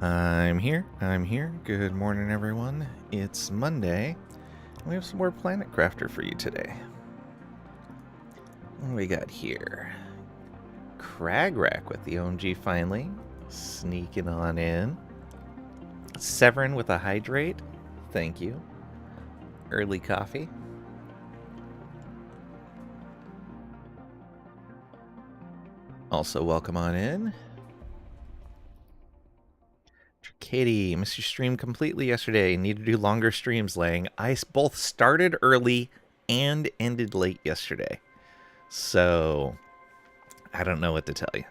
I'm here. Good morning, everyone. It's Monday. We have some more Planet Crafter for you today. What do we got here? Crag Rack with the OMG finally. Sneaking on in. Severin with a hydrate. Thank you. Early coffee. Also, welcome on in. Katie, missed your stream completely yesterday. Need to do longer streams, Lang. I both started early and ended late yesterday. So, I don't know what to tell you.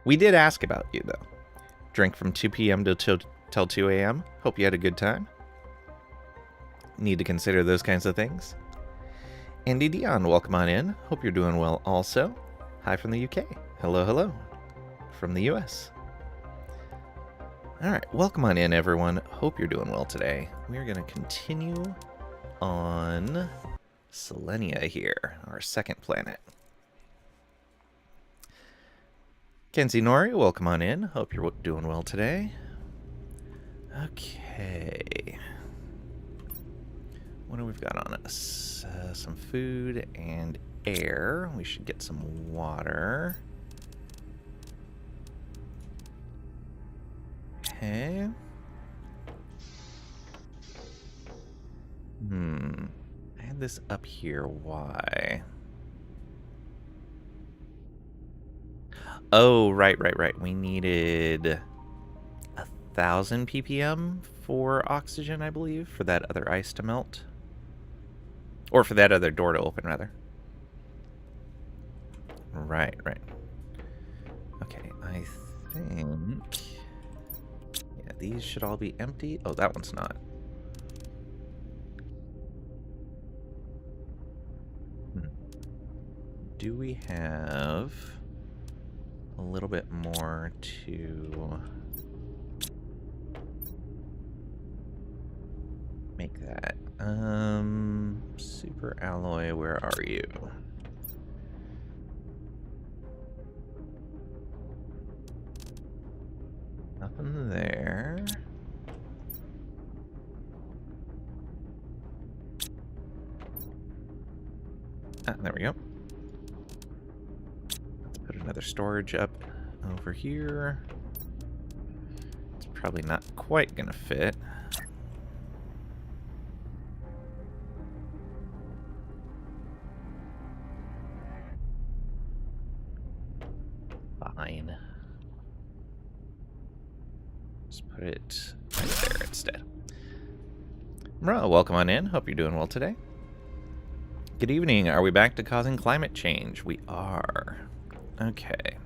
We did ask about you, though. Drink from 2 p.m. till 2 a.m. Hope you had a good time. Need to consider those kinds of things. Andy Dion, welcome on in. Hope you're doing well also. Hi from the UK. Hello, hello. From the US. Alright, welcome on in, everyone. Hope you're doing well today. We are going to continue on Selenea here, our second planet. Kenzie Nori, welcome on in. Hope you're doing well today. Okay. What do we've got on us? Some food and air. We should get some water. Okay. I had this up here. Why? Oh, right. We needed 1,000 ppm for oxygen, I believe, for that other ice to melt. Or for that other door to open, rather. Right. Okay, I think... yeah, these should all be empty. Oh, that one's not. Do we have a little bit more to make that? Super alloy, where are you? Nothing there. Ah, there we go. Let's put another storage up over here. It's probably not quite gonna fit. Fine. Just put it right there instead. Mra, welcome on in. Hope you're doing well today. Good evening. Are we back to causing climate change? We are. Okay.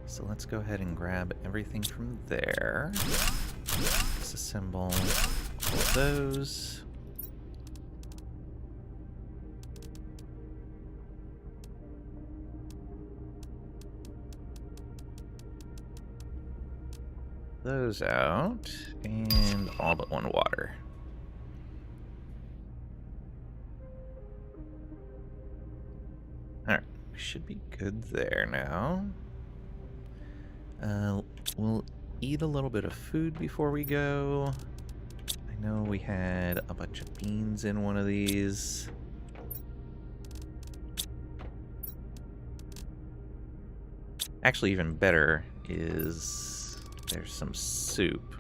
So let's go ahead and grab everything from there. Disassemble all of those. Those out, and all but one water. Alright, we should be good there now. We'll eat a little bit of food before we go. I know we had a bunch of beans in one of these. Actually, even better is... there's some soup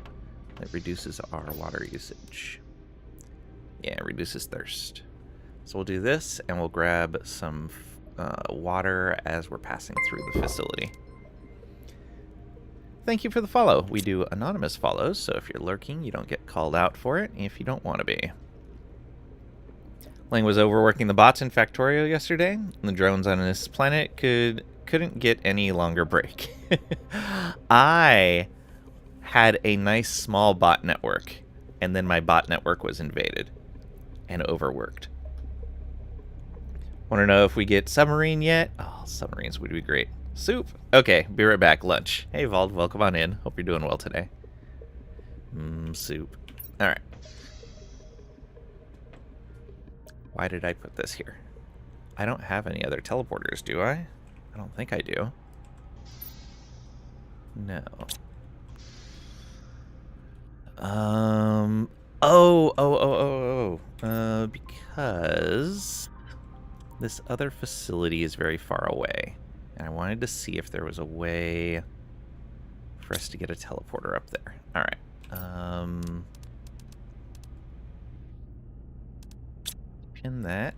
that reduces our water usage. Yeah, it reduces thirst. So we'll do this, and we'll grab some water as we're passing through the facility. Thank you for the follow. We do anonymous follows, so if you're lurking, you don't get called out for it if you don't want to be. Lang was overworking the bots in Factorio yesterday. The drones on this planet couldn't get any longer break. I had a nice small bot network, and then my bot network was invaded and overworked. Want to know if we get submarine yet? Oh, submarines would be great. Soup. Okay, be right back. Lunch. Hey, Vald, welcome on in. Hope you're doing well today. Soup. All right. Why did I put this here? I don't have any other teleporters, do I? I don't think I do. No. Because this other facility is very far away. And I wanted to see if there was a way for us to get a teleporter up there. Alright. Pin that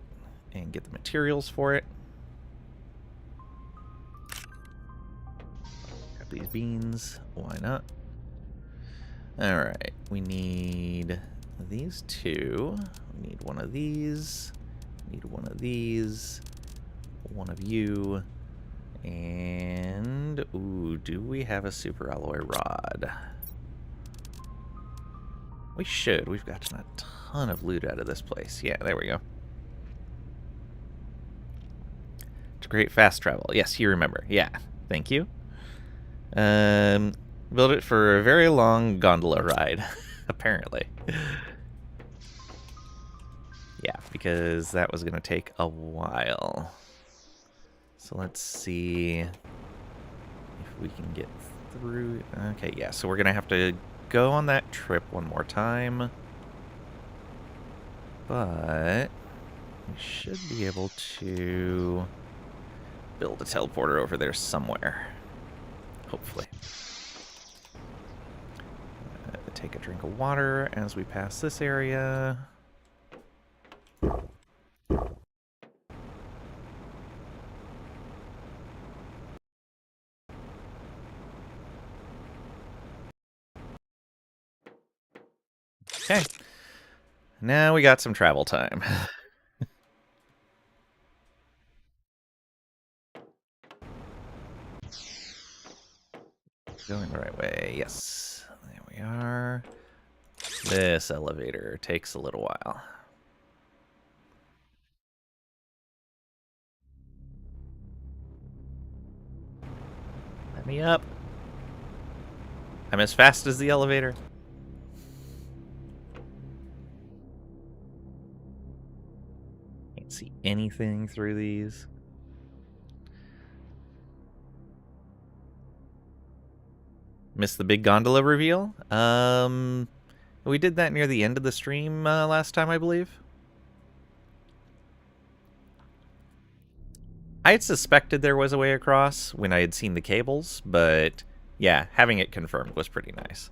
and get the materials for it. Grab these beans. Why not? Alright. We need these two. We need one of these. Need one of these. One of you. And, ooh, do we have a super alloy rod? We should. We've gotten a ton of loot out of this place. Yeah, there we go. To create fast travel. Yes, you remember. Yeah, thank you. Build it for a very long gondola ride, apparently. Yeah, because that was going to take a while. So let's see if we can get through. Okay, yeah, so we're going to have to go on that trip one more time. But we should be able to build a teleporter over there somewhere. Hopefully. Take a drink of water as we pass this area. Okay. Now we got some travel time. Going the right way. Yes. There we are. This elevator takes a little while. Let me up. I'm as fast as the elevator. Can't see anything through these. Missed the big gondola reveal? We did that near the end of the stream last time, I believe. I had suspected there was a way across when I had seen the cables, but yeah, having it confirmed was pretty nice.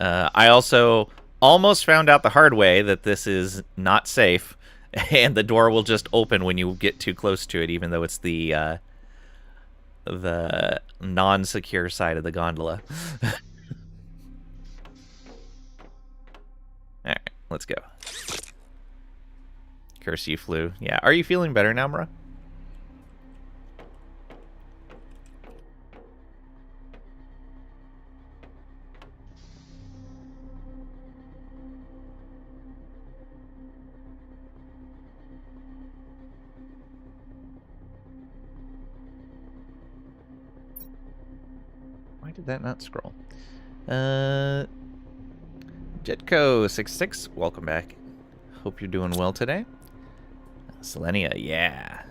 I also almost found out the hard way that this is not safe, and the door will just open when you get too close to it, even though it's the non-secure side of the gondola. Alright, let's go. Curse you, flu. Yeah, are you feeling better now, Mra? Why did that not scroll? Jetco66, welcome back. Hope you're doing well today. Selenea, yeah.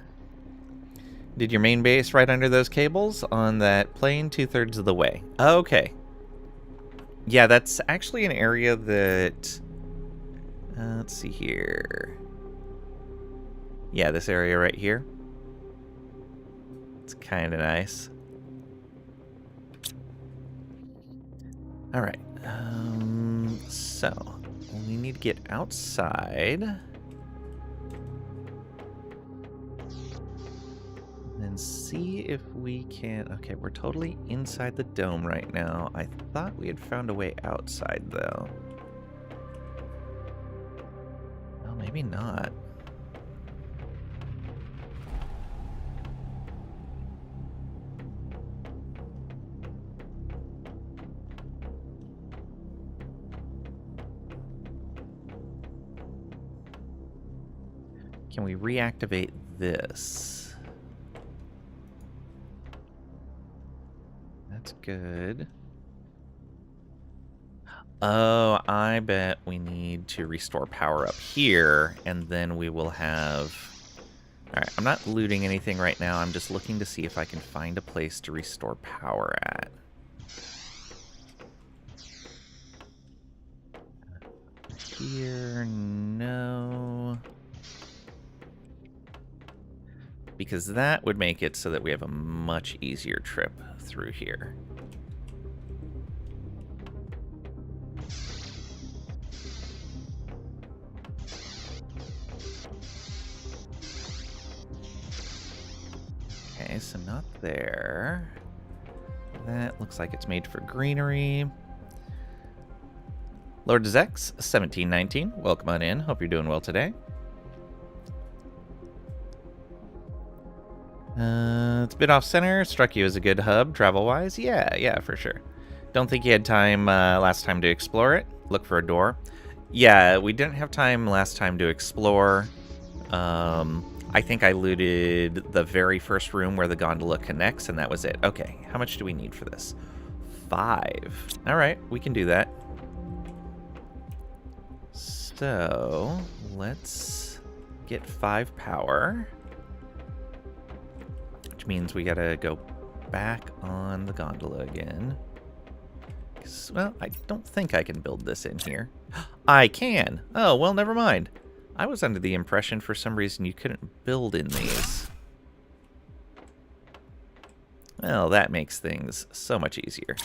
Did your main base right under those cables on that plane 2/3 of the way? Okay. Yeah, that's actually an area that... let's see here. Yeah, this area right here. It's kind of nice. Alright. So, we need to get outside. And see if we can... Okay, we're totally inside the dome right now. I thought we had found a way outside, though. Well, maybe not. Can we reactivate this? That's good. Oh, I bet we need to restore power up here, and then we will have... Alright, I'm not looting anything right now. I'm just looking to see if I can find a place to restore power at. Here, no. Because that would make it so that we have a much easier trip through here. Okay, so not there. That looks like it's made for greenery. Lord Zex, 1719, welcome on in. Hope you're doing well today. It's a bit off-center. Struck you as a good hub, travel-wise? Yeah, for sure. Don't think you had time last time to explore it. Look for a door. Yeah, we didn't have time last time to explore. I think I looted the very first room where the gondola connects, and that was it. Okay, how much do we need for this? 5. All right, we can do that. So, let's get 5 power. Which means we gotta go back on the gondola again. Well, I don't think I can build this in here. I can! Oh, well, never mind. I was under the impression for some reason you couldn't build in these. Well, that makes things so much easier.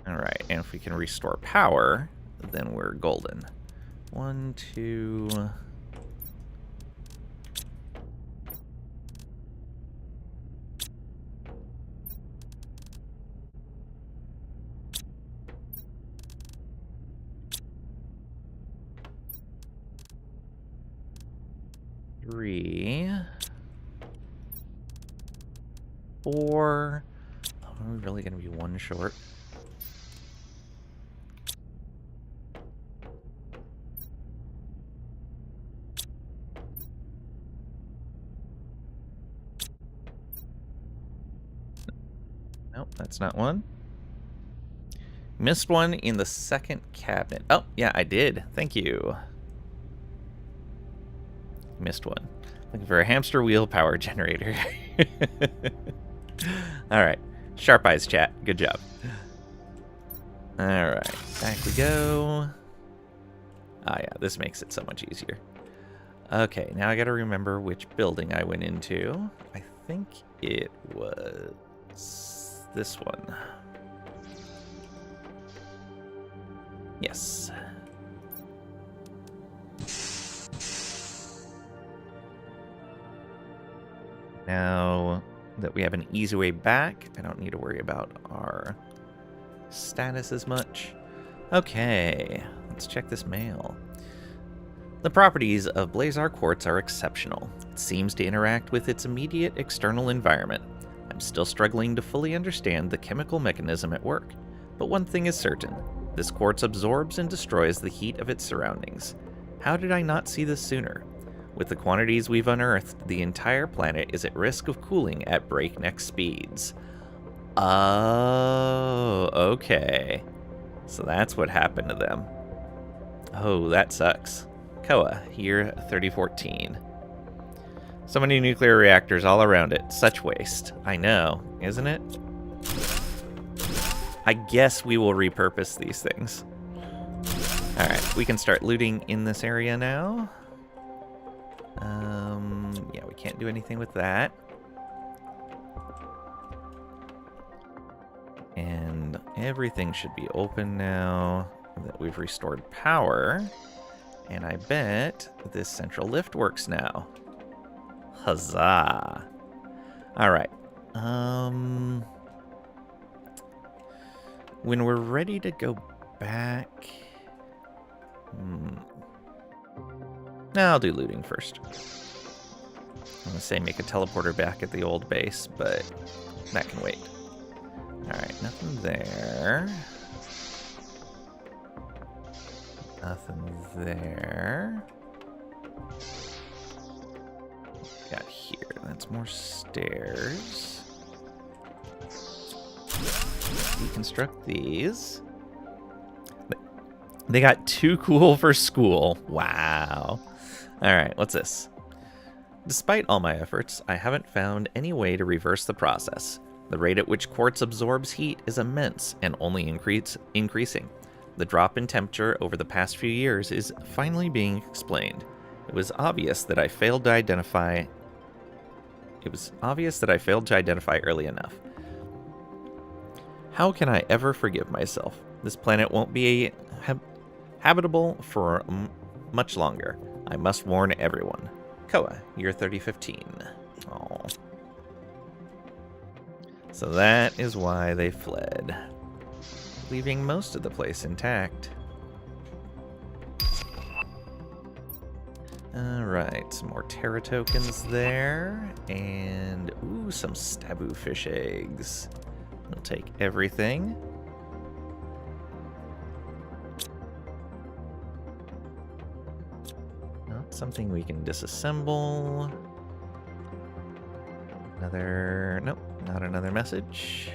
Alright, and if we can restore power, then we're golden. 1, 2... Three, 4. Oh, are we really going to be 1 short? Nope, that's not one. Missed one in the second cabinet. Oh, yeah, I did. Thank you. Missed one. Looking for a hamster wheel power generator. Alright. Sharp eyes, chat. Good job. Alright. Back we go. Ah, yeah. This makes it so much easier. Okay. Now I gotta remember which building I went into. I think it was this one. Yes. Now that we have an easy way back, I don't need to worry about our status as much. Okay, let's check this mail. The properties of Blazar Quartz are exceptional. It seems to interact with its immediate external environment. I'm still struggling to fully understand the chemical mechanism at work, but one thing is certain. This quartz absorbs and destroys the heat of its surroundings. How did I not see this sooner? With the quantities we've unearthed, the entire planet is at risk of cooling at breakneck speeds. Oh, okay. So that's what happened to them. Oh, that sucks. Koa, year 3014. So many nuclear reactors all around it. Such waste. I know, isn't it? I guess we will repurpose these things. Alright, we can start looting in this area now. Yeah, we can't do anything with that. And everything should be open now that we've restored power. And I bet this central lift works now. Huzzah. Alright. When we're ready to go back... No, I'll do looting first. I'm going to say make a teleporter back at the old base, but that can wait. Alright, nothing there. Nothing there. Got here. That's more stairs. deconstruct these. They got too cool for school. Wow. Alright, what's this? Despite all my efforts, I haven't found any way to reverse the process. The rate at which quartz absorbs heat is immense and only increasing. The drop in temperature over the past few years is finally being explained. It was obvious that I failed to identify early enough. How can I ever forgive myself? This planet won't be habitable for much longer. I must warn everyone. Koa, year 3015. Oh. So that is why they fled, leaving most of the place intact. Alright, some more Terra tokens there, and ooh, some Stabu fish eggs. We'll take everything. Not something we can disassemble. Nope, not another message.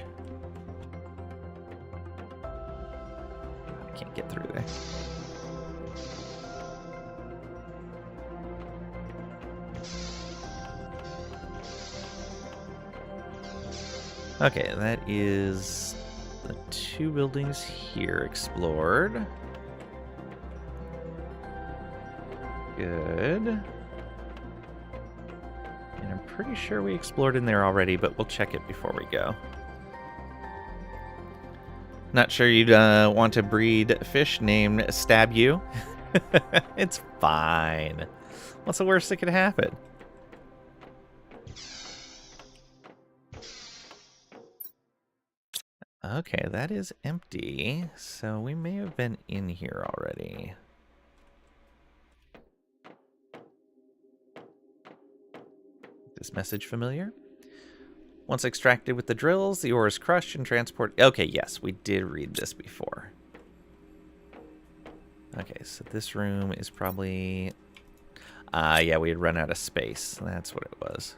I can't get through there. Okay, that is the 2 buildings here explored. Good. And I'm pretty sure we explored in there already, but we'll check it before we go. Not sure you'd want to breed fish named Stab You. It's fine. What's the worst that could happen? Okay, that is empty, so we may have been in here already. This message familiar? Once extracted with the drills, the ore is crushed and transported. Okay, yes, we did read this before. Okay, so this room is probably... yeah, we had run out of space. That's what it was.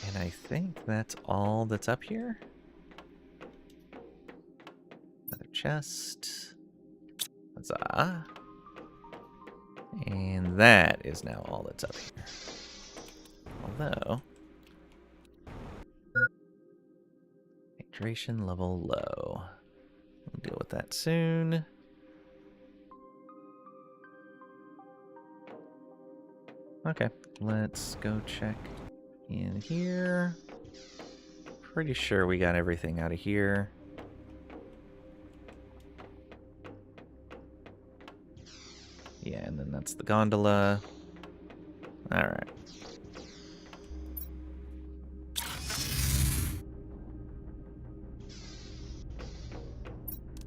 And I think that's all that's up here. Another chest. Huzzah. And that is now all that's up here. Although... hydration level low. We'll deal with that soon. Okay, let's go check in here. Pretty sure we got everything out of here. Yeah, and then that's the gondola. Alright.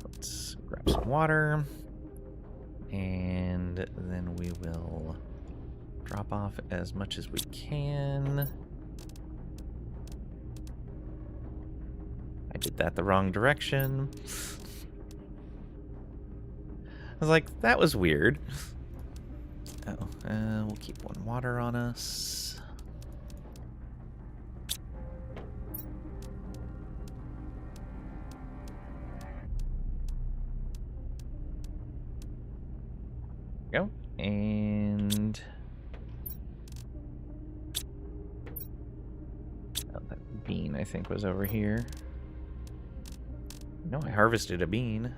Let's grab some water. And then we will drop off as much as we can. I did that the wrong direction. I was like, that was weird. Oh, we'll keep 1 water on us. Go. And... oh, that bean, I think, was over here. No, I harvested a bean.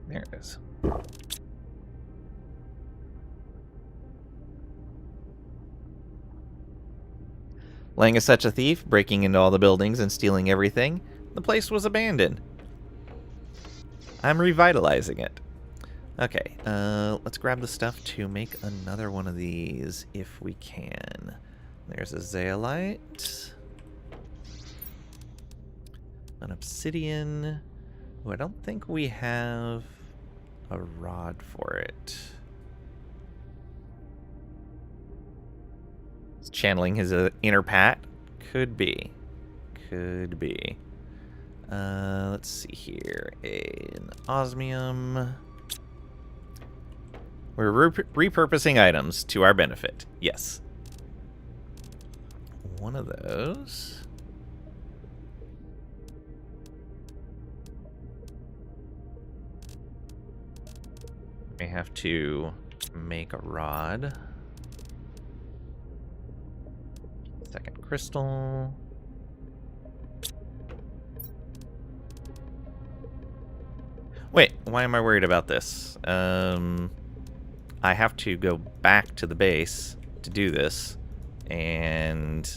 There it is. Lang is such a thief, breaking into all the buildings and stealing everything. The place was abandoned. I'm revitalizing it. Okay, let's grab the stuff to make another one of these if we can. There's a zeolite. An obsidian. Oh, I don't think we have a rod for it. Is channeling his inner Pat? Could be. Could be. Let's see here. An osmium. We're repurposing items to our benefit. Yes. one of those. We have to make a rod. Second crystal. Wait, why am I worried about this? I have to go back to the base to do this. And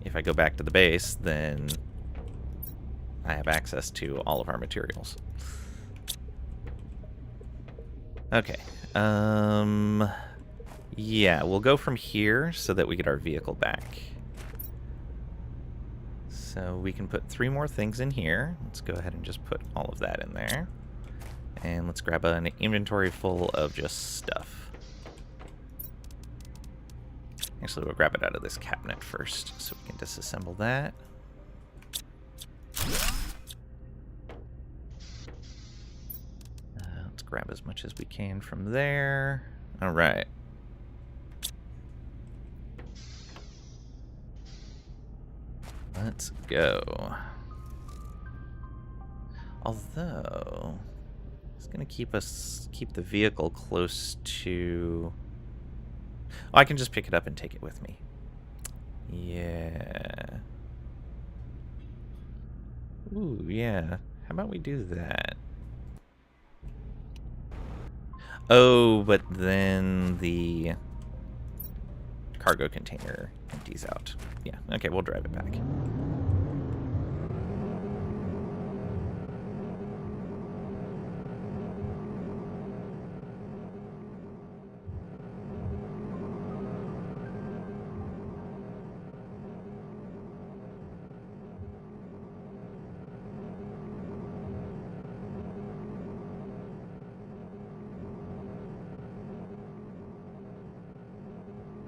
if I go back to the base, then I have access to all of our materials. Okay. Yeah, we'll go from here so that we get our vehicle back. So we can put 3 more things in here. Let's go ahead and just put all of that in there. And let's grab an inventory full of just stuff. Actually, we'll grab it out of this cabinet first so we can disassemble that. Let's grab as much as we can from there. All right. Let's go. Although it's gonna keep the vehicle close to. Oh, I can just pick it up and take it with me. Yeah. Ooh, yeah. How about we do that? Oh, but then the cargo container empties out. Yeah, okay, we'll drive it back.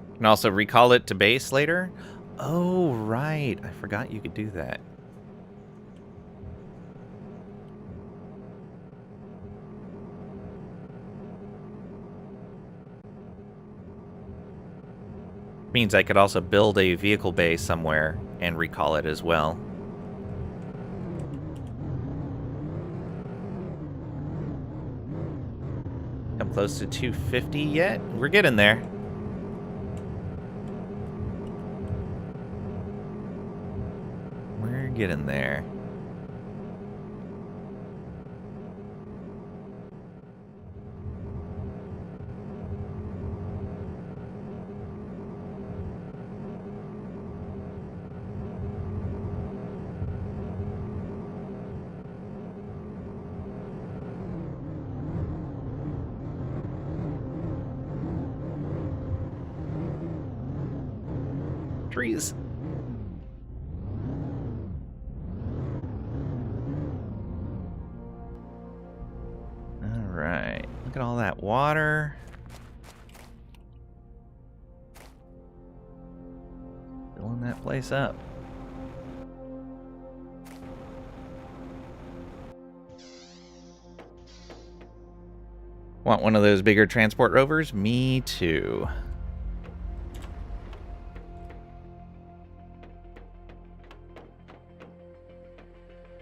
You can also recall it to base later. Oh, right. I forgot you could do that. Means I could also build a vehicle bay somewhere and recall it as well. Come close to 250 yet? We're getting there. We're getting there. Trees. All right. Look at all that water. Filling that place up. Want one of those bigger transport rovers? Me too.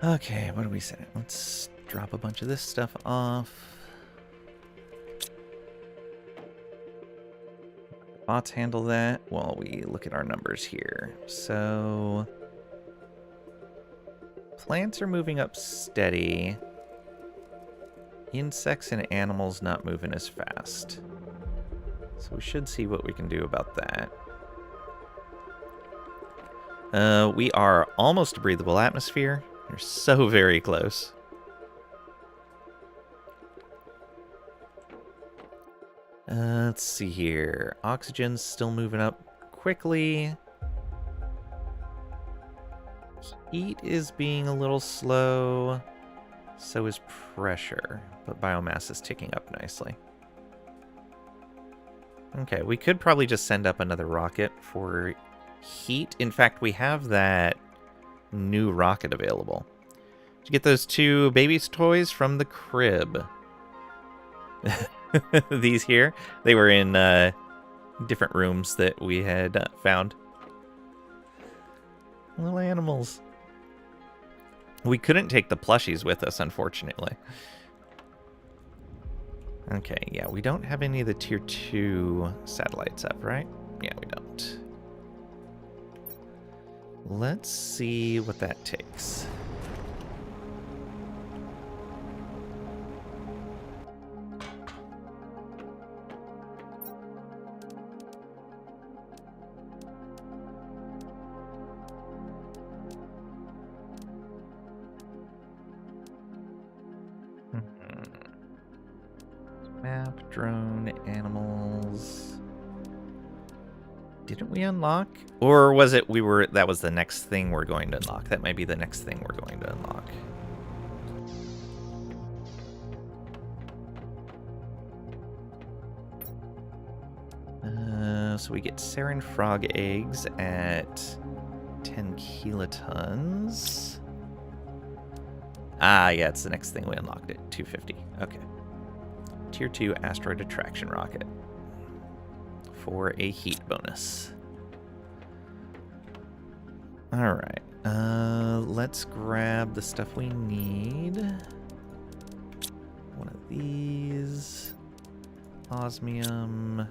Okay, what do we say? Let's drop a bunch of this stuff off. Bots handle that while we look at our numbers here. So plants are moving up steady. Insects and animals not moving as fast. So we should see what we can do about that. We are almost a breathable atmosphere. We're so very close. Let's see here. Oxygen's still moving up quickly. Heat is being a little slow. So is pressure. But biomass is ticking up nicely. Okay, we could probably just send up another rocket for heat. In fact, we have that new rocket available. Did you get those 2 baby's toys from the crib? These here, they were in different rooms that we had found. Little animals. We couldn't take the plushies with us, unfortunately. Okay, yeah, we don't have any of the tier 2 satellites up, right? Yeah, we don't. Let's see what that takes. Map, drone, animals. Didn't we unlock? Or was it that was the next thing we're going to unlock? That might be the next thing we're going to unlock. So we get sarin frog eggs at 10 kilotons. Ah, yeah, it's the next thing we unlocked it. 250. Okay. Tier 2 asteroid attraction rocket for a heat bonus. All right. Let's grab the stuff we need. One of these. Osmium.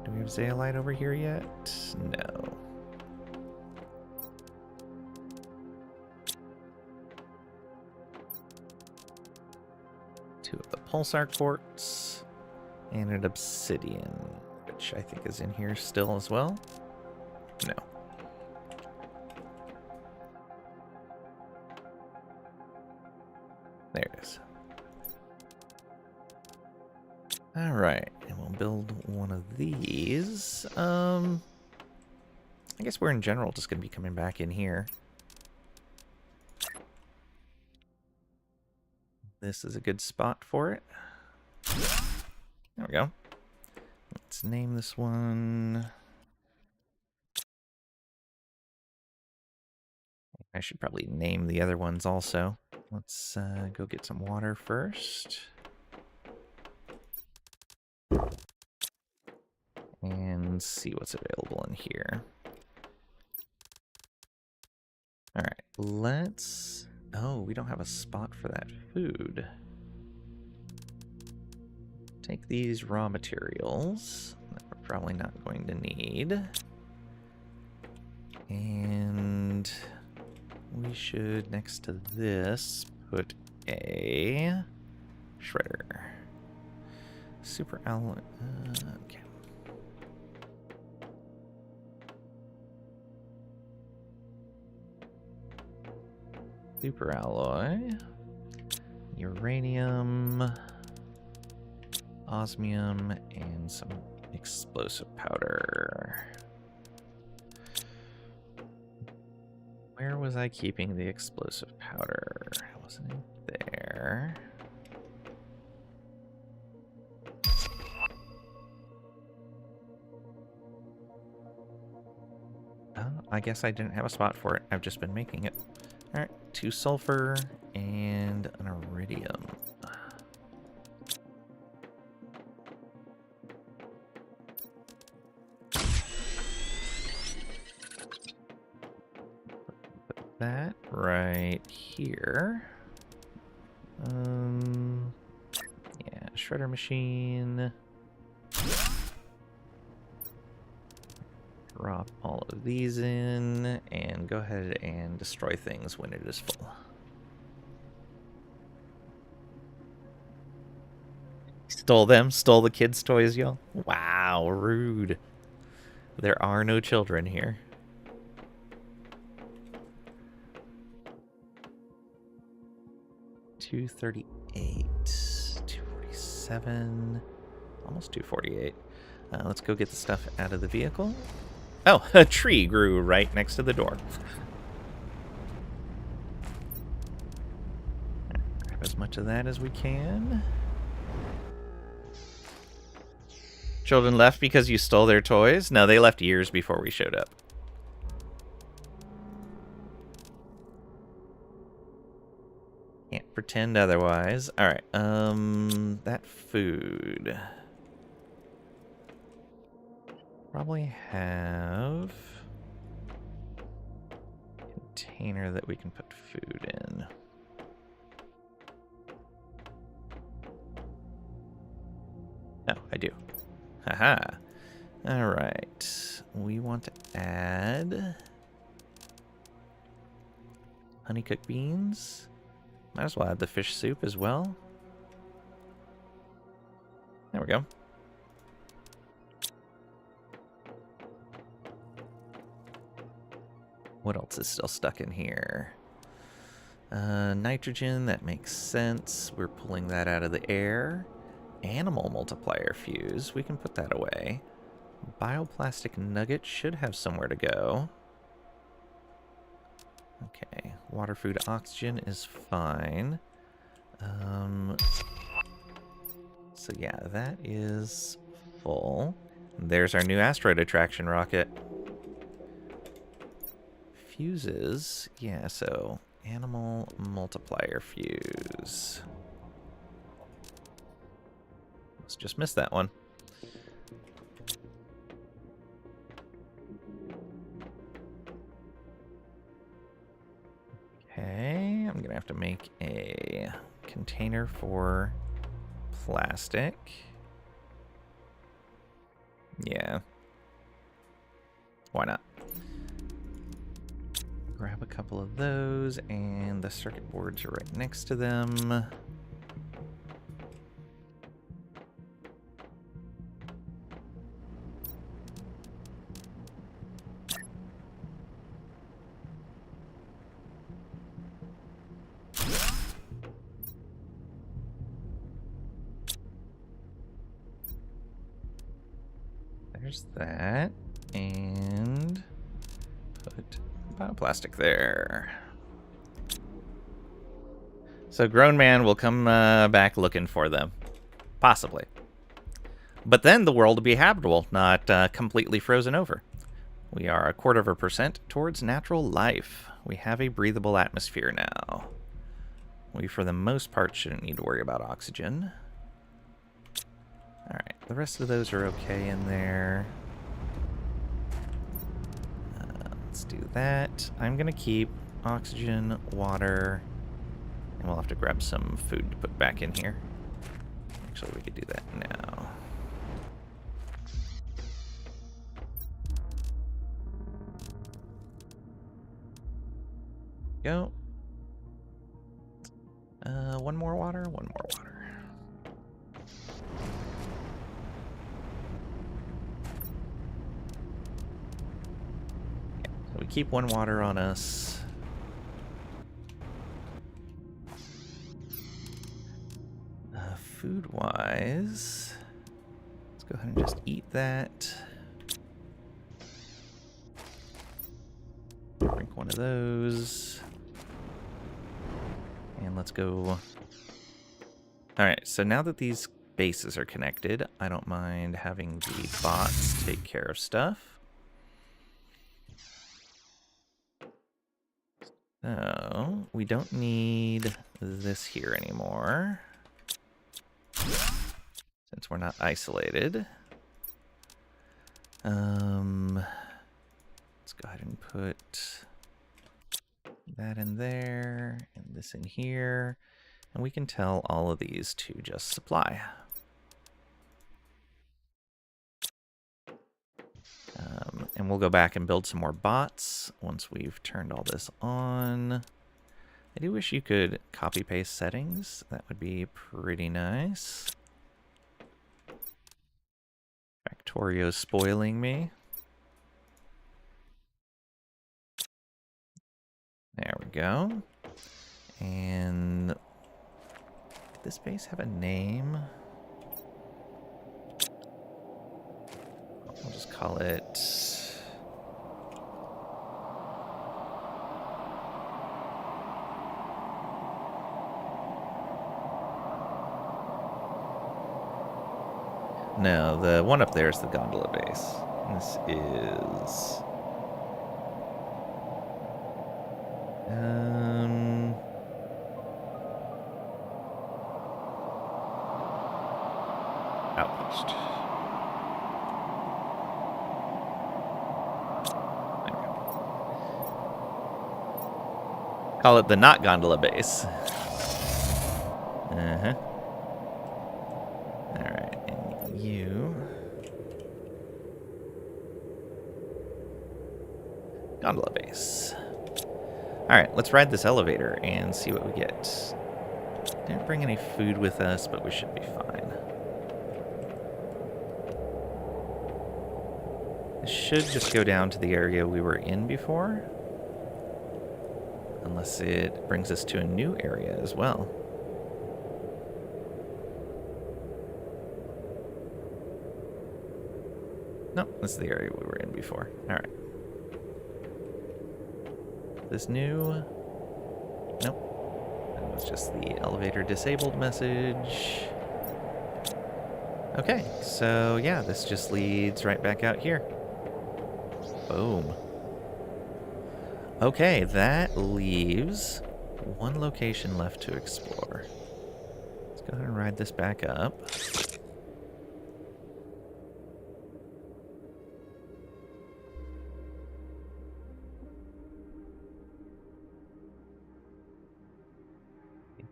Do we have zeolite over here yet? No. Two of the pulsar quartz and an obsidian, which I think is in here still as well. No. There it is. All right, and we'll build one of these. I guess we're in general just going to be coming back in here. This is a good spot for it. There we go. Let's name this one. I should probably name the other ones also. Let's go get some water first. And see what's available in here. All right, let's... Oh, we don't have a spot for that food. Take these raw materials that we're probably not going to need. And we should, next to this, put a shredder. Super alloy. Okay. Super alloy. Uranium. Osmium. And some explosive powder. Where was I keeping the explosive powder? Wasn't it there? I guess I didn't have a spot for it. I've just been making it. Alright, 2 sulfur and an iridium. Put that right here. Yeah, shredder machine. Drop all of these in, and go ahead and destroy things when it is full. Stole them? Stole the kids' toys, y'all? Wow, rude. There are no children here. $238, $247, almost $248. Let's go get the stuff out of the vehicle. Oh, a tree grew right next to the door. Grab as much of that as we can. Children left because you stole their toys? No, they left years before we showed up. Can't pretend otherwise. Alright, that food... Probably have container that we can put food in? Oh, I do. Haha. All right. We want to add honey-cooked beans. Might as well add the fish soup as well. There we go. What else is still stuck in here? Nitrogen, that makes sense. We're pulling that out of the air. Animal multiplier fuse, we can put that away. Bioplastic nugget should have somewhere to go. Okay, water, food, oxygen is fine. So yeah, that is full. There's our new asteroid attraction rocket. Fuses, yeah, so animal multiplier fuse. Let's just miss that one. Okay, I'm gonna have to make a container for plastic. Yeah. Why not? Grab a couple of those, and the circuit boards are right next to them. There's that, and put bioplastic there. So grown man will come back looking for them. Possibly. But then the world will be habitable, not completely frozen over. We are 1/4% towards natural life. We have a breathable atmosphere now. We, for the most part, shouldn't need to worry about oxygen. Alright, the rest of those are okay in there. Let's do that. I'm going to keep oxygen, water, and we'll have to grab some food to put back in here. Actually, we could do that now. Go. One more water, one more water. So we keep one water on us. Food-wise, let's go ahead and just eat that. Drink one of those. And let's go. Alright, so now that these bases are connected, I don't mind having the bots take care of stuff. So, we don't need this here anymore, since we're not isolated. Let's go ahead and put that in there, and this in here, and we can tell all of these to just supply. And we'll go back and build some more bots once we've turned all this on. I do wish you could copy-paste settings. That would be pretty nice. Factorio's spoiling me. There we go. And did this base have a name? We'll just call it... No, the one up there is the gondola base. This is... Outpost. There we go. Call it the not gondola base. Alright, and you... Gondola base. Alright, let's ride this elevator and see what we get. Didn't bring any food with us, but we should be fine. This should just go down to the area we were in before. Unless it brings us to a new area as well. Nope, this is the area we were in before. Alright. This new... Nope. That was just the elevator disabled message. Okay, so yeah, this just leads right back out here. Boom. Okay, that leaves one location left to explore. Let's go ahead and ride this back up.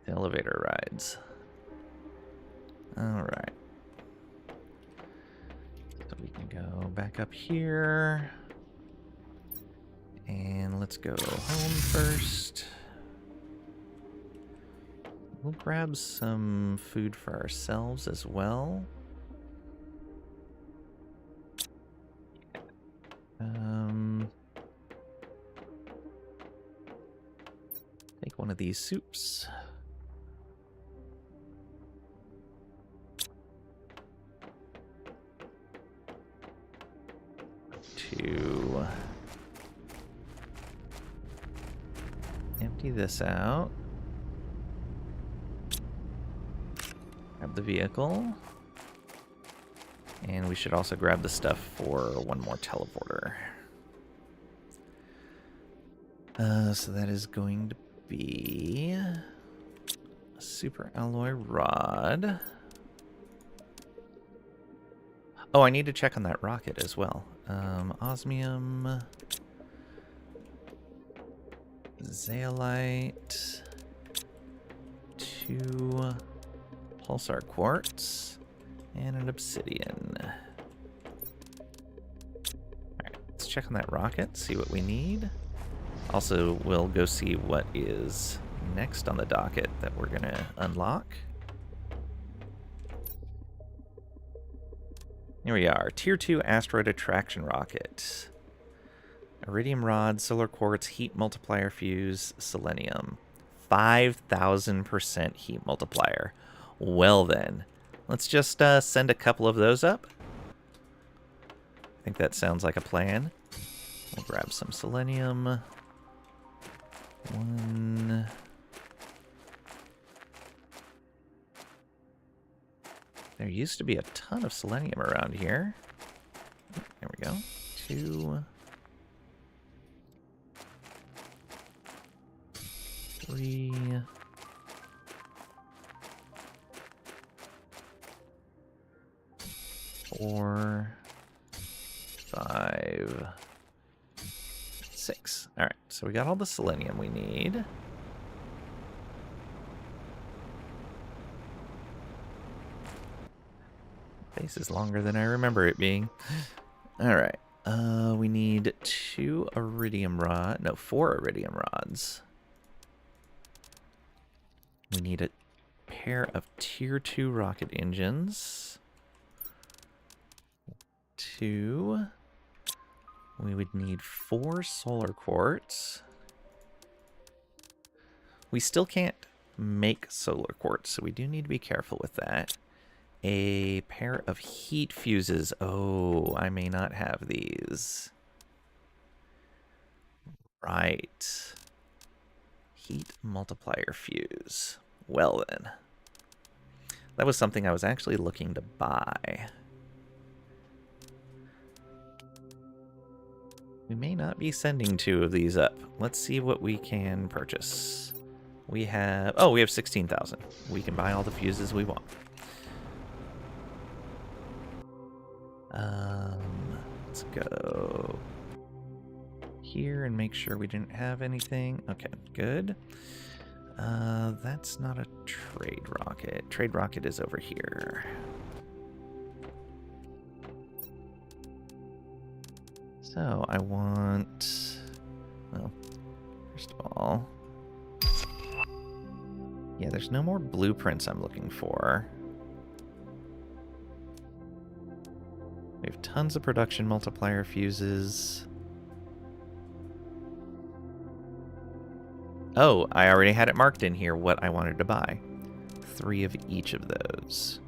The elevator rides. Alright. So we can go back up here. And let's go home first. We'll grab some food for ourselves as well. Take one of these soups. To empty this out. Grab the vehicle. And we should also grab the stuff for one more teleporter. So that is going to be a super alloy rod. Oh, I need to check on that rocket as well. Osmium, zeolite, 2 pulsar quartz, and an obsidian. Alright, let's check on that rocket, see what we need. Also, we'll go see what is next on the docket that we're gonna unlock. Here we are, Tier 2 Asteroid Attraction Rocket. Iridium rod, solar quartz, heat multiplier fuse, selenium. 5,000% heat multiplier. Well then, let's just send a couple of those up. I think that sounds like a plan. We'll grab some selenium. 1... There used to be a ton of selenium around here. There we go. 2... 3... 4... 5... 6. Alright, so we got all the selenium we need. Base is longer than I remember it being. Alright, we need 4 iridium rods. We need a pair of Tier 2 rocket engines. 2. We would need 4 solar quartz. We still can't make solar quartz, so we do need to be careful with that. A pair of heat fuses. Oh, I may not have these. Right. Heat multiplier fuse. Well then. That was something I was actually looking to buy. We may not be sending 2 of these up. Let's see what we can purchase. We have... Oh, we have 16,000. We can buy all the fuses we want. Let's go here and make sure we didn't have anything. Okay, good. That's not a trade rocket. Trade rocket is over here. So I want, well, first of all, yeah, there's no more blueprints I'm looking for. We have tons of production multiplier fuses. Oh, I already had it marked in here what I wanted to buy. 3 of each of those.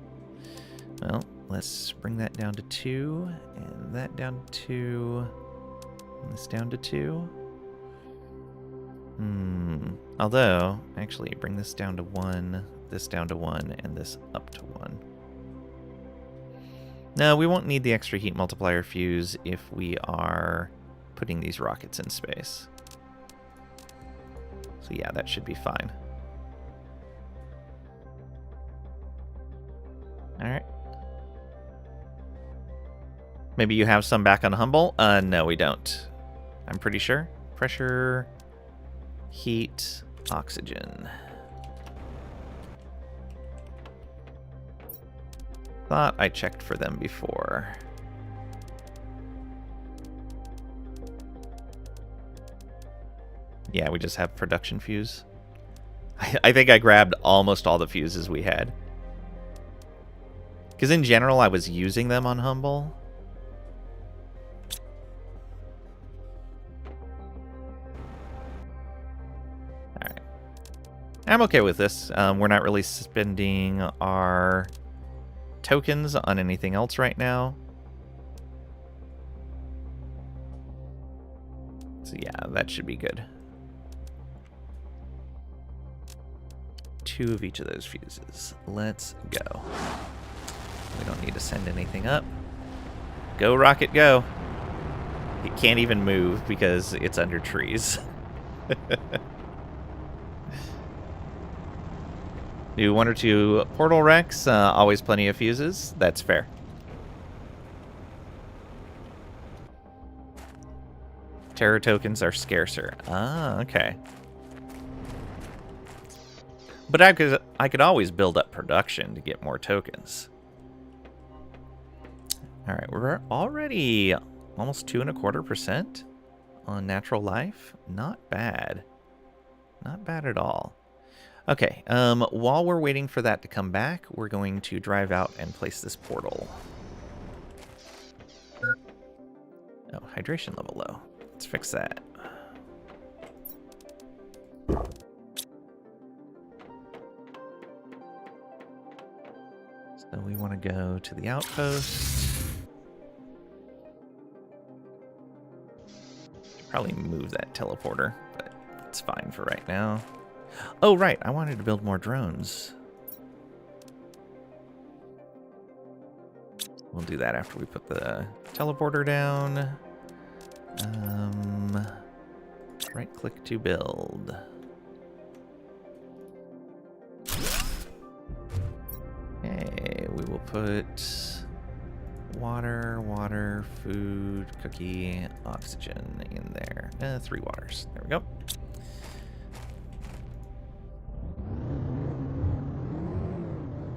Well, let's bring that down to 2, and that down to 2, and this down to 2. Although, actually, bring this down to 1, this down to 1, and this up to 1. No, we won't need the extra heat multiplier fuse if we are putting these rockets in space. So yeah, that should be fine. Alright. Maybe you have some back on Humble? No, we don't. I'm pretty sure. Pressure, heat, oxygen. Thought I checked for them before. Yeah, we just have production fuse. I think I grabbed almost all the fuses we had. Because in general, I was using them on Humble. Alright. I'm okay with this. We're not really spending our tokens on anything else right now. So yeah, that should be good. 2 of each of those fuses. Let's go. We don't need to send anything up. Go, rocket, go. It can't even move because it's under trees. Do 1 or 2 portal wrecks. Always plenty of fuses. That's fair. Terror tokens are scarcer. Ah, okay. But I could always build up production to get more tokens. All right, we're already almost 2.25% on natural life. Not bad. Not bad at all. Okay, while we're waiting for that to come back, we're going to drive out and place this portal. Oh, hydration level low. Let's fix that. So we want to go to the outpost. Should probably move that teleporter, but it's fine for right now. Oh, right. I wanted to build more drones. We'll do that after we put the teleporter down. Right-click to build. Okay, we will put water, food, cookie, oxygen in there. 3 waters. There we go.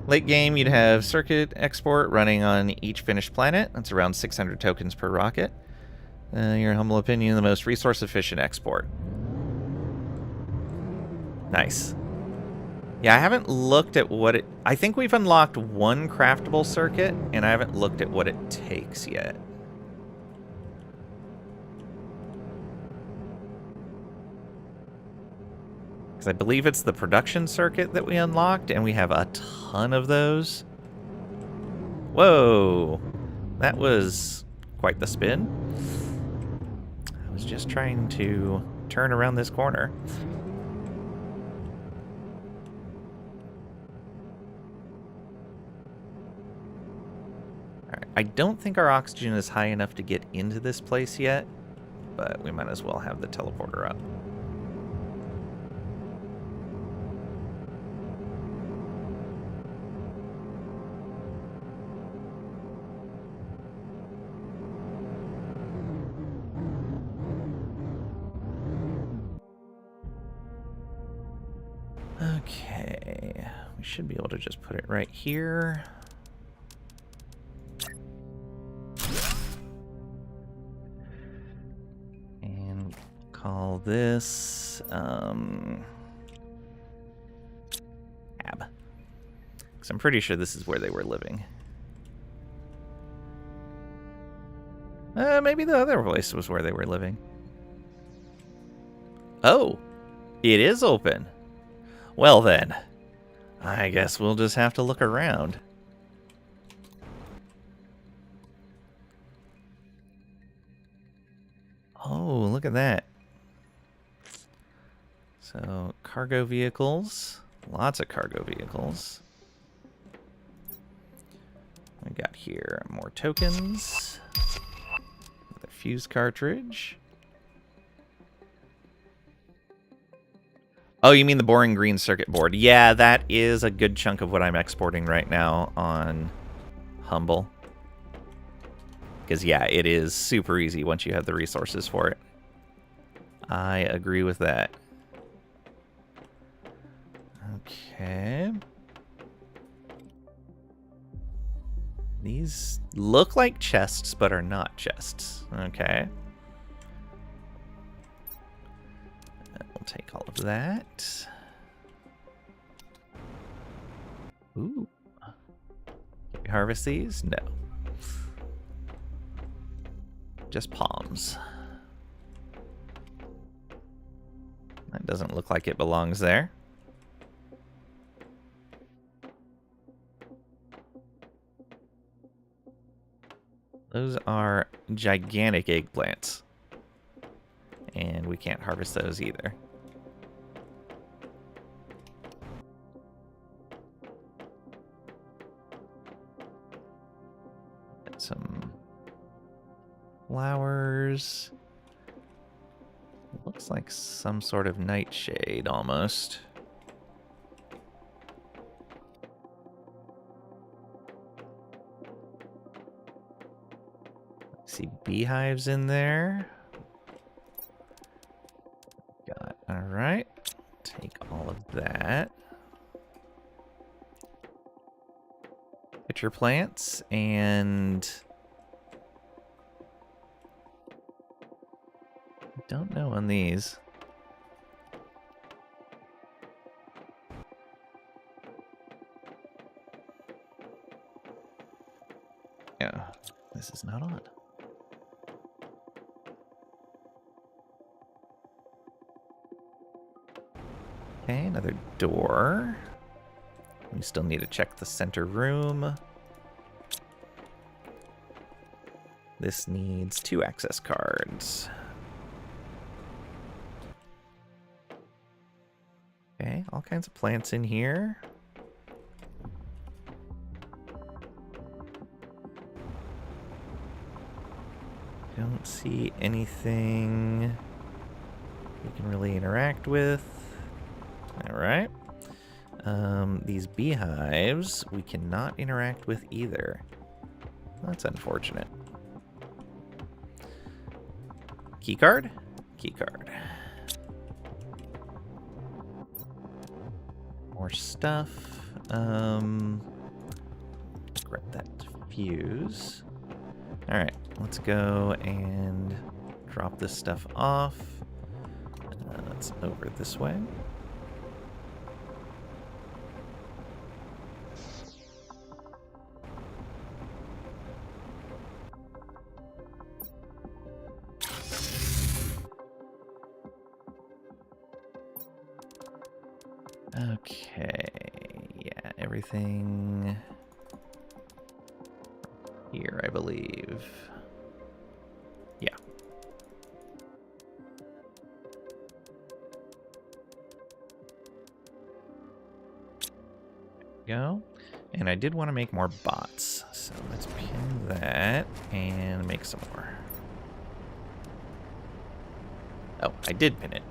Late game, you'd have circuit export running on each finished planet. That's around 600 tokens per rocket. Your humble opinion, the most resource-efficient export. Nice. Yeah, I haven't looked at what it... I think we've unlocked 1 craftable circuit, and I haven't looked at what it takes yet. Because I believe it's the production circuit that we unlocked, and we have a ton of those. Whoa! That was quite the spin. I was just trying to turn around this corner. Alright, I don't think our oxygen is high enough to get into this place yet, but we might as well have the teleporter up. should be able to just put it right here. And call this Ab. Because I'm pretty sure this is where they were living. Maybe the other place was where they were living. Oh, it is open. Well then, I guess we'll just have to look around. Oh, look at that. So, cargo vehicles. Lots of cargo vehicles. We got here more tokens. The fuse cartridge. Oh, you mean the boring green circuit board? Yeah, that is a good chunk of what I'm exporting right now on Humble. Because, yeah, it is super easy once you have the resources for it. I agree with that. Okay. These look like chests, but are not chests. Okay. We'll take all of that. Ooh. Can we harvest these? No. Just palms. That doesn't look like it belongs there. Those are gigantic eggplants. And we can't harvest those either. Got some flowers. Looks like some sort of nightshade almost. See beehives in there. Got, all right. Take all of that. Get your plants and don't know on these. Yeah, this is not on. Okay, another door. We still need to check the center room. This needs 2 access cards. Okay, all kinds of plants in here. Don't see anything we can really interact with. All right. These beehives we cannot interact with either. That's unfortunate. Keycard? Keycard. More stuff. Grab that fuse. Alright, let's go and drop this stuff off. That's over this way. Okay, yeah, everything here, I believe. Yeah. Go. And I did want to make more bots, so let's pin that and make some more. Oh, I did pin it.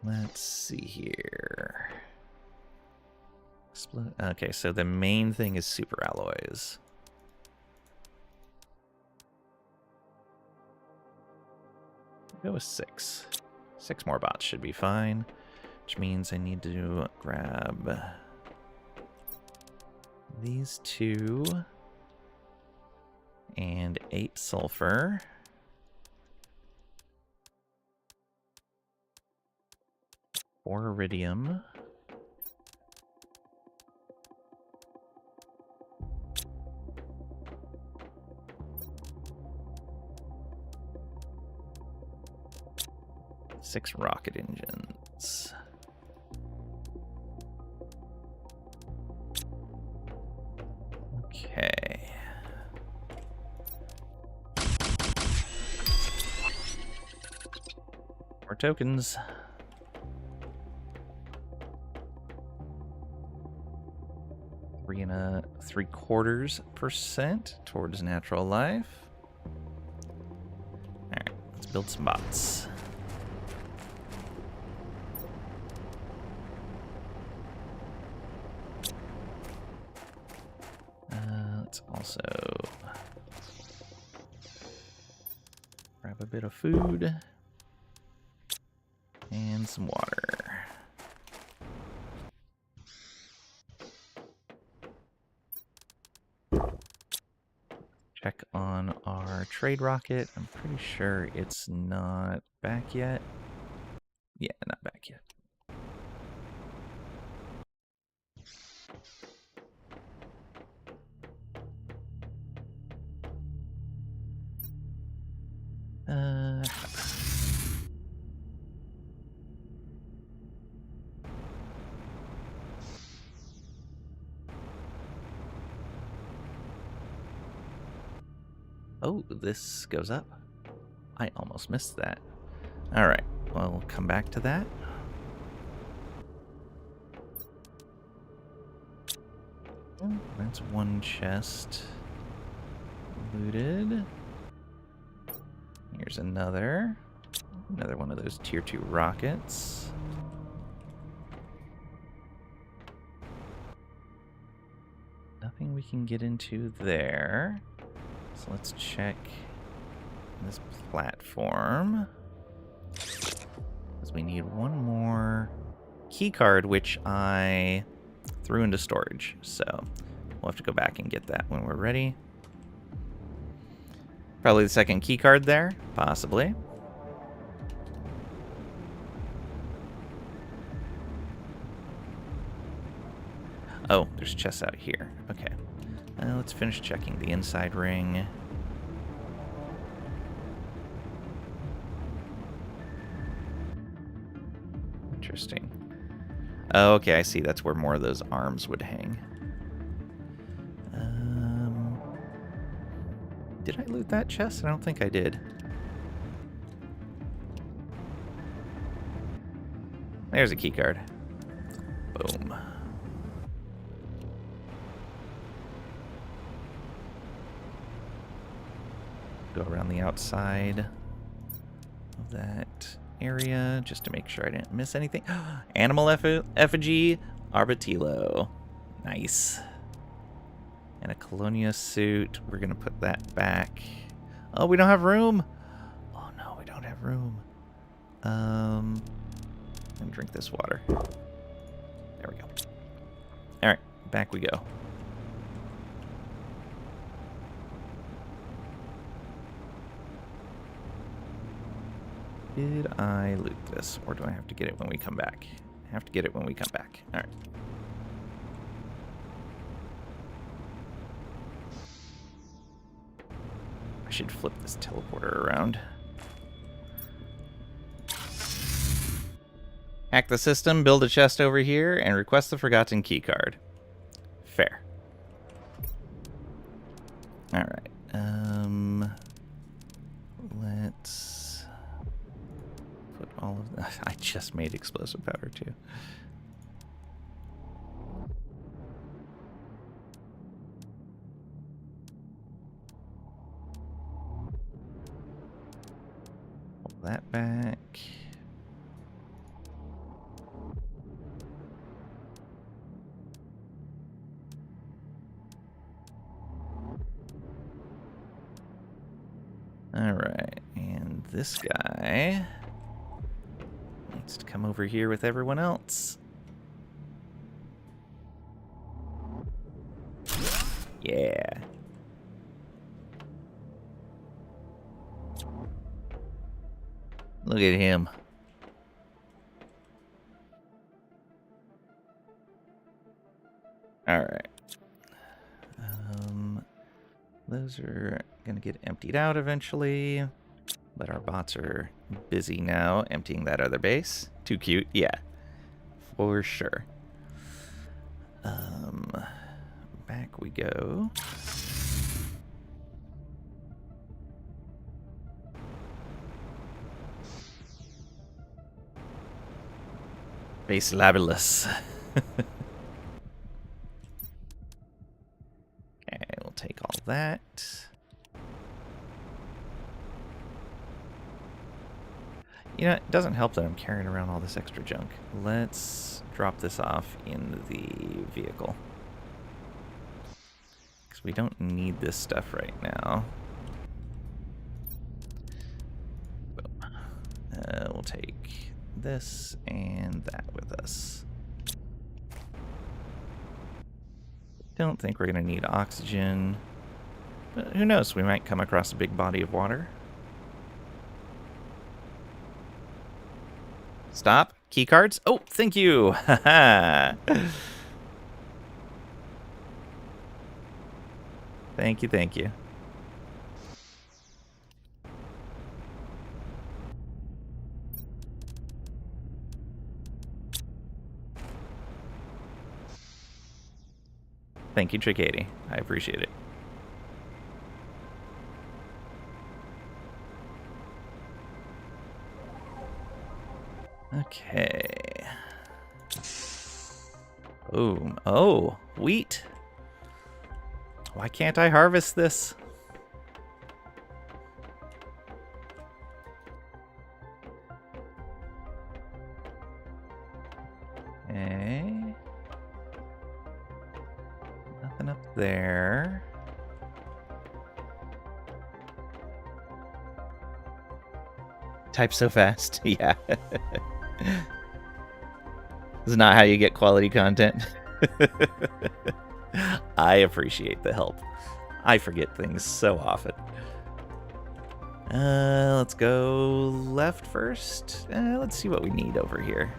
Let's see here. Okay, so the main thing is super alloys. Go with 6. 6 more bots should be fine. which means I need to grab these 2 and 8 sulfur. Or iridium. Six rocket engines. Okay. More tokens. Three and 3/4% towards natural life. Alright, let's build some bots. Let's also grab a bit of food and some water. Check on our trade rocket. I'm pretty sure it's not back yet. Yeah, not back yet. Oh, this goes up. I almost missed that. All right, well, we'll come back to that. That's one chest looted. Here's another one of those tier 2 rockets. Nothing we can get into there. So let's check this platform. Because we need one more key card, which I threw into storage. So we'll have to go back and get that when we're ready. Probably the second key card there, possibly. Oh, there's chests out here. Okay. Let's finish checking the inside ring. Interesting. Oh, okay, I see. That's where more of those arms would hang. Did I loot that chest? I don't think I did. There's a key card. Boom. Go around the outside of that area just to make sure I didn't miss anything. Animal effigy, Arbatilo. Nice. And a Colonia suit. We're going to put that back. Oh, we don't have room. Oh, no, we don't have room. I'm going to drink this water. There we go. All right, back we go. Did I loot this, or do I have to get it when we come back? I have to get it when we come back. All right. I should flip this teleporter around. Hack the system, build a chest over here, and request the forgotten keycard. Fair. All right. Let's put all of that. I just made explosive powder too. Pull that back. All right, and this guy needs needs to come over here with everyone else. Yeah. Look at him. All right. Those are going to get emptied out eventually. But our bots are busy now emptying that other base. Too cute. Yeah. For sure. Back we go. Base Labulus. Okay, we'll take all that. You know, it doesn't help that I'm carrying around all this extra junk. Let's drop this off in the vehicle. Because we don't need this stuff right now. Boom. We'll take this and that with us. Don't think we're going to need oxygen. But who knows? We might come across a big body of water. Stop. Key cards. Oh, thank you. Haha. Thank you, thank you. Thank you, Tricady. I appreciate it. Okay. Boom. Oh, wheat. Why can't I harvest this? Okay. Nothing up there. Type so fast. Yeah. This is not how you get quality content. I appreciate the help. I forget things so often. Let's go left first. Let's see what we need over here.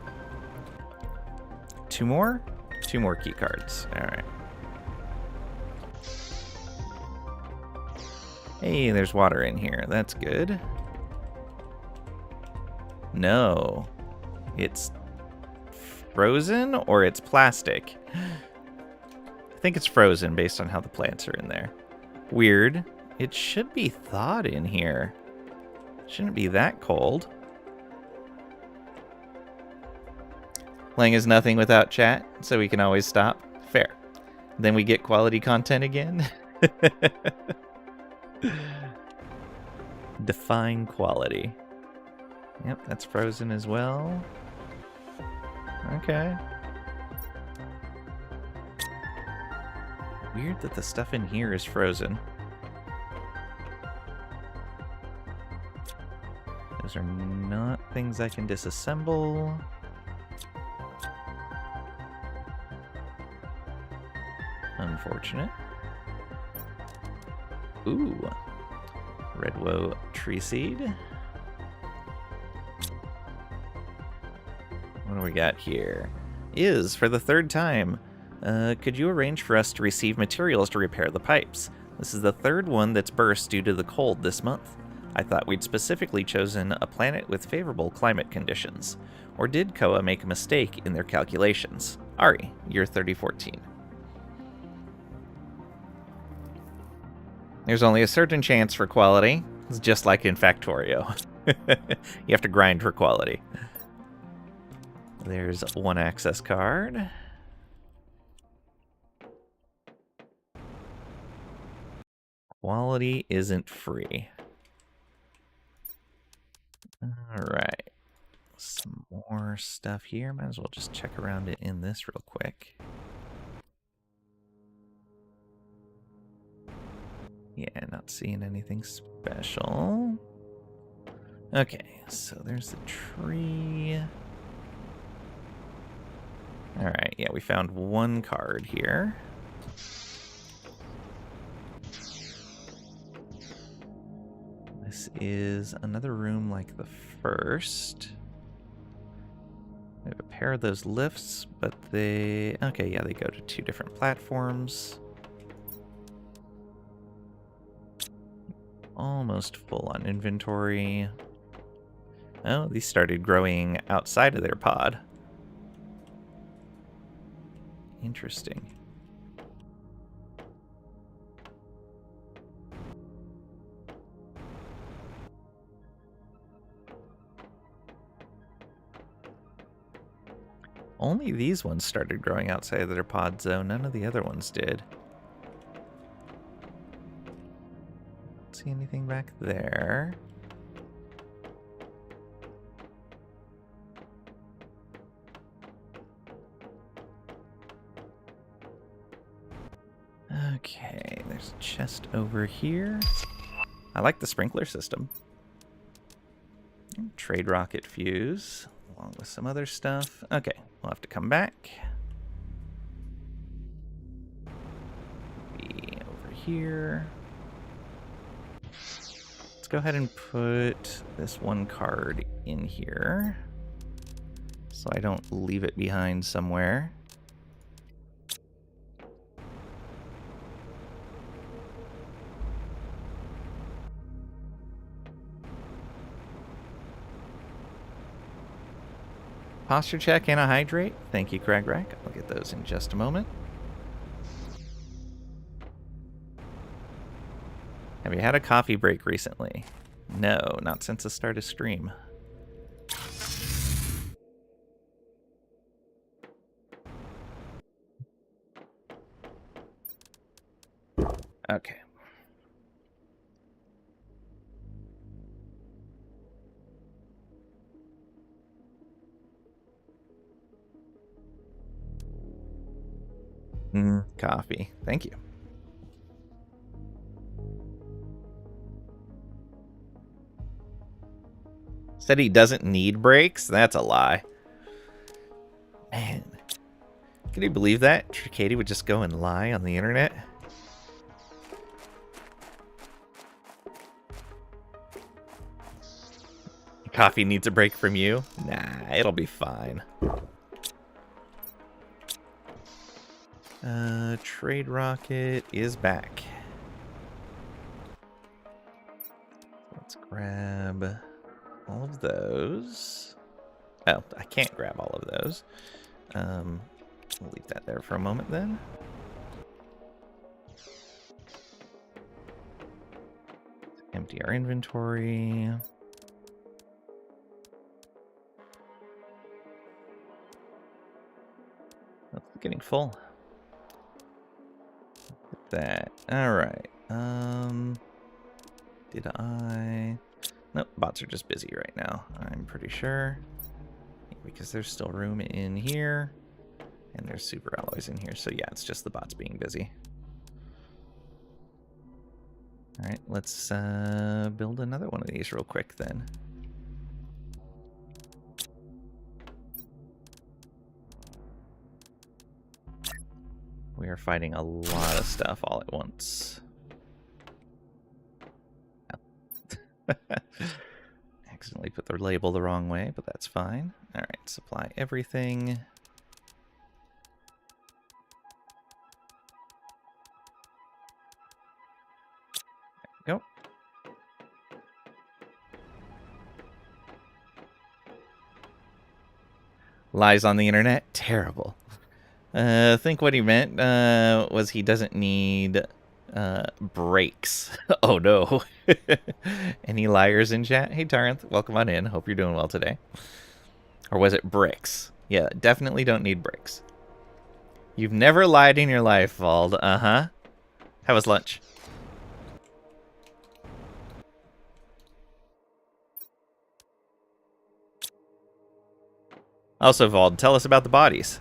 Two more? Two more key cards. Alright. Hey, there's water in here. That's good. No. It's frozen or it's plastic? I think it's frozen based on how the plants are in there. Weird. It should be thawed in here. Shouldn't be that cold. Playing is nothing without chat, so we can always stop. Fair. Then we get quality content again. Define quality. Yep, that's frozen as well. Okay. Weird that the stuff in here is frozen. Those are not things I can disassemble. Unfortunate. Ooh. Redwoe tree seed. What do we got here? Is, for the third time, could you arrange for us to receive materials to repair the pipes? This is the third one that's burst due to the cold this month. I thought we'd specifically chosen a planet with favorable climate conditions. Or did Koa make a mistake in their calculations? Ari, year 3014. There's only a certain chance for quality. It's just like in Factorio. You have to grind for quality. There's one access card. Quality isn't free. Alright. Some more stuff here. Might as well just check around it in this real quick. Yeah, not seeing anything special. Okay, so there's the tree. Alright, yeah, we found one card here. This is another room like the first. We have a pair of those lifts, but they... Okay, yeah, they go to 2 different platforms. Almost full on inventory. Oh, these started growing outside of their pod. Interesting. Only these ones started growing outside of their pods, though. None of the other ones did. Don't see anything back there. Okay, there's a chest over here. I like the sprinkler system. Trade rocket fuse, along with some other stuff. Okay, we'll have to come back. Be over here. Let's go ahead and put this one card in here, so I don't leave it behind somewhere. Posture check and a hydrate. Thank you, Craig Rack. I'll get those in just a moment. Have you had a coffee break recently? No, not since the start of stream. Okay. Coffee. Thank you. Said he doesn't need breaks? That's a lie. Man. Can you believe that? Katie would just go and lie on the internet? Coffee needs a break from you? Nah, it'll be fine. Trade rocket is back. Let's grab all of those. Oh, I can't grab all of those. We'll leave that there for a moment then. Empty our inventory. That's getting full. That. Alright. Did I... Nope, bots are just busy right now, I'm pretty sure. Because there's still room in here. And there's super alloys in here. So yeah, it's just the bots being busy. Alright, let's build another one of these real quick then. We are fighting a lot of stuff all at once. Accidentally put the label the wrong way, but that's fine. Alright, supply everything. There we go. Lies on the internet? Terrible. I think what he meant was he doesn't need breaks. Oh no. Any liars in chat? Hey Taranth, welcome on in. Hope you're doing well today. Or was it bricks? Yeah, definitely don't need bricks. You've never lied in your life, Vald. Uh-huh. How was lunch? Also, Vald, tell us about the bodies.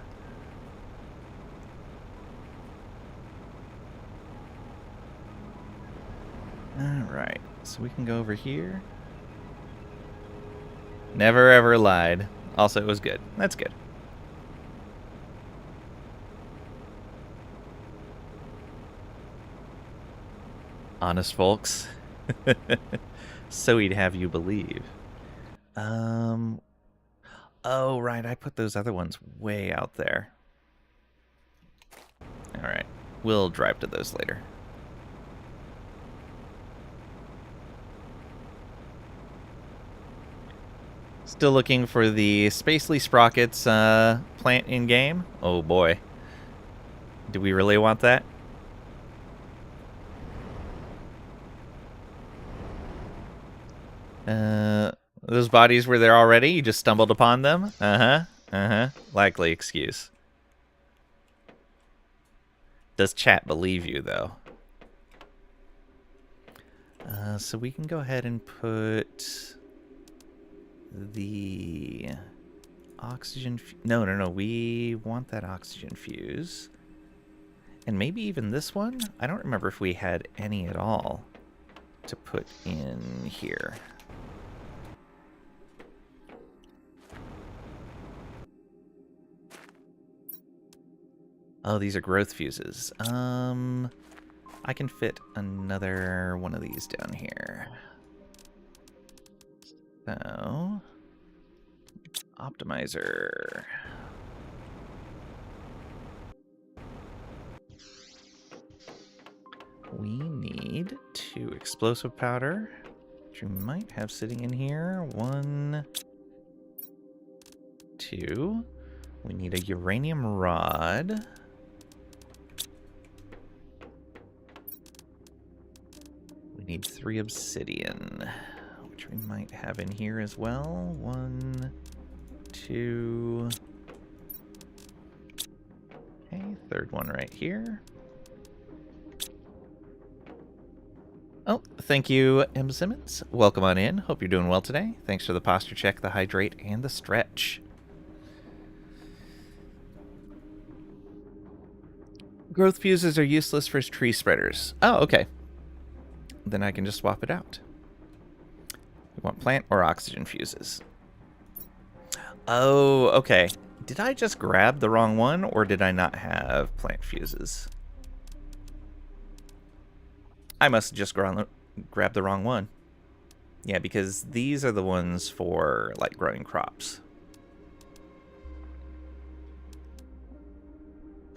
Alright, so we can go over here. Never ever lied. Also, it was good. That's good. Honest folks. So he'd have you believe. Oh, right, I put those other ones way out there. Alright, we'll drive to those later. Still looking for the Spacely Sprockets plant in-game? Oh boy. Do we really want that? Those bodies were there already? You just stumbled upon them? Likely excuse. Does chat believe you, though? So we can go ahead and put the oxygen... No. We want that oxygen fuse. And maybe even this one? I don't remember if we had any at all to put in here. Oh, these are growth fuses. I can fit another one of these down here. So, optimizer. We need 2 explosive powder, which we might have sitting in here. 1, 2. We need a uranium rod. We need 3 obsidian, which we might have in here as well. 1, 2. Okay, third one right here. Oh, thank you, M. Simmons. Welcome on in. Hope you're doing well today. Thanks for the posture check, the hydrate, and the stretch. Growth fuses are useless for tree spreaders. Oh, okay. Then I can just swap it out. We want plant or oxygen fuses. Oh, okay. Did I just grab the wrong one, or did I not have plant fuses? I must have just grabbed the wrong one. Yeah, because these are the ones for, like, growing crops.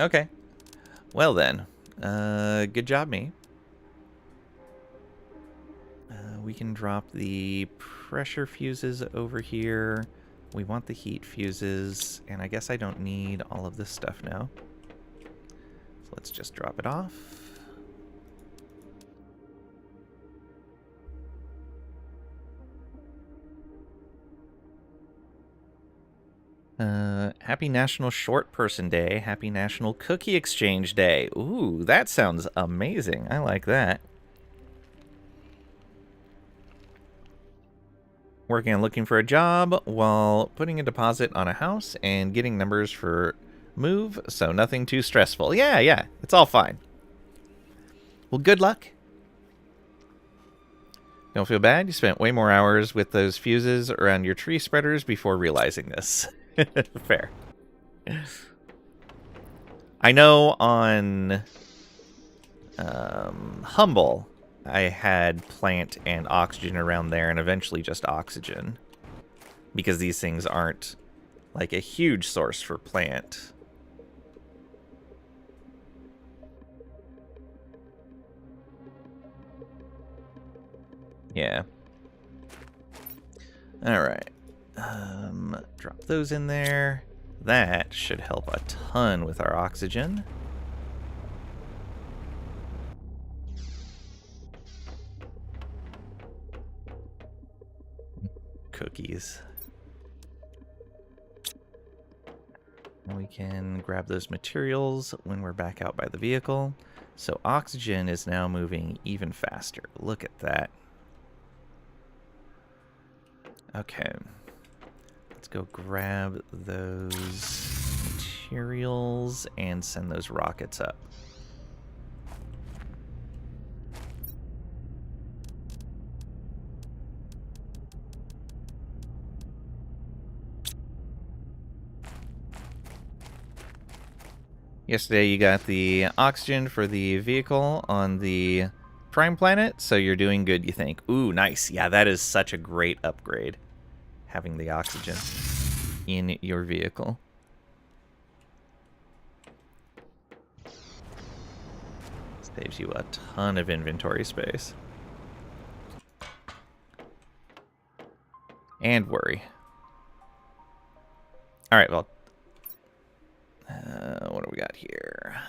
Okay. Well then. Good job, me. We can drop the pressure fuses over here. We want the heat fuses, and I guess I don't need all of this stuff now. So let's just drop it off. Happy National Short Person Day. Happy National Cookie Exchange Day. Ooh, that sounds amazing. I like that. Working on looking for a job while putting a deposit on a house and getting numbers for move, so nothing too stressful. Yeah, it's all fine. Well, good luck. Don't feel bad. You spent way more hours with those fuses around your tree spreaders before realizing this. Fair. I know on Humble, I had plant and oxygen around there, and eventually just oxygen. Because these things aren't, like, a huge source for plant. Yeah. Alright. Drop those in there. That should help a ton with our oxygen. Cookies. We can grab those materials when we're back out by the vehicle. So oxygen is now moving even faster. Look at that. Okay. Let's go grab those materials and send those rockets up. Yesterday you got the oxygen for the vehicle on the crime planet, so you're doing good, you think. Ooh, nice. Yeah, that is such a great upgrade, having the oxygen in your vehicle. Saves you a ton of inventory space. And worry. Alright, well... what do we got here?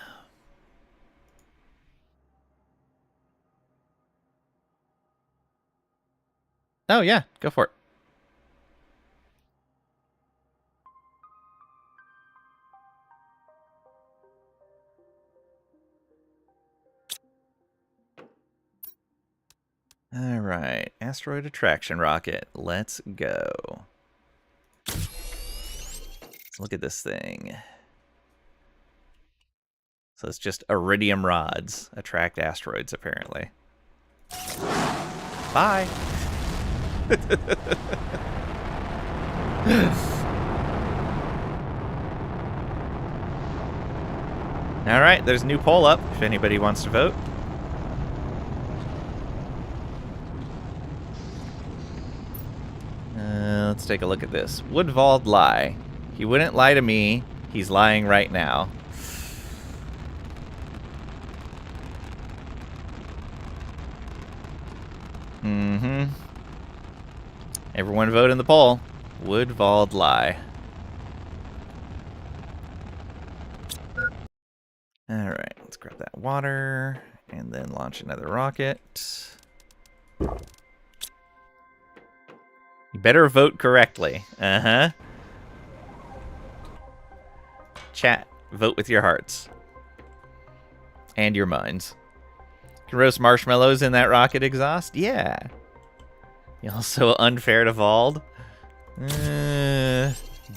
Oh, yeah. Go for it. All right, asteroid attraction rocket. Let's go. Let's look at this thing. So it's just iridium rods attract asteroids, apparently. Bye. All right, there's a new poll up if anybody wants to vote. Let's take a look at this. Would Vald lie? He wouldn't lie to me. He's lying right now. Mm-hmm. Everyone vote in the poll. Would Vald lie? Alright, let's grab that water and then launch another rocket. You better vote correctly. Uh-huh. Chat, vote with your hearts. And your minds. You can roast marshmallows in that rocket exhaust? Yeah. You also unfair to Vald?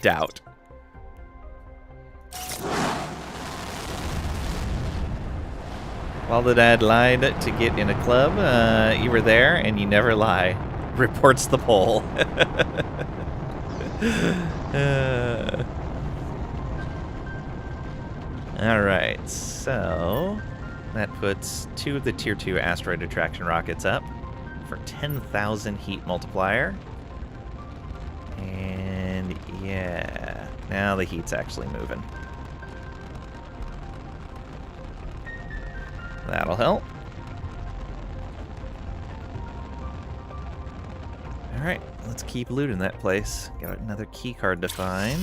Doubt. While the dad lied to get in a club, you were there and you never lie. Reports the poll. Alright, so that puts 2 of the Tier 2 asteroid attraction rockets up for 10,000 heat multiplier. And yeah, now the heat's actually moving. That'll help. Alright, let's keep looting that place. Got another key card to find.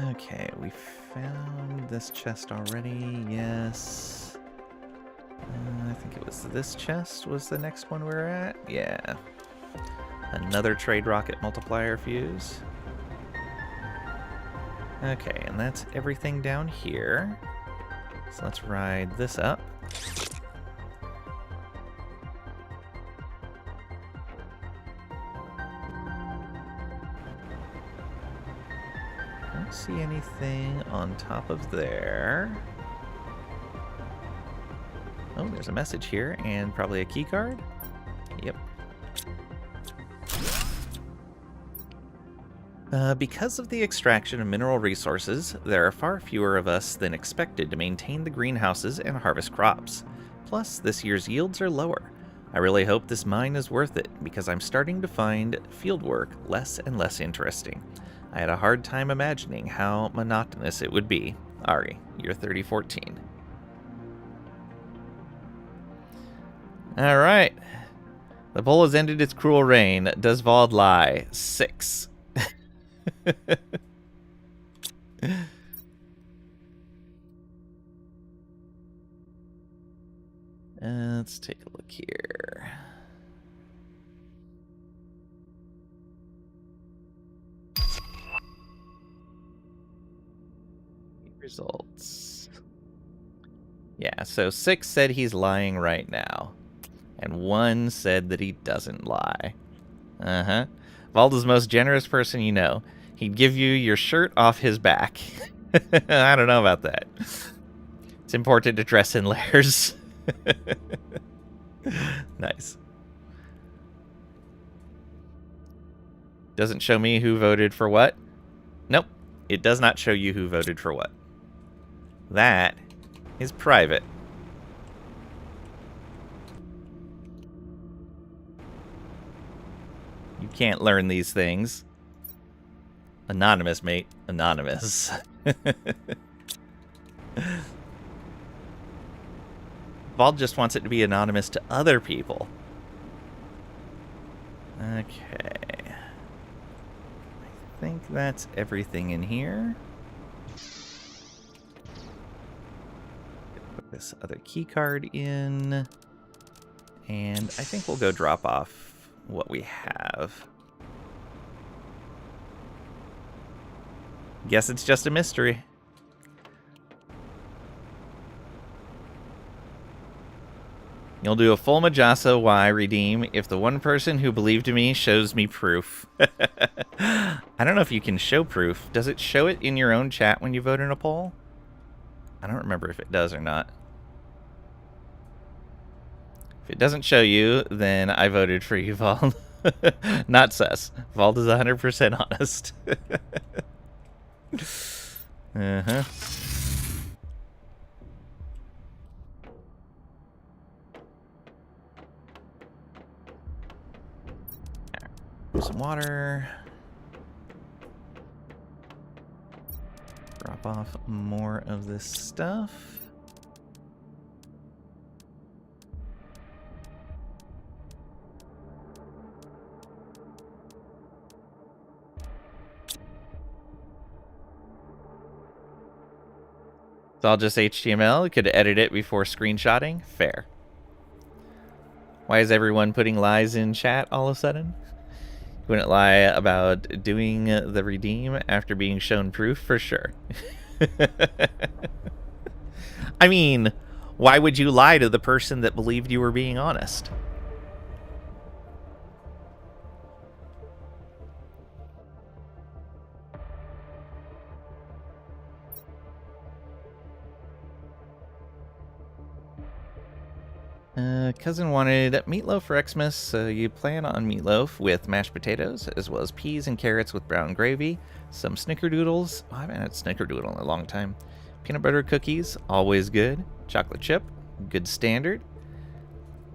Okay, we found this chest already, yes. I think it was this chest was the next one we were at. Yeah. Another trade rocket multiplier fuse. Okay, and that's everything down here. So let's ride this up. Don't see anything on top of there. Oh, there's a message here and probably a key card. Yep. Because of the extraction of mineral resources, there are far fewer of us than expected to maintain the greenhouses and harvest crops. Plus, this year's yields are lower. I really hope this mine is worth it, because I'm starting to find fieldwork less and less interesting. I had a hard time imagining how monotonous it would be. Ari, year 3014. Alright. The poll has ended its cruel reign. Does Vald lie? 6. Let's take a look here. Results. Yeah, so 6 said he's lying right now. And 1 said that he doesn't lie. Uh-huh. Vald is the most generous person you know. He'd give you your shirt off his back. I don't know about that. It's important to dress in layers. Nice. Doesn't show me who voted for what. Nope. It does not show you who voted for what. That is private. You can't learn these things. Anonymous, mate. Anonymous. Vald just wants it to be anonymous to other people. Okay. I think that's everything in here. Put this other key card in. And I think we'll go drop off what we have. Guess it's just a mystery. You'll do a full Majasa Y redeem if the one person who believed me shows me proof. I don't know if you can show proof. Does it show it in your own chat when you vote in a poll? I don't remember if it does or not. If it doesn't show you, then I voted for you, Vald. Not sus. Vald is 100% honest. Uh-huh. Some water. Drop off more of this stuff. It's all just HTML. You could edit it before screenshotting. Fair. Why is everyone putting lies in chat all of a sudden? You wouldn't lie about doing the redeem after being shown proof, for sure. I mean, why would you lie to the person that believed you were being honest? Cousin wanted meatloaf for Xmas, so you plan on meatloaf with mashed potatoes, as well as peas and carrots with brown gravy, some snickerdoodles. Oh, I haven't had snickerdoodle in a long time. Peanut butter cookies, always good. Chocolate chip, good standard.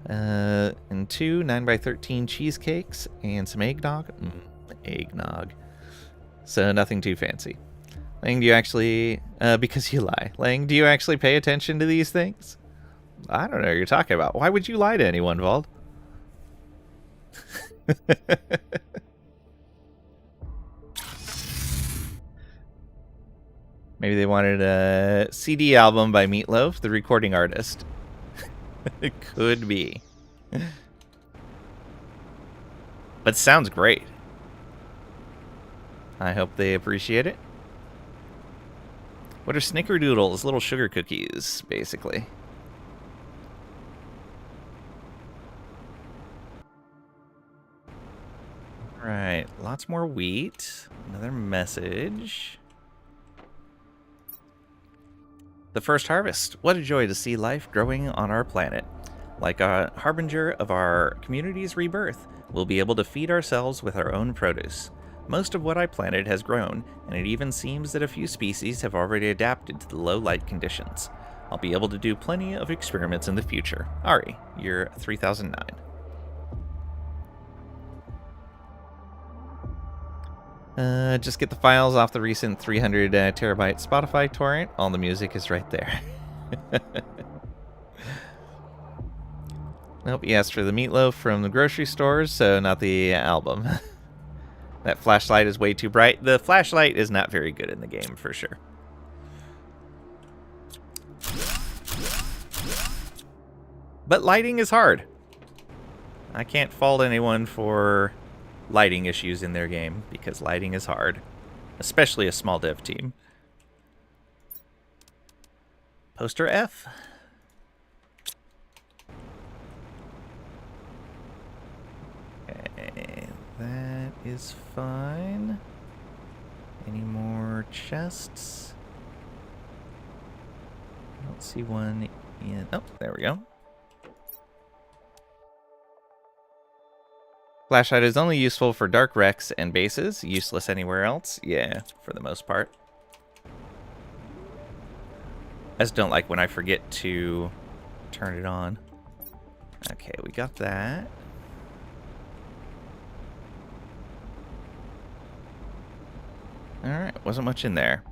And 2 9x13 cheesecakes, and some eggnog. Eggnog. So nothing too fancy. Lang, do you actually, because you lie, Lang, do you actually pay attention to these things? I don't know what you're talking about. Why would you lie to anyone, Vald? Maybe they wanted a CD album by Meatloaf, the recording artist. It could be. But it sounds great. I hope they appreciate it. What are snickerdoodles? Little sugar cookies, basically. Right, lots more wheat. Another message. The first harvest. What a joy to see life growing on our planet. Like a harbinger of our community's rebirth, we'll be able to feed ourselves with our own produce. Most of what I planted has grown, and it even seems that a few species have already adapted to the low light conditions. I'll be able to do plenty of experiments in the future. Ari, you're 3009. Just get the files off the recent 300 terabyte Spotify torrent. All the music is right there. Nope, he asked for the meatloaf from the grocery stores, so not the album. That flashlight is way too bright. The flashlight is not very good in the game, for sure. But lighting is hard. I can't fault anyone for lighting issues in their game, because lighting is hard. Especially a small dev team. Poster F. Okay, that is fine. Any more chests? I don't see one in... Oh, there we go. Flashlight is only useful for dark wrecks and bases. Useless anywhere else. Yeah, for the most part. I just don't like when I forget to turn it on. Okay, we got that. Alright, wasn't much in there.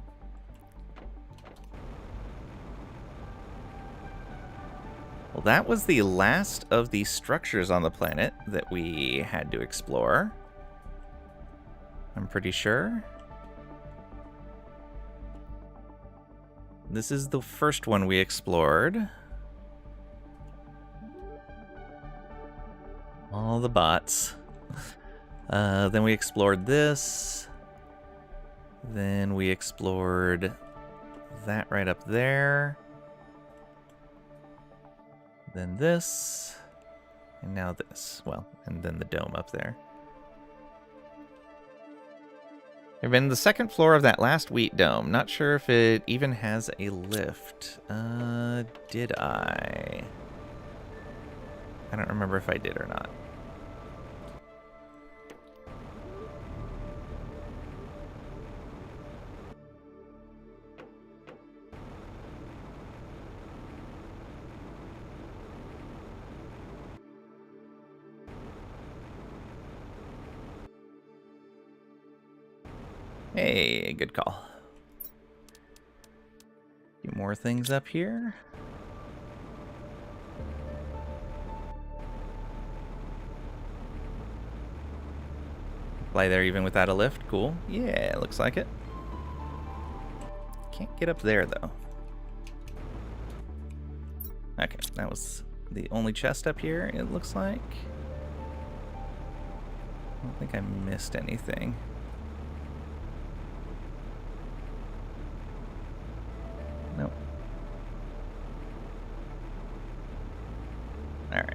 Well, that was the last of the structures on the planet that we had to explore. I'm pretty sure. This is the first one we explored. All the bots. Then we explored this. Then we explored that right up there. Then this. And now this. Well, and then the dome up there. I've been to the second floor of that last wheat dome. Not sure if it even has a lift. Did I? I don't remember if I did or not. Hey, good call. A few more things up here. Fly there even without a lift. Cool. Yeah, looks like it. Can't get up there, though. Okay, that was the only chest up here, it looks like. I don't think I missed anything. Nope. Alright.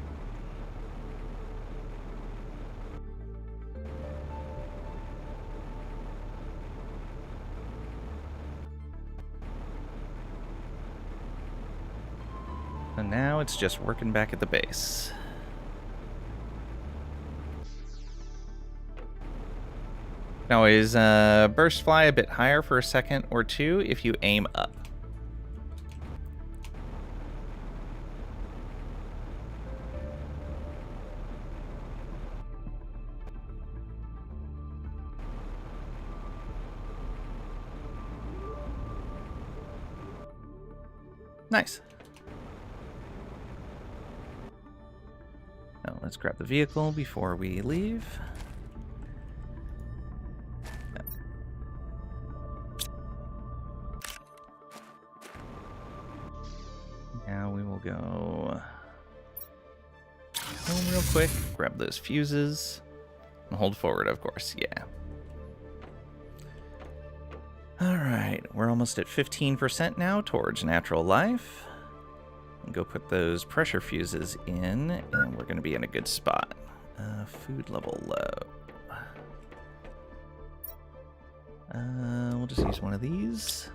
So now it's just working back at the base. Now is burst fly a bit higher for a second or two if you aim up. Nice. Now let's grab the vehicle before we leave. Now we will go home real quick, grab those fuses, and hold forward, of course, yeah. Alright, we're almost at 15% now towards natural life. Go put those pressure fuses in, and we're going to be in a good spot. Food level low. We'll just use one of these.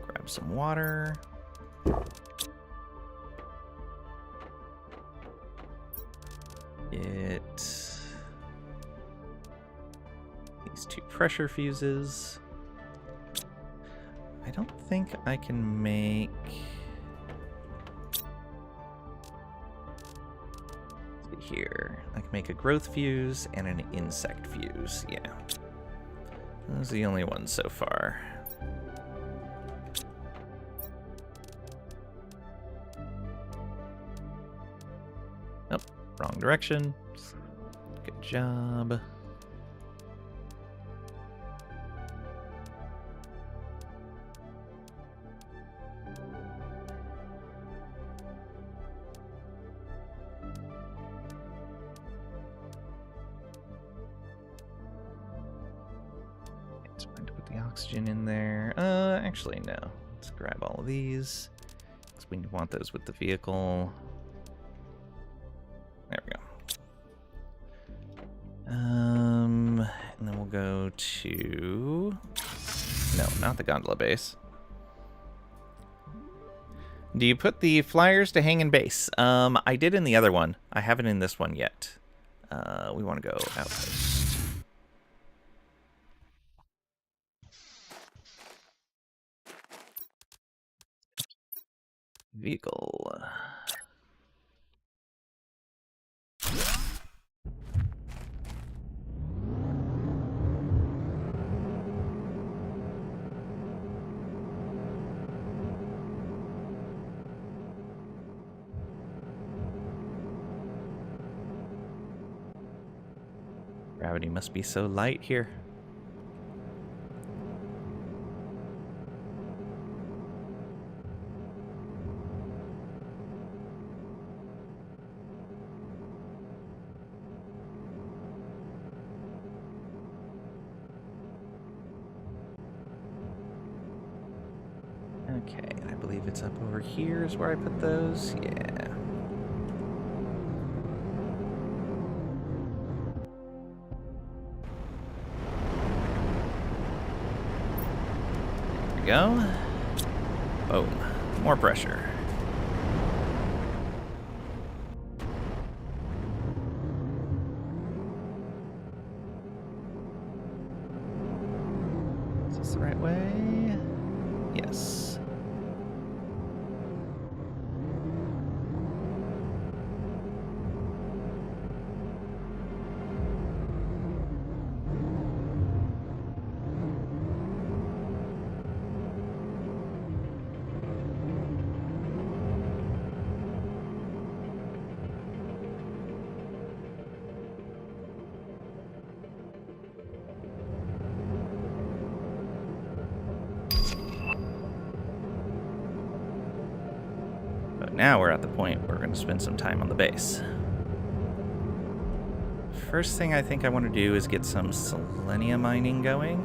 Grab some water. Get these two pressure fuses. I don't think I can make... Let's see here. I can make a growth fuse and an insect fuse. Yeah. Those are the only ones so far. Oh, wrong direction. Good job. Oxygen in there. Actually, no. Let's grab all of these, because we want those with the vehicle. There we go. And then we'll go to No, not the gondola base. Do you put the flyers to hang in base? I did in the other one. I haven't in this one yet. We want to go outpost. Vehicle. Gravity must be so light here. Okay, I believe it's up over here is where I put those. Yeah. There we go. Boom. More pressure. Is this the right way? Yes. Now we're at the point where we're going to spend some time on the base. First thing I think I want to do is get some Selenea mining going.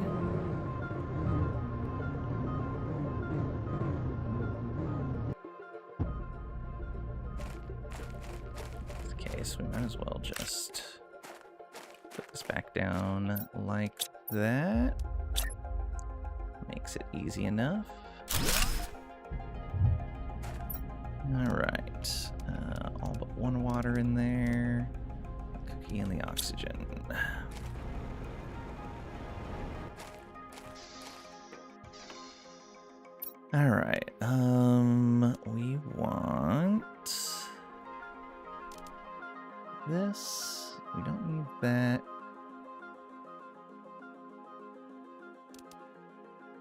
Okay, so we might as well just put this back down like that. Makes it easy enough. Alright, all but one water in there. Cookie and the oxygen. Alright, we want this. We don't need that.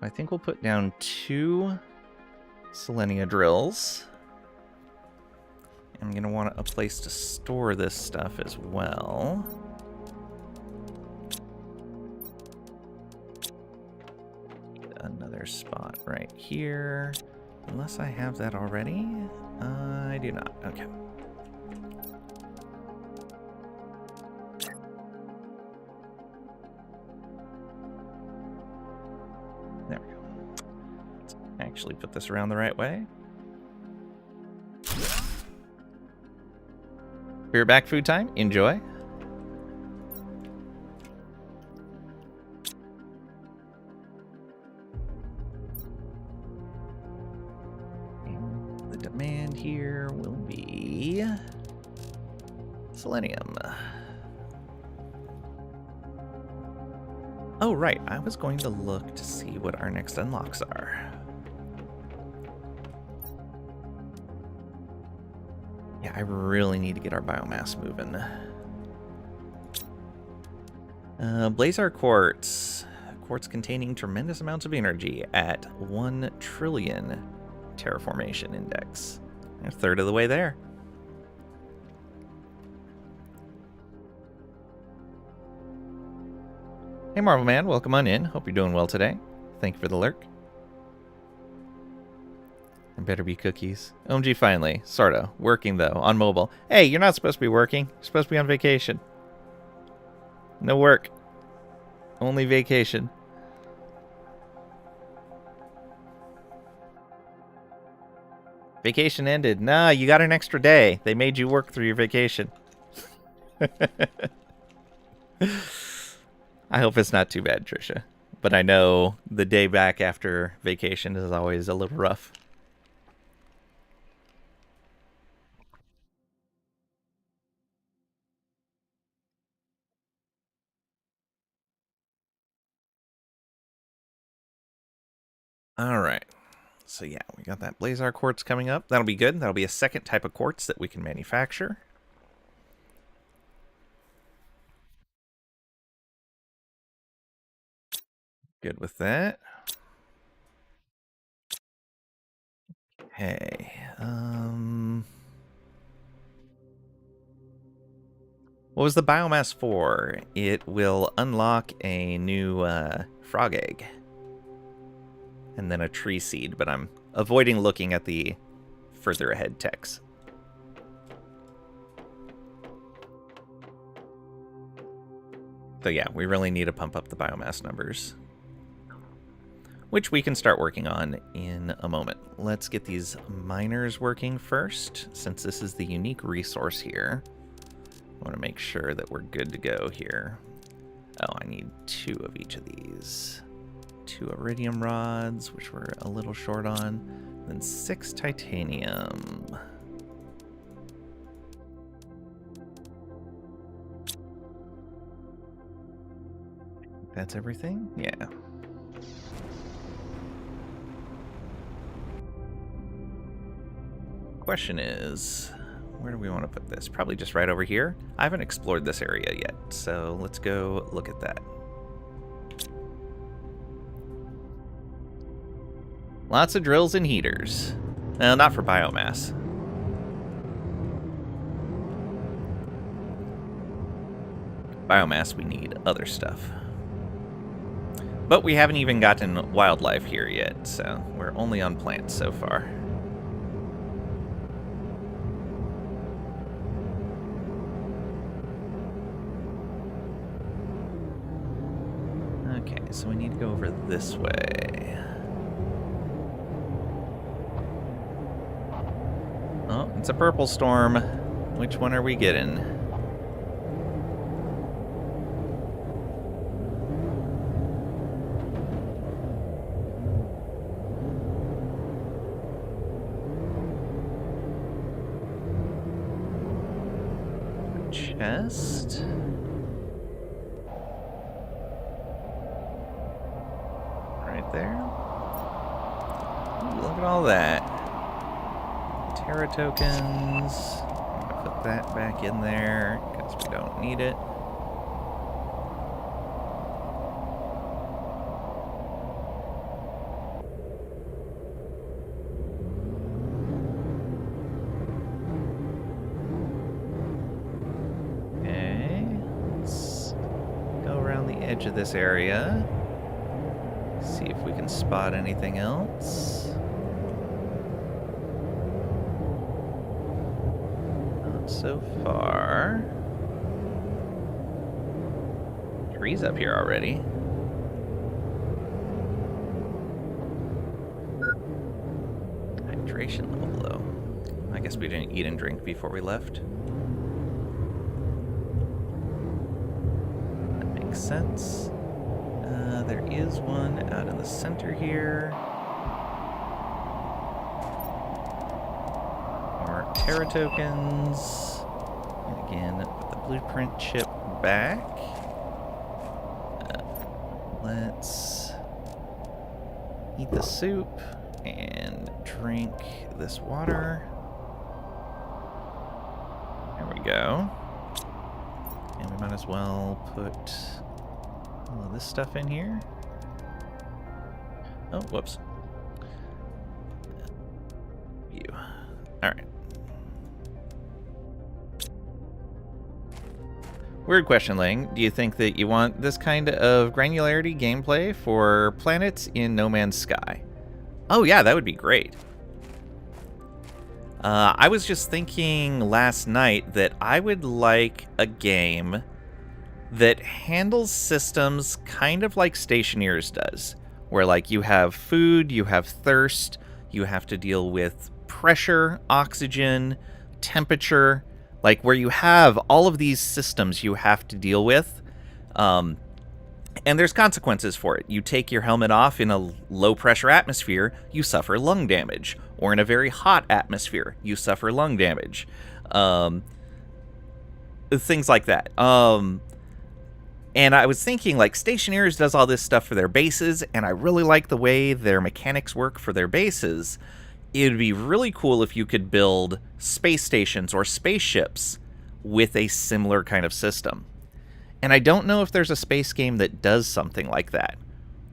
I think we'll put down 2 Selenea drills. I'm going to want a place to store this stuff as well. Another spot right here. Unless I have that already. I do not. Okay. There we go. Let's actually put this around the right way. We're back, food time. Enjoy. And the demand here will be selenium. Oh, right. I was going to look to see what our next unlocks are. Yeah, I really need to get our biomass moving. Blazar quartz. Quartz containing tremendous amounts of energy at 1 trillion terraformation index. A third of the way there. Hey Marvel Man, welcome on in. Hope you're doing well today. Thank you for the lurk. There better be cookies. OMG finally. Sorta. Working though. On mobile. Hey, you're not supposed to be working. You're supposed to be on vacation. No work. Only vacation. Vacation ended. Nah, you got an extra day. They made you work through your vacation. I hope it's not too bad, Trisha. But I know the day back after vacation is always a little rough. All right. So yeah, we got that Blazar quartz coming up. That'll be good. That'll be a second type of quartz that we can manufacture. Good with that. Hey, what was the biomass for? It will unlock a new frog egg. And then a tree seed, but I'm avoiding looking at the further ahead text. So yeah, we really need to pump up the biomass numbers, which we can start working on in a moment. Let's get these miners working first, since this is the unique resource here. I want to make sure that we're good to go here. Oh, I need 2 of each of these. 2 iridium rods, which we're a little short on, then 6 titanium. That's everything? Yeah. Question is, where do we want to put this? Probably just right over here. I haven't explored this area yet, so let's go look at that. Lots of drills and heaters. No, not for biomass. Biomass, we need other stuff. But we haven't even gotten wildlife here yet, so we're only on plants so far. Okay, so we need to go over this way. Oh, it's a purple storm. Which one are we getting? Chest. Right there. Ooh, look at all that. Terra tokens. I'm gonna put that back in there because we don't need it. Okay, let's go around the edge of this area. See if we can spot anything else. So far. Trees up here already. Hydration level low. I guess we didn't eat and drink before we left. That makes sense. There is one out in the center here. Terra tokens. And again, put the blueprint chip back. Let's eat the soup and drink this water. There we go. And we might as well put all of this stuff in here. Oh, whoops. You. All right. Weird question, Ling. Do you think that you want this kind of granularity gameplay for planets in No Man's Sky? Oh yeah, that would be great. I was just thinking last night that I would like a game that handles systems kind of like Stationeers does, where like you have food, you have thirst, you have to deal with pressure, oxygen, temperature, like where you have all of these systems you have to deal with, And there's consequences for it. You take your helmet off in a low-pressure atmosphere, you suffer lung damage. Or in a very hot atmosphere, you suffer lung damage. Things like that. And I was thinking, like, Stationeers does all this stuff for their bases, and I really like the way their mechanics work for their bases. It would be really cool if you could build space stations or spaceships with a similar kind of system. And I don't know if there's a space game that does something like that,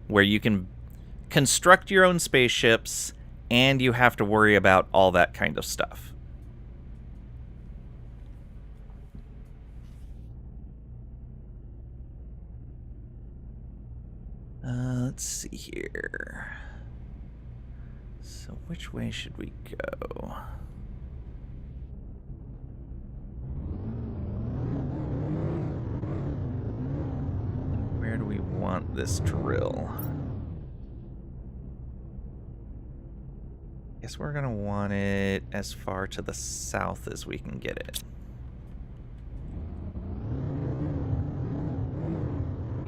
where you can construct your own spaceships and you have to worry about all that kind of stuff. Let's see here. So which way should we go? Where do we want this drill? Guess we're gonna want it as far to the south as we can get it.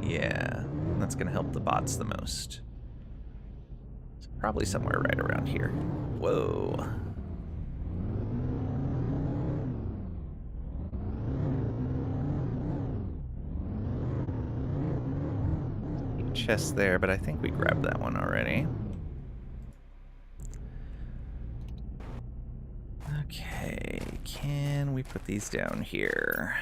Yeah, that's gonna help the bots the most. It's probably somewhere right around here. Whoa. Chest there, but I think we grabbed that one already. Okay, can we put these down here?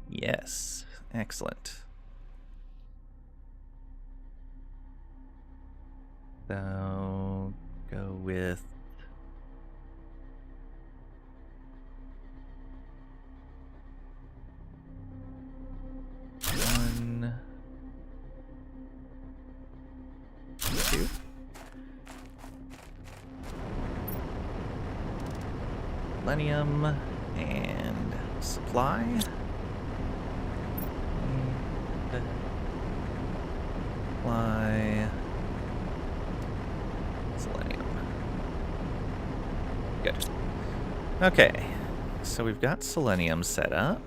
Yes, excellent. So, go with... one, two. Selenium and supply. And supply. Selenium. Good. Okay, so we've got selenium set up.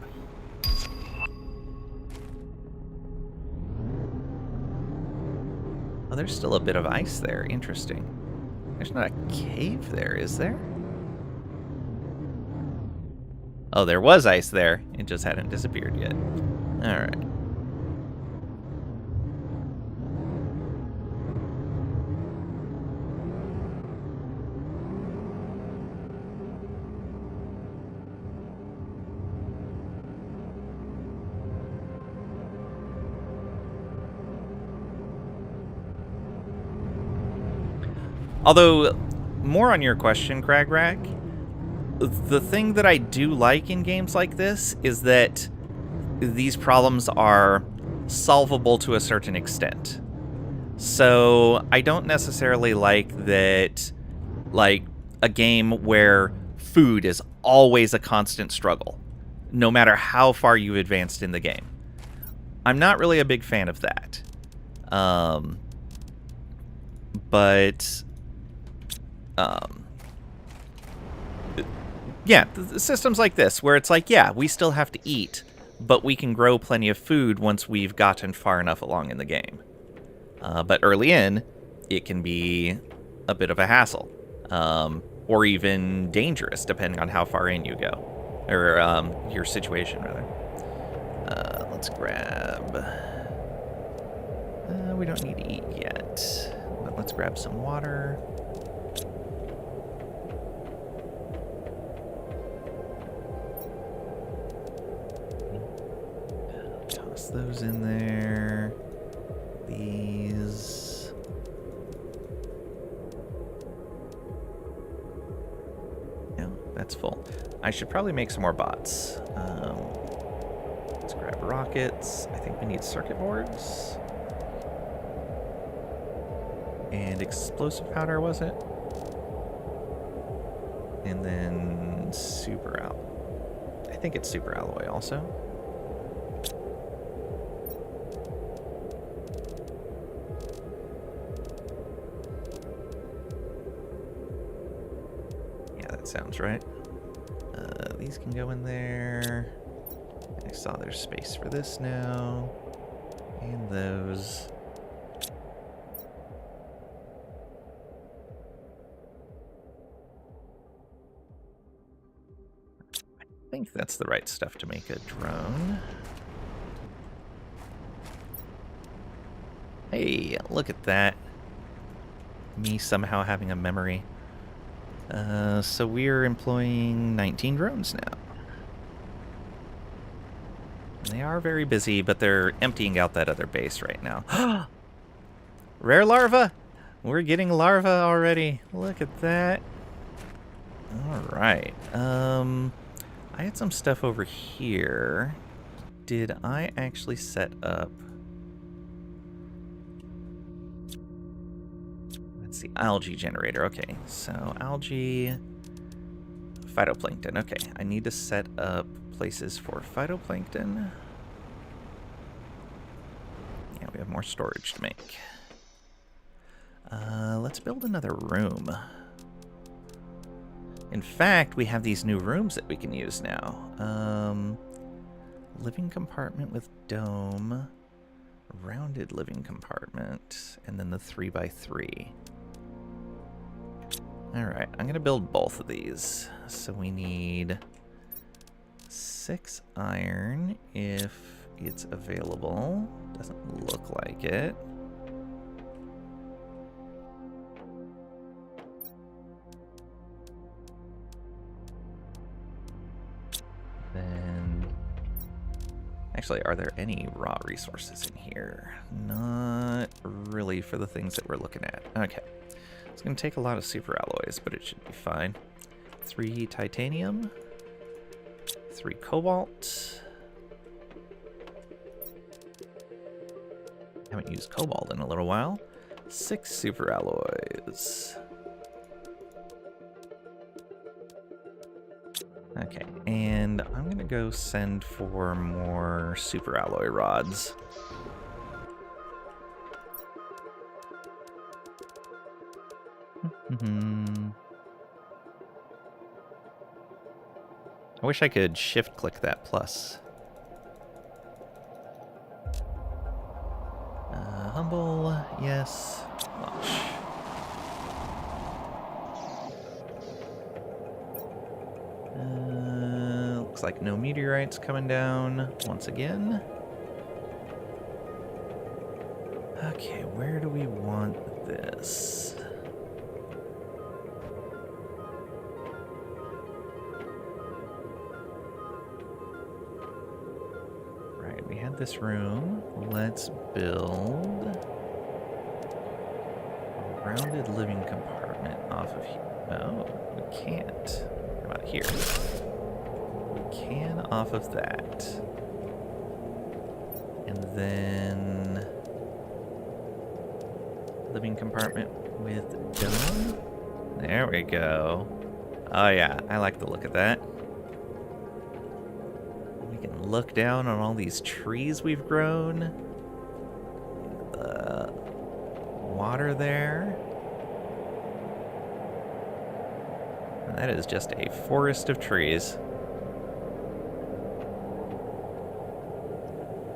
Oh, there's still a bit of ice there. Interesting. There's not a cave there, is there? Oh, there was ice there. It just hadn't disappeared yet. Alright. Although, more on your question, Cragrag, the thing that I do like in games like this is that these problems are solvable to a certain extent. So I don't necessarily like that, like, a game where food is always a constant struggle, no matter how far you've advanced in the game. I'm not really a big fan of that. Yeah, systems like this, where it's like, yeah, we still have to eat, but we can grow plenty of food once we've gotten far enough along in the game. But early in, it can be a bit of a hassle, or even dangerous, depending on how far in you go, or your situation, rather. Let's grab... we don't need to eat yet, but let's grab some water. Toss those in there. These. No, that's full. I should probably make some more bots. Let's grab rockets. I think we need circuit boards. And explosive powder, was it? And then super alloy. I think it's super alloy also. Yeah, that sounds right. These can go in there. I saw there's space for this now. And those. I think that's the right stuff to make a drone. Hey, look at that. Me somehow having a memory. So we're employing 19 drones now. They are very busy, but they're emptying out that other base right now. Rare larva! We're getting larva already. Look at that. Alright. I had some stuff over here. Did I actually set up... Let's see, algae generator. Okay, so algae... Phytoplankton. Okay, I need to set up places for phytoplankton. Yeah, we have more storage to make. Let's build another room. In fact, we have these new rooms that we can use now. Living compartment with dome, rounded living compartment, and then the 3x3. Alright, I'm going to build both of these. So we need 6 iron if it's available. Doesn't look like it. Then... Actually, are there any raw resources in here? Not really for the things that we're looking at. Okay. It's going to take a lot of super alloys, but it should be fine. 3 titanium. 3 cobalt. Haven't used cobalt in a little while. 6 super alloys. Okay, and I'm going to go send for more super alloy rods. I wish I could shift-click that plus. Humble, yes. Launch. Looks like no meteorites coming down once again. Okay, where do we want this? Right, we had this room. Let's build a rounded living compartment off of here. Oh, we can't. What about here? We can off of that. And then living compartment with dome. There we go. Oh yeah, I like the look of that. We can look down on all these trees we've grown. The water there. And that is just a forest of trees.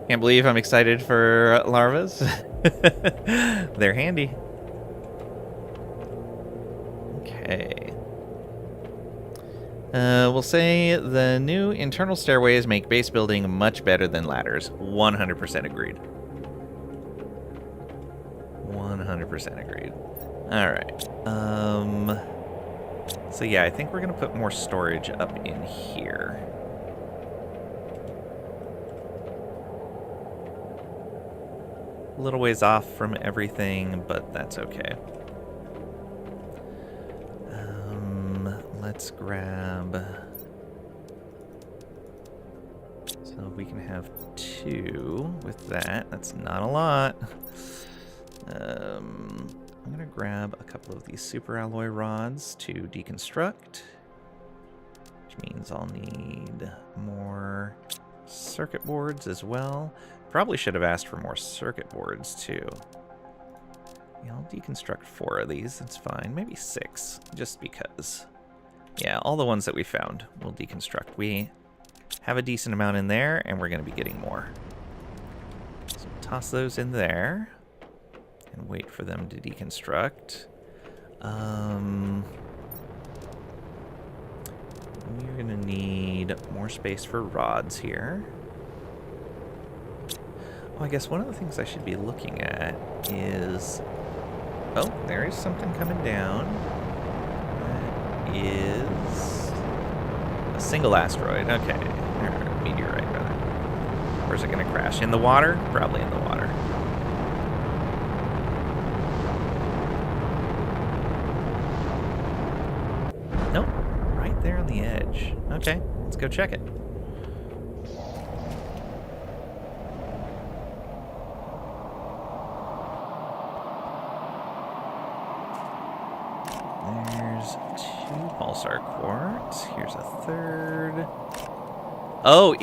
Can't believe I'm excited for larvas. They're handy. Okay. We'll say the new internal stairways make base building much better than ladders. 100% agreed. 100% agreed. Alright. So yeah, I think we're going to put more storage up in here. A little ways off from everything, but that's okay. Let's grab... So we can have 2 with that. That's not a lot. I'm going to grab a couple of these super alloy rods to deconstruct, which means I'll need more circuit boards as well. Probably should have asked for more circuit boards too. Yeah, I'll deconstruct 4 of these. That's fine. Maybe 6, just because. Yeah, all the ones that we found will deconstruct. We have a decent amount in there, and we're going to be getting more. So toss those in there and wait for them to deconstruct. We're going to need more space for rods here. Oh, I guess one of the things I should be looking at is... Oh, there is something coming down. That is a single asteroid. Okay. Or meteorite, rather. Where's it going to crash? In the water? Probably in the water. Nope. Right there on the edge. Okay, let's go check it. There's 2 pulsar quartz. Here's a third. Oh,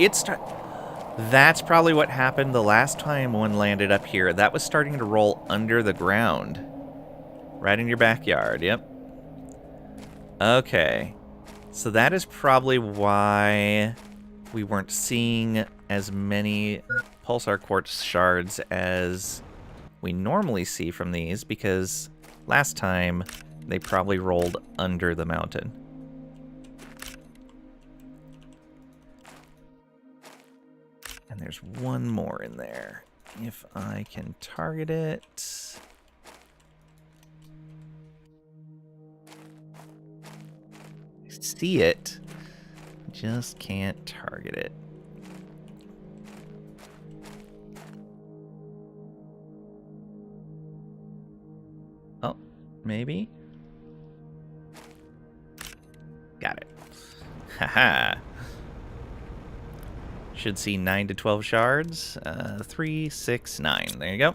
that's probably what happened the last time one landed up here. That was starting to roll under the ground. Right in your backyard, yep. Okay. So that is probably why we weren't seeing as many pulsar quartz shards as we normally see from these, because last time they probably rolled under the mountain. And there's one more in there. If I can target it. I see it. Just can't target it. Oh, maybe? Got it. Haha. Should see 9 to 12 shards. 3, 6, 9. There you go.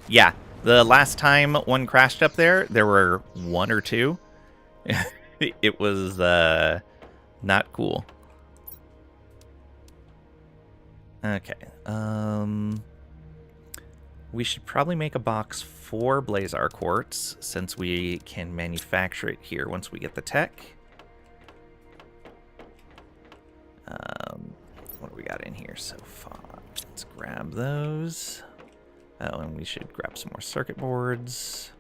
Yeah, the last time one crashed up there, there were 1 or 2. It was not cool. Okay. We should probably make a box for Blazar quartz, since we can manufacture it here once we get the tech. What do we got in here so far? Let's grab those. Oh, and we should grab some more circuit boards.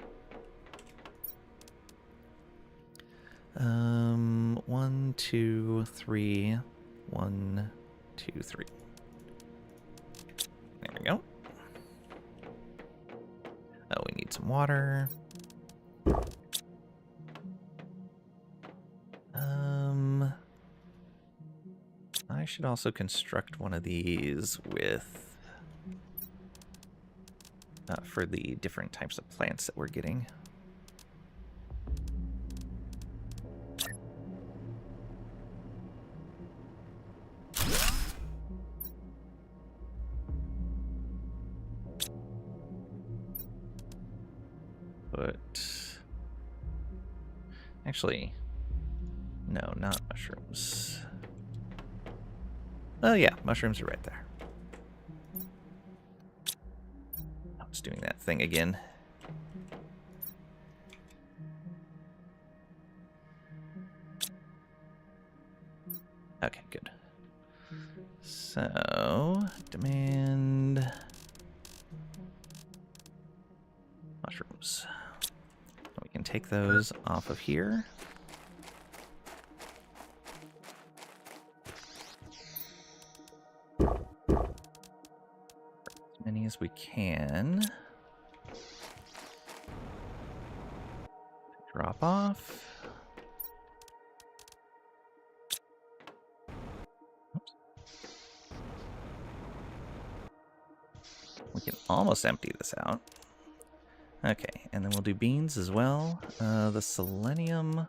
1, 2, 3. 1, 2, 3. There we go. Oh, we need some water. I should also construct one of these with for the different types of plants that we're getting. But actually, no, not mushrooms. Oh yeah, mushrooms are right there. I was doing that thing again. Okay, good. So, demand mushrooms. We can take those off of here. As many as we can. Drop off. Oops. We can almost empty this out. Okay, and then we'll do beans as well. The selenium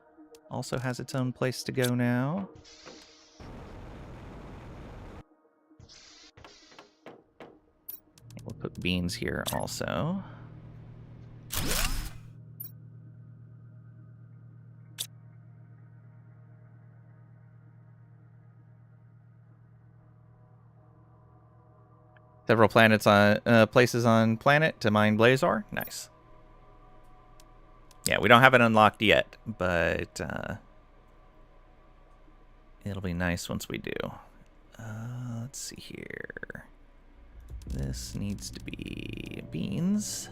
also has its own place to go now. We'll put beans here also. Several planets on places on planet to mine Blazar. Nice. Yeah, we don't have it unlocked yet, but It'll be nice once we do. Let's see here. This needs to be beans.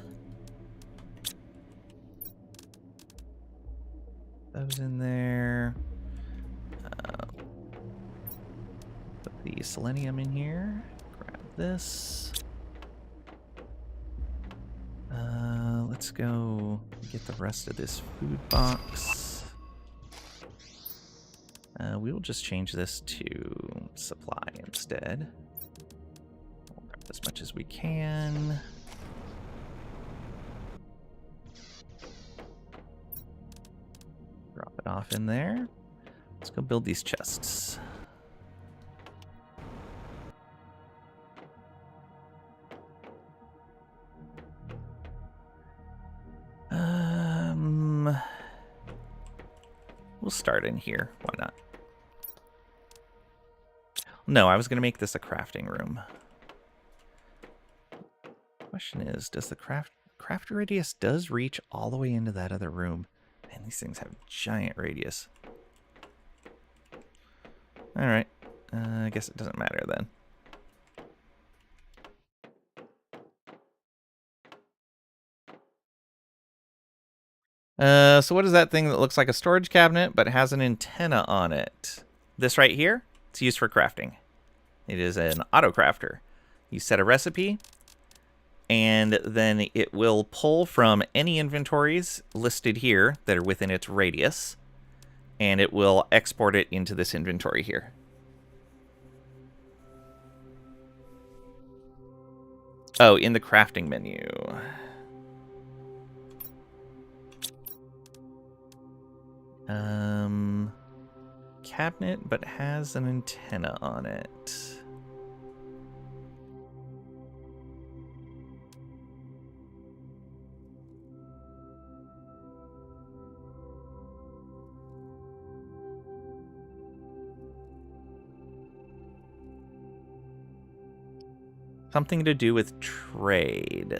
Those in there. Put the selenium in here. Grab this. Let's go get the rest of this food box. We will just change this to supply instead. We'll grab as much as we can. Drop it off in there. Let's go build these chests. We'll start in here. Why not? No, I was going to make this a crafting room. Question is, does the craft radius does reach all the way into that other room? Man, these things have giant radius. All right. I guess it doesn't matter then. So what is that thing that looks like a storage cabinet but has an antenna on it? This right here, it's used for crafting. It is an auto crafter. You set a recipe, and then it will pull from any inventories listed here that are within its radius, and it will export it into this inventory here. Oh, in the crafting menu. Cabinet, but has an antenna on it. Something to do with trade.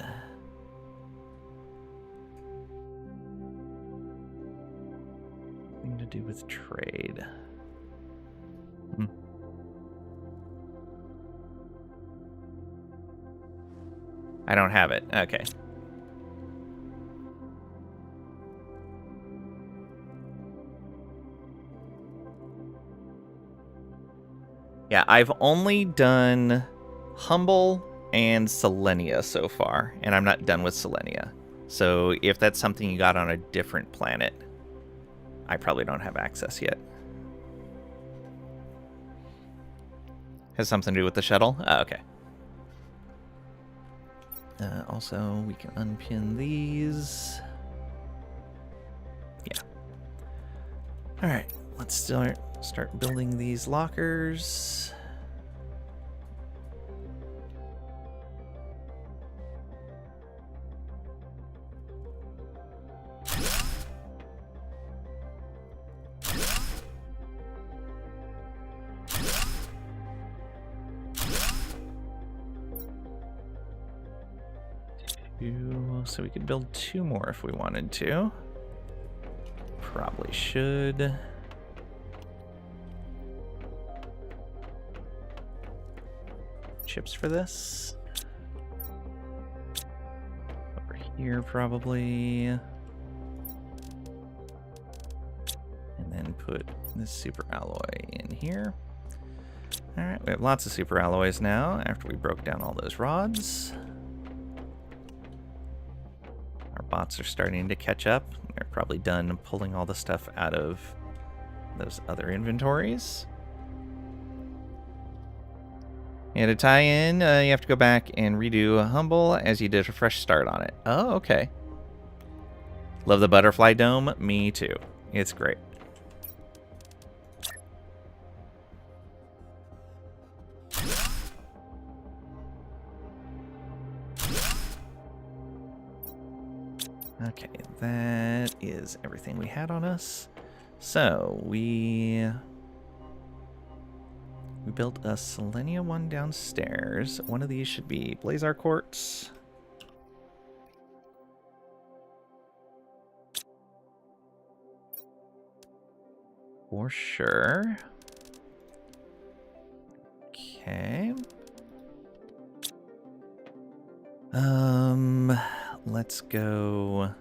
Something to do with trade. I don't have it. Okay. Yeah, I've only done Humble and Selenea so far, and I'm not done with Selenea. So if that's something you got on a different planet, I probably don't have access yet. Has something to do with the shuttle? Oh, okay. Also, we can unpin these. Yeah. All right, let's start building these lockers. So we could build 2 more if we wanted to. Probably should. Chips for this. Over here probably. And then put this super alloy in here. Alright, we have lots of super alloys now after we broke down all those rods. Our bots are starting to catch up. They're probably done pulling all the stuff out of those other inventories. And to tie in, you have to go back and redo Humble as you did a fresh start on it. Oh, okay. Love the butterfly dome. Me too. It's great. Okay, that is everything we had on us. So we built a Selenea one downstairs. One of these should be Blazar quartz. For sure. Okay. Let's go.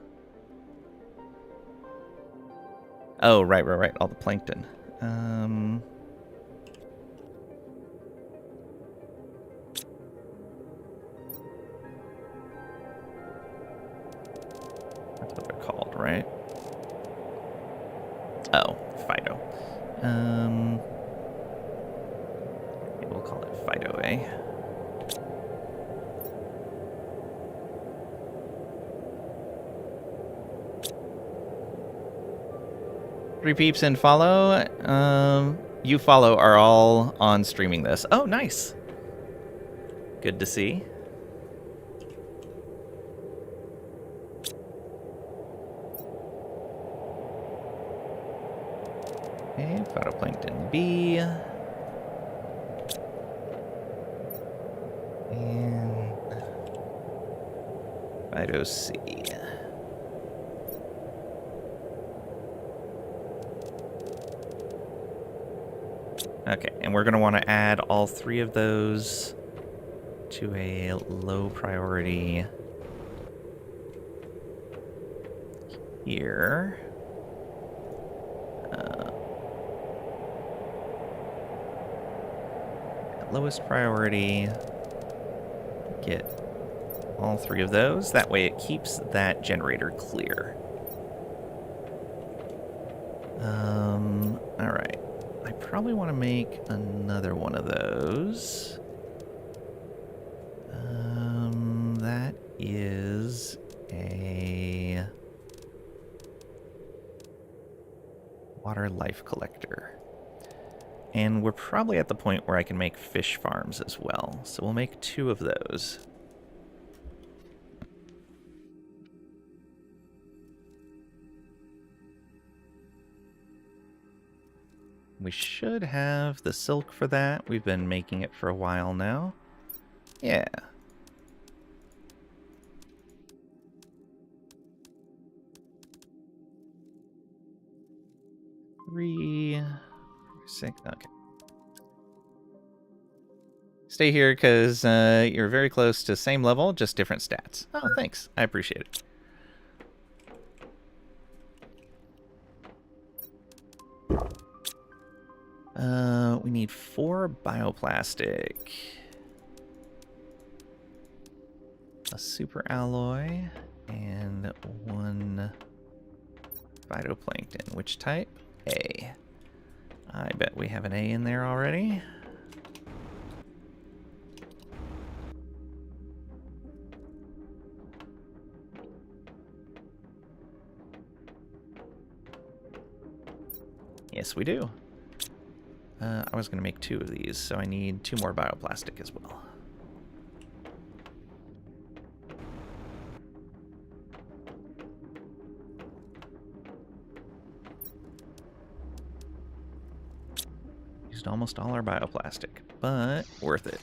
Oh, right. All the plankton. That's what they're called, right? Oh, Fido. We'll call it Fido, eh? Three peeps and follow. You follow are all on streaming this. Oh, nice. Good to see. Okay, phytoplankton B. And Phyto C. Okay, and we're going to want to add all three of those to a low priority here. Lowest priority, get all three of those. That way it keeps that generator clear. All right. I probably want to make another one of those. That is a water life collector. And we're probably at the point where I can make fish farms as well. So we'll make 2 of those. We should have the silk for that. We've been making it for a while now. Yeah. Three, 6, okay. Stay here because you're very close to same level, just different stats. Oh, thanks. I appreciate it. We need 4 bioplastic, a super alloy, and 1 phytoplankton. Which type? A. I bet we have an A in there already. Yes, we do. I was going to make 2 of these, so I need 2 more bioplastic as well. Used almost all our bioplastic, but worth it.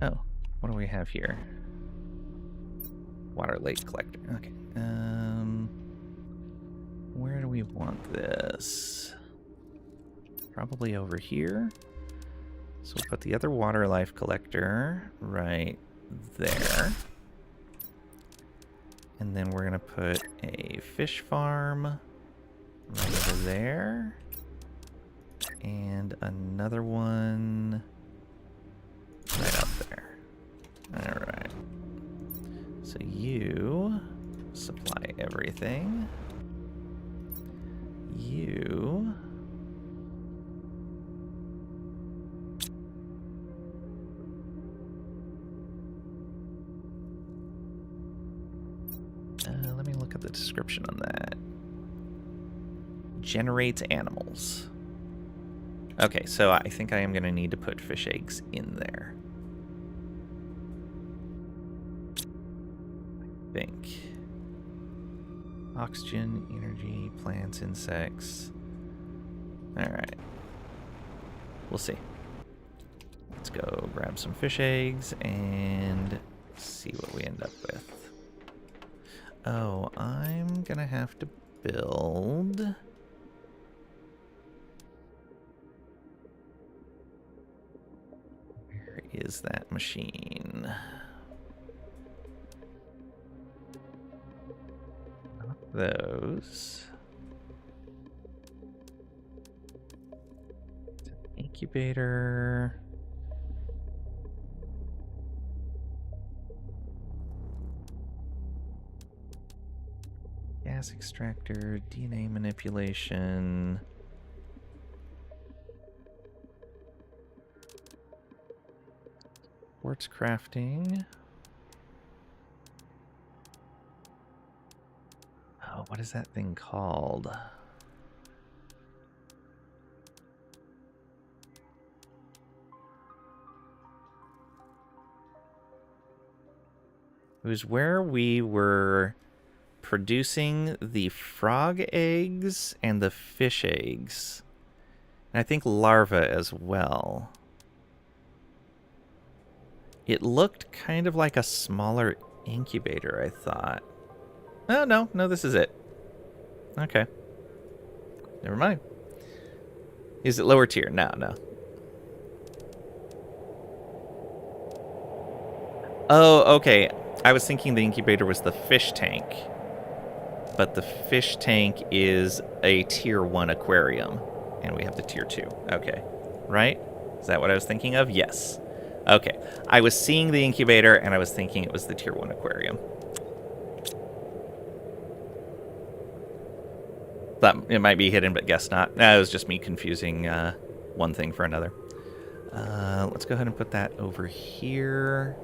Oh, what do we have here? Water lake collector. Okay. Where do we want this? Probably over here. So we'll put the other water life collector right there. And then we're going to put a fish farm right over there. And another one right up there. All right. So you supply everything. You let me look at the description on that. Generates animals. Okay, so I think I am going to need to put fish eggs in there. I think. Oxygen, energy, plants, insects. Alright. We'll see. Let's go grab some fish eggs and see what we end up with. Oh, I'm gonna have to build. Where is that machine? Not those. Incubator. Gas extractor, DNA manipulation. Quartz crafting. Oh, what is that thing called? It was where we were producing the frog eggs and the fish eggs. And I think larvae as well. It looked kind of like a smaller incubator, I thought. Oh, no, this is it. Okay. Never mind. Is it lower tier? No. Oh, okay. I was thinking the incubator was the fish tank. But the fish tank is a tier 1 aquarium. And we have the tier 2. Okay. Right? Is that what I was thinking of? Yes. Okay. I was seeing the incubator and I was thinking it was the tier 1 aquarium. That it might be hidden, but guess not. It was just me confusing one thing for another. Let's go ahead and put that over here.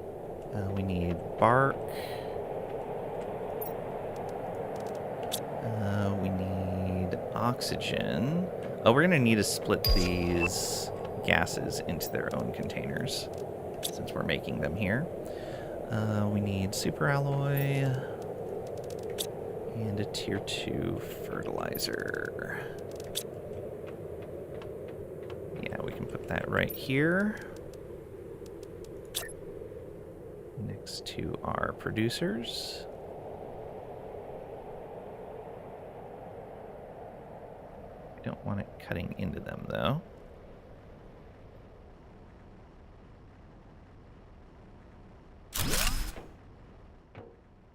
We need bark. We need oxygen. Oh, we're going to need to split these gases into their own containers since we're making them here. We need superalloy and a tier 2 fertilizer. Yeah, we can put that right here next to our producers. We don't want it cutting into them, though.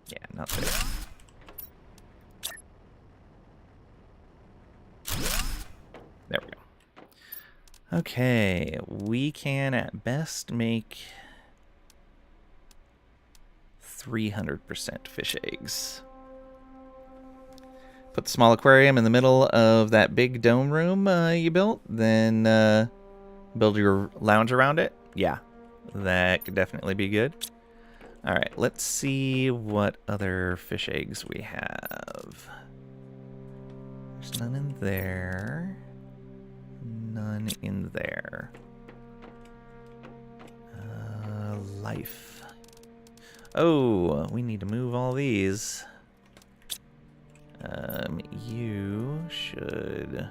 Yeah, not there. There we go. Okay, we can at best make 300% fish eggs. Put the small aquarium in the middle of that big dome room you built, then build your lounge around it. Yeah, that could definitely be good. All right, let's see what other fish eggs we have. There's none in there. None in there. Life. Oh, we need to move all these. You should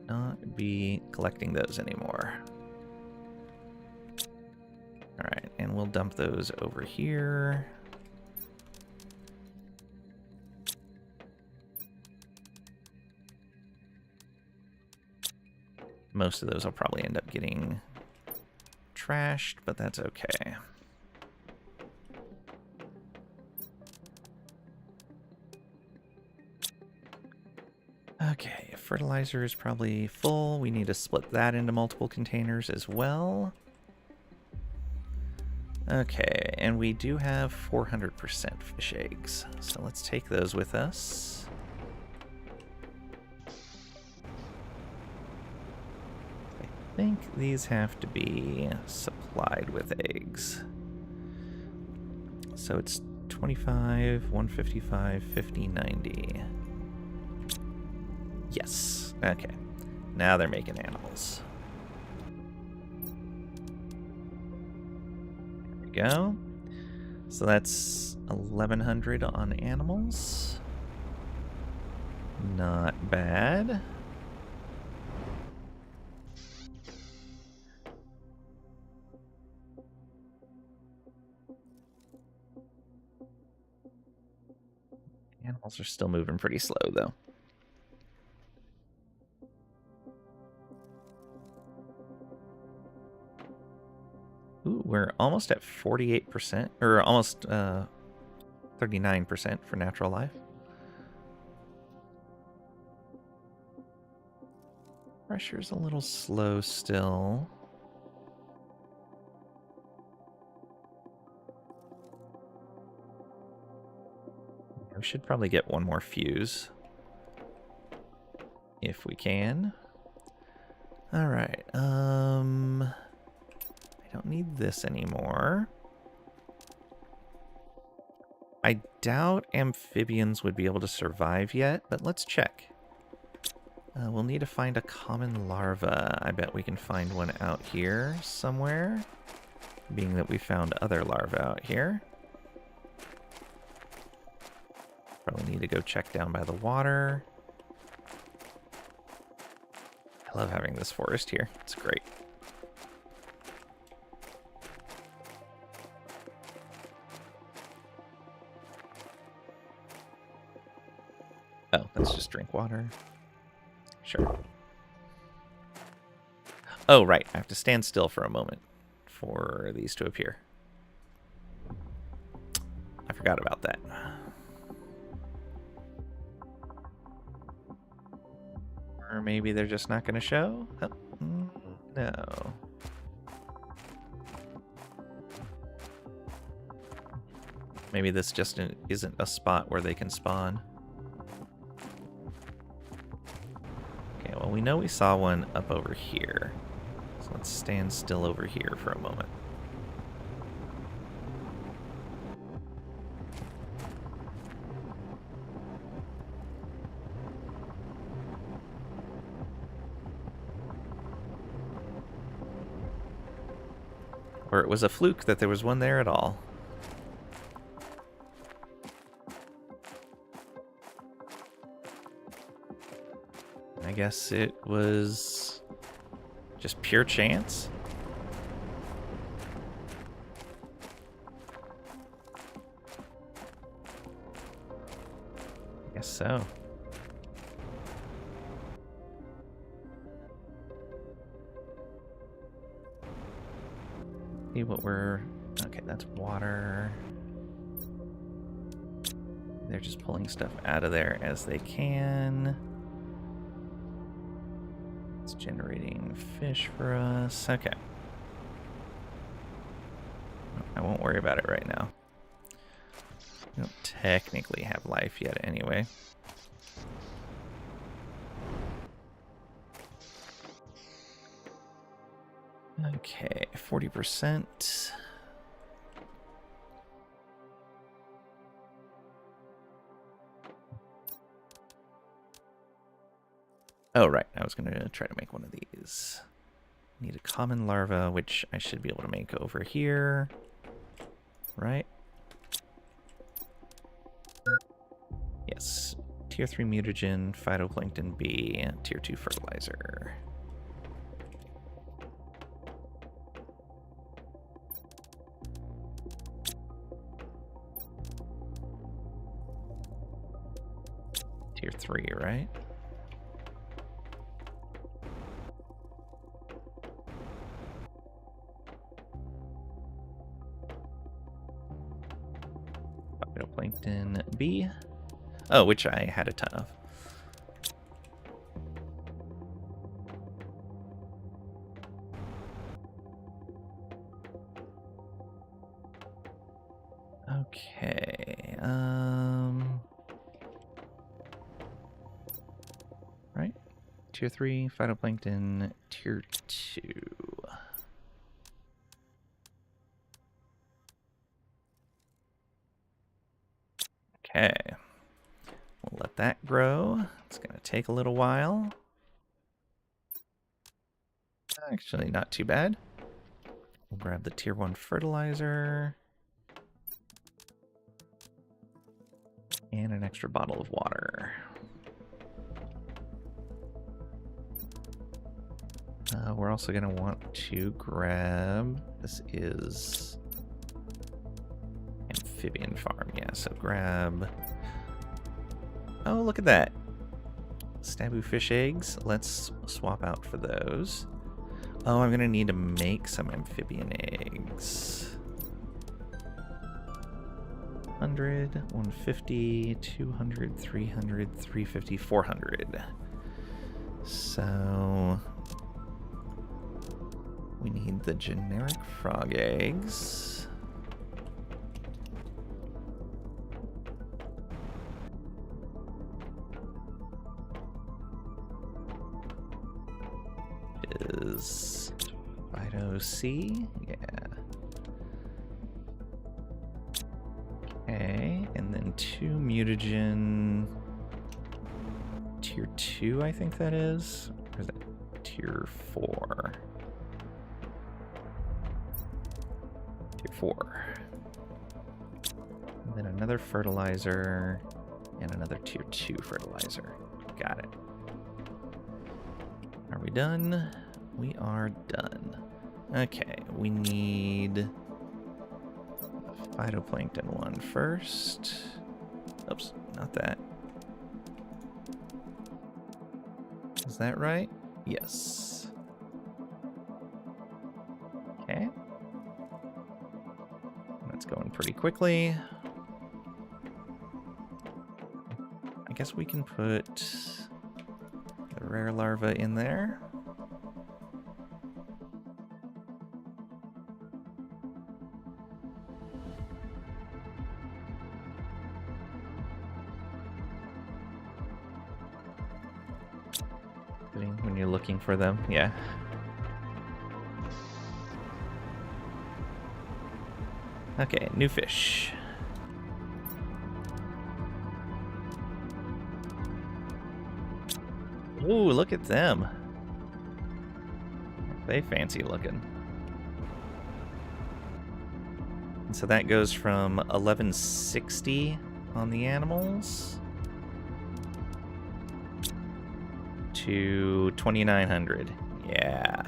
not be collecting those anymore. All right, and we'll dump those over here. Most of those will probably end up getting trashed, but that's okay. Okay, fertilizer is probably full. We need to split that into multiple containers as well. Okay, and we do have 400% fish eggs, so let's take those with us. I think these have to be supplied with eggs. So it's 25, 155, 50, 90. Yes. Okay. Now they're making animals. There we go. So that's 1,100 on animals. Not bad. Animals are still moving pretty slow, though. Ooh, we're almost at 48%, or almost 39% for natural life. Pressure's a little slow still. We should probably get one more fuse. If we can. Alright, I don't need this anymore. I doubt amphibians would be able to survive yet, but let's check. We'll need to find a common larva. I bet we can find one out here somewhere, being that we found other larvae out here. Probably need to go check down by the water. I love having this forest here. It's great. Oh, that's just drink water. Sure. Oh, right. I have to stand still for a moment for these to appear. I forgot about that. Or maybe they're just not going to show? Oh, no. Maybe this just isn't a spot where they can spawn. Okay, well, we know we saw one up over here. So let's stand still over here for a moment. Or it was a fluke that there was one there at all. I guess it was just pure chance. I guess so. See what we're... Okay, that's water. They're just pulling stuff out of there as they can. It's generating fish for us. Okay. I won't worry about it right now. We don't technically have life yet anyway. Okay, 40%. Oh, right. I was going to try to make one of these. Need a common larva, which I should be able to make over here. Right? Yes. Tier 3 mutagen, phytoplankton B, Tier 2 fertilizer. Tier 3, right? Phytoplankton B. Oh, which I had a ton of. Okay. Right. Tier 3 phytoplankton, Tier 2. Okay. We'll let that grow. It's going to take a little while. Actually, not too bad. We'll grab the Tier 1 fertilizer. And an extra bottle of water. We're also going to want to grab... This is... Amphibian farm, yeah. So grab Oh, look at that. Staboo fish eggs. Let's swap out for those. Oh, I'm gonna need to make some amphibian eggs. 100, 150, 200, 300, 350, 400. So we need the generic frog eggs. Is Fido C? Yeah. Okay, and then 2 mutagen tier 2, I think that is. Or is that tier 4? Tier 4. And then another fertilizer and another tier 2 fertilizer. Got it. Are we done? We are done. Okay, we need phytoplankton one first. Oops, not that. Is that right? Yes. Okay. That's going pretty quickly. I guess we can put the rare larva in there. When you're looking for them, yeah. Okay, new fish. Ooh, look at them. They fancy looking. And so that goes from 1160 on the animals to 2900. Yeah.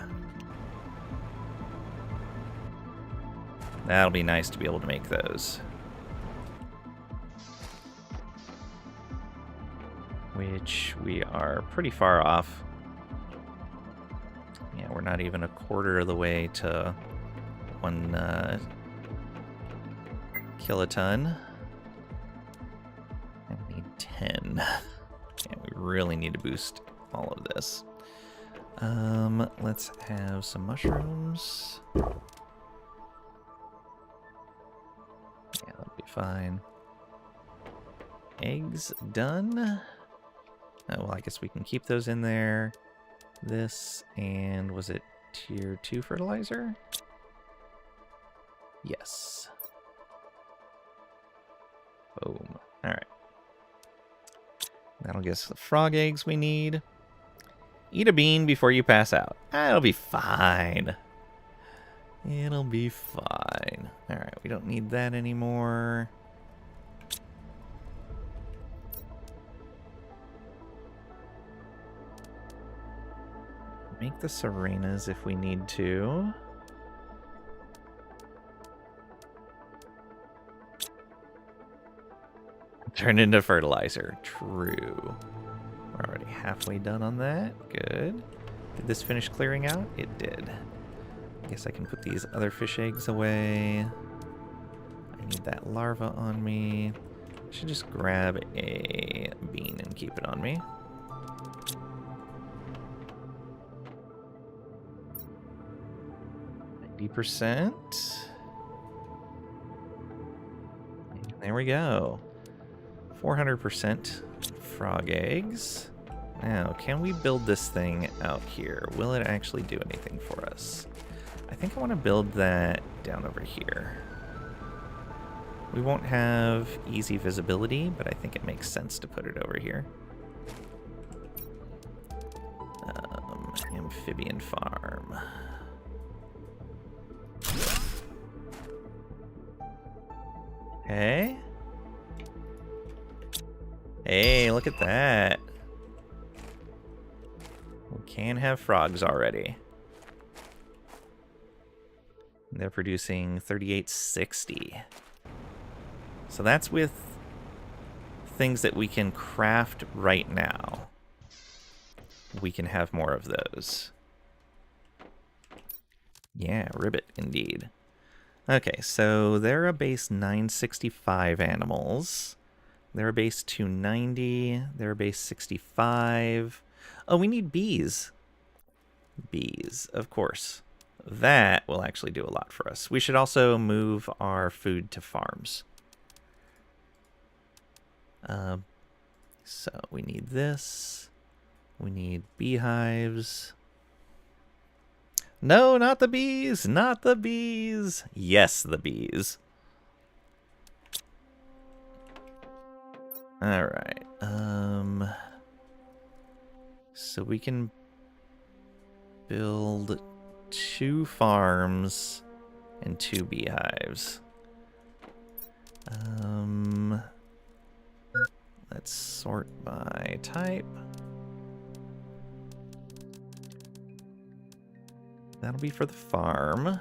That'll be nice to be able to make those. Which we are pretty far off. Yeah, we're not even a quarter of the way to 1 kiloton. I need 10. Yeah, we really need to boost all of this. Let's have some mushrooms. Yeah, that'll be fine. Eggs done. Oh, well, I guess we can keep those in there. This, and was it tier 2 fertilizer? Yes. Boom. Alright. That'll get us the frog eggs we need. Eat a bean before you pass out. It'll be fine. It'll be fine. Alright, we don't need that anymore. Make the Serenas if we need to. Turn into fertilizer. True. We're already halfway done on that. Good. Did this finish clearing out? It did. I guess I can put these other fish eggs away. I need that larva on me. I should just grab a bean and keep it on me. %. There we go. 400% frog eggs. Now, can we build this thing out here? Will it actually do anything for us? I think I want to build that down over here. We won't have easy visibility, but I think it makes sense to put it over here. Amphibian farm. Okay. Hey, look at that. We can have frogs already. They're producing 3860. So that's with things that we can craft right now, we can have more of those. Yeah, ribbit indeed. Okay, so they're a base 965 animals. They're a base 290. They're a base 65. Oh, we need bees. Bees, of course. That will actually do a lot for us. We should also move our food to farms. So we need this. We need beehives. No, not the bees! Not the bees! Yes, the bees. Alright. So we can build 2 farms and 2 beehives. Let's sort by type. That'll be for the farm.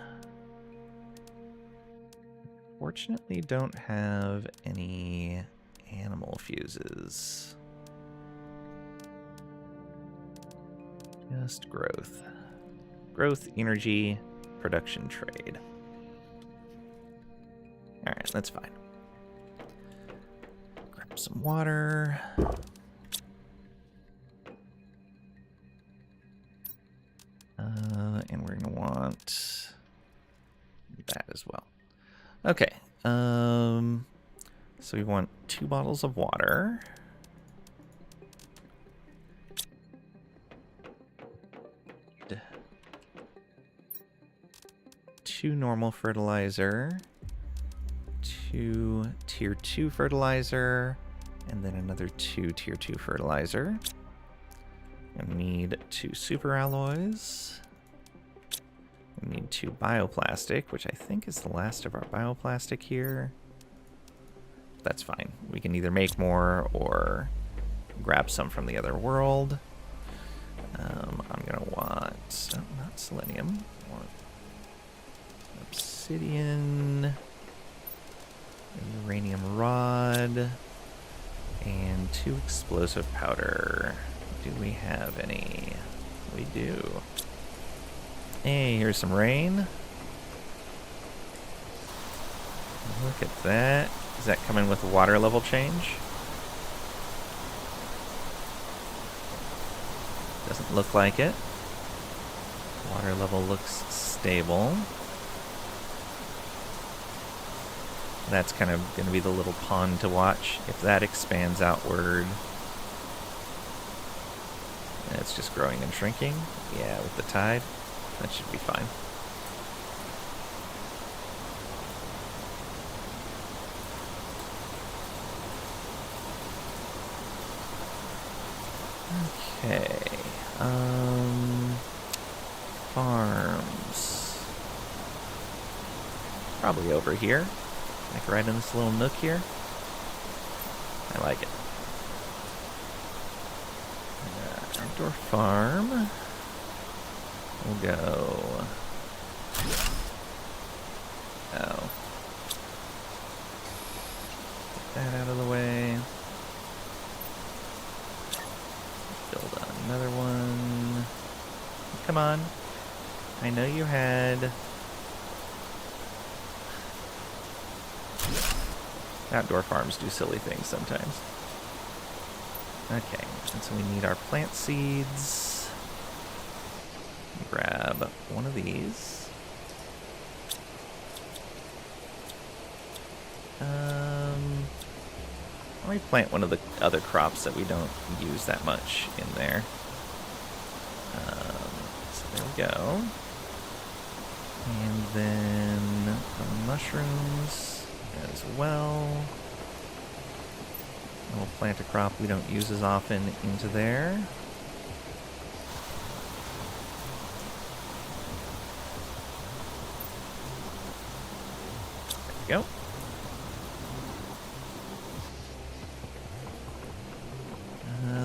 Fortunately, don't have any animal fuses. Just growth. Growth, energy, production, trade. Alright, that's fine. Grab some water. And we're going to want that as well. Okay. So we want 2 bottles of water. Two normal fertilizer. 2 tier 2 fertilizer. And then another 2 tier 2 fertilizer. We need 2 super alloys. We need 2 bioplastic, which I think is the last of our bioplastic here. That's fine. We can either make more or grab some from the other world. I'm gonna want, oh, not selenium. I want obsidian, uranium rod, and 2 explosive powder. Do we have any? We do. Hey, here's some rain. Look at that. Is that coming with a water level change? Doesn't look like it. Water level looks stable. That's kind of going to be the little pond to watch. If that expands outward, and it's just growing and shrinking. Yeah, with the tide, that should be fine. Okay. Farms. Probably over here. Like right in this little nook here. I like it. Outdoor farm. We'll go. Oh. Get that out of the way. Build another one. Come on. I know you had. Outdoor farms do silly things sometimes. Okay, and so we need our plant seeds. Grab one of these. Let me plant one of the other crops that we don't use that much in there. So there we go. And then mushrooms as well. We'll plant a crop we don't use as often into there. There we go.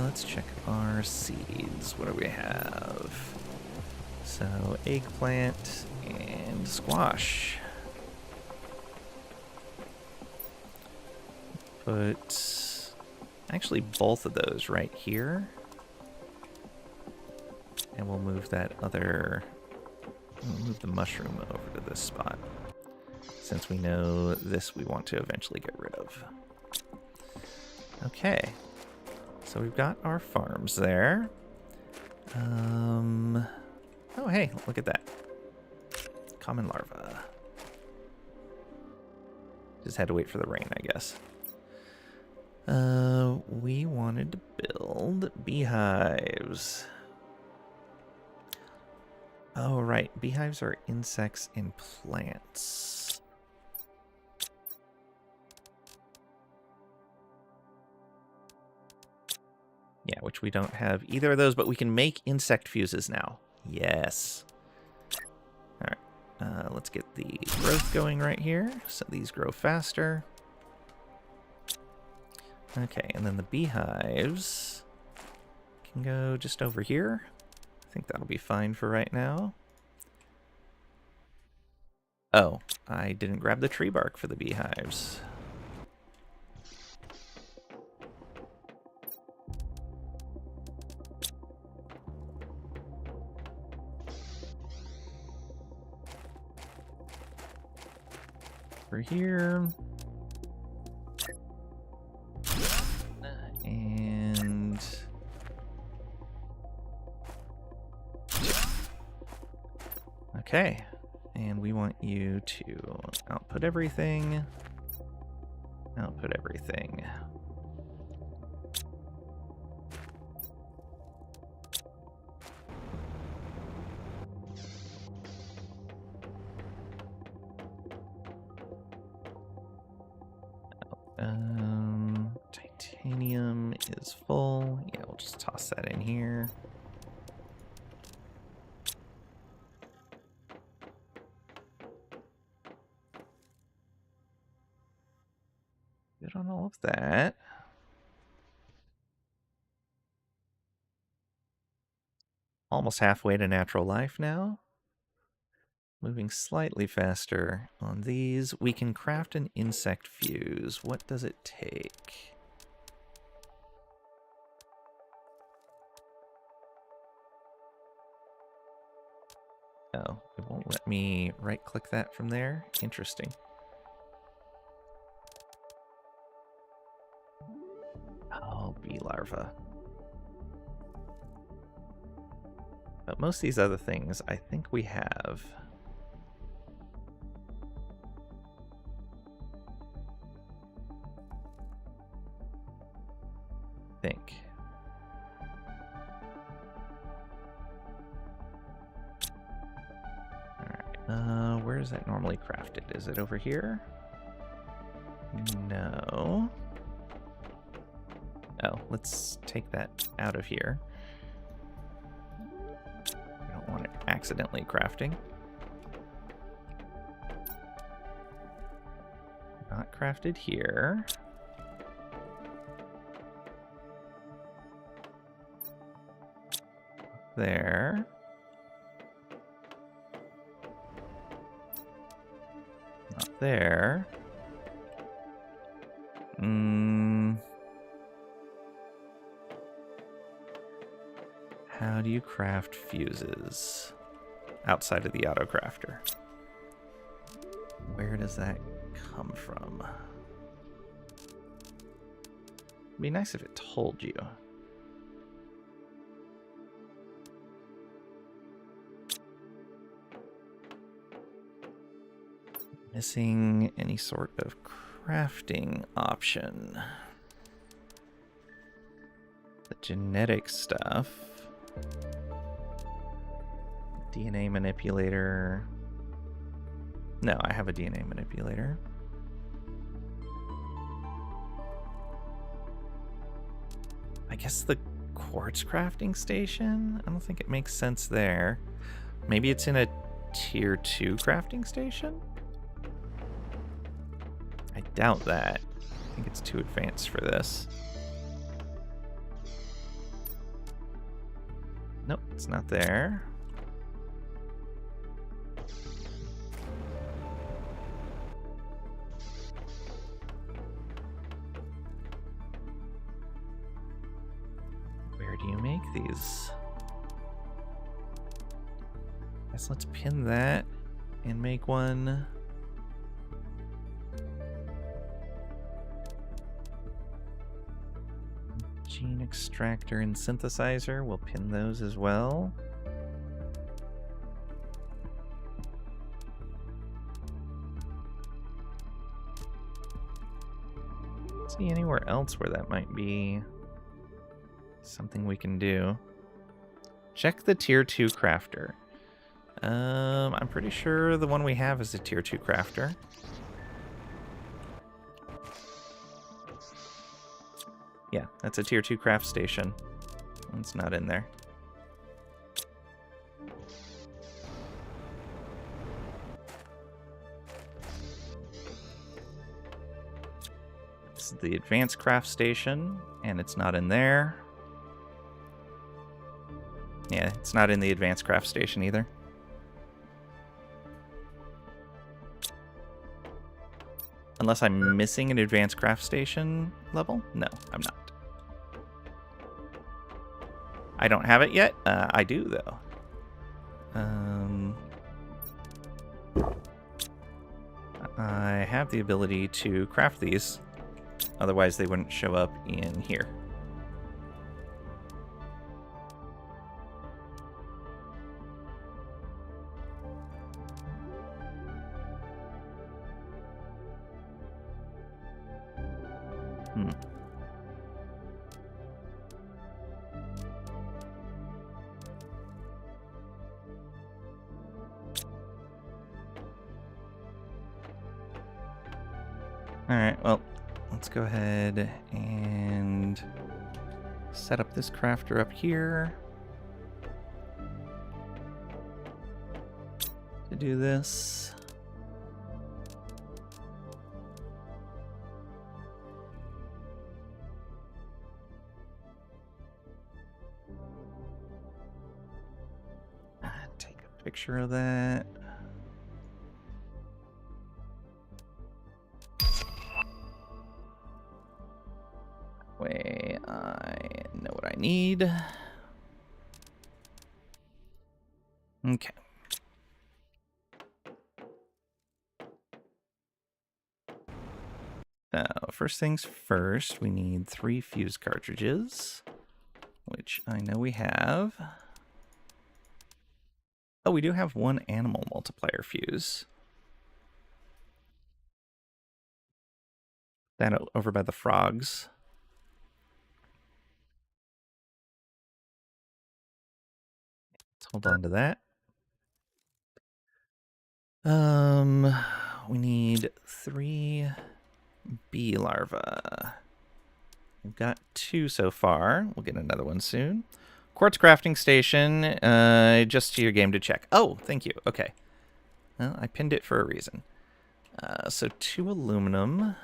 Let's check our seeds. What do we have? So, eggplant and squash. Put Actually, both of those right here. And we'll move that other... We'll move the mushroom over to this spot. Since we know this we want to eventually get rid of. Okay. So we've got our farms there. Oh, hey, look at that. Common larva. Just had to wait for the rain, I guess. We wanted to build beehives. Oh, right. Beehives are insects and plants. Yeah, which we don't have either of those, but we can make insect fuses now. Yes. All right. Let's get the growth going right here, so these grow faster. Okay, and then the beehives can go just over here. I think that'll be fine for right now. Oh, I didn't grab the tree bark for the beehives. Over here. And... okay. And we want you to output everything. Output everything. Titanium is full. Yeah, we'll just toss that in here. Good on all of that. Almost halfway to natural life now. Moving slightly faster on these. We can craft an insect fuse. What does it take? Oh, it won't let me right-click that from there? Interesting. Oh, bee larva. But most of these other things, I think we have. Think. Alright, where is that normally crafted? Is it over here? No. Oh, let's take that out of here. I don't want it accidentally crafting. Not crafted here. There. Not there. How do you craft fuses outside of the auto crafter? Where does that come from? It'd be nice if it told you. Missing any sort of crafting option. The genetic stuff. DNA manipulator. No, I have a DNA manipulator. I guess the quartz crafting station? I don't think it makes sense there. Maybe it's in a tier 2 crafting station? I doubt that. I think it's too advanced for this. Nope, it's not there. these. Guess let's pin that and make one. Gene extractor and synthesizer, we'll pin those as well. See anywhere else where that might be something we can do. Check the tier 2 crafter. I'm pretty sure the one we have is a tier 2 crafter. Yeah, that's a tier 2 craft station. It's not in there. This is the advanced craft station, and it's not in there. Yeah, it's not in the advanced craft station either. Unless I'm missing an advanced craft station level? No, I'm not. I don't have it yet. I do, though. I have the ability to craft these. Otherwise, they wouldn't show up in here. Alright, well, let's go ahead and set up this crafter up here to do this. Take a picture of that. Way I know what I need. Okay. Now, first things first, we need 3 fuse cartridges, which I know we have. Oh, we do have 1 animal multiplier fuse. That over by the frogs. Let's hold on to that. We need 3 bee larvae. We've got 2 so far. We'll get another one soon. Quartz crafting station, just to your game to check. Oh, thank you. Okay. Well, I pinned it for a reason. So 2 aluminum.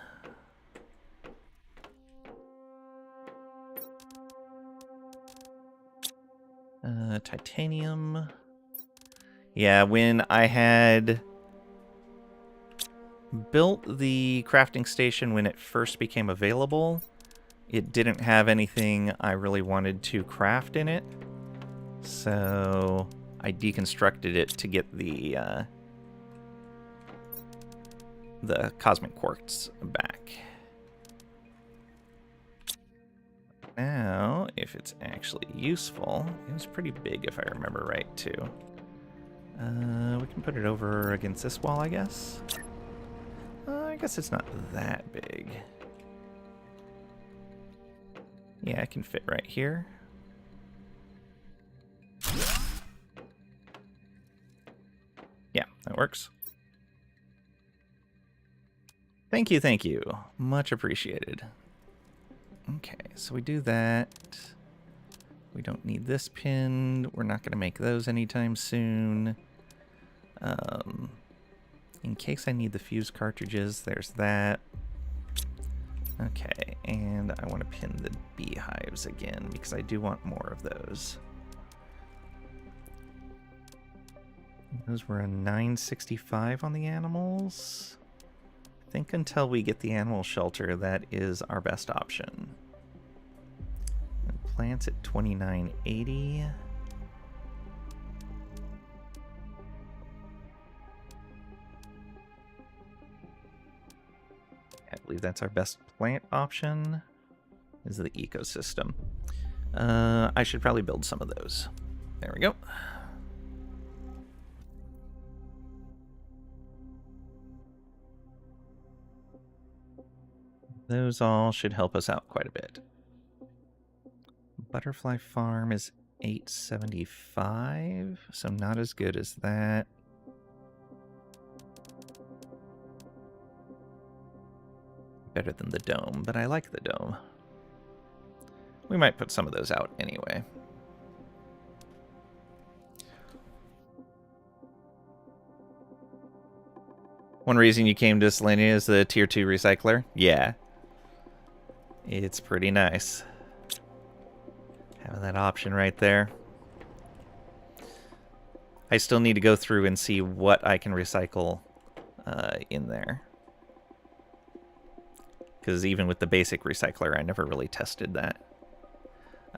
Titanium. Yeah, when I had built the crafting station when it first became available, it didn't have anything I really wanted to craft in it. So I deconstructed it to get the cosmic quartz back. Now, if it's actually useful, it was pretty big if I remember right, too. We can put it over against this wall, I guess. I guess it's not that big. Yeah, it can fit right here. Yeah, that works. Thank you, thank you. Much appreciated. Okay, so we do that. We don't need this pinned. We're not going to make those anytime soon. In case I need the fuse cartridges, there's that. Okay, and I want to pin the beehives again because I do want more of those. Those were a 965 on the animals. I think until we get the animal shelter, that is our best option. plants at 2980. I believe that's our best plant option, is the ecosystem. I should probably build some of those. There we go. Those all should help us out quite a bit. Butterfly farm is 875, so not as good as that. Better than the dome, but I like the dome. We might put some of those out anyway. One reason you came to Selenea is the tier 2 recycler? Yeah. It's pretty nice. Having that option right there. I still need to go through and see what I can recycle in there. Because even with the basic recycler, I never really tested that.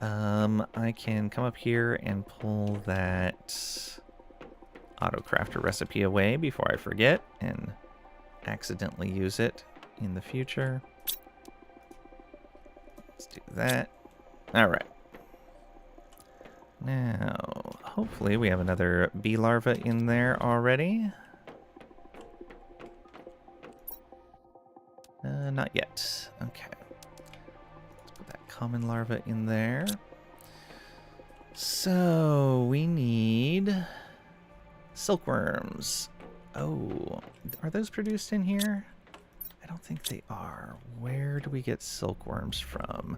I can come up here and pull that auto crafter recipe away before I forget and accidentally use it in the future. Let's do that. Alright. Now, hopefully we have another bee larva in there already. Not yet. Okay. Let's put that common larva in there. So, we need silkworms. Oh, are those produced in here? I don't think they are. Where do we get silkworms from?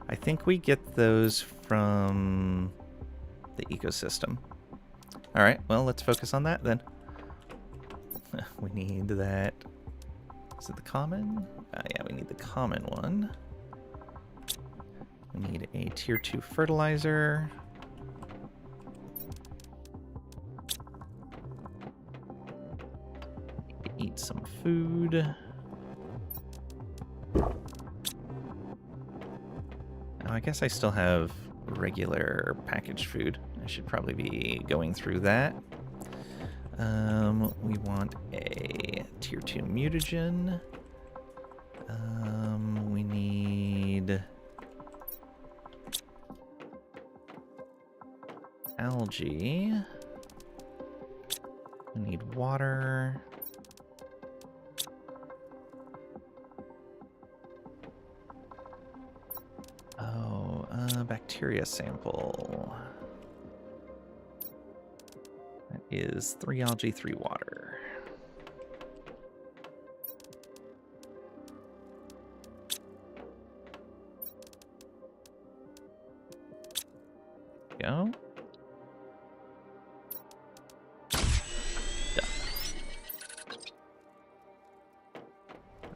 I think we get those from the ecosystem. Alright, well, let's focus on that then. We need that. Is it the common? Yeah, we need the common one. We need a tier 2 fertilizer. Eat some food. Oh, I guess I still have regular packaged food. I should probably be going through that. We want a tier 2 mutagen. We need algae. We need water. Oh, bacteria sample. That is 3 algae, 3 water. Go. Done.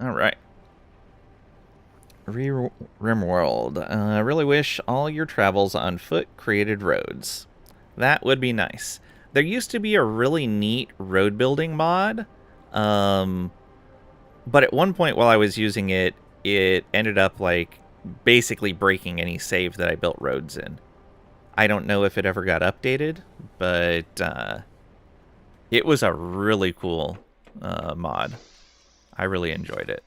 All right. Rimworld. I really wish all your travels on foot created roads. That would be nice. There used to be a really neat road building mod, but at one point while I was using it, it ended up like basically breaking any save that I built roads in. I don't know if it ever got updated, but it was a really cool mod. I really enjoyed it.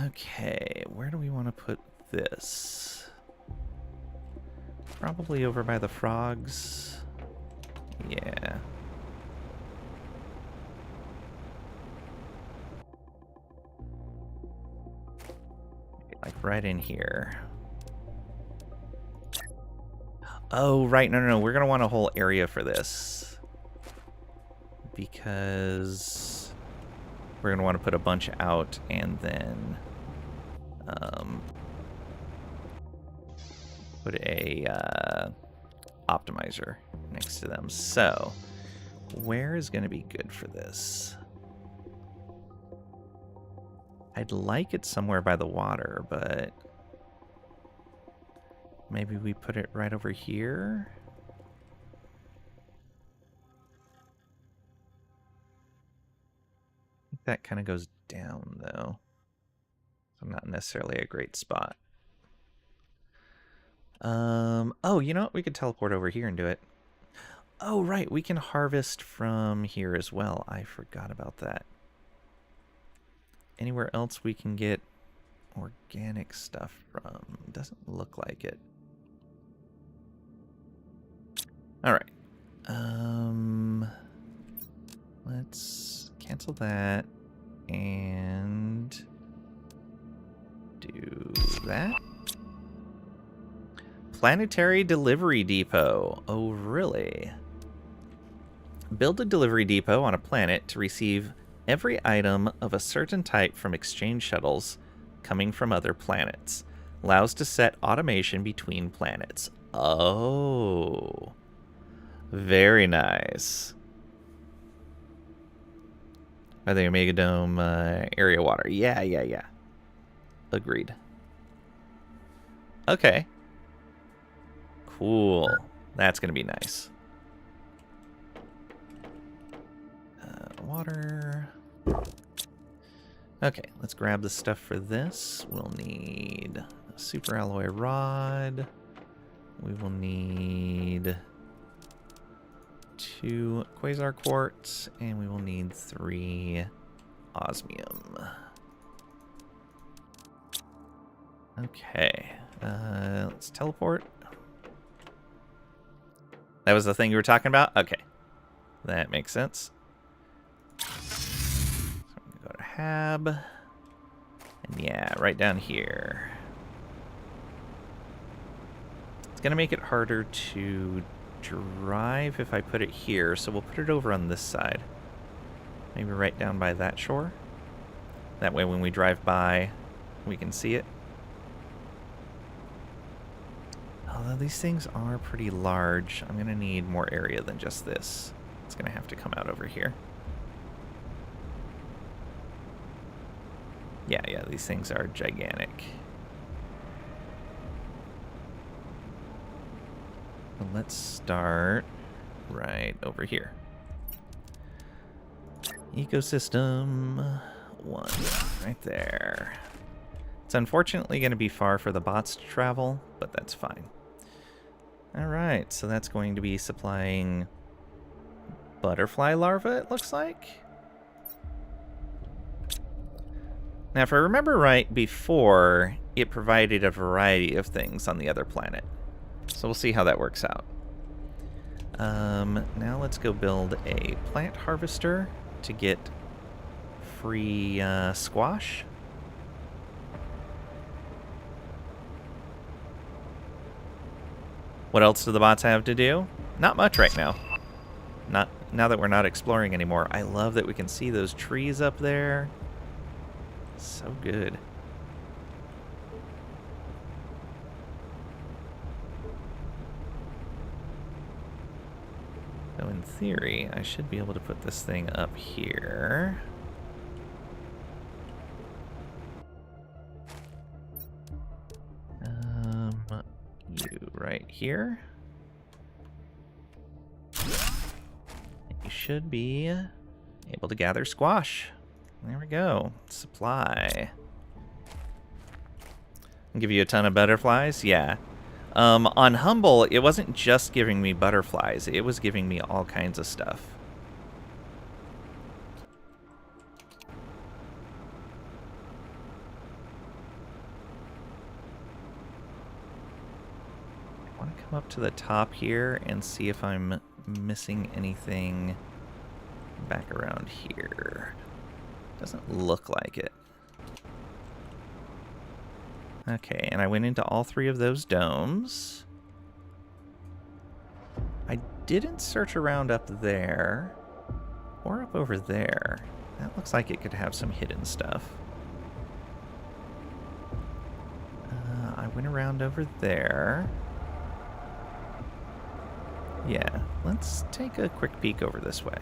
Okay, where do we want to put this? Probably over by the frogs. Yeah. Like right in here. Oh, right. No. We're going to want a whole area for this. Because we're going to want to put a bunch out and then put a optimizer next to them. So, where is going to be good for this? I'd like it somewhere by the water, but maybe we put it right over here? I think that kind of goes down, though. So not necessarily a great spot. Oh, you know what? We could teleport over here and do it. Oh, right. We can harvest from here as well. I forgot about that. Anywhere else we can get organic stuff from? Doesn't look like it. All right. Let's cancel that and do that. Planetary Delivery Depot. Oh, really? Build a delivery depot on a planet to receive every item of a certain type from exchange shuttles coming from other planets. Allows to set automation between planets. Oh. Very nice. By the Omega Dome area water. Yeah. Agreed. Okay. Cool. That's going to be nice. Water. Okay, let's grab the stuff for this. We'll need a super alloy rod. We will need 2 quasar quartz, and we will need 3 osmium. Okay, let's teleport. That was the thing you were talking about? Okay, that makes sense. So I'm gonna go to Hab, and yeah, right down here. It's gonna make it harder to drive if I put it here, so we'll put it over on this side. Maybe right down by that shore. That way when we drive by, we can see it. Although these things are pretty large, I'm gonna need more area than just this. It's gonna have to come out over here. Yeah, these things are gigantic. Let's start right over here. Ecosystem 1, right there. It's unfortunately going to be far for the bots to travel, but that's fine. Alright, so that's going to be supplying butterfly larvae, it looks like. Now, if I remember right, before, it provided a variety of things on the other planet. So we'll see how that works out. Now let's go build a plant harvester to get free squash. What else do the bots have to do? Not much right now. Not now that we're not exploring anymore. I love that we can see those trees up there. So good. So in theory, I should be able to put this thing up here. You right here. You should be able to gather squash. There we go. Supply. I'll give you a ton of butterflies? Yeah. On Humble, it wasn't just giving me butterflies. It was giving me all kinds of stuff. I want to come up to the top here and see if I'm missing anything back around here. Doesn't look like it. Okay, and I went into all 3 of those domes. I didn't search around up there or up over there. That looks like it could have some hidden stuff. I went around over there. Yeah, let's take a quick peek over this way.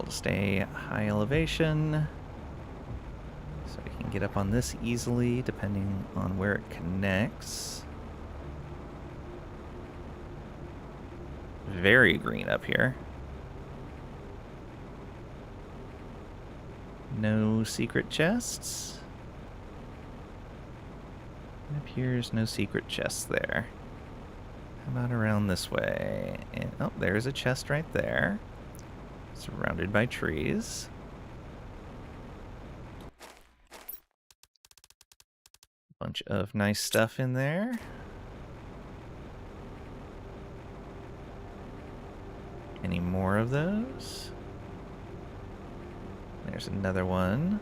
Stay high elevation so we can get up on this easily depending on where it connects. very green up here. No secret chests. It appears no secret chests there. How about around this way? And, oh, there's a chest right there. Surrounded by trees. Bunch of nice stuff in there. Any more of those? There's another one.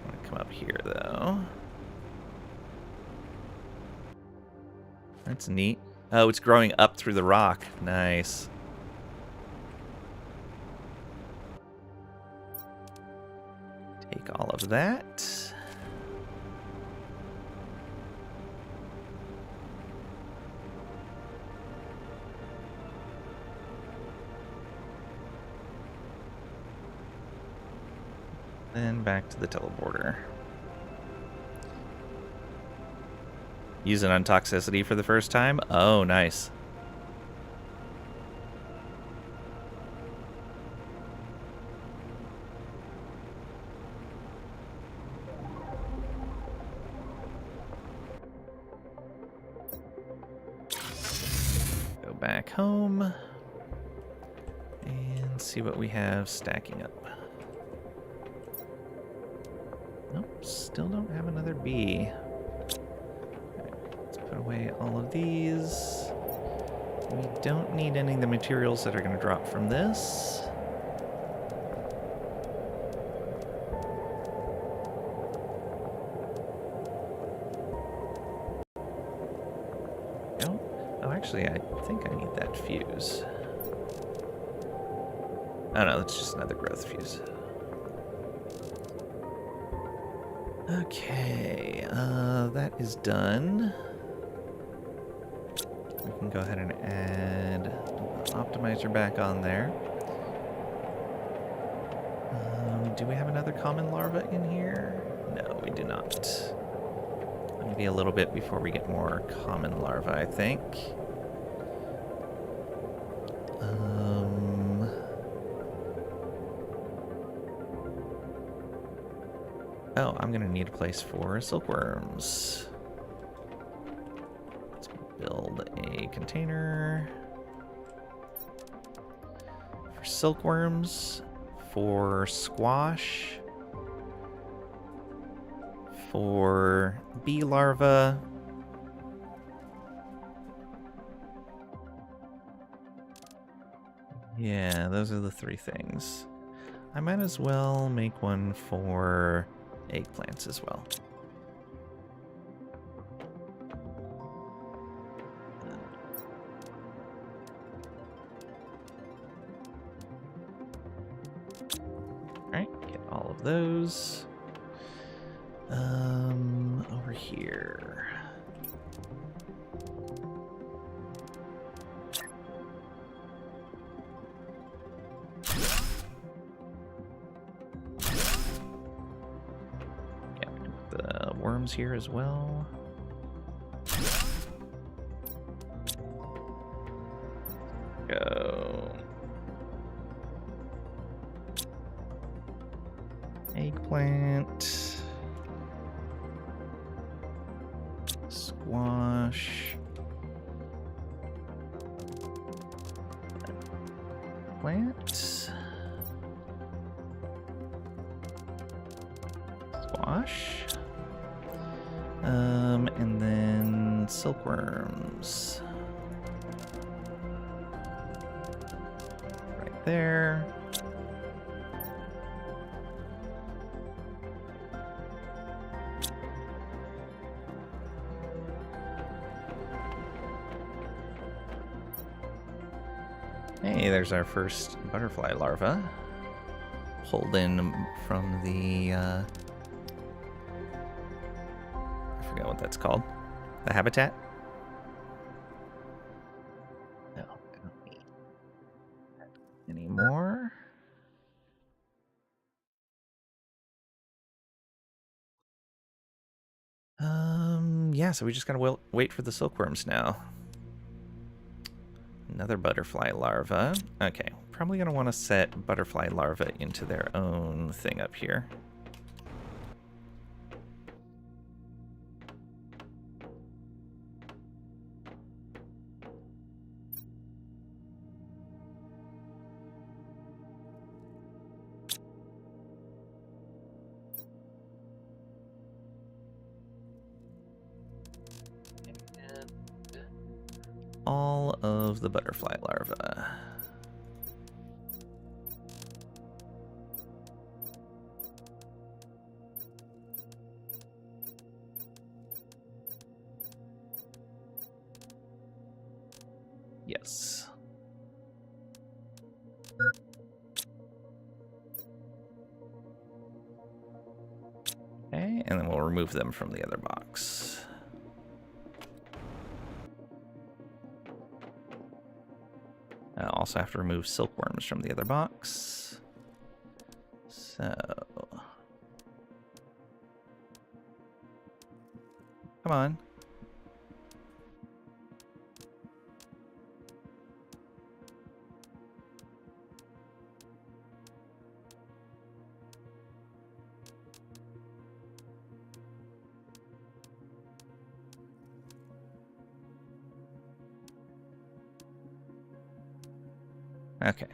I'm gonna come up here though. That's neat. Oh, it's growing up through the rock. Nice. Take all of that. Then back to the teleporter. Use it on toxicity for the first time? Oh, nice. Go back home and see what we have stacking up. Nope, still don't have another bee. Let's put away all of these. We don't need any of the materials that are going to drop from this. Oh, actually, I think I need that fuse. Oh no, that's just another growth fuse. Okay, that is done. We can go ahead and add optimizer back on there. Do we have another common larva in here? No, we do not. Maybe a little bit before we get more common larvae, I think. Oh, I'm gonna need a place for silkworms. Let's build a container for silkworms, for squash, for bee larvae, yeah, those are the three things. I might as well make one for eggplants as well. Alright, get all of those. Over here. Worms here as well. Go. Eggplant. Squash. Plant. Squash. And then silkworms. Right there. Hey, there's our first butterfly larva. Pulled in from the, I forgot what that's called. The habitat? No, I don't need that anymore. Yeah, so we just gotta wait for the silkworms now. Another butterfly larva. Okay, probably going to want to set butterfly larva into their own thing up here. All of the butterfly larvae. Yes. Okay, and then we'll remove them from the other box. I also have to remove silkworms from the other box. So... come on. Okay.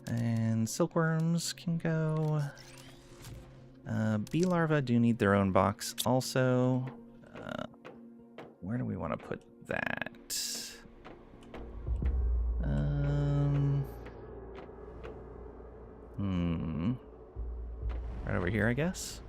And silkworms can go. Bee larvae do need their own box also. Where do we want to put that? Right over here, I guess.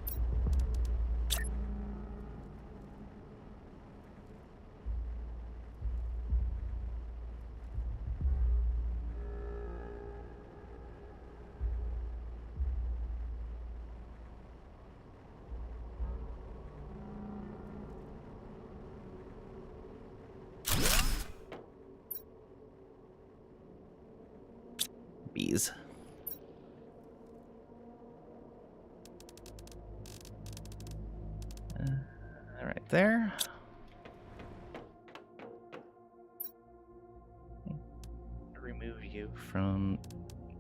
Bees. Right there. Remove you from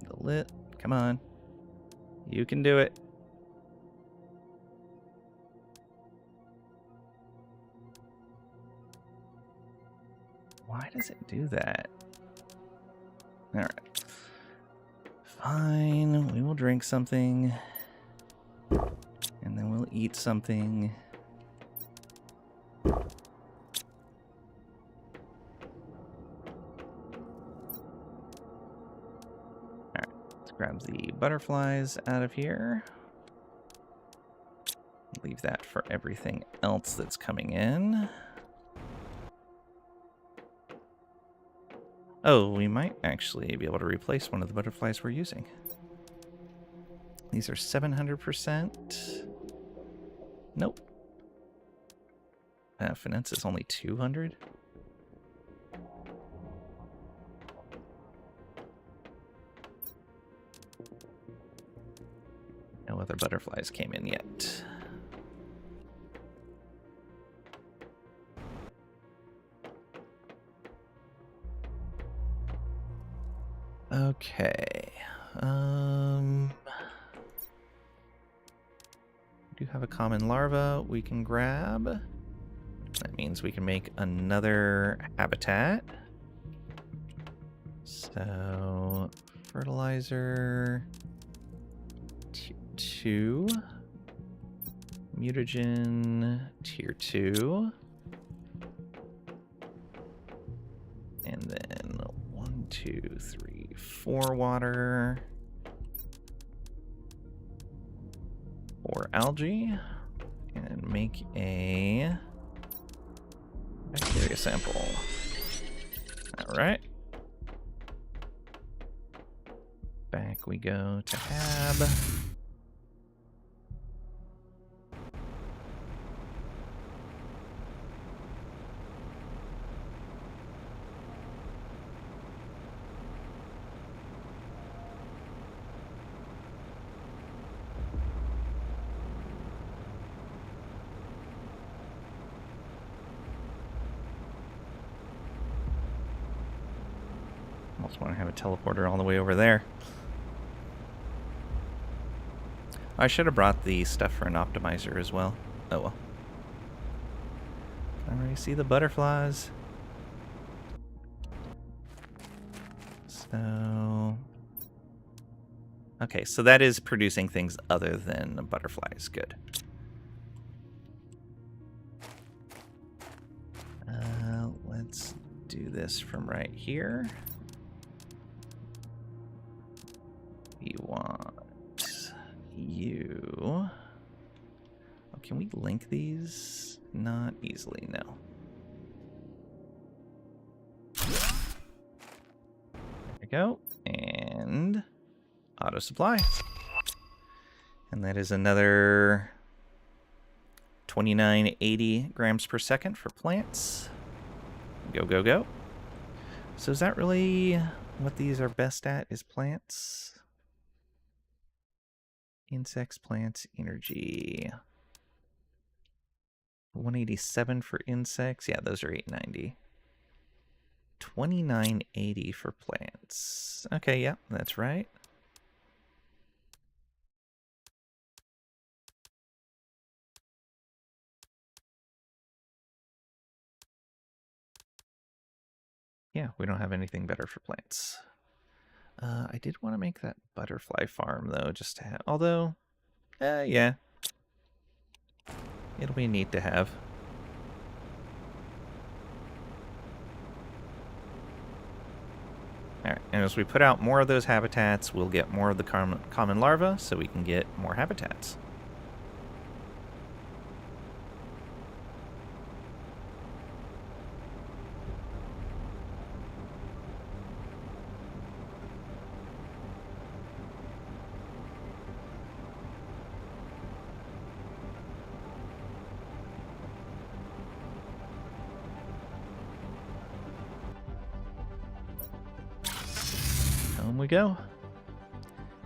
the lit. Come on. You can do it. Why does it do that? Alright. Fine. We will drink something. And then we'll eat something. Grab the butterflies out of here. Leave that for everything else that's coming in. Oh, we might actually be able to replace one of the butterflies we're using. These are 700%. Nope. Finesse is only 200. No other butterflies came in yet. Okay. We do have a common larva we can grab. That means we can make another habitat. So, fertilizer... 2, mutagen tier 2, and then 1, 2, 3, 4 water, 4 algae, and make a bacteria sample. All right. Back we go to Hab. Just want to have a teleporter all the way over there. I should have brought the stuff for an optimizer as well. Oh well. I already see the butterflies. So... okay, so that is producing things other than butterflies. Good. Let's do this from right here. We want you. Oh, can we link these? Not easily, no. There we go. And auto supply. And that is another 2980 grams per second for plants. Go, go, go. So is that really what these are best at, is plants? Insects, plants, energy. 187 for insects. Yeah, those are 890. 2980 for plants. Okay, yeah, that's right. Yeah, we don't have anything better for plants. I did want to make that butterfly farm, though, just to have... although, yeah. It'll be neat to have. Alright, and as we put out more of those habitats, we'll get more of the common larvae, so we can get more habitats. Home we go.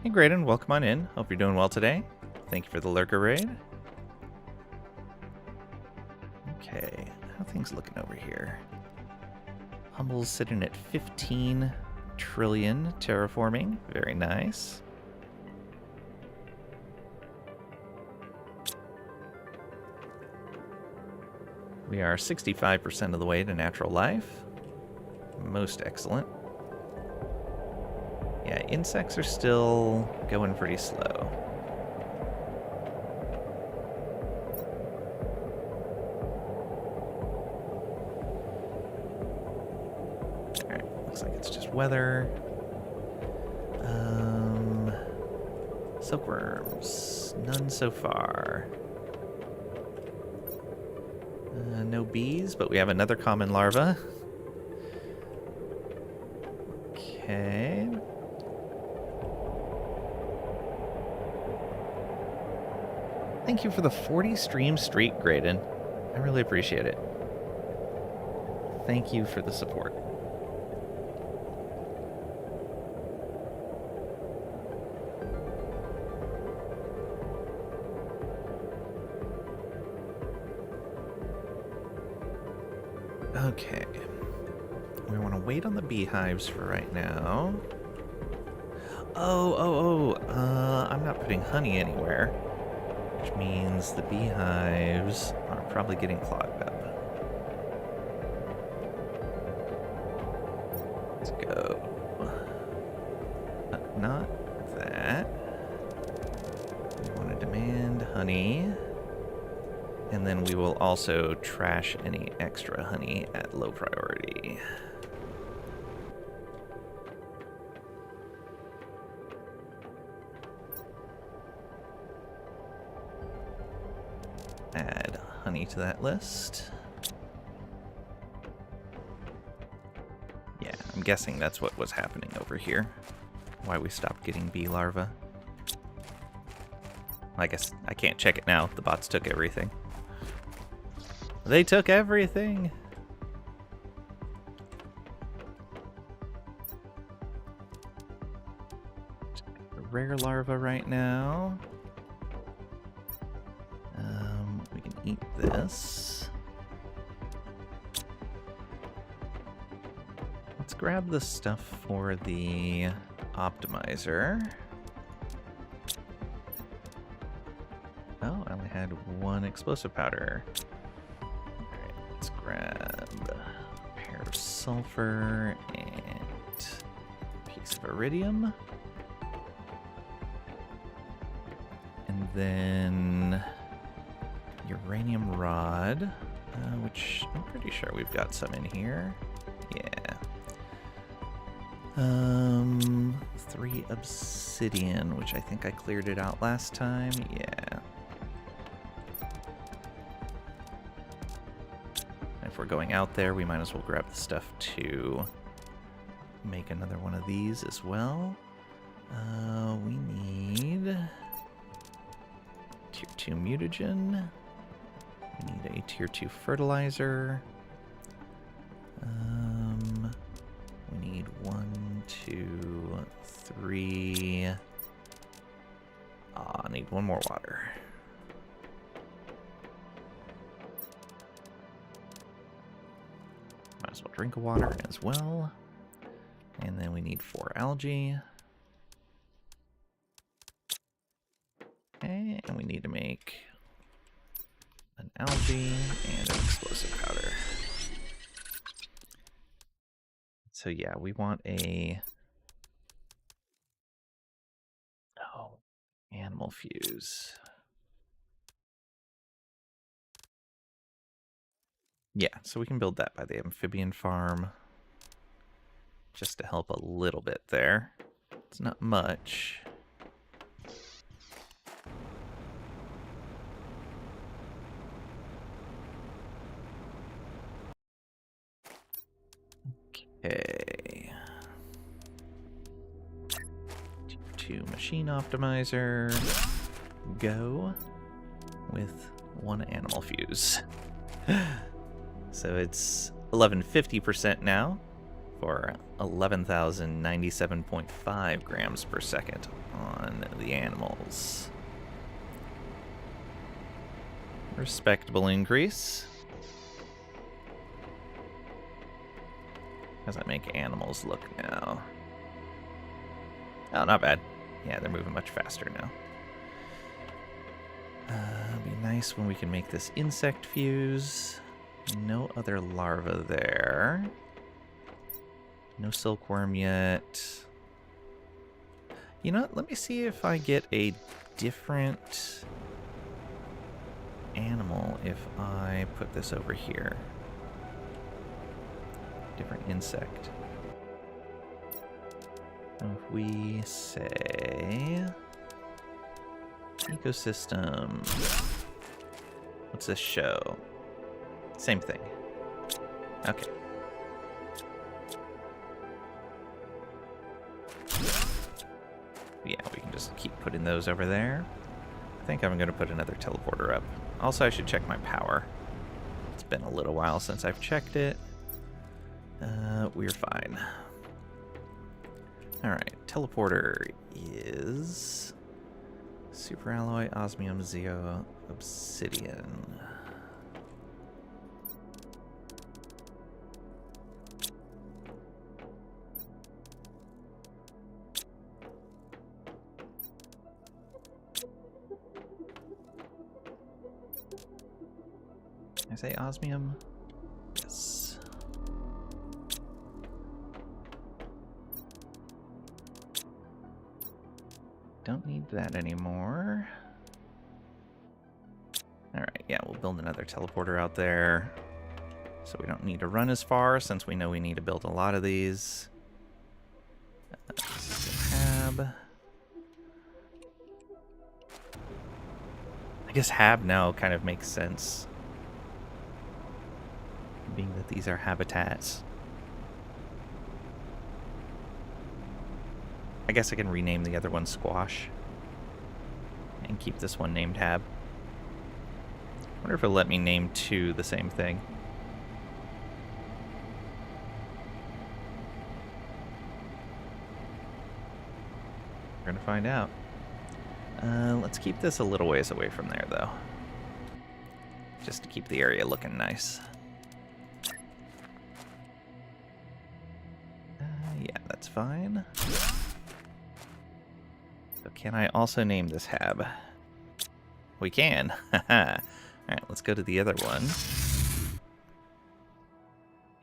Hey Graydon, welcome on in. Hope you're doing well today. Thank you for the lurker raid. Okay, how are things looking over here? Humble's sitting at 15 trillion terraforming. Very nice. We are 65% of the way to natural life. Most excellent. Yeah, insects are still going pretty slow. Alright, looks like it's just weather. Silkworms. None so far. No bees, but we have another common larva. Okay. Thank you for the 40 stream streak, Graydon. I really appreciate it. Thank you for the support. Okay. We want to wait on the beehives for right now. I'm not putting honey anywhere, which means the beehives are probably getting clogged up. Let's go. Not that. We want to demand honey. And then we will also trash any extra honey at low priority. Add honey to that list. Yeah, I'm guessing that's what was happening over here. Why we stopped getting bee larvae. I guess I can't check it now. The bots took everything. They took everything! A rare larva right now. We can eat this. Let's grab the stuff for the optimizer. Oh, I only had one explosive powder. Alright, let's grab a pair of sulfur and a piece of iridium. And then uranium rod, which I'm pretty sure we've got some in here. Yeah. 3 obsidian, which I think I cleared it out last time. Yeah. If we're going out there, we might as well grab the stuff to make another one of these as well. We need tier 2 mutagen. We need a tier 2 fertilizer. We need 1, 2, 3. I need one more water. Might as well drink a water as well. And then we need 4 algae. Okay, and we need to make an algae and an explosive powder. So yeah, we want a animal fuse. Yeah, so we can build that by the amphibian farm. Just to help a little bit there. It's not much. Okay. Tier 2 machine optimizer. Go with 1 animal fuse. So it's 1150% now for 11,097.5 grams per second on the animals. Respectable increase. How does that make animals look now? Oh, not bad. Yeah, they're moving much faster now. It'd be nice when we can make this insect fuse. No other larva there. No silkworm yet. You know what? Let me see if I get a different animal if I put this over here. Different insect. If we say ecosystem, what's this show? Same thing. Okay. Yeah, we can just keep putting those over there. I think I'm going to put another teleporter up. Also, I should check my power. It's been a little while since I've checked it. We're fine. Alright, teleporter is superalloy, osmium, zeo, obsidian. Did I say osmium? Yes. Don't need that anymore. Alright, yeah, we'll build another teleporter out there. So we don't need to run as far since we know we need to build a lot of these. Hab. I guess Hab now kind of makes sense. Being that these are habitats. I guess I can rename the other one Squash. And keep this one named Hab. I wonder if it'll let me name 2 the same thing. We're gonna find out. Let's keep this a little ways away from there, though. Just to keep the area looking nice. fine. So can I also name this hab? We can. Alright, let's go to the other one.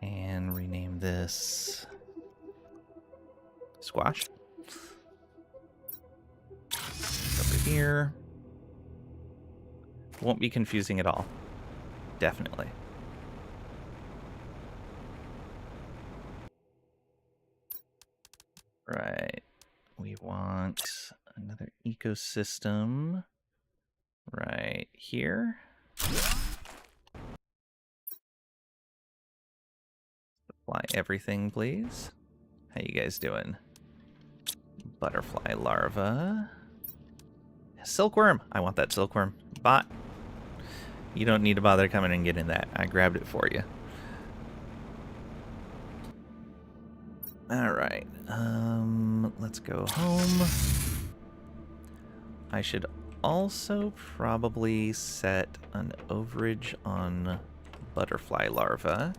And rename this Squash. Over here. Won't be confusing at all. Definitely. Right. We want another ecosystem right here. Supply everything, please. How you guys doing? Butterfly larva. Silkworm! I want that silkworm. Bot. You don't need to bother coming and getting that. I grabbed it for you. Alright. Let's go home. I should also probably set an overage on butterfly larva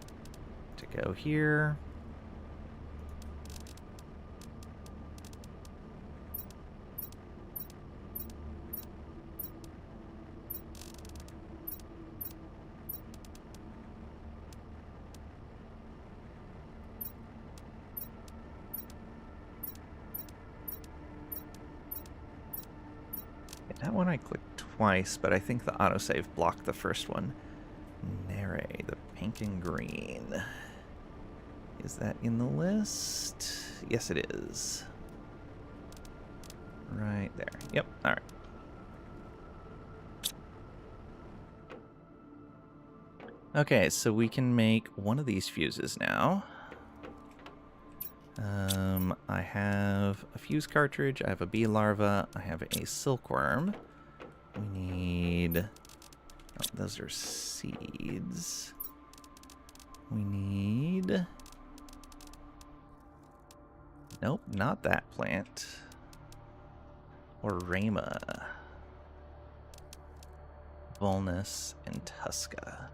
to go here. That one I clicked twice, but I think the autosave blocked the first one. Nere, the pink and green. Is that in the list? Yes, it is. Right there. Yep, alright. Okay, so we can make one of these fuses now. I have a fuse cartridge, I have a bee larva, I have a silkworm. We need... Oh, those are seeds. We need... Nope, not that plant. Or Rama. Volnus and Tusca.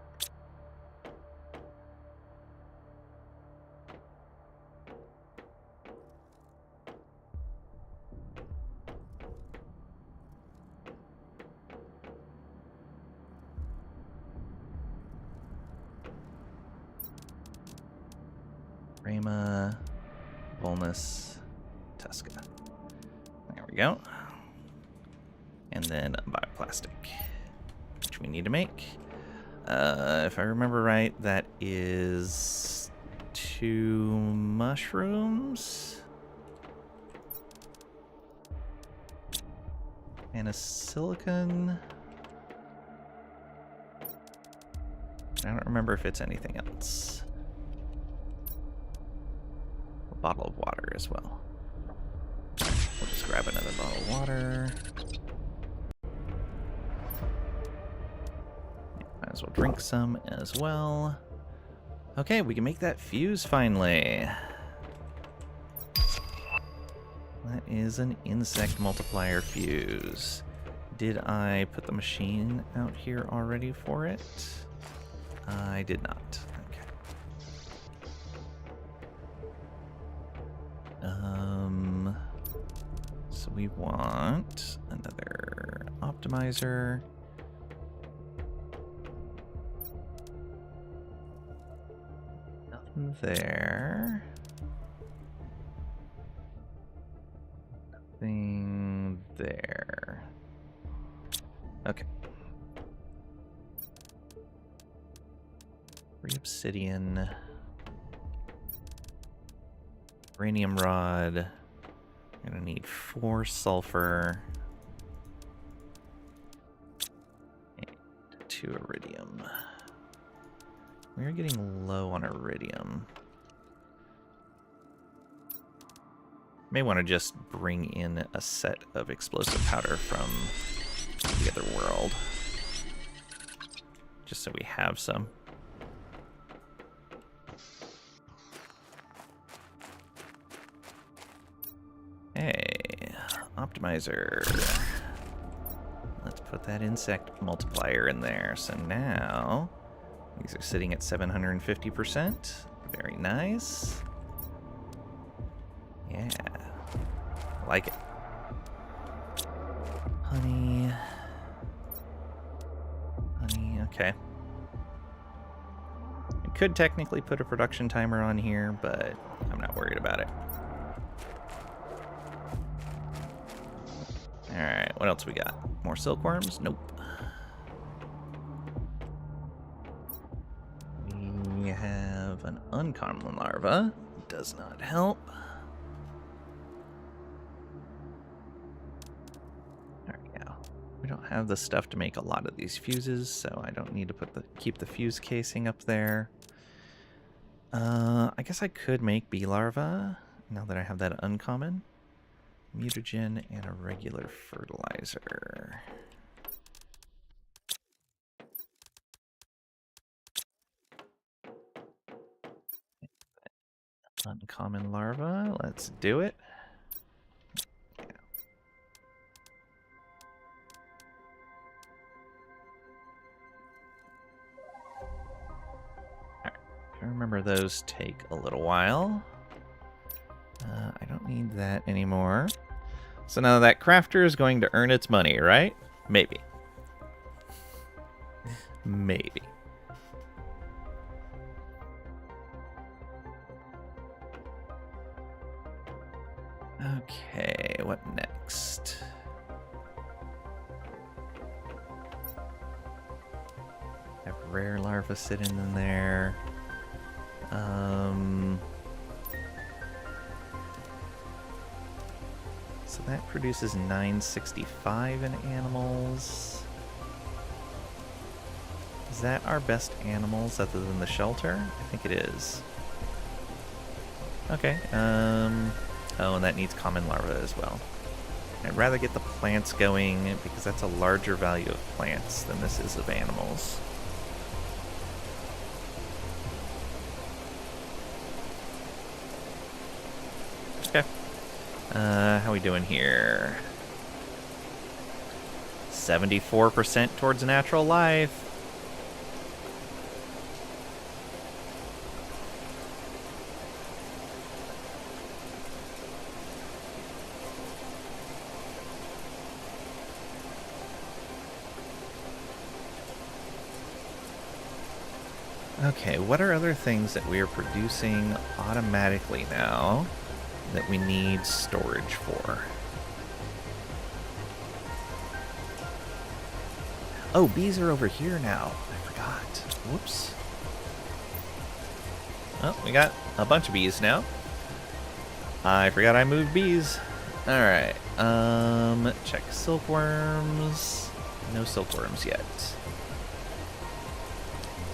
Rama, Volnus, Tusca. There we go. And then bioplastic, which we need to make. If I remember right, that is 2 mushrooms and a silicon. I don't remember if it's anything else. A bottle of water as well. We'll just grab another bottle of water. Might as well drink some as well. Okay, we can make that fuse finally. That is an insect multiplier fuse. Did I put the machine out here already for it? I did not. Okay. So we want another optimizer. Nothing there. Nothing there. Okay. 3 obsidian. Uranium rod. I'm gonna need 4 sulfur. And 2 iridium. We are getting low on iridium. May want to just bring in a set of explosive powder from the other world. Just so we have some. Hey, optimizer. Let's put that insect multiplier in there. So now these are sitting at 750%. Very nice. Yeah. I like it. Honey. Honey, okay. I could technically put a production timer on here, but I'm not worried about it. Alright, what else we got? More silkworms? Nope. We have an uncommon larva. Does not help. There we go. We don't have the stuff to make a lot of these fuses, so I don't need to keep the fuse casing up there. I guess I could make bee larva now that I have that uncommon. Mutagen and a regular fertilizer. Uncommon larva, let's do it. Yeah. Alright, I remember those take a little while. I don't need that anymore. So now that crafter is going to earn its money, right? Maybe. Maybe. Okay, what next? Have rare larvae sitting in there. So that produces 965 in animals. Is that our best animals other than the shelter? I think it is. Okay, oh, and that needs common larvae as well. I'd rather get the plants going because that's a larger value of plants than this is of animals. Okay. How we doing here? 74% towards natural life. Okay, what are other things that we are producing automatically now that we need storage for? Oh, bees are over here now. I forgot. Whoops. Oh, we got a bunch of bees now. I forgot I moved bees. Alright, check silkworms. No silkworms yet.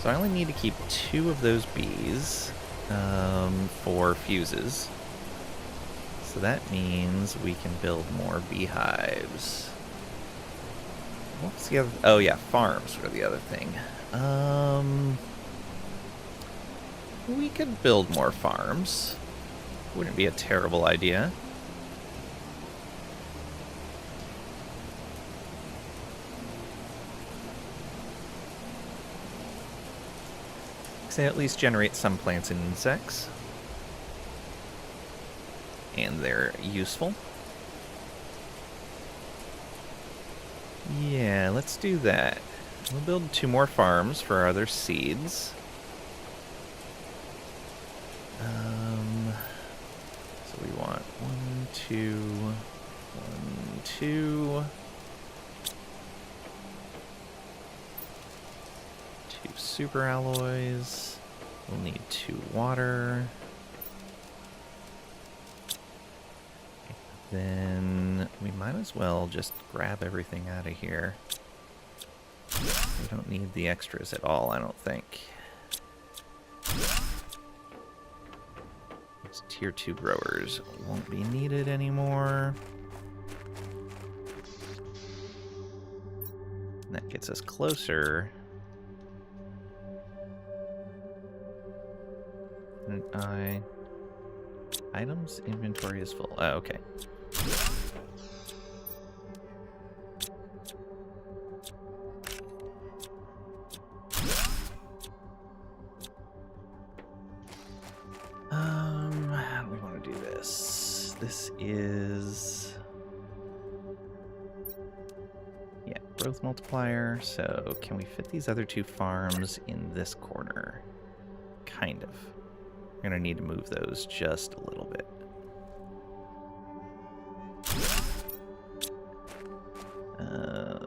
So I only need to keep 2 of those bees for fuses. So that means we can build more beehives. What's the other? Oh yeah, farms were the other thing. We could build more farms. Wouldn't be a terrible idea. They at least generate some plants and insects. And they're useful. Yeah, let's do that. We'll build 2 more farms for our other seeds. So we want 1, 2, 1, 2. 2 super alloys. We'll need 2 water. Then we might as well just grab everything out of here. We don't need the extras at all, I don't think. These tier 2 growers won't be needed anymore. And that gets us closer. Items inventory is full. Oh, okay. We want to do this. growth multiplier. So can we fit these other 2 farms in this corner? Kind of. We're going to need to move those just a little bit.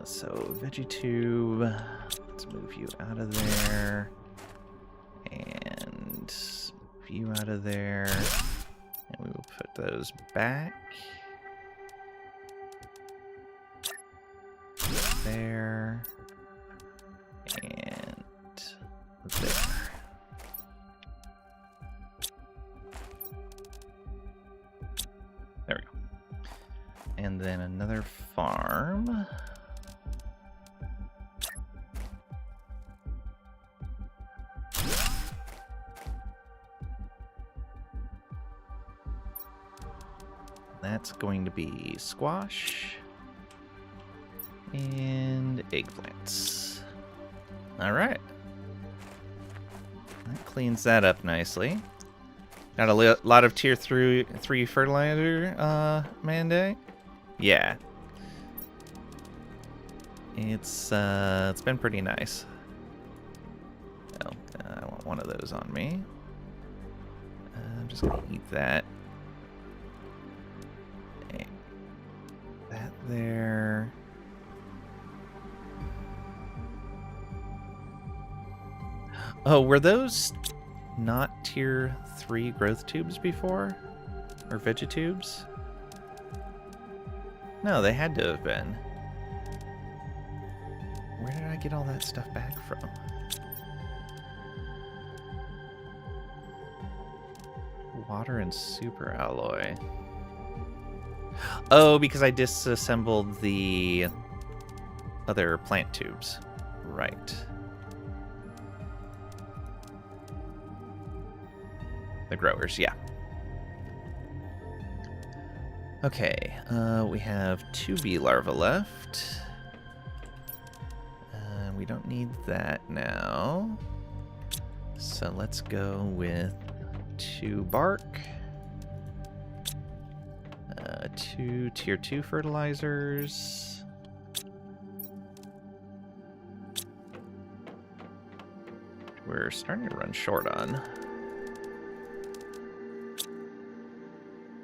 So VeggieTube, let's move you out of there. And move you out of there. And we will put those back. There. And there. There we go. And then another farm. That's going to be squash and eggplants. All right. That cleans that up nicely. Got a lot of tier 3 fertilizer mandate. Yeah. It's been pretty nice. Oh, I want one of those on me. I'm just gonna eat that. That there. Oh, were those not tier 3 growth tubes before? Or vegetubes? No, they had to have been. Where did I get all that stuff back from? Water and super alloy. Oh, because I disassembled the other plant tubes. Right. The growers, yeah. Okay, we have 2 bee larvae left. We don't need that now. So let's go with 2 bark. 2 tier 2 fertilizers. We're starting to run short on.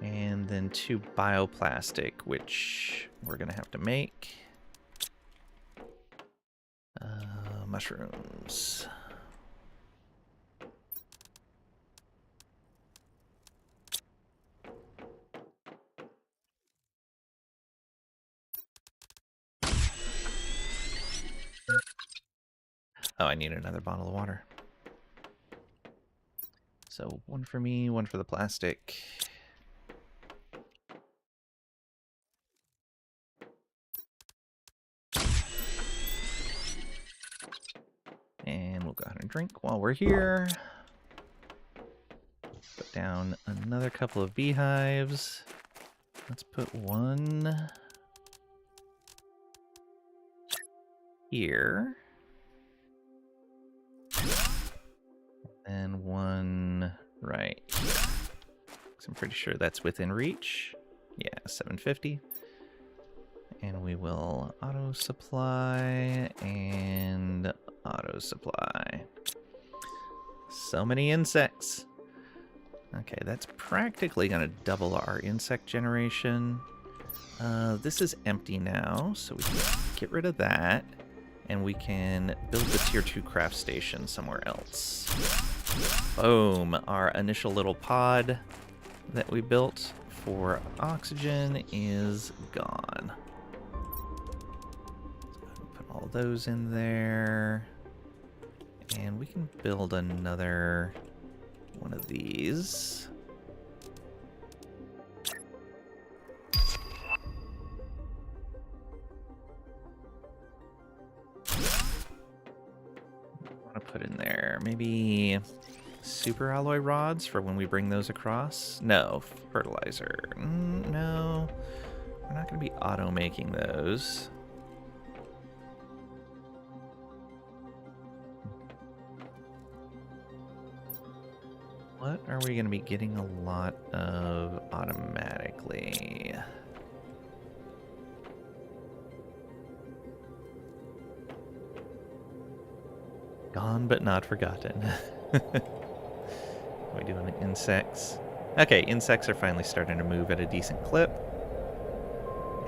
And then 2 bioplastic, which we're going to have to make. Mushrooms. Oh, I need another bottle of water. So 1 for me, 1 for the plastic. And we'll go ahead and drink while we're here. Put down another couple of beehives. Let's put 1 here. And 1 right here. 'Cause I'm pretty sure that's within reach. Yeah, 750. And we will auto supply and auto supply. So many insects. Okay, that's practically going to double our insect generation. This is empty now, so we can get rid of that. And we can build the tier 2 craft station somewhere else. Boom, our initial little pod that we built for oxygen is gone. So put all those in there. And we can build another one of these. Put in there maybe super alloy rods for when we bring those across. No, fertilizer. No, we're not going to be auto making those. What are we going to be getting a lot of automatically? Gone but not forgotten. We doing insects? Okay, insects are finally starting to move at a decent clip.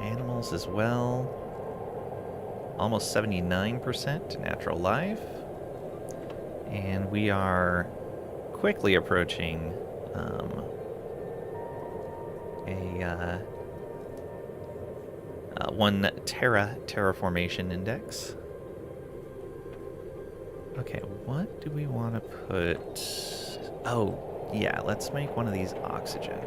Animals as well. Almost 79% natural life. And we are quickly approaching a 1 terraformation index. Okay, what do we want to put? Oh, yeah, let's make one of these oxygen.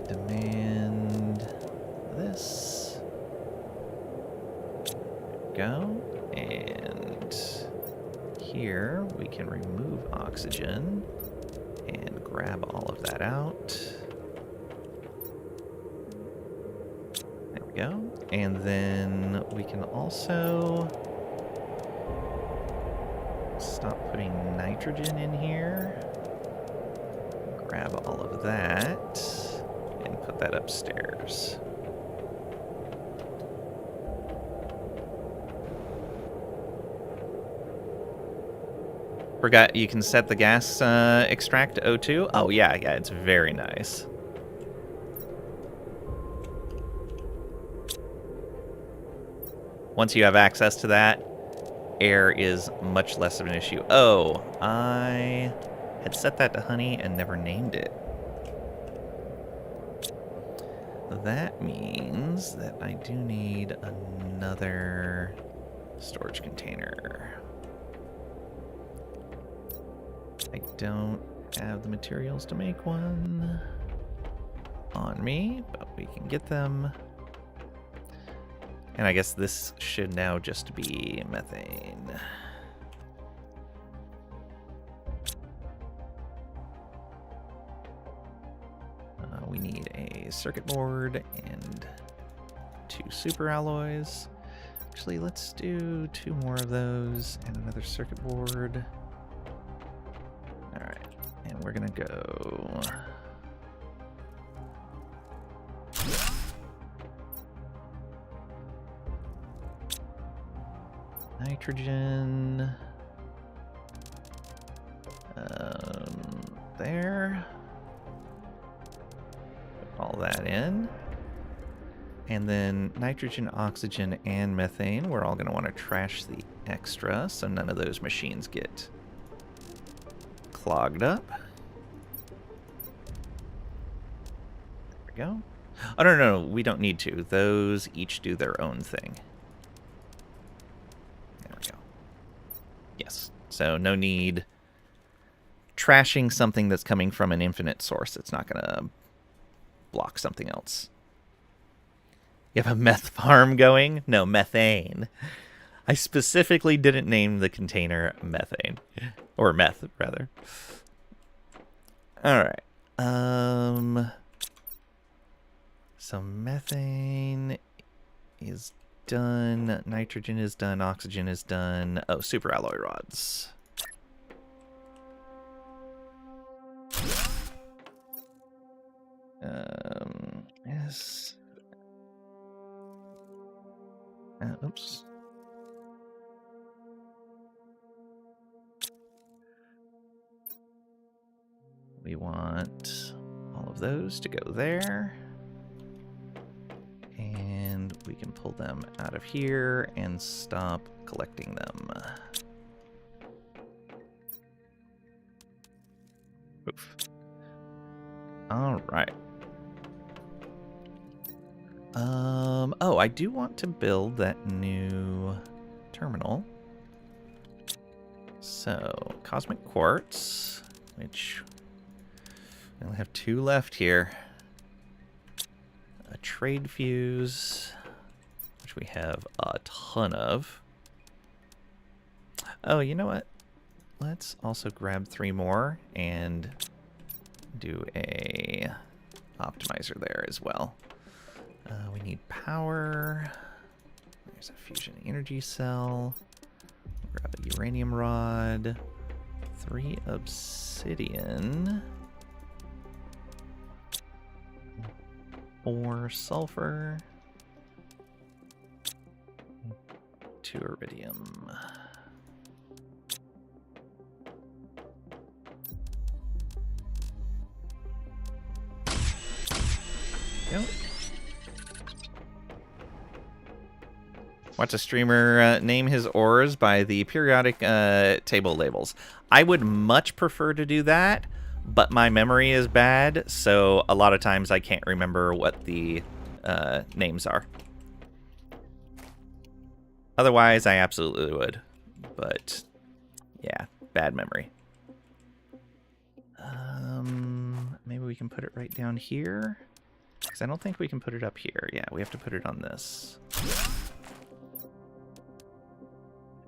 Demand this. Go. And here we can remove oxygen and grab all of that out. There we go. And then we can also stop putting nitrogen in here. Grab all of that and put that upstairs. Forgot you can set the gas extract to O2. Oh yeah, it's very nice. Once you have access to that, air is much less of an issue. Oh, I had set that to honey and never named it. That means that I do need another storage container. I don't have the materials to make one on me, but we can get them. And I guess this should now just be methane. We need a circuit board and 2 super alloys. Actually, let's do 2 more of those and another circuit board. Alright, and we're gonna go... nitrogen... there. Put all that in. And then nitrogen, oxygen, and methane. We're all gonna want to trash the extra so none of those machines get clogged up. There we go. Oh, no, we don't need to. Those each do their own thing. There we go. Yes. So no need trashing something that's coming from an infinite source. It's not going to block something else. You have a meth farm going? No, methane. I specifically didn't name the container methane. Or meth, rather. Alright. So methane is done. Nitrogen is done. Oxygen is done. Oh, super alloy rods. Yes. Oops. We want all of those to go there. And we can pull them out of here and stop collecting them. Oof. All right. Oh, I do want to build that new terminal. So, cosmic quartz, which I only have 2 left here. A trade fuse, which we have a ton of. Oh, you know what? Let's also grab 3 more and do a optimizer there as well. We need power. There's a fusion energy cell. Grab a uranium rod. 3 obsidian. 4 sulfur. 2 iridium. Go. Watch a streamer name his ores by the periodic table labels. I would much prefer to do that, but my memory is bad, so a lot of times I can't remember what the names are. Otherwise, I absolutely would. But, yeah, bad memory. Maybe we can put it right down here. Because I don't think we can put it up here. Yeah, we have to put it on this.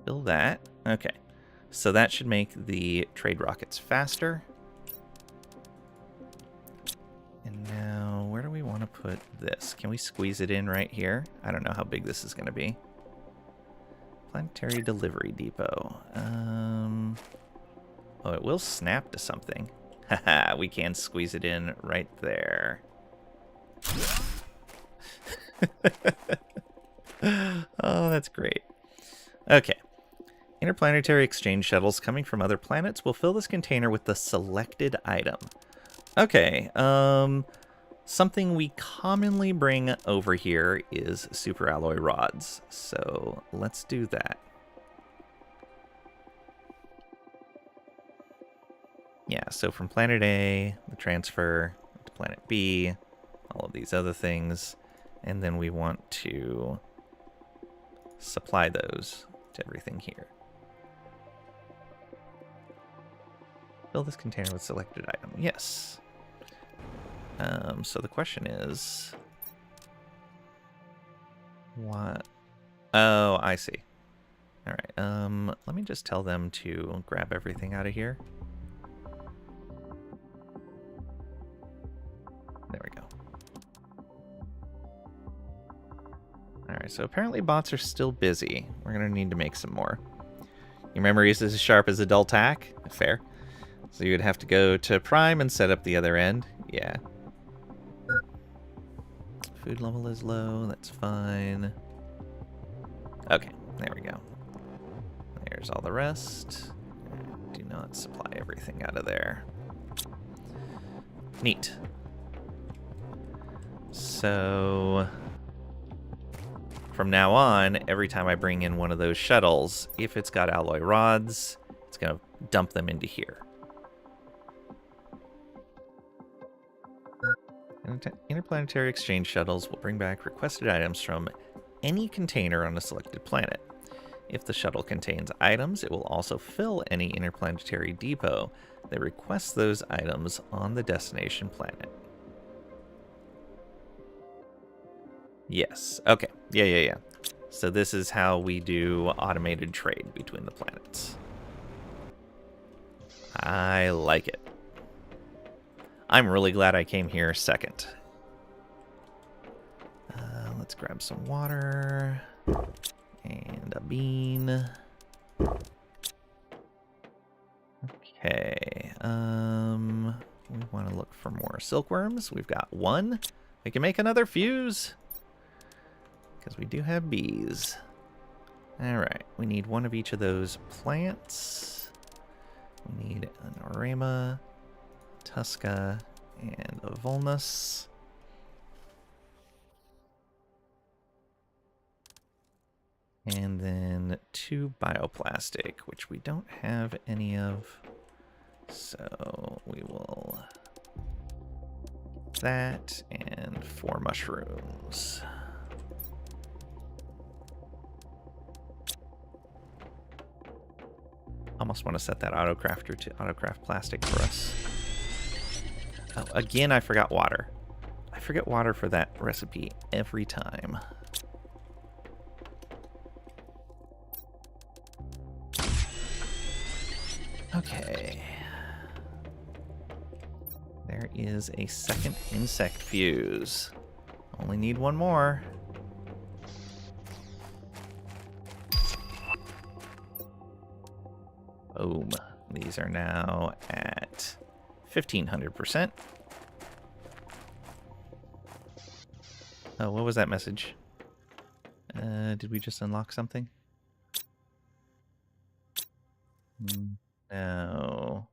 Fill that. Okay. So that should make the trade rockets faster. And now, where do we want to put this? Can we squeeze it in right here? I don't know how big this is going to be. Planetary Delivery Depot. Oh, it will snap to something. Haha, we can squeeze it in right there. Oh, that's great. Okay. Interplanetary exchange shuttles coming from other planets will fill this container with the selected item. Okay, something we commonly bring over here is super alloy rods. So let's do that. Yeah, so from planet A, the transfer to planet B, all of these other things, and then we want to supply those to everything here. Fill this container with selected item. Yes. So the question is, what? Oh, I see. All right. Let me just tell them to grab everything out of here. There we go. All right. So apparently bots are still busy. We're gonna need to make some more. Your memory is as sharp as a dull tack. Fair. So you would have to go to Prime and set up the other end. Yeah. Food level is low. That's fine. Okay, there we go. There's all the rest. Do not supply everything out of there. Neat. So from now on, every time I bring in one of those shuttles, if it's got alloy rods, it's going to dump them into here. Interplanetary exchange shuttles will bring back requested items from any container on a selected planet. If the shuttle contains items, it will also fill any interplanetary depot that requests those items on the destination planet. Yes. Okay. Yeah. So this is how we do automated trade between the planets. I like it. I'm really glad I came here second. Let's grab some water and a bean. Okay. We want to look for more silkworms. We've got one. We can make another fuse because we do have bees. All right. We need one of each of those plants. We need an orema, Tusca, and a Volnus. And then 2 bioplastic, which we don't have any of. So we will that and 4 mushrooms. Almost want to set that autocrafter to autocraft plastic for us. Oh, again, I forgot water. I forget water for that recipe every time. Okay. There is a second insect fuse. Only need one more. Boom. These are now at 1500%. Oh, what was that message? Did we just unlock something? No.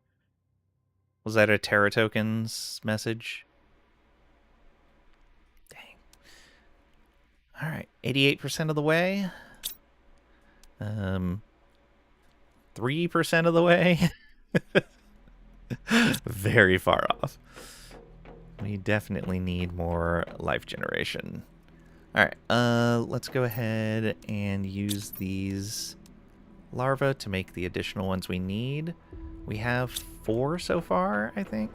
Was that a Terra Tokens message? Dang. Alright, 88% of the way. 3% of the way. Very far off. We definitely need more life generation. Alright, let's go ahead and use these larvae to make the additional ones we need. We have 4 so far, I think.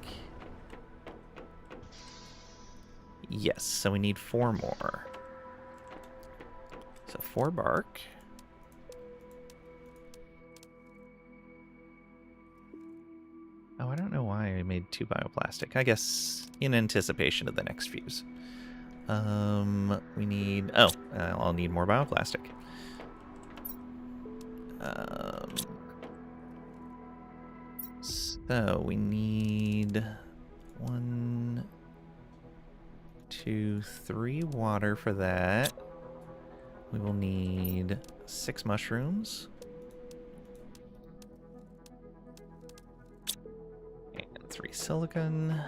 Yes, so we need 4 more. So 4 bark. Oh, I don't know why I made 2 bioplastic. I guess in anticipation of the next fuse. We need... Oh, I'll need more bioplastic. So we need 1, 2, 3 water for that. We will need 6 mushrooms. And 3 silicon.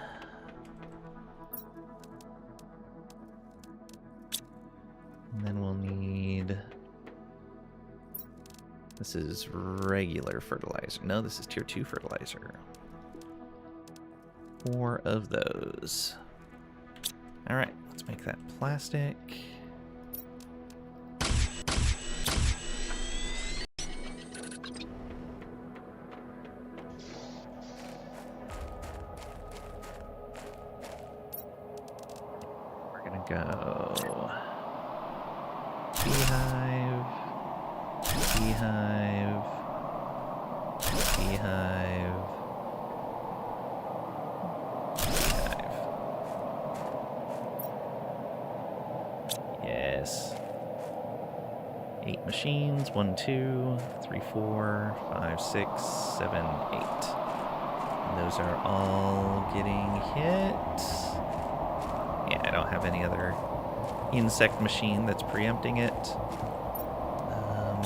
And then we'll need... This is regular fertilizer. No, this is tier 2 fertilizer. 4 of those. Alright, let's make that plastic. We're gonna go beehive, beehive, beehive, beehive. Yes. 8 machines. 1, 2, 3, 4, 5, 6, 7, 8. And those are all getting hit. Yeah, I don't have any other insect machine that's preempting it.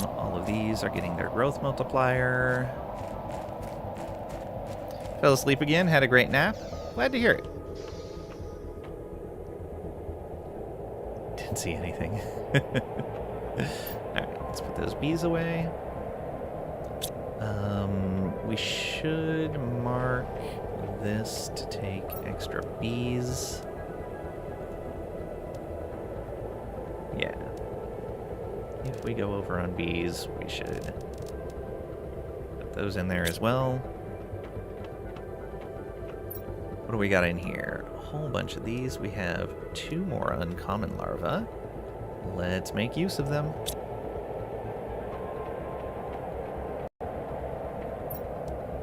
All of these are getting their growth multiplier. Fell asleep again, had a great nap. Glad to hear it. Didn't see anything. Alright, let's put those bees away. We should mark this to take extra bees. Yeah. If we go over on bees, we should put those in there as well. What do we got in here? A whole bunch of these. We have 2 more uncommon larvae. Let's make use of them.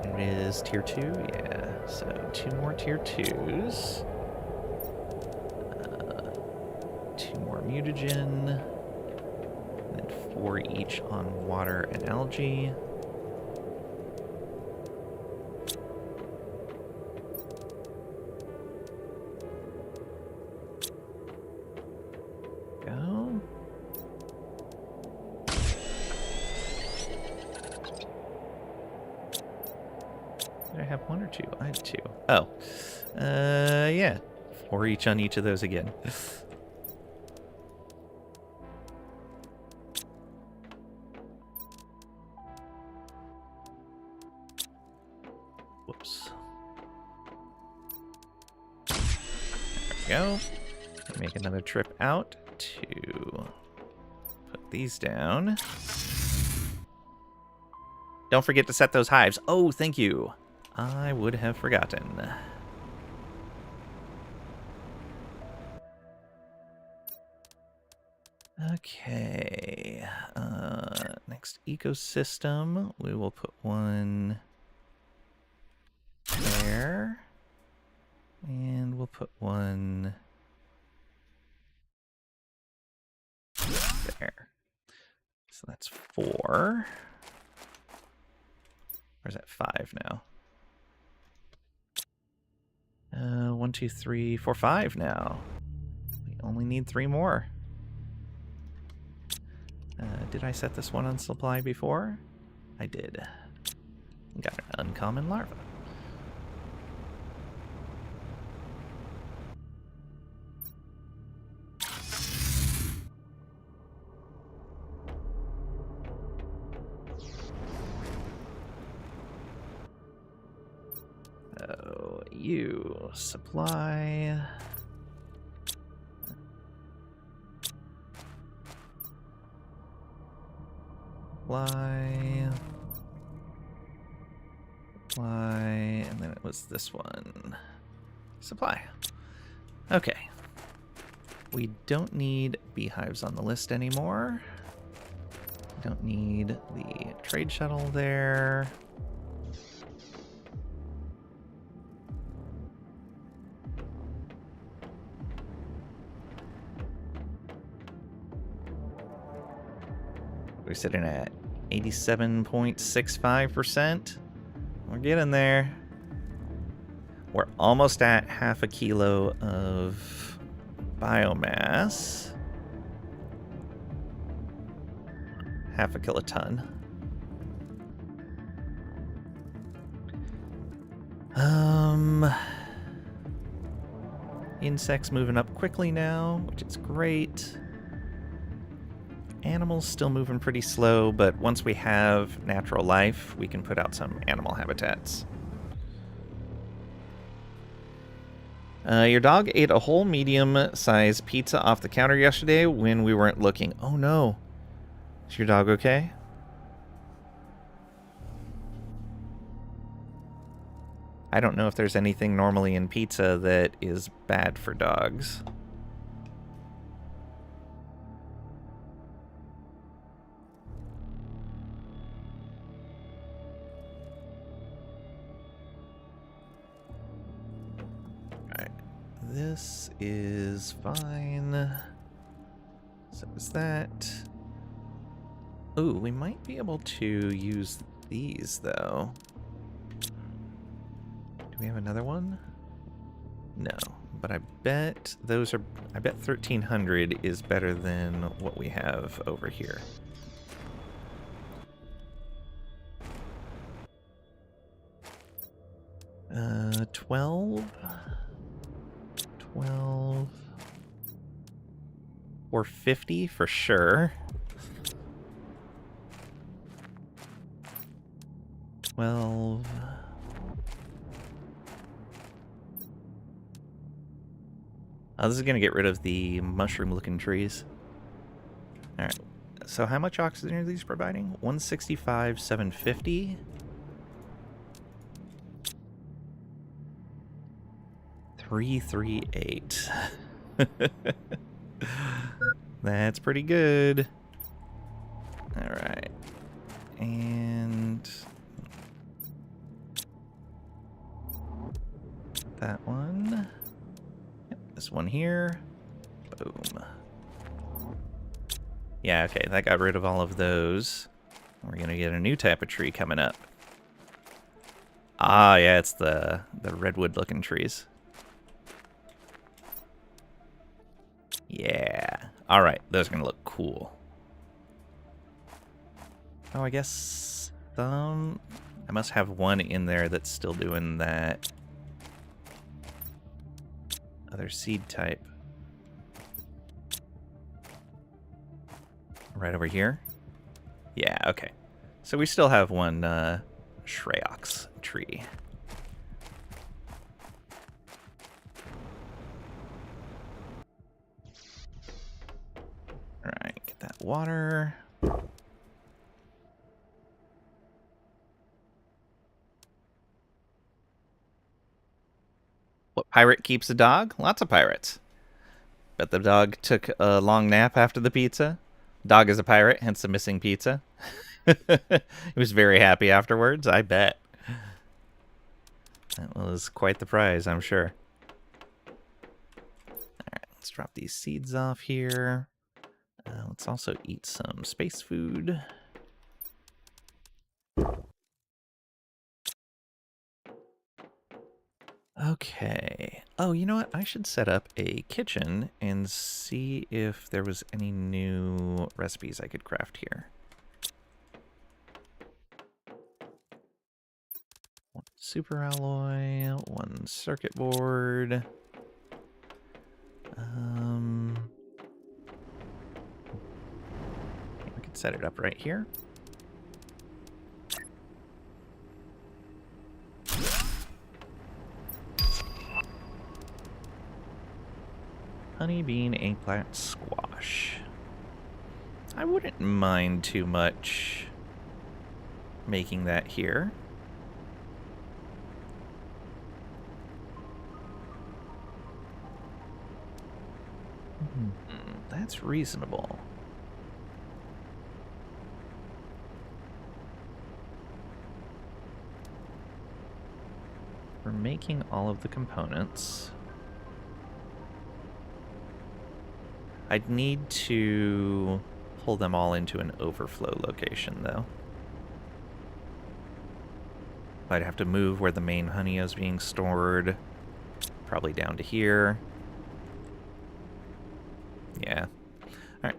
It is tier 2, yeah. So 2 more tier 2s. 2 more mutagen. And then 4 each on water and algae. Go. Did I have 1 or 2? I had 2. Oh. Yeah. 4 each on each of those again. Whoops. There we go. Make another trip out to put these down. Don't forget to set those hives. Oh, thank you. I would have forgotten. Okay. Next ecosystem, we will put 1 there. And we'll put 1 there. So that's 4. Or is that 5 now? 1, 2, 3, 4, 5 now. We only need 3 more. Did I set this one on supply before? I did. Got an uncommon larva. Oh, you supply. Supply. Supply. And then it was this one. Supply. Okay. We don't need beehives on the list anymore. Don't need the trade shuttle there. We're sitting at 87.65%. We're getting there. We're almost at half a kilo of biomass. Half a kiloton. Insects moving up quickly now, which is great. Animals still moving pretty slow, but once we have natural life, we can put out some animal habitats. Your dog ate a whole medium-sized pizza off the counter yesterday when we weren't looking. Oh no. Is your dog okay? I don't know if there's anything normally in pizza that is bad for dogs. Alright. This is fine. So is that. Ooh, we might be able to use these, though. Do we have another one? No, but I bet those are... I bet 1,300 is better than what we have over here. Uh, 12? 12... Or 50 for sure. 12... Oh, this is going to get rid of the mushroom-looking trees. Alright, so how much oxygen are these providing? 165, 750. 338. That's pretty good. Alright. And... that one. This one here. Boom. Yeah, okay, that got rid of all of those. We're gonna get a new type of tree coming up. Ah, yeah, it's the redwood-looking trees. Yeah. Alright, those are gonna look cool. Oh, I guess... I must have one in there that's still doing that other seed type. Right over here? Yeah, okay. So we still have one Shryox tree. Alright, get that water. What pirate keeps a dog? Lots of pirates. Bet the dog took a long nap after the pizza. Dog is a pirate, hence the missing pizza. He was very happy afterwards, I bet. That was quite the prize, I'm sure. Alright, let's drop these seeds off here. Let's also eat some space food. Okay. Oh, you know what? I should set up a kitchen and see if there was any new recipes I could craft here. One super alloy, one circuit board. We could set it up right here. Honeybean eggplant squash. I wouldn't mind too much making that here. That's reasonable. We're making all of the components. I'd need to pull them all into an overflow location, though. I'd have to move where the main honey is being stored. Probably down to here. Yeah. Alright,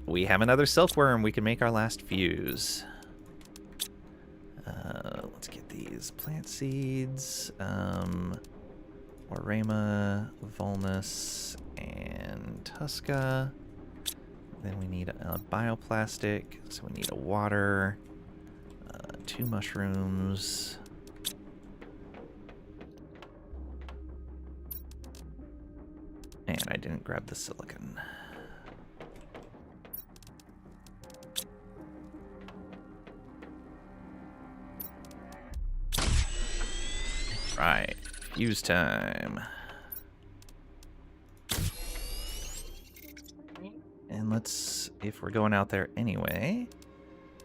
we have another silkworm. We can make our last fuse. Let's get these plant seeds. Orema, Volnus, and Tusca. Then we need a bioplastic, so we need a water, 2 mushrooms. And I didn't grab the silicon. Right, fuse time. And let's, if we're going out there anyway.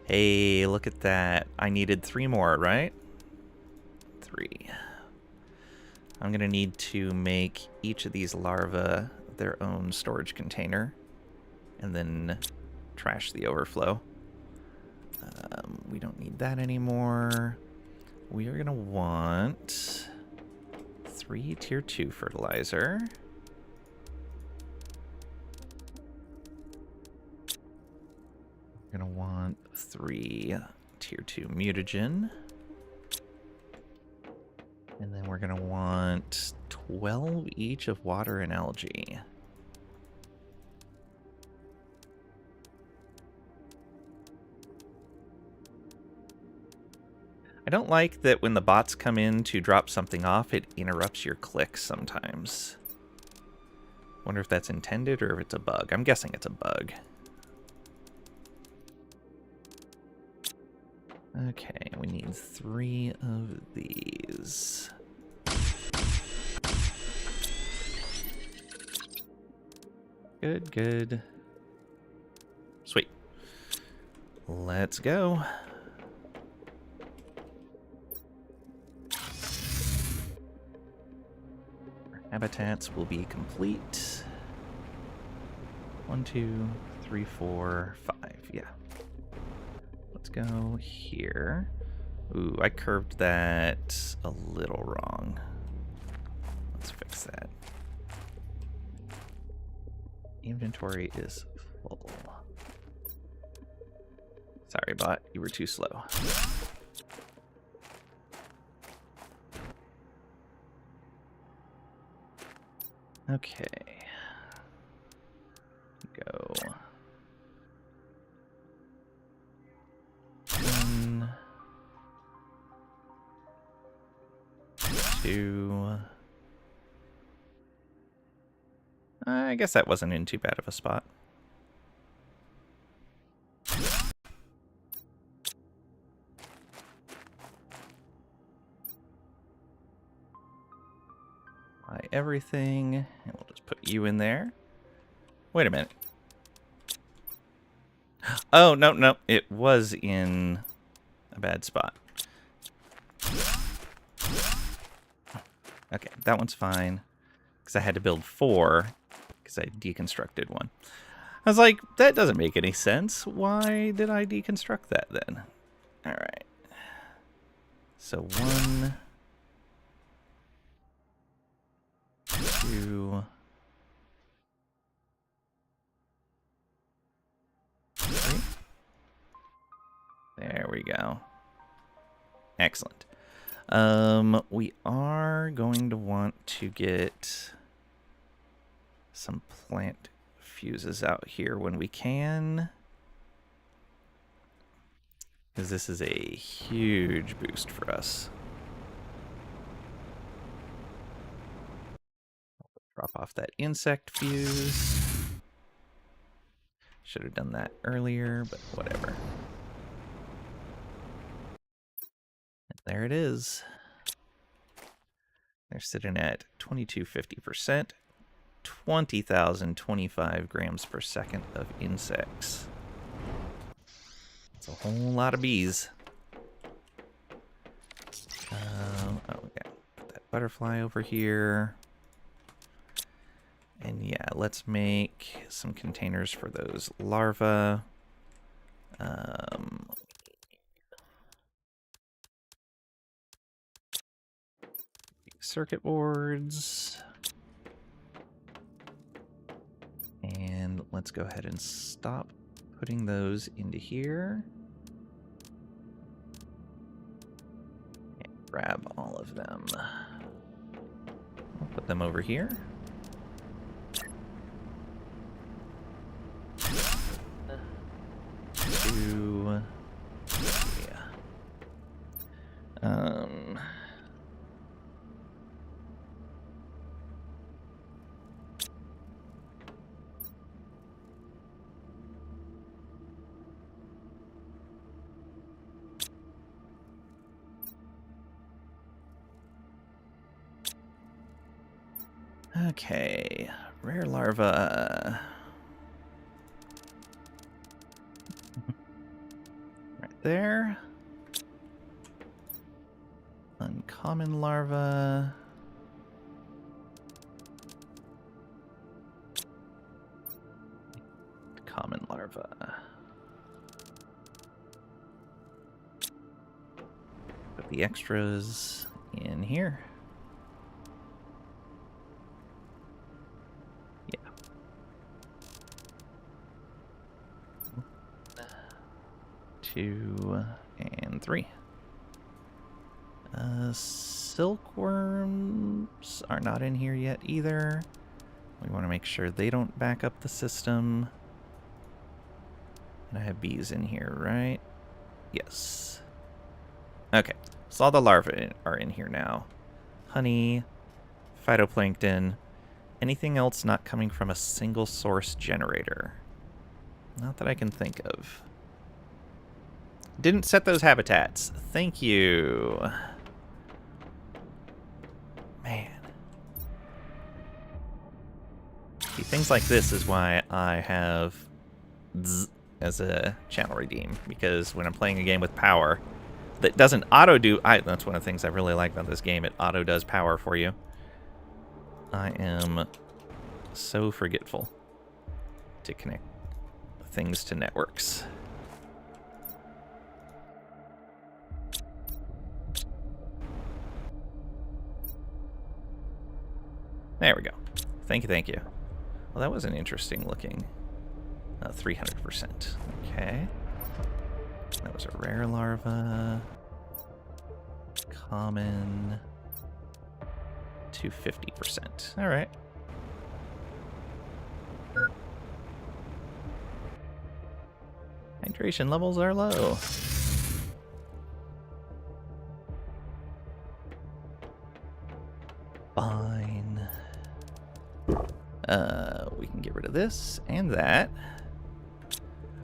Hey, look at that. I needed 3 more, right? 3. I'm gonna need to make each of these larvae their own storage container and then trash the overflow. We don't need that anymore. We are gonna want 3 tier 2 fertilizer. We're gonna want 3 tier 2 mutagen. And then we're gonna want 12 each of water and algae. I don't like that when the bots come in to drop something off, it interrupts your clicks sometimes. Wonder if that's intended or if it's a bug. I'm guessing it's a bug. Okay, we need 3 of these. Good, good. Sweet. Let's go. Our habitats will be complete. 1, 2, 3, 4, 5. Yeah. Let's go here. Ooh, I curved that a little wrong. Let's fix that. Inventory is full. Sorry, bot. You were too slow. Okay. Go. 1, 2. I guess that wasn't in too bad of a spot. Buy everything, and we'll just put you in there. Wait a minute. Oh, no, no. It was in a bad spot. Okay, that one's fine. Because I had to build 4, because I deconstructed 1. I was like, that doesn't make any sense. Why did I deconstruct that then? Alright. So 1... we go. Excellent. We are going to want to get some plant fuses out here when we can, because this is a huge boost for us. Drop off that insect fuse. Should have done that earlier, but whatever. And there it is. They're sitting at 2250%, 20,025 grams per second of insects. That's a whole lot of bees. Oh, okay. Put that butterfly over here. And yeah, let's make some containers for those larvae. Circuit boards. And let's go ahead and stop putting those into here. And grab all of them. I'll put them over here. Okay, rare larva. Right there. Uncommon larva. Common larva. Put the extras in here. Yeah. 2 and 3. Silkworms are not in here yet either. We want to make sure they don't back up the system. And I have bees in here, right? Yes. Okay, so all the larvae are in here now. Honey, phytoplankton, anything else not coming from a single source generator? Not that I can think of. Didn't set those habitats. Thank you. Man. See, things like this is why I have Z as a channel redeem, because when I'm playing a game with power that doesn't auto do, that's one of the things I really like about this game, it auto does power for you. I am so forgetful to connect things to networks. There we go. Thank you, thank you. Well, that was an interesting looking 300%. Okay. That was a rare larva. Common. 250%. All right. Hydration levels are low. Fine. We can get rid of this and that.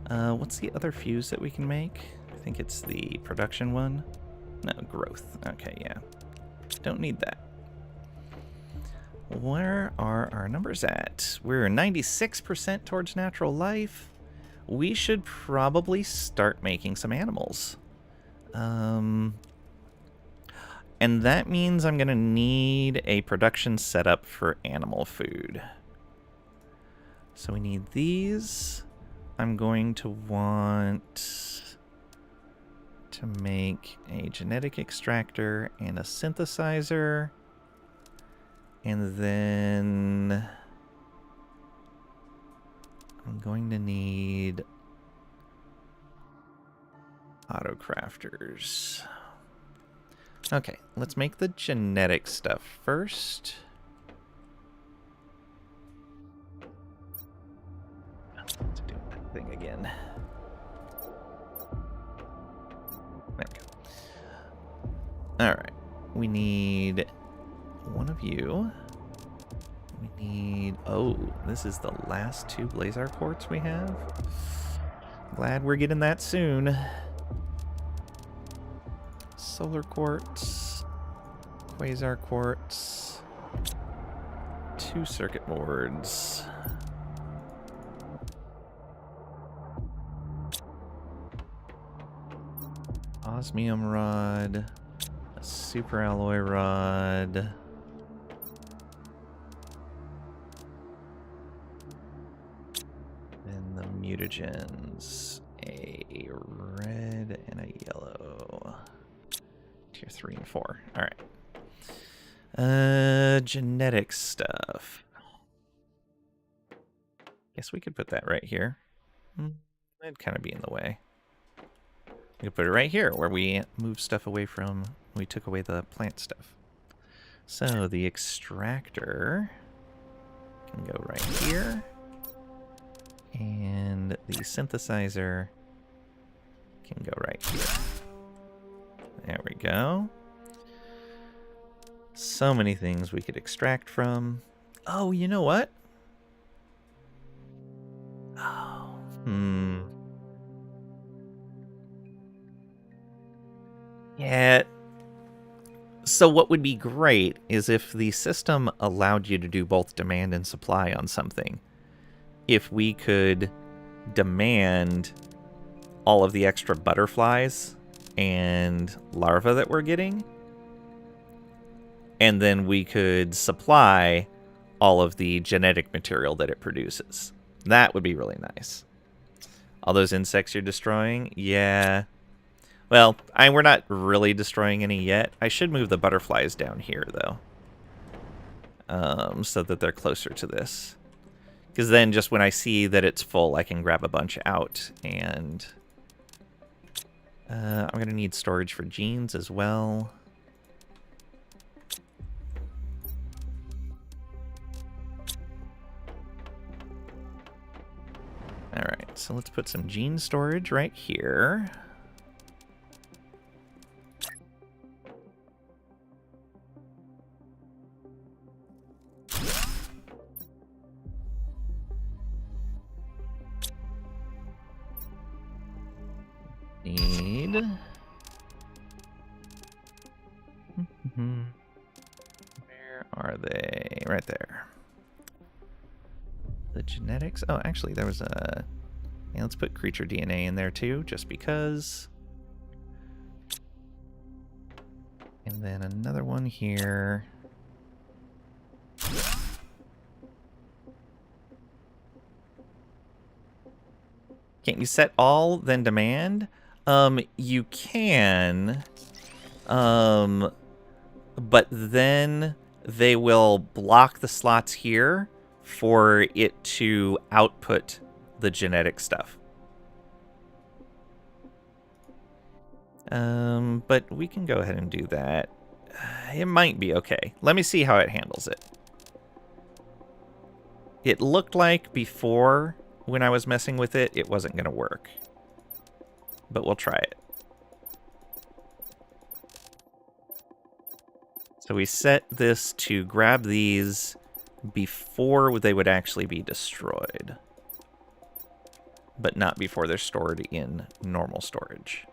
What's the other fuse that we can make? I think it's the production one. No, growth. Okay, yeah. Don't need that. Where are our numbers at? We're 96% towards natural life. We should probably start making some animals. And that means I'm going to need a production setup for animal food. So we need these. I'm going to want to make a genetic extractor and a synthesizer. And then I'm going to need Auto crafters. Okay, let's make the genetic stuff first. Let's do that thing again. There we go. Alright. We need one of you. We need... Oh, this is the last 2 Blazar quartz we have. Glad we're getting that soon. Solar quartz. Quasar quartz. 2 circuit boards. Osmium rod. A super alloy rod. And the mutagens. A red and a yellow. Tier 3 and 4. Alright. Genetic stuff. Guess we could put that right here. That'd kind of be in the way. We could put it right here where we moved stuff away from, we took away the plant stuff. So the extractor can go right here. And the synthesizer can go right here. There we go. So many things we could extract from. Oh, you know what? Oh, Yeah. So what would be great is if the system allowed you to do both demand and supply on something. If we could demand all of the extra butterflies and larvae that we're getting, and then we could supply all of the genetic material that it produces. That would be really nice. All those insects you're destroying? Yeah. Well, we're not really destroying any yet. I should move the butterflies down here, though. So that they're closer to this. Because then just when I see that it's full, I can grab a bunch out. And I'm going to need storage for genes as well. Alright, so let's put some gene storage right here. Need... Where are they? Right there. The genetics. Oh, actually, there was a... Yeah, let's put creature DNA in there too, just because. And then another one here. Can't you set all, then demand? You can. But then they will block the slots here for it to output the genetic stuff. But we can go ahead and do that. It might be okay. Let me see how it handles it. It looked like before, when I was messing with it, it wasn't going to work. But we'll try it. So we set this to grab these before they would actually be destroyed. But not before they're stored in normal storage.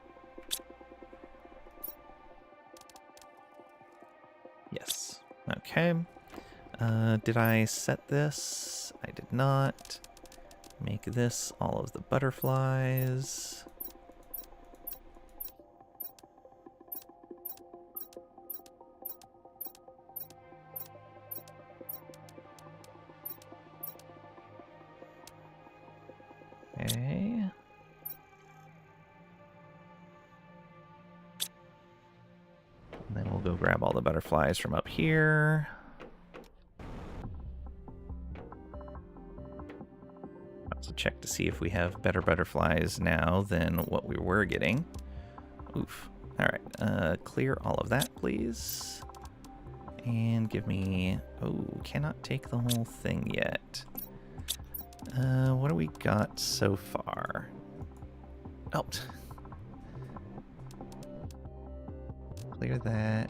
Yes. Okay. Did I set this? I did not. Make this all of the butterflies. Okay. And then we'll go grab all the butterflies from up here. Also check to see if we have better butterflies now than what we were getting. Oof. All right. Clear all of that, please. And give me... Oh, cannot take the whole thing yet. What do we got so far? Oh. Clear that.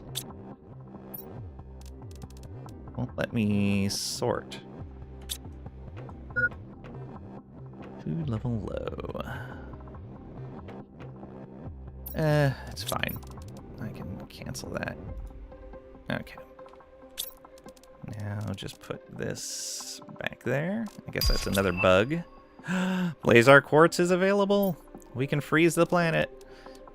Won't let me sort. Food level low. It's fine. I can cancel that. Okay. Now just put this back there. I guess that's another bug. Blazar Quartz is available. We can freeze the planet.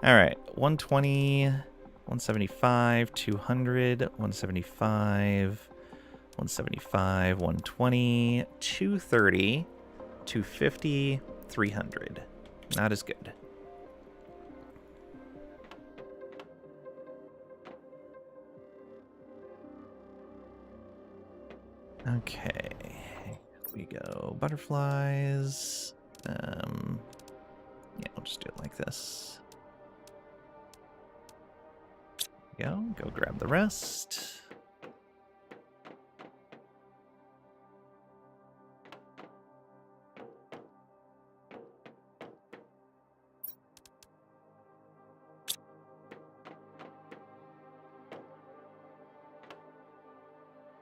All right, 120, 175, 200, 175, 175, 120, 230, 250, 300. Not as good. Okay, we go butterflies. Yeah, we'll just do it like this. Go grab the rest.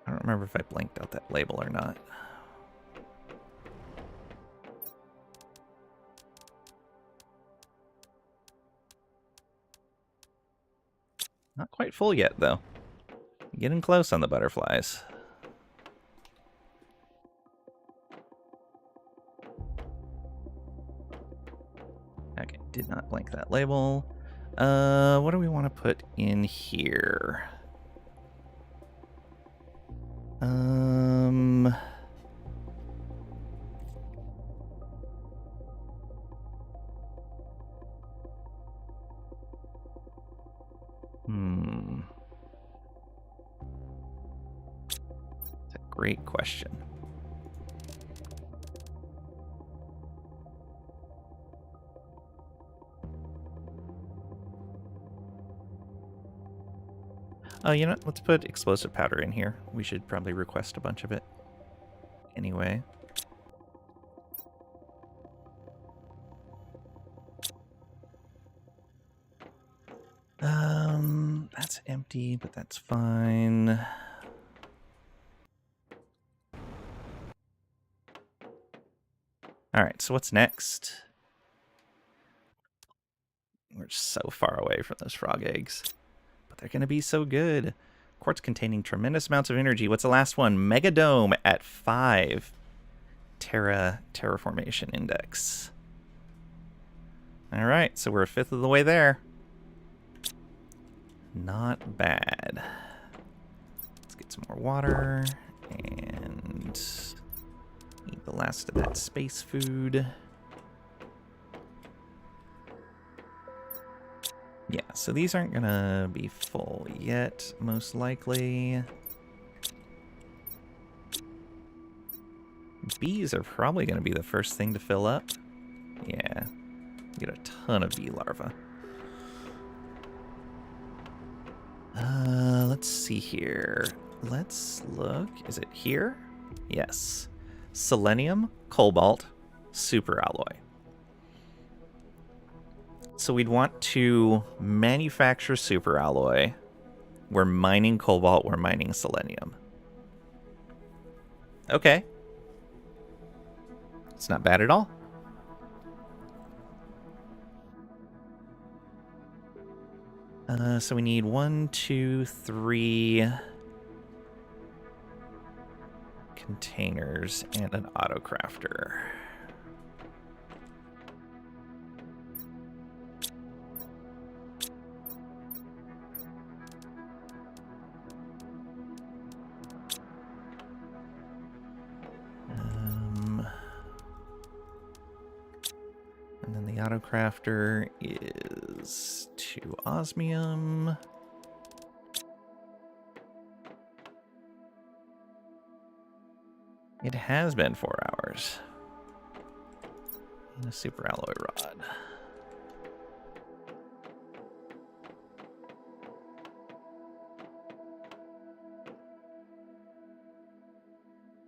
I don't remember if I blanked out that label or not. Not quite full yet, though. Getting close on the butterflies. Okay, did not blank that label. What do we want to put in here? That's a great question. Oh, you know what? Let's put explosive powder in here. We should probably request a bunch of it. Anyway. That's empty, but that's fine. All right, so what's next? We're so far away from those frog eggs. But they're going to be so good. Quartz containing tremendous amounts of energy. What's the last one? Megadome at 5. Terraformation index. All right, so we're a fifth of the way there. Not bad. Let's get some more water and eat the last of that space food. Yeah, so these aren't gonna be full yet, most likely. Bees are probably gonna be the first thing to fill up. Yeah, get a ton of bee larvae. Let's see here. Let's look. Is it here? Yes. Selenium, cobalt, super alloy. So we'd want to manufacture super alloy. We're mining cobalt, we're mining selenium. Okay. It's not bad at all. So we need 1, 2, 3 containers and an auto crafter. And then the auto crafter is 2 osmium. It has been 4 hours. And a super alloy rod.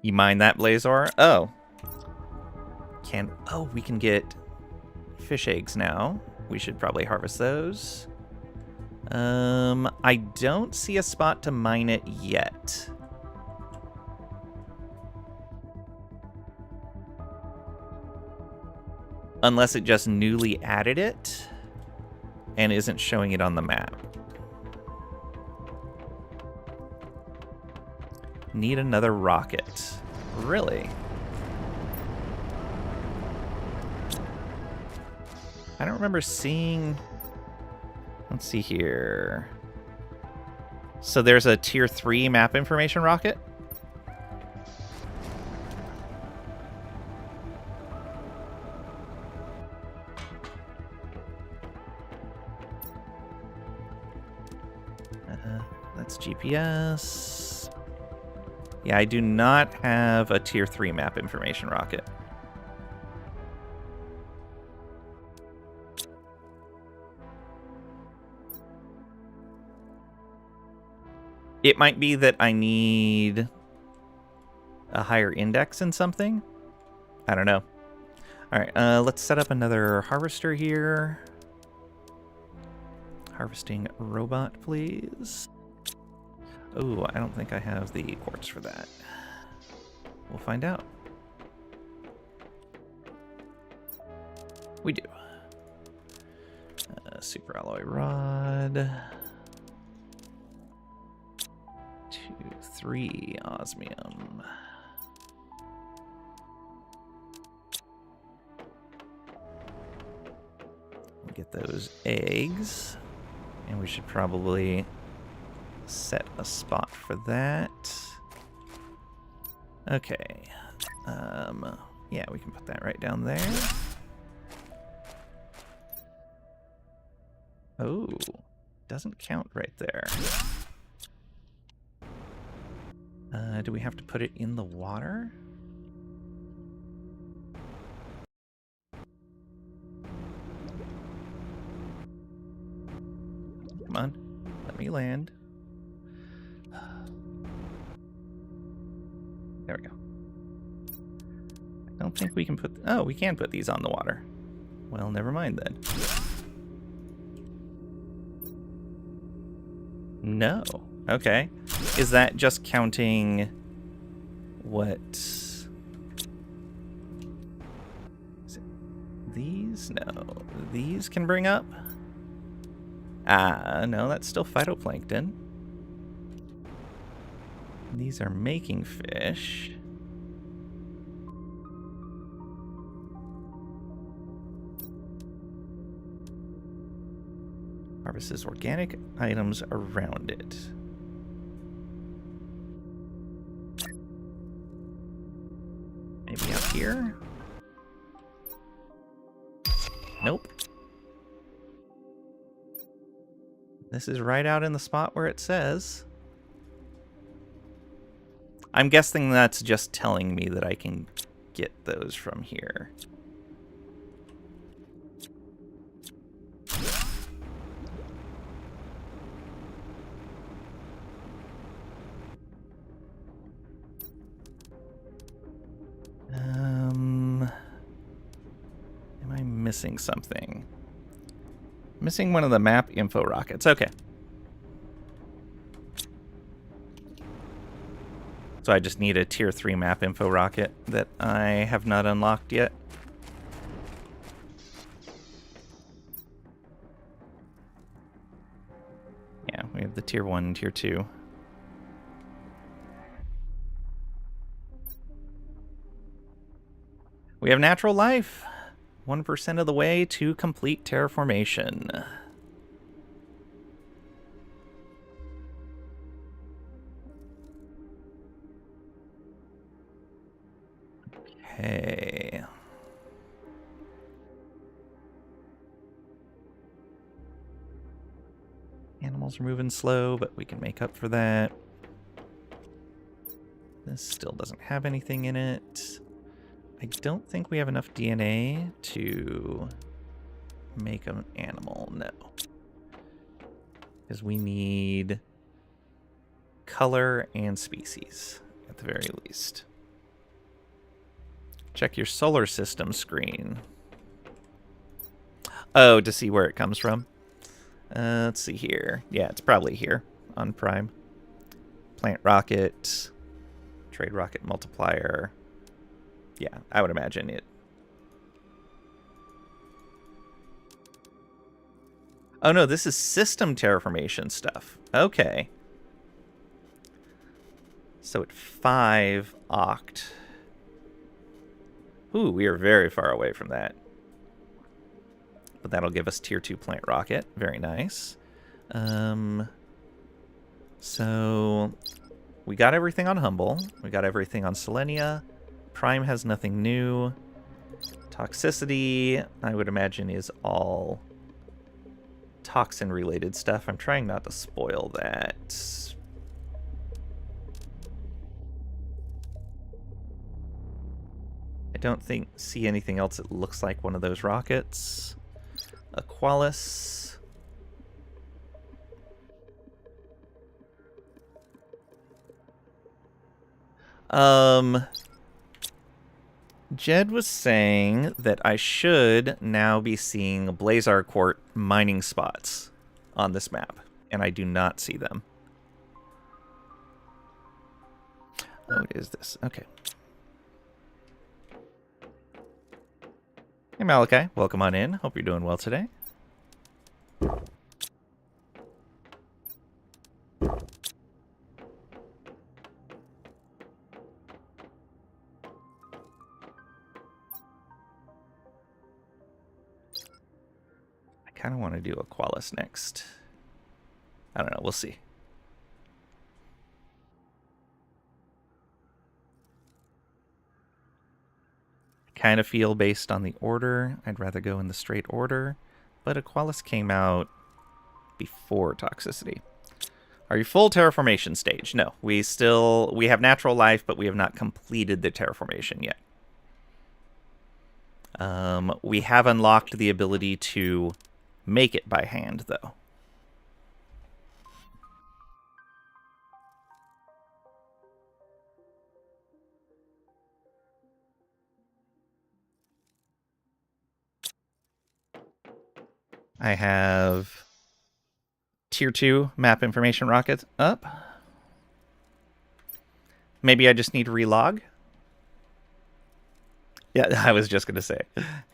You mine that Blazor? Oh. We can get fish eggs now. We should probably harvest those. I don't see a spot to mine it yet. Unless it just newly added it and isn't showing it on the map. Need another rocket. Really? I don't remember seeing... Let's see here. So there's a tier 3 map information rocket? That's GPS. Yeah, I do not have a tier 3 map information rocket. It might be that I need a higher index in something. I don't know. All right, let's set up another harvester here. Harvesting robot, please. Oh, I don't think I have the quartz for that. We'll find out. We do. Super alloy rod. 2, 3 osmium. We'll get those eggs. And we should probably set a spot for that. Okay. Yeah, we can put that right down there. Oh, doesn't count right there. Do we have to put it in the water? Come on, let me land. There we go. I don't think we can put... Oh, we can put these on the water. Well, never mind then. No. Okay. Is that just counting what? Is it these? No. These can bring up? Ah, no, that's still phytoplankton. These are making fish. Harvests organic items around it. Maybe up here? Nope. This is right out in the spot where it says. I'm guessing that's just telling me that I can get those from here. Am I missing something? Missing one of the map info rockets. Okay. So I just need a tier 3 map info rocket that I have not unlocked yet. Yeah, we have the tier 1 and tier 2. We have natural life. 1% of the way to complete terraformation. Okay. Animals are moving slow, but we can make up for that. This still doesn't have anything in it. I don't think we have enough DNA to make an animal, no. Because we need color and species, at the very least. Check your solar system screen. Oh, to see where it comes from. Let's see here. Yeah, it's probably here on Prime. Plant rocket, trade rocket multiplier. Yeah, I would imagine it. Oh no, this is system terraformation stuff. Okay. So at 5 oct. Ooh, we are very far away from that. But that'll give us tier 2 plant rocket. Very nice. So we got everything on Humble. We got everything on Selenea. Prime has nothing new. Toxicity, I would imagine, is all toxin-related stuff. I'm trying not to spoil that. I don't see anything else that looks like one of those rockets. Aqualis. Jed was saying that I should now be seeing Blazar Court mining spots on this map, and I do not see them. Oh, it is this. Okay. Hey, Malachi. Welcome on in. Hope you're doing well today. I kind of want to do Aqualis next. I don't know. We'll see. Kind of feel based on the order, I'd rather go in the straight order, but Aqualis came out before Toxicity. Are you full terraformation stage? No, we have natural life, but we have not completed the terraformation yet. We have unlocked the ability to make it by hand, though. I have tier 2 map information rockets up. Maybe I just need to relog. Yeah, I was just going to say.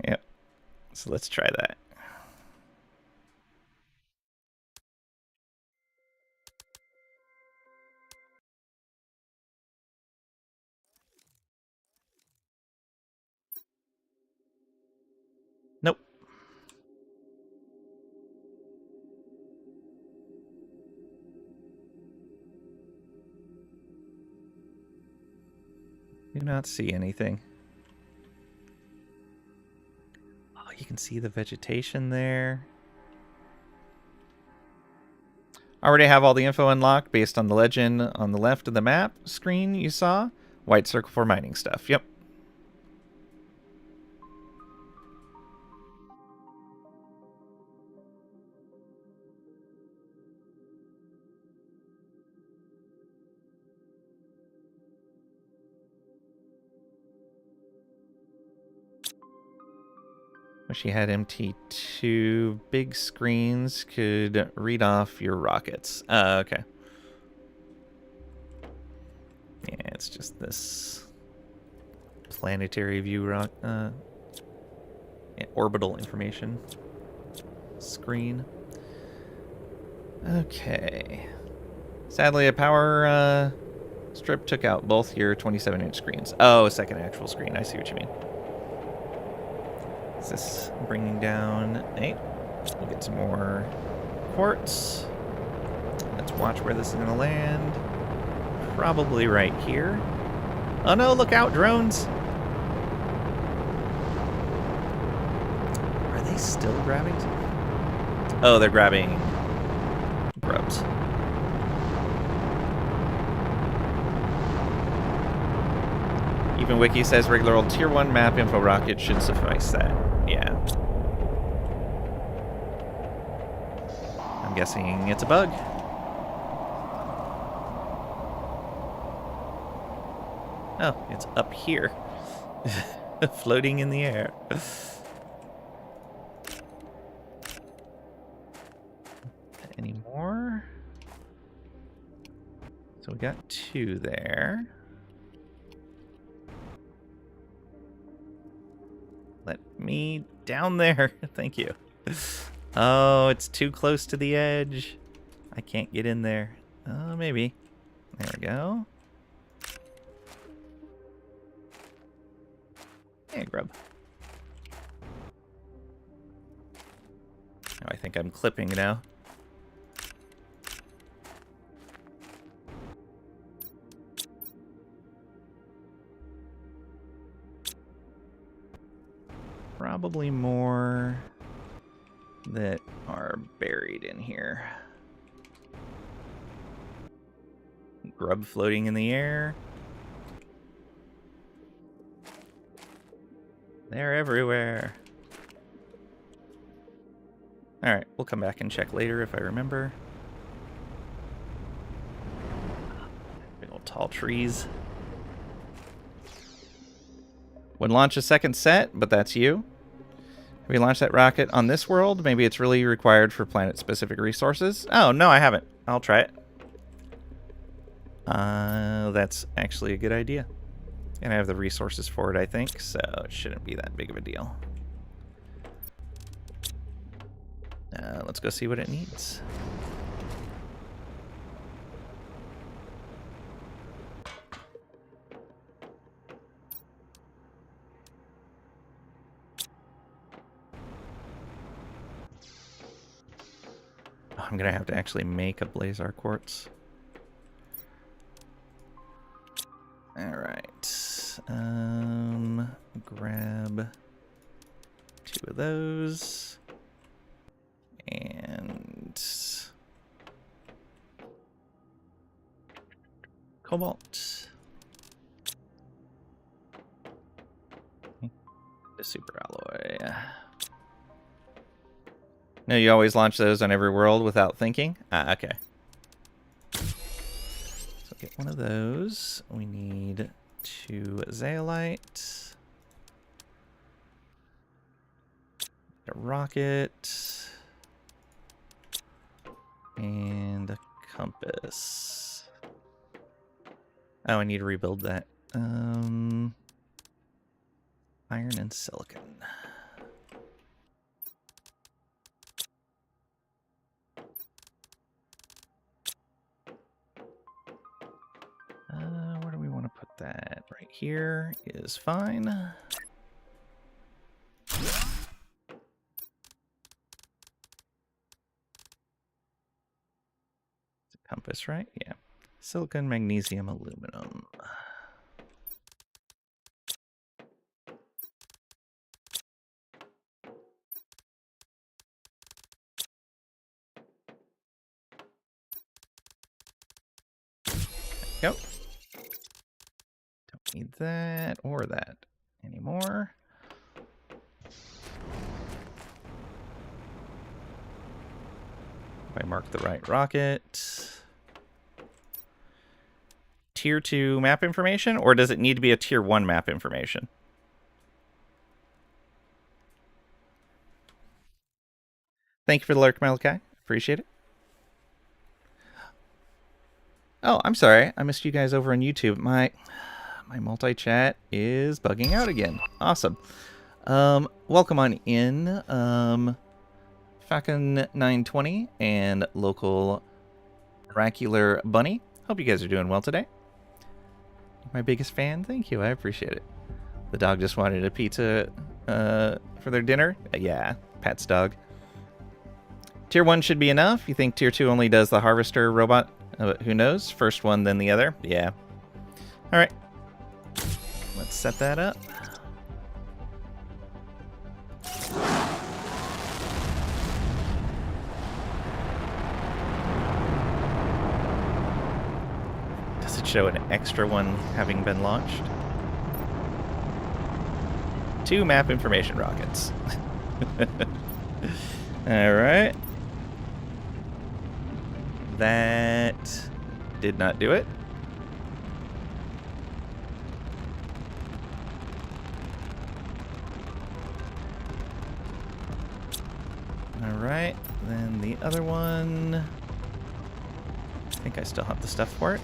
Yeah. So let's try that. Nope. Do not see anything. Oh, you can see the vegetation there. I already have all the info unlocked based on the legend on the left of the map screen you saw. White circle for mining stuff. Yep. Wish you had MT2 big screens could read off your rockets. Okay. Yeah, it's just this planetary view rock, yeah, orbital information screen. Okay. Sadly, a power strip took out both your 27-inch screens. Oh, a second actual screen. I see what you mean. Is this bringing down 8? We'll get some more quartz. Let's watch where this is going to land. Probably right here. Oh no, look out, drones! Are they still grabbing? Oh, they're grabbing grubs. Even Wiki says regular old tier 1 map info rocket should suffice that. Yeah. I'm guessing it's a bug. Oh, it's up here. Floating in the air. Any more? So we got 2 there. Let me down there. Thank you. Oh, it's too close to the edge. I can't get in there. Oh, maybe. There we go. Hey, grub. Oh, I think I'm clipping now. Probably more that are buried in here. Grub floating in the air. They're everywhere. Alright, we'll come back and check later if I remember. Big old tall trees. Would launch a second set, but that's you. Have you launched that rocket on this world? Maybe it's really required for planet-specific resources. Oh, no, I haven't. I'll try it. That's actually a good idea. And I have the resources for it, I think, so it shouldn't be that big of a deal. Let's go see what it needs. I'm gonna have to actually make a Blazar quartz. Alright. Grab 2 of those. And cobalt. The super alloy. No, you always launch those on every world without thinking? Ah, okay. So get one of those. We need 2 zeolite. A rocket. And a compass. Oh, I need to rebuild that. Iron and silicon. Where do we want to put that? Right here is fine. Compass, right? Yeah. Silicon, magnesium, aluminum. There we go. Don't need that or that anymore. If I mark the right rocket. Tier 2 map information, or does it need to be a Tier 1 map information? Thank you for the lurk, Malachi. Appreciate it. Oh, I'm sorry. I missed you guys over on YouTube. My multi-chat is bugging out again. Awesome. Welcome on in, Falcon920 and local Oracular Bunny. Hope you guys are doing well today. My biggest fan. Thank you. I appreciate it. The dog just wanted a pizza for their dinner. Yeah, Pat's dog. Tier 1 should be enough. You think Tier 2 only does the harvester robot? Who knows? First one, then the other. Yeah. All right. Let's set that up. Does it show an extra one having been launched? 2 map information rockets. All right. That did not do it. Alright, then the other one... I think I still have the stuff for it.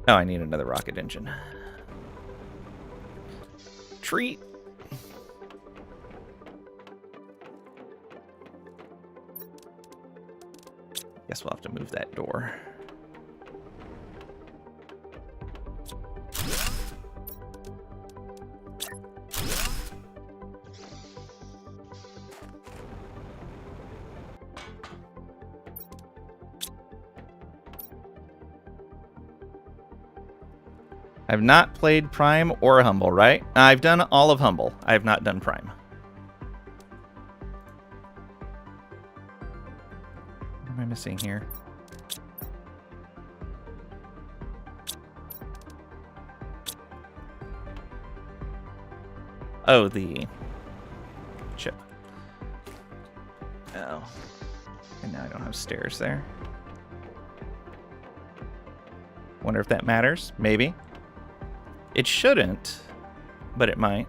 Oh, I need another rocket engine. Treat! Guess we'll have to move that door. I've not played Prime or Humble, right? I've done all of Humble. I have not done Prime. What am I missing here? Oh, the chip. Oh. And now I don't have stairs there. Wonder if that matters. Maybe. It shouldn't, but it might.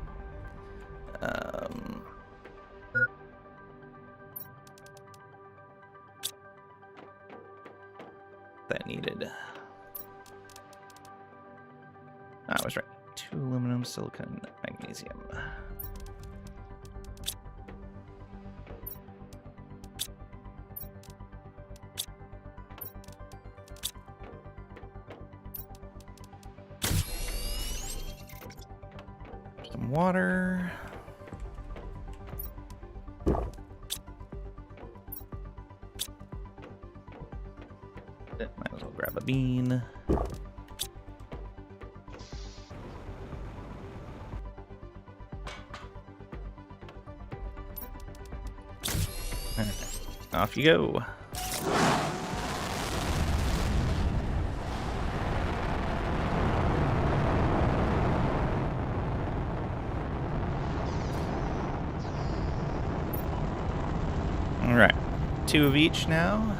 That needed. I was right. 2 aluminum, silicon, magnesium. Some water. Might as well grab a bean. Alright, off you go. Alright, 2 of each now.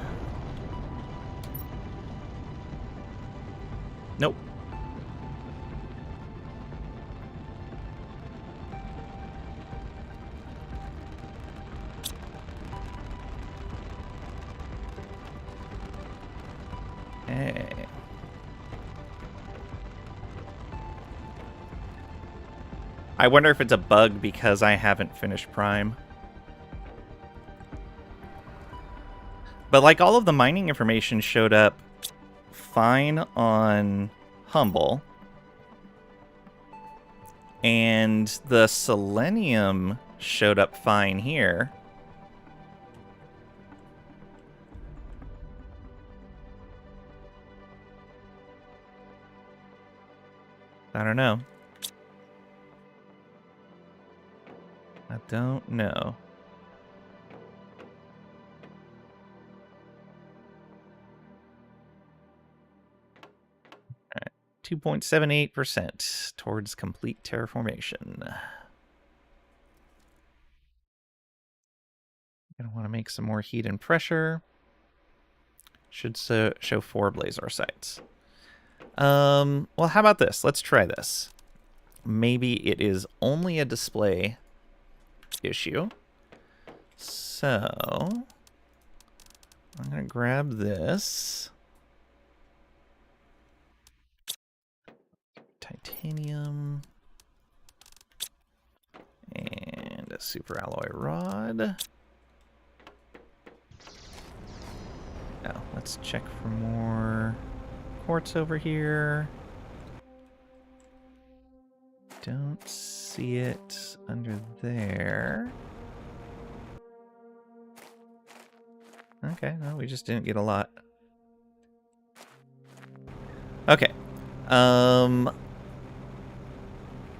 Nope. Hey. I wonder if it's a bug because I haven't finished Prime. But like all of the mining information showed up fine on Humble. And the selenium showed up fine here. I don't know. I don't know. 2.78% towards complete terraformation. Gonna want to make some more heat and pressure. Should show 4 blazar sites. Well, how about this? Let's try this. Maybe it is only a display issue. So I'm gonna grab this. Titanium. And a super alloy rod. Now, let's check for more quartz over here. Don't see it under there. Okay, well, we just didn't get a lot. Okay.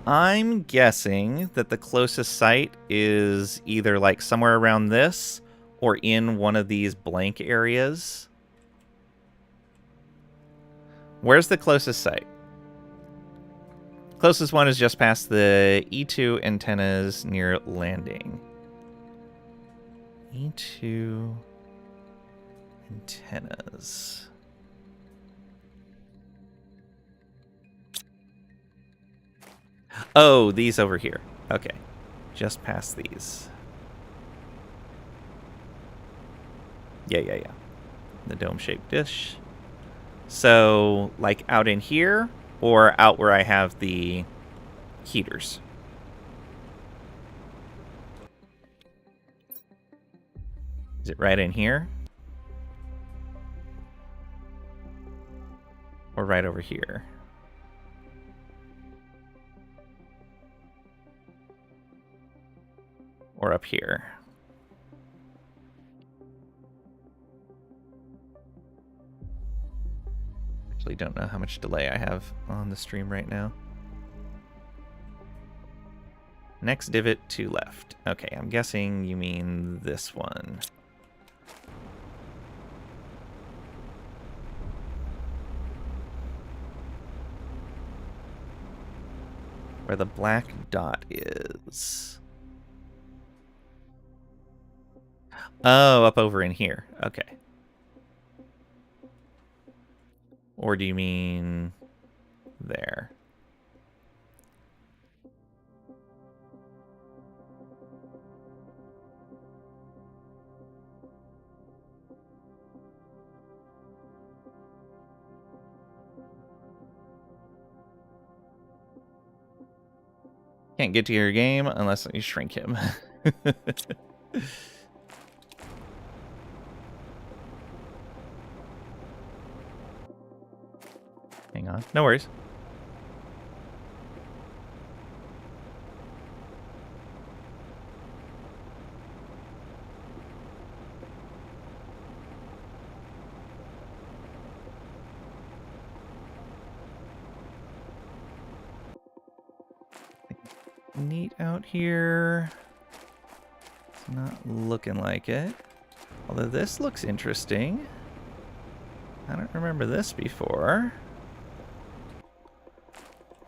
I'm guessing that the closest site is either like somewhere around this or in one of these blank areas. Where's the closest site? Closest one is just past the E2 antennas near landing. E2 antennas. Oh, these over here. Okay. Just past these. Yeah. The dome-shaped dish. So, like out in here, or out where I have the heaters? Is it right in here? Or right over here? Or up here? Actually don't know how much delay I have on the stream right now. Next divot to left. Okay, I'm guessing you mean this one. Where the black dot is. Oh, up over in here. Okay. Or do you mean there? Can't get to your game unless you shrink him. Hang on. No worries. Neat out here. It's not looking like it. Although this looks interesting. I don't remember this before.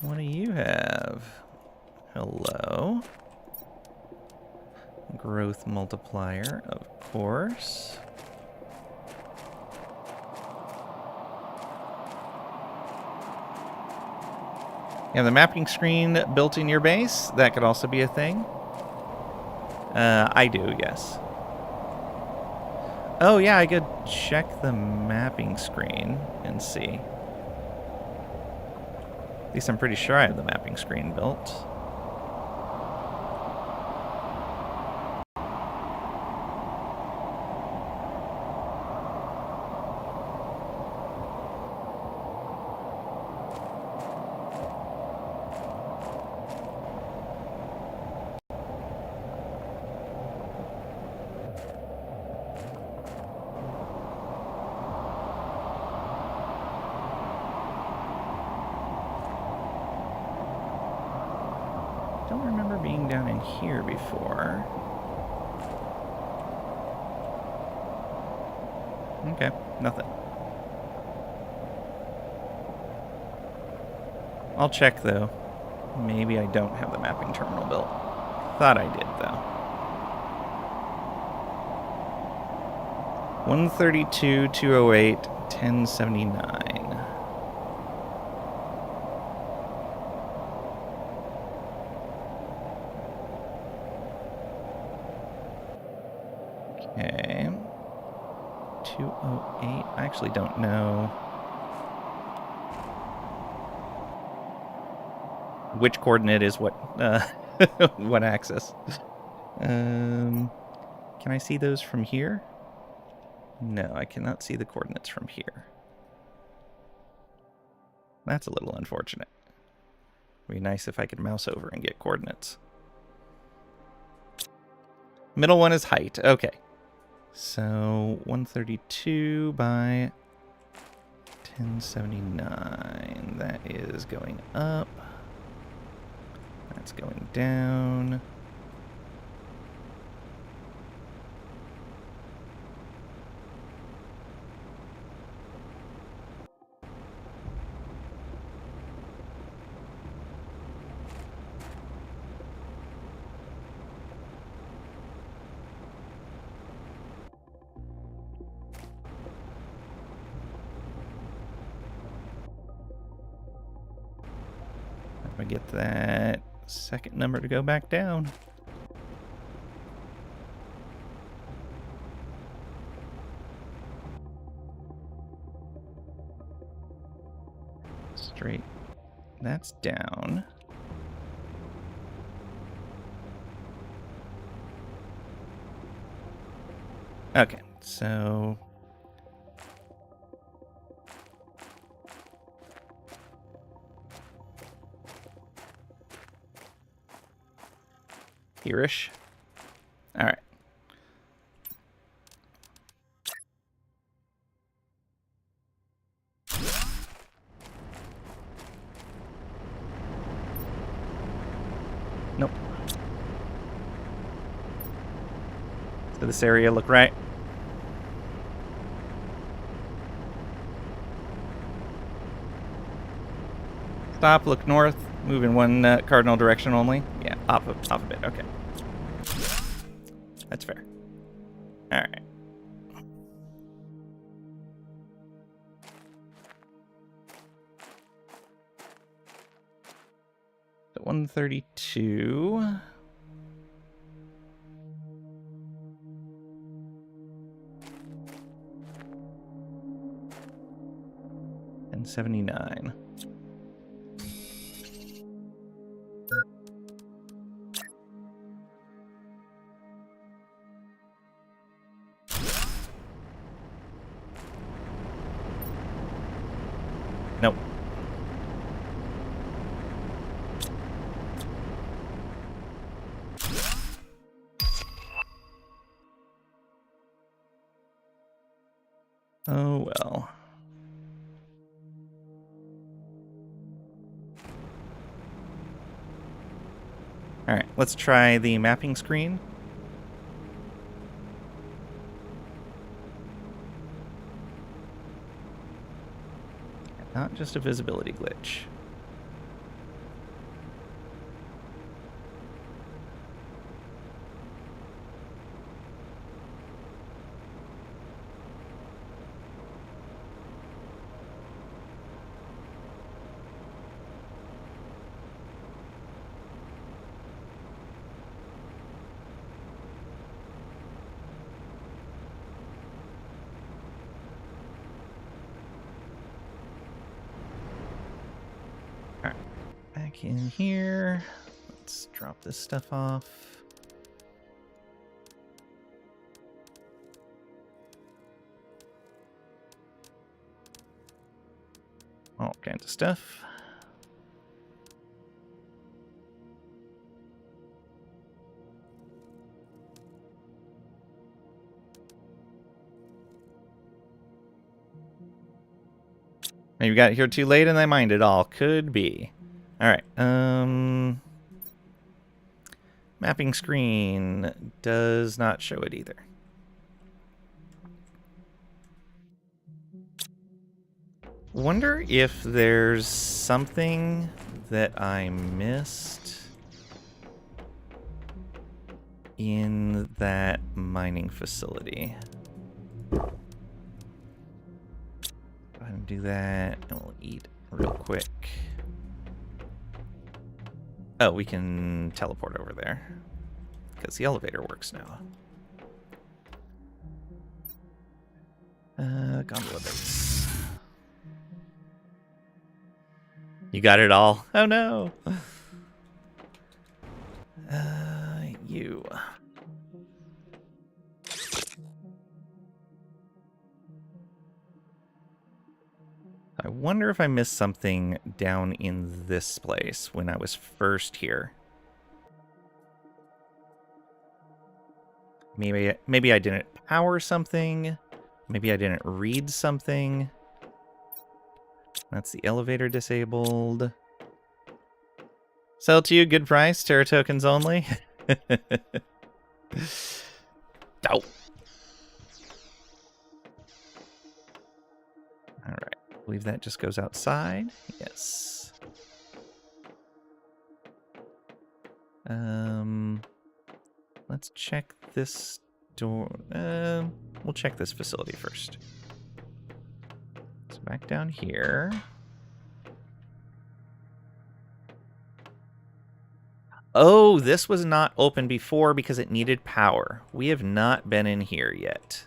What do you have? Hello. Growth multiplier, of course. You have the mapping screen built in your base. That could also be a thing. I do, yes. Oh, yeah, I could check the mapping screen and see. At least I'm pretty sure I have the mapping screen built. Here before. Okay, nothing. I'll check though. Maybe I don't have the mapping terminal built. Thought I did though. 132, 208, 1079. Okay. 208. I actually don't know which coordinate is what what axis. Can I see those from here? No, I cannot see the coordinates from here. That's a little unfortunate. It'd be nice if I could mouse over and get coordinates. Middle one is height. Okay. So 132 by 1079. That is going up. That's going down. I get that second number to go back down. Straight. That's down. Okay, so... here-ish. All right. Nope. Does this area look right? Stop, look north, move in one cardinal direction only. Yeah, off a bit, okay. That's fair. Alright. So 132. And 79. Nope. Oh well. Alright, let's try the mapping screen. Not just a visibility glitch. Back in here. Let's drop this stuff off. All kinds of stuff. Maybe got here too late and I mined it all. Could be. Alright, mapping screen does not show it either. Wonder if there's something that I missed in that mining facility. Go ahead and do that, and we'll eat real quick. Oh, we can teleport over there because the elevator works now. Gondola base. You got it all? Oh no! You. I wonder if I missed something down in this place when I was first here. Maybe I didn't power something. Maybe I didn't read something. That's the elevator disabled. Sell to you, good price, Terra tokens only. Oh. Alright, I believe that just goes outside. Yes. Let's check this door. We'll check this facility first. So back down here. Oh, this was not open before because it needed power. We have not been in here yet.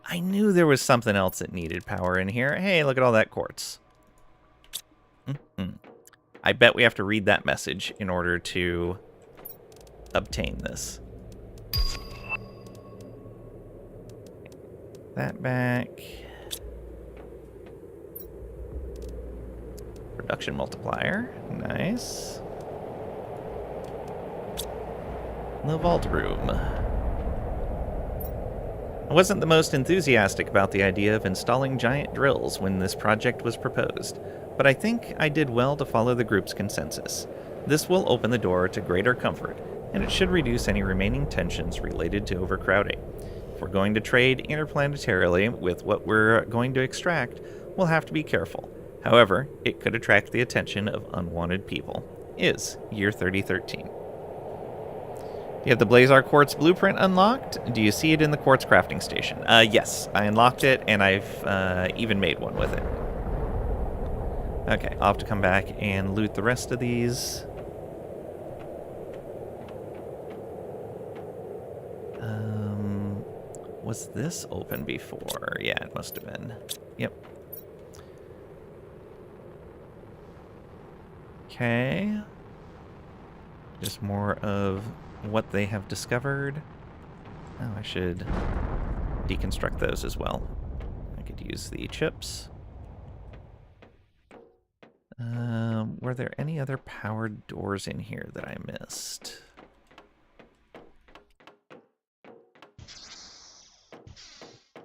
I knew there was something else that needed power in here. Hey, look at all that quartz. I bet we have to read that message in order to obtain this. That back. Production multiplier. Nice. The vault room. I wasn't the most enthusiastic about the idea of installing giant drills when this project was proposed, but I think I did well to follow the group's consensus. This will open the door to greater comfort, and it should reduce any remaining tensions related to overcrowding. If we're going to trade interplanetarily with what we're going to extract, we'll have to be careful. However, it could attract the attention of unwanted people. Is year 3013. You have the Blazar Quartz blueprint unlocked. Do you see it in the Quartz crafting station? Yes, I unlocked it, and I've even made one with it. Okay, I'll have to come back and loot the rest of these. Was this open before? Yeah, it must have been. Yep. Okay. Just more of what they have discovered. Oh, I should deconstruct those as well. I could use the chips. Were there any other powered doors in here that I missed?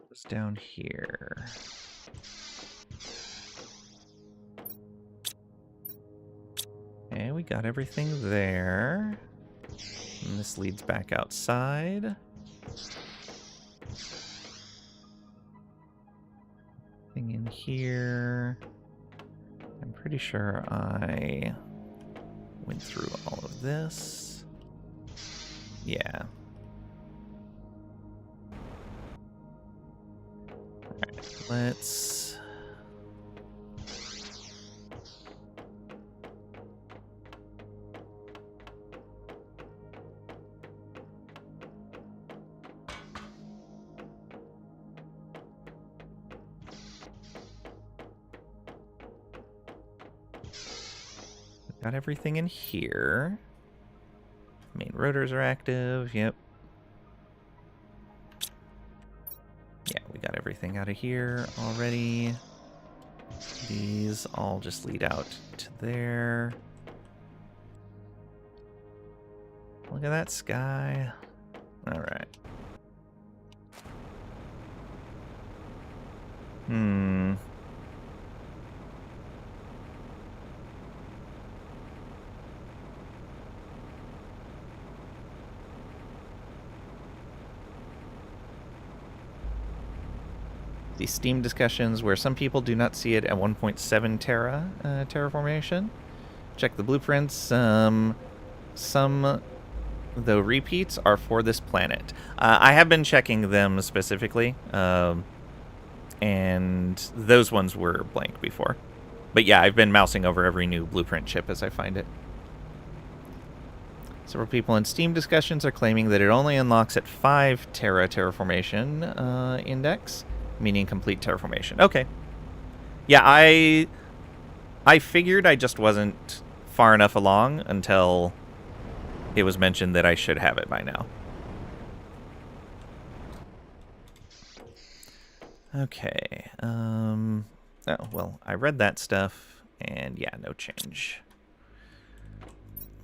What's down here? Okay, we got everything there. And this leads back outside. Thing in here. I'm pretty sure I went through all of this. Yeah. Alright, let's... Got everything in here. Main rotors are active, yep. Yeah, we got everything out of here already. These all just lead out to there. Look at that sky. Alright. The Steam discussions where some people do not see it at 1.7 tera terraformation. Check the blueprints. Some, though repeats, are for this planet. I have been checking them specifically, and those ones were blank before. But yeah, I've been mousing over every new blueprint chip as I find it. Several people in Steam discussions are claiming that it only unlocks at 5 tera terraformation index. Meaning complete terraformation. Okay. Yeah, I figured I just wasn't far enough along until it was mentioned that I should have it by now. Okay. Oh, well, I read that stuff, and yeah, no change.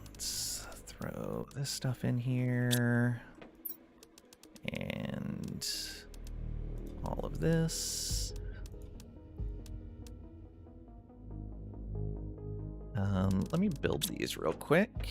Let's throw this stuff in here. And... all of this. Let me build these real quick.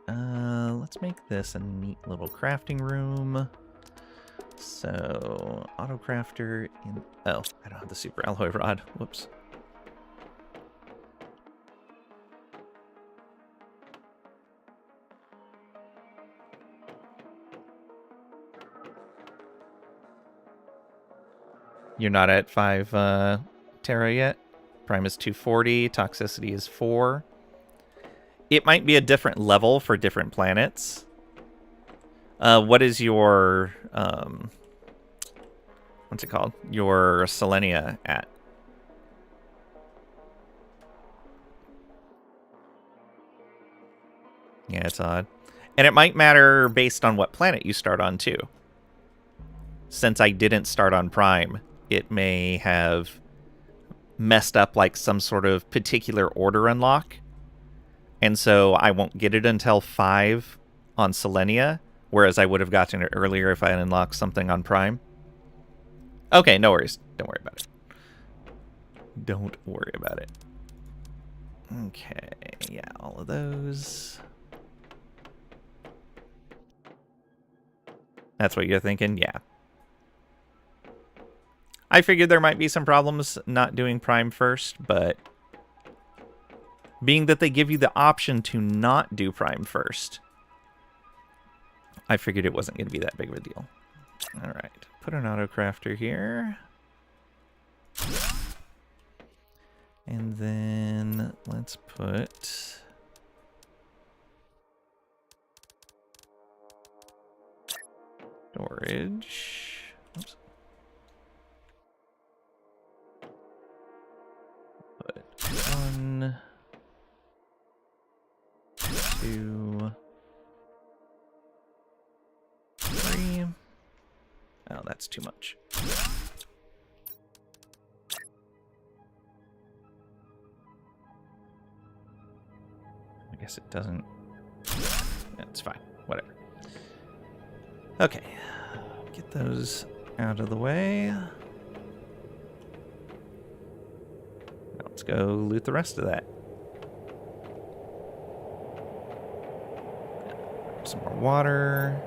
Let's make this a neat little crafting room. So, auto crafter in... oh, I don't have the super alloy rod. Whoops. You're not at 5 Terra yet? Prime is 240, toxicity is 4. It might be a different level for different planets. What is your... what's it called? Your Selenea at? Yeah, it's odd. And it might matter based on what planet you start on, too. Since I didn't start on Prime, it may have messed up like some sort of particular order unlock. And so I won't get it until 5 on Selenea, whereas I would have gotten it earlier if I had unlocked something on Prime. Okay, no worries. Don't worry about it. Don't worry about it. Okay, yeah, all of those. That's what you're thinking? Yeah. I figured there might be some problems not doing Prime first, but being that they give you the option to not do Prime first, I figured it wasn't going to be that big of a deal. All right, put an autocrafter here. And then let's put... storage. Oops. Put 1, 2, 3. Oh, that's too much. I guess it doesn't. It's fine. Whatever. Okay. Get those out of the way. Now let's go loot the rest of that. Some more water.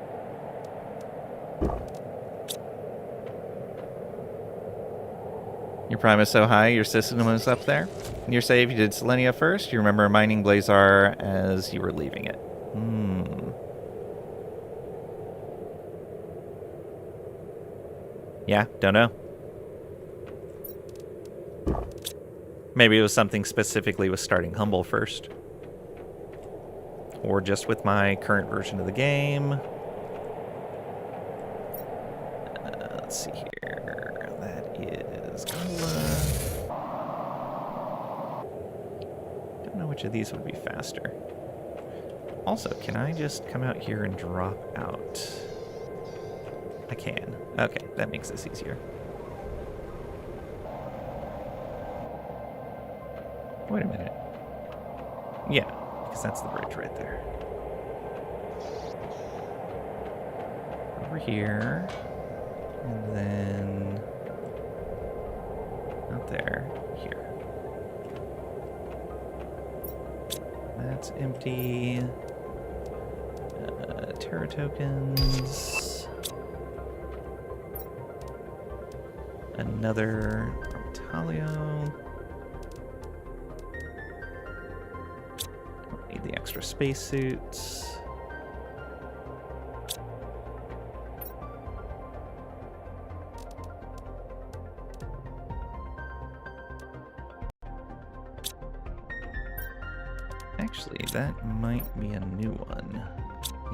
Your prime is so high, your system is up there. You're safe, you did Selenea first. You remember mining Blazar as you were leaving it. Yeah, don't know. Maybe it was something specifically with starting Humble first. Or just with my current version of the game. Let's see here. That is Gondola. Don't know which of these would be faster. Also, can I just come out here and drop out? I can. Okay, that makes this easier. Wait a minute. Yeah, because that's the bridge right there. Over here. And then... out there. Here. That's empty. Terra tokens. Another Talio. Don't need the extra spacesuits. Actually, that might be a new one.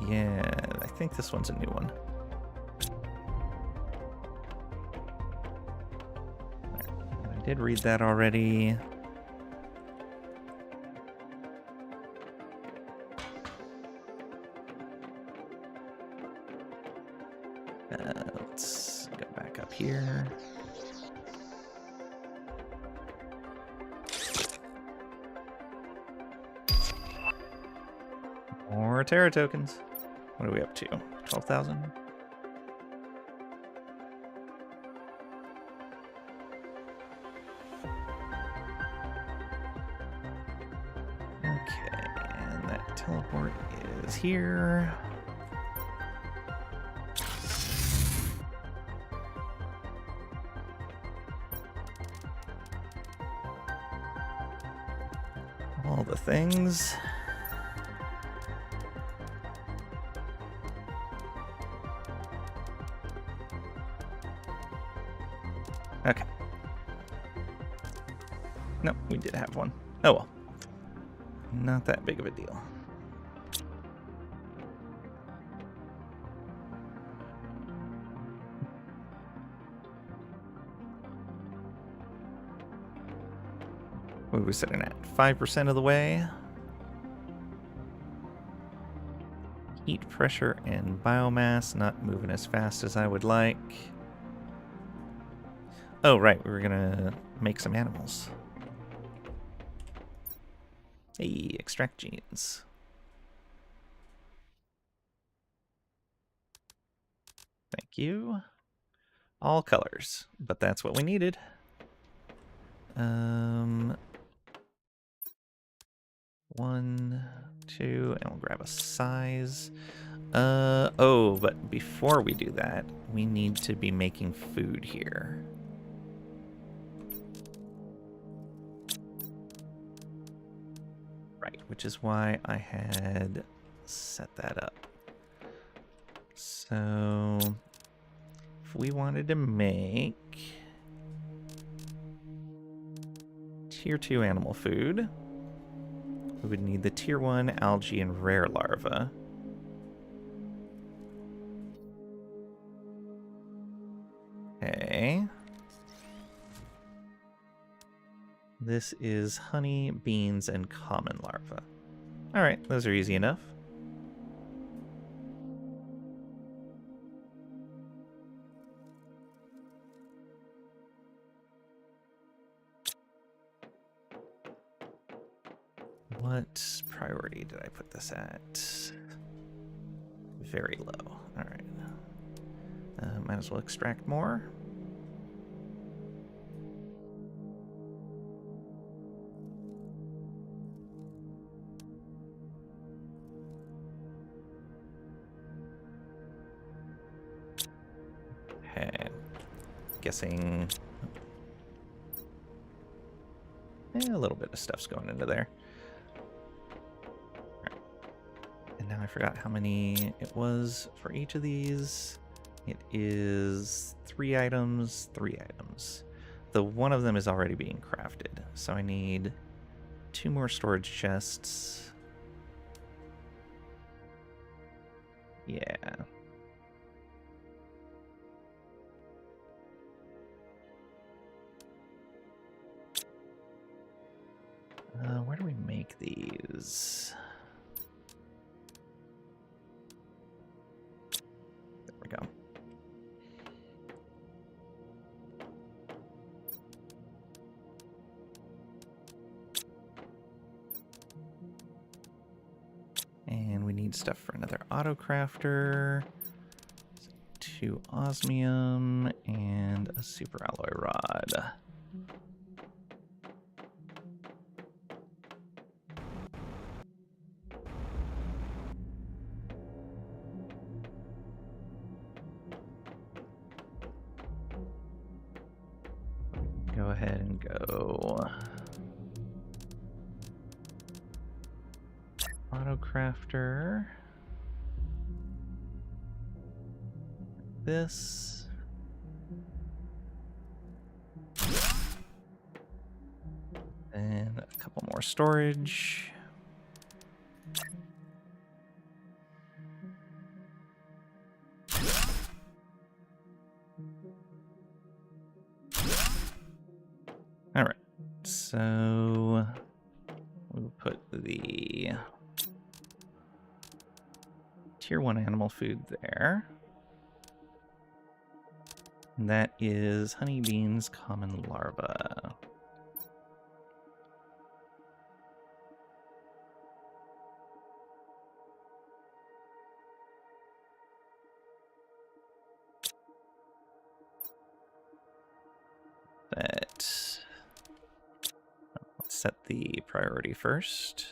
Yeah, I think this one's a new one. I did read that already. Let's go back up here. More Terra tokens. What are we up to? 12,000? Okay, and that teleport is here. All the things. Okay. No, we did have one. Oh well. Not that big of a deal. What are we sitting at? 5% of the way. Heat pressure and biomass not moving as fast as I would like. Oh, right. We were going to make some animals. Hey, extract genes. Thank you. All colors, but that's what we needed. 1, 2, and we'll grab a size. Oh, but before we do that, we need to be making food here. Right, which is why I had set that up. So, if we wanted to make Tier 2 animal food, we would need the Tier 1 algae and rare larva. Okay. This is honey, beans, and common larva. Alright, those are easy enough. What priority did I put this at? Very low. Alright. Might as well extract more. Okay. Guessing a little bit of stuff's going into there. Right. And now I forgot how many it was for each of these. It is 3 items, 3 items. The one of them is already being crafted, so I need 2 more storage chests. Yeah. Where do we make these? There we go. And we need stuff for another auto crafter. 2 osmium and a super alloy rod. Go ahead and go auto crafter. This. And a couple more storage. All right, so we'll put the Tier 1 animal food there. And that is honey, beans, common larva. Let's set the priority first.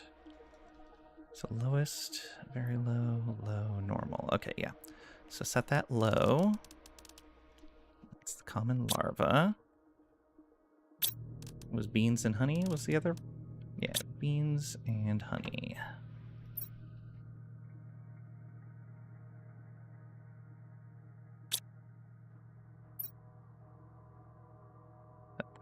So lowest, very low, low, normal. Okay, yeah. So set that low. It's the common larva. Was beans and honey was the other? Yeah, beans and honey.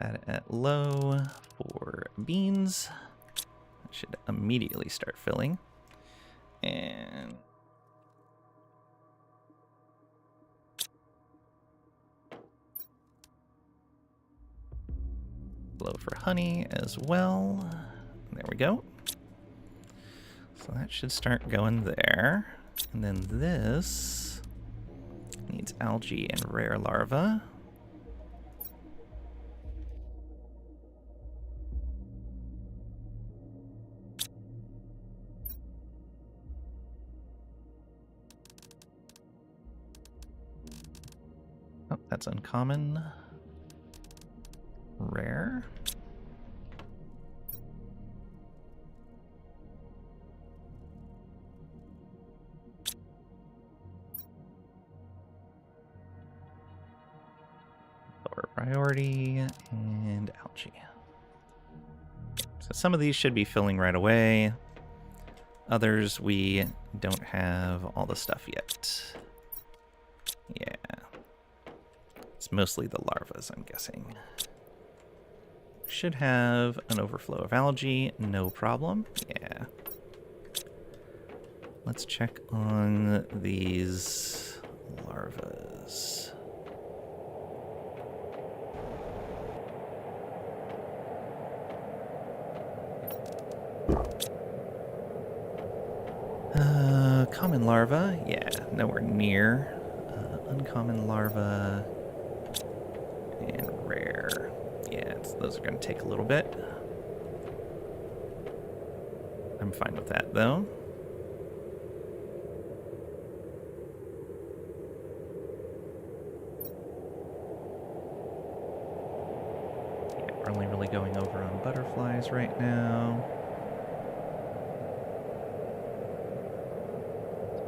that at low for beans. That should immediately start filling. And low for honey as well. There we go. So that should start going there. And then this needs algae and rare larva. Oh, that's uncommon. Rare. Lower priority and algae. So some of these should be filling right away. Others we don't have all the stuff yet. Yeah. It's mostly the larvas, I'm guessing. Should have an overflow of algae, no problem. Yeah. Let's check on these larvas. Common larva, yeah, nowhere near. Uncommon larva and rare. Yeah, those are going to take a little bit. I'm fine with that, though. Yeah, we're only really going over on butterflies right now.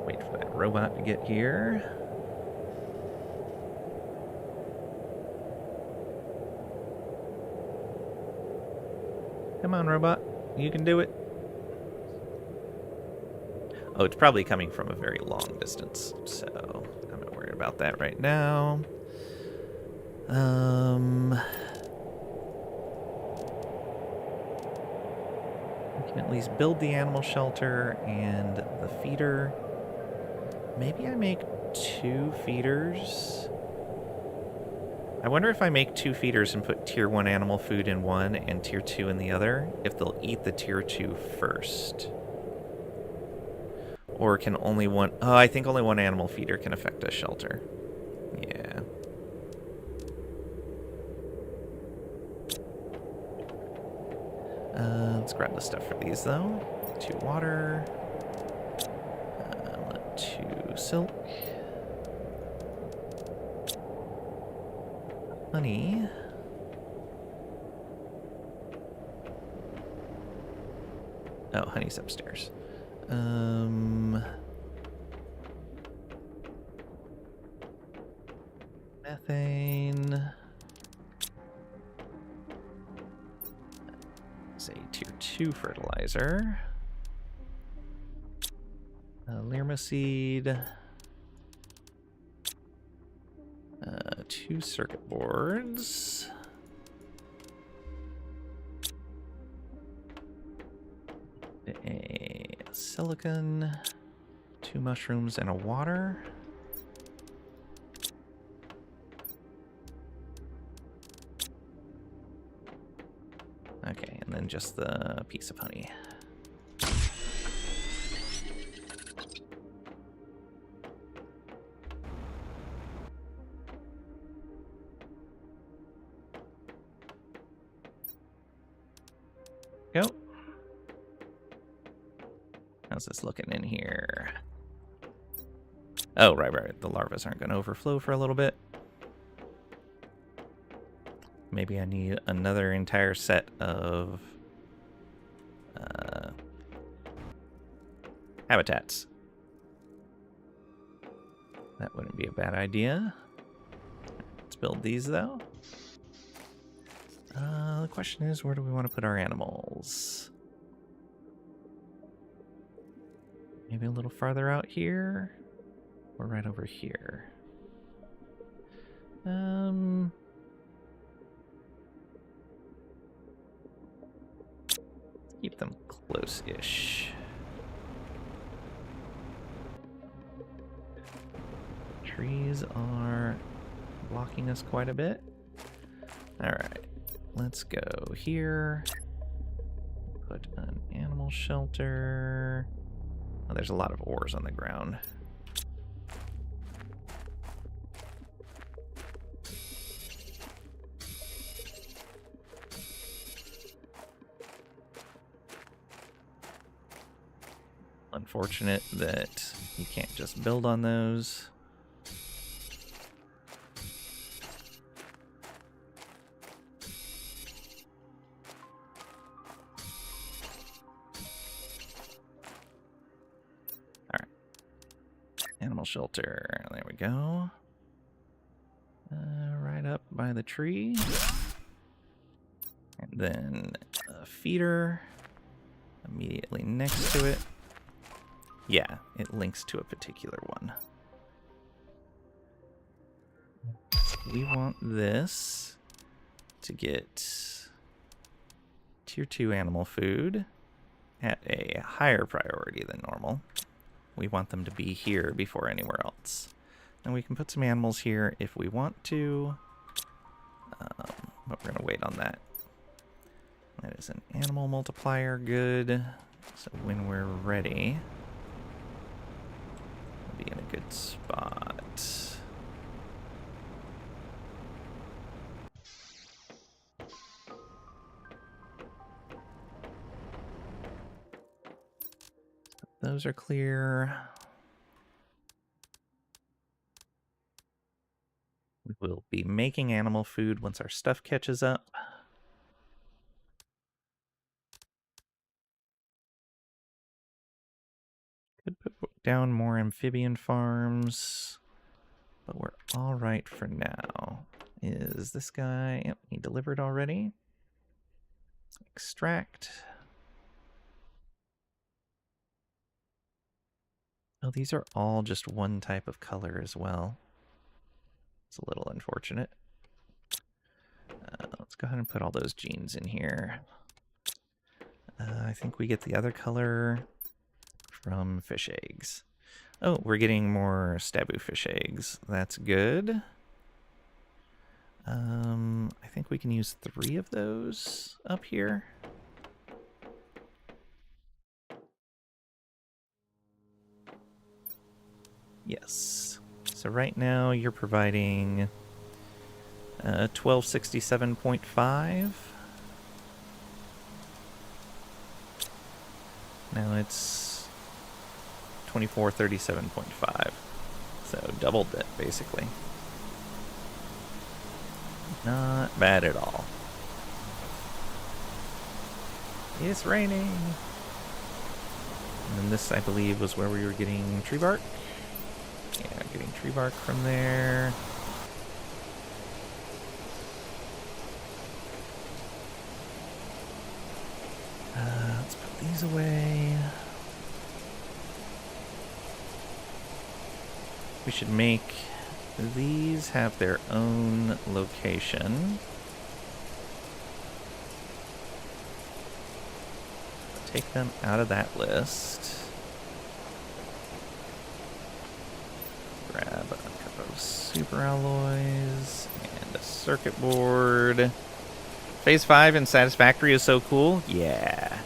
Wait for that robot to get here. Come on, robot. You can do it. Oh, it's probably coming from a very long distance, so I'm not worried about that right now. We can at least build the animal shelter and the feeder. Maybe I make 2 feeders. I wonder if I make 2 feeders and put tier 1 animal food in one and tier 2 in the other, if they'll eat the tier 2 first. Or can only one... Oh, I think only one animal feeder can affect a shelter. Yeah. Let's grab the stuff for these, though. 2 water. 2 silk. Honey. Oh, honey's upstairs. Methane. Say tier 2 fertilizer. Lirma seed. 2 circuit boards. A silicon. 2 mushrooms and a water. Okay, and then just the piece of honey. Go. How's this looking in here? Oh, right. The larvas aren't going to overflow for a little bit. Maybe I need another entire set of habitats. That wouldn't be a bad idea. Let's build these, though. The question is, where do we want to put our animals? Maybe a little farther out here? Or right over here? keep them close-ish. Trees are blocking us quite a bit. Alright, let's go here. Put an animal shelter. Oh, there's a lot of ores on the ground. Unfortunate that you can't just build on those. Alright. Animal shelter. There we go. Right up by the tree. And then a feeder immediately next to it. Yeah, it links to a particular one. We want this to get tier 2 animal food at a higher priority than normal. We want them to be here before anywhere else. And we can put some animals here if we want to, but we're going to wait on that. That is an animal multiplier, good. So when we're ready, be in a good spot. Those are clear. We will be making animal food once our stuff catches up. Could put down more amphibian farms, but we're all right for now. Is this guy? Yep, he delivered already. Extract. Oh, these are all just one type of color as well. It's a little unfortunate. Let's go ahead and put all those genes in here. I think we get the other color from fish eggs. Oh, we're getting more Stabu fish eggs. That's good. I think we can use 3 of those up here. Yes. So right now you're providing 1267.5. Now it's 2437.5. So doubled it, basically. Not bad at all. It's raining. And then this, I believe, was where we were getting tree bark. Yeah, getting tree bark from there. Let's put these away. We should make these have their own location. Take them out of that list. Grab a couple of super alloys and a circuit board. Phase 5 in Satisfactory is so cool. Yeah.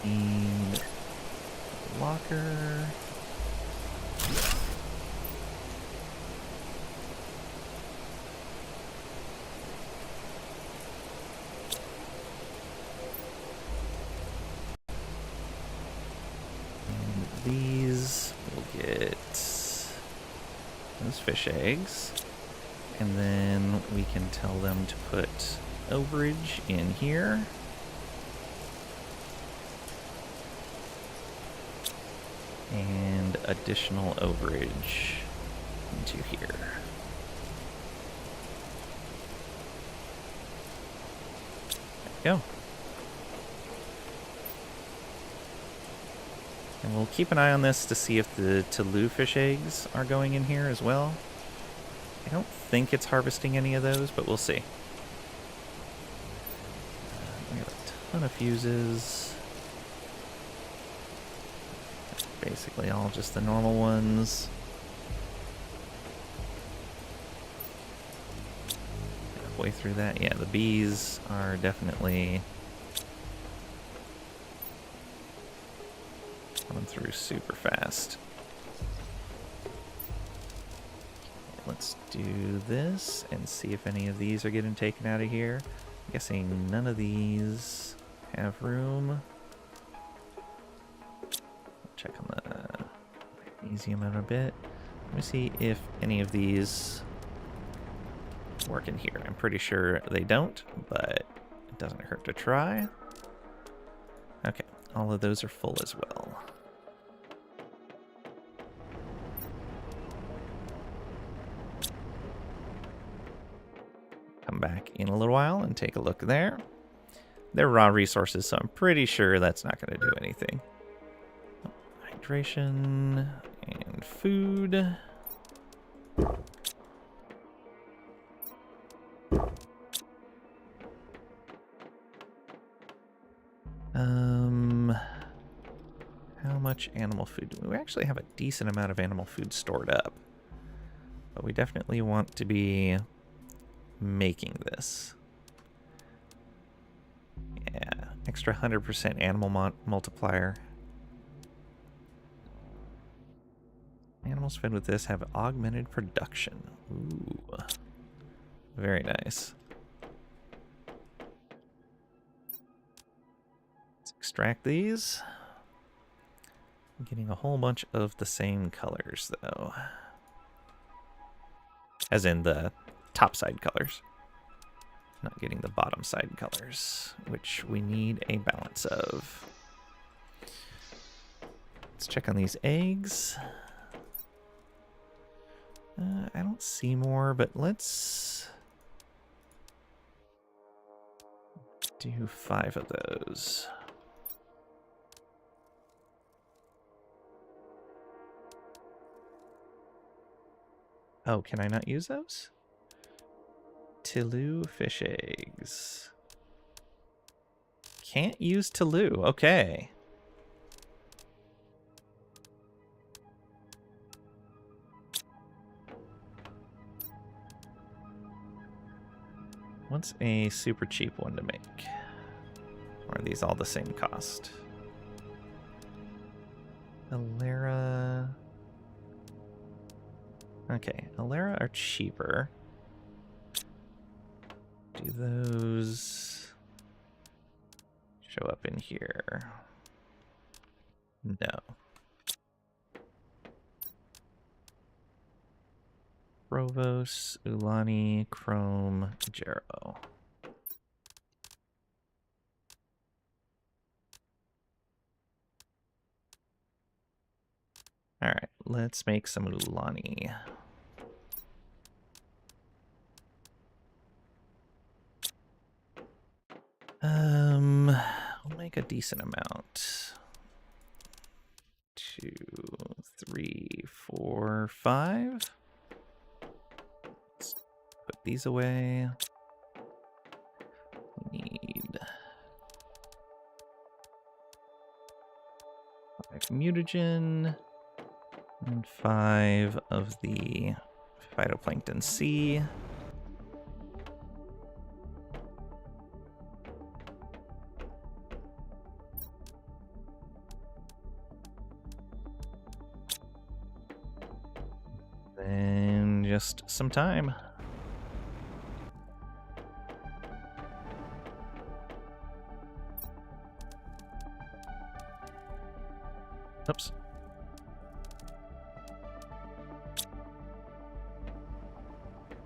Need a locker. These will get those fish eggs, and then we can tell them to put overage in here. And additional overage into here. There we go. And we'll keep an eye on this to see if the Tulu fish eggs are going in here as well. I don't think it's harvesting any of those, but we'll see. We have a ton of fuses. Basically all just the normal ones. Halfway through that, yeah, the bees are definitely coming through super fast. Let's do this and see if any of these are getting taken out of here. I'm guessing none of these have room. Check on the magnesium in a bit. Let me see if any of these work in here. I'm pretty sure they don't, but it doesn't hurt to try. Okay, all of those are full as well. Come back in a little while and take a look there. They're raw resources, so I'm pretty sure that's not going to do anything. Hydration and food. How much animal food do we actually have? A decent amount of animal food stored up, but we definitely want to be making this. Yeah, extra 100% animal multiplier. Animals fed with this have augmented production. Ooh, very nice. Let's extract these. I'm getting a whole bunch of the same colors, though. As in the top side colors. Not getting the bottom side colors, which we need a balance of. Let's check on these eggs. I don't see more, but let's do 5 of those. Oh, can I not use those? Tulu fish eggs. Can't use Tulu. Okay. What's a super cheap one to make? Or are these all the same cost? Alera. Okay, Alera are cheaper. Do those show up in here? No. Provos, Ulani, Chrome, Jero. Alright, let's make some Ulani. I'll make a decent amount. 2, 3, 4, 5. Let's put these away. We need 5 mutagen and 5 of the phytoplankton C. Then just some time. Oops.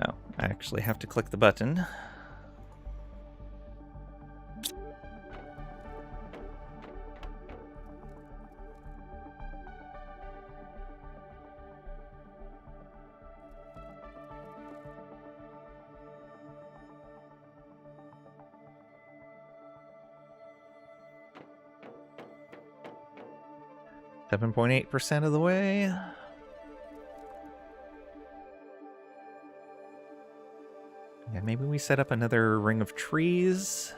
Oh, I actually have to click the button. 7.8% of the way. Yeah, maybe we set up another ring of trees.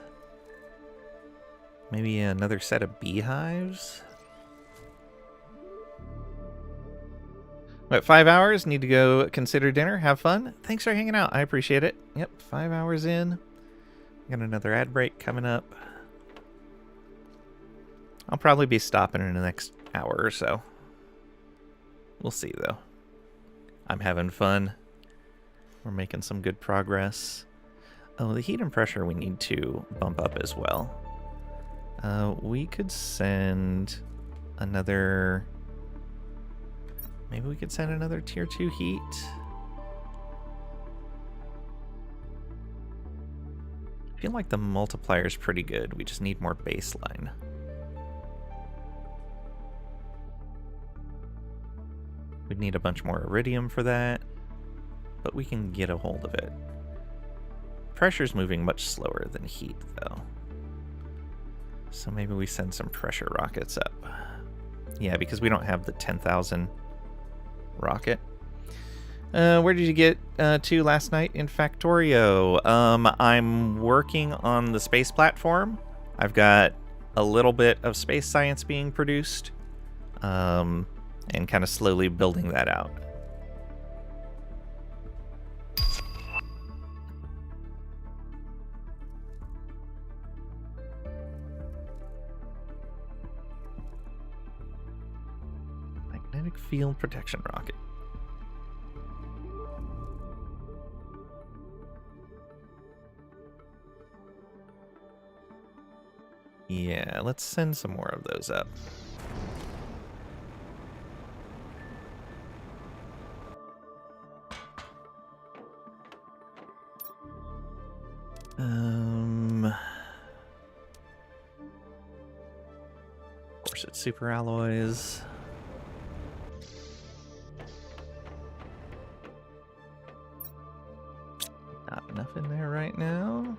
Maybe another set of beehives. What, 5 hours? Need to go consider dinner? Have fun? Thanks for hanging out. I appreciate it. Yep, 5 hours in. Got another ad break coming up. I'll probably be stopping in the next hour or so. We'll see, though. I'm having fun. We're making some good progress. Oh, the heat and pressure we need to bump up as well. We could send another... Maybe we could send another tier 2 heat. I feel like the multiplier is pretty good. We just need more baseline. We'd need a bunch more iridium for that, but we can get a hold of it. Pressure's moving much slower than heat, though. So maybe we send some pressure rockets up. Yeah, because we don't have the 10,000 rocket. Where did you get to last night in Factorio? I'm working on the space platform. I've got a little bit of space science being produced, and kind of slowly building that out. Magnetic field protection rocket. Yeah, let's send some more of those up. Of course, it's super alloys. Not enough in there right now.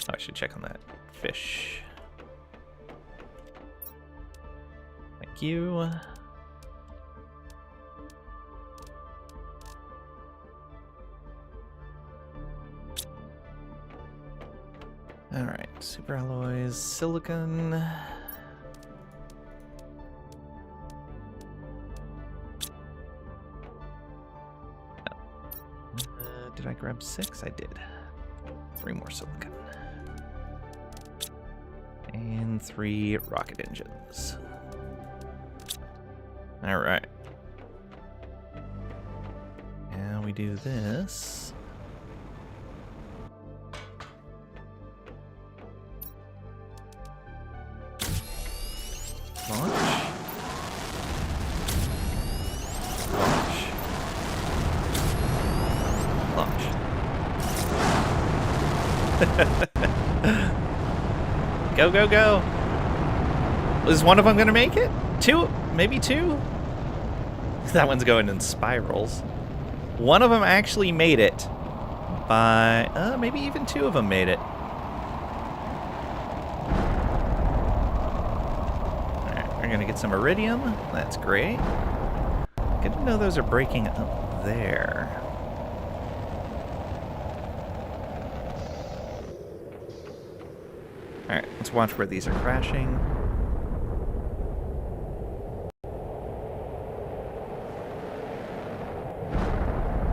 Oh, I should check on that fish. Thank you. Alright, super alloys, silicon. Did I grab 6? I did. 3 more silicon. And 3 rocket engines. Alright. Now we do this. Launch. Launch. Go, go, go. Is one of them going to make it? 2? Maybe 2? That one's going in spirals. One of them actually made it. By... maybe even 2 of them made it. We're gonna get some iridium. That's great. Good to know those are breaking up there. Alright, let's watch where these are crashing.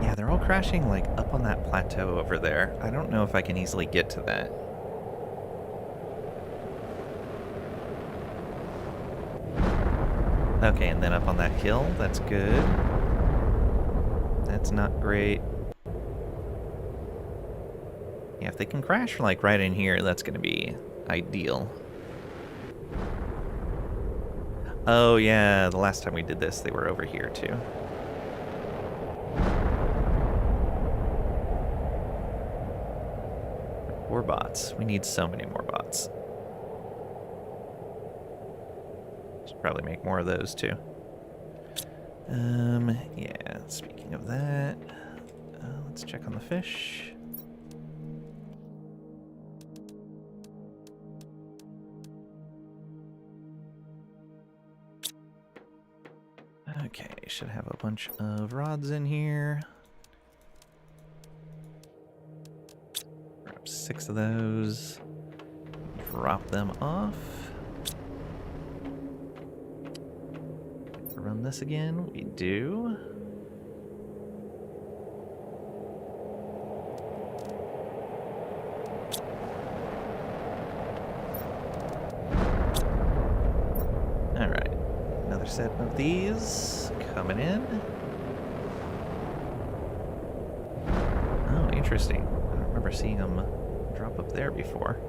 Yeah, they're all crashing like up on that plateau over there. I don't know if I can easily get to that. Okay, and then up on that hill, that's good. That's not great. Yeah, if they can crash like right in here, that's gonna be ideal. Oh yeah, the last time we did this, they were over here too. More bots. We need so many more bots. Should probably make more of those too. Yeah, speaking of that, let's check on the fish. should have a bunch of rods in here. Grab 6 of those. Drop them off. Run this again. We do. Alright. Another set of these coming in. Oh, interesting. I don't remember seeing them drop up there before.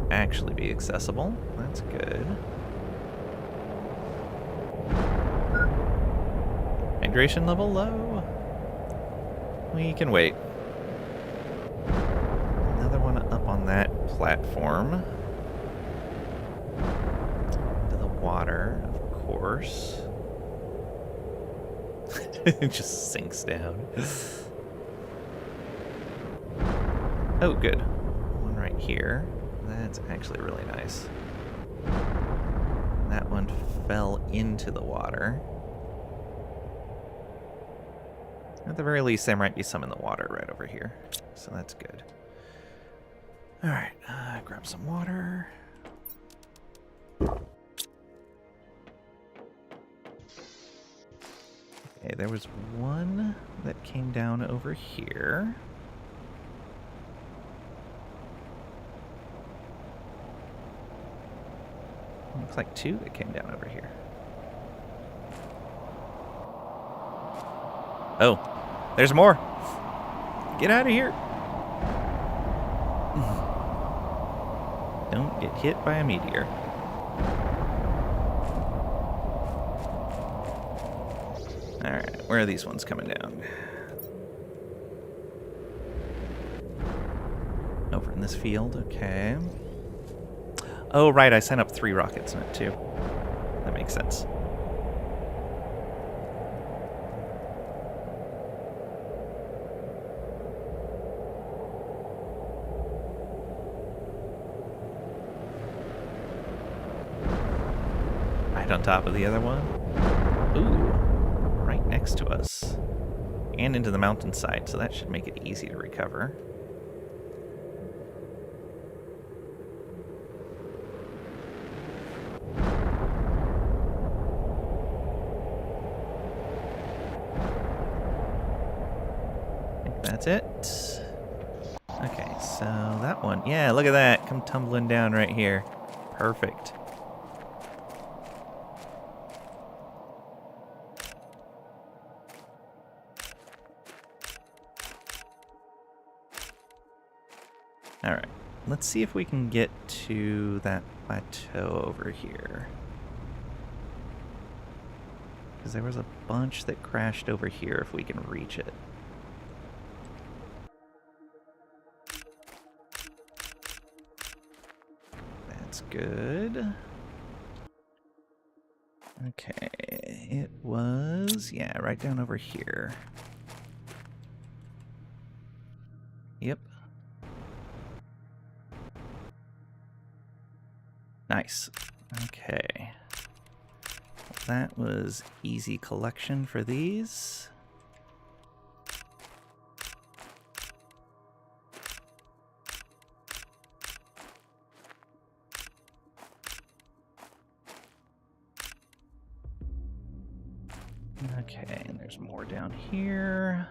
Actually be accessible. That's good. Hydration level low. We can wait. Another one up on that platform. Into the water, of course. It just sinks down. Oh, good. One right here. That's actually really nice. That one fell into the water. At the very least, there might be some in the water right over here. So that's good. Alright, grab some water. Okay, there was one that came down over here. Looks like 2 that came down over here. Oh, there's more. Get out of here. Don't get hit by a meteor. Alright, where are these ones coming down? Over in this field, okay. Oh, right, I sent up 3 rockets in it, too. That makes sense. Right on top of the other one. Ooh, right next to us. And into the mountainside, so that should make it easy to recover. That's it. Okay, so that one. Yeah, look at that. Come tumbling down right here. Perfect. Alright, let's see if we can get to that plateau over here. Because there was a bunch that crashed over here if we can reach it. That's good. Okay, it was, yeah, right down over here. Yep. Nice. Okay. That was easy collection for these. Okay, and there's more down here.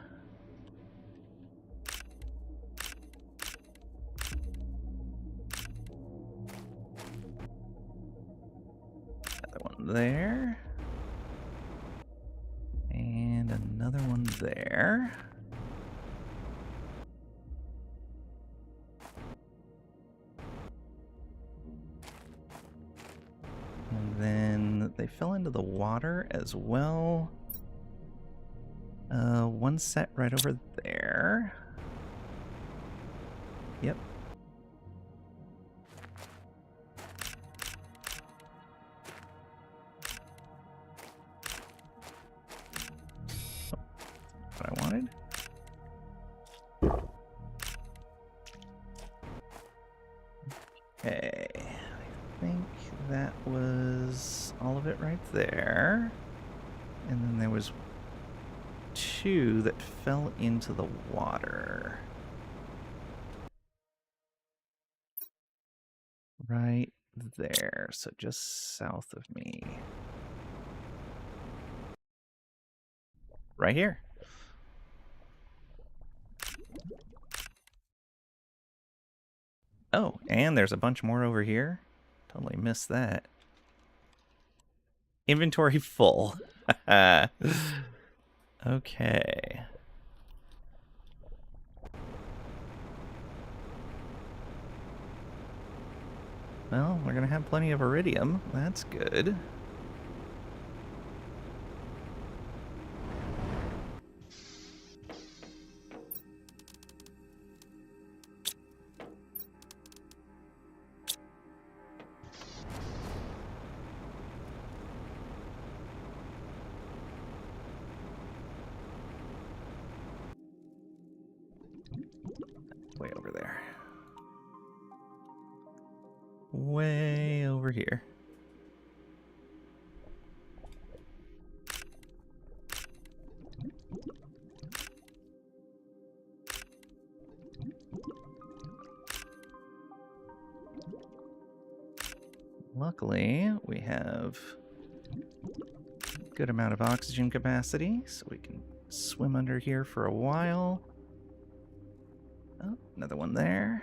Another one there. And another one there. And then they fell into the water as well. One set right over there. Yep. Oh, what I wanted. it right there. And then there was 2 that fell into the water. Right there. So just south of me. Right here. Oh, and there's a bunch more over here. Totally missed that. Inventory full. Okay. Well, we're gonna have plenty of iridium. That's good. Way over there. Way over here. Luckily, we have a good amount of oxygen capacity, so we can swim under here for a while. Oh, another one there.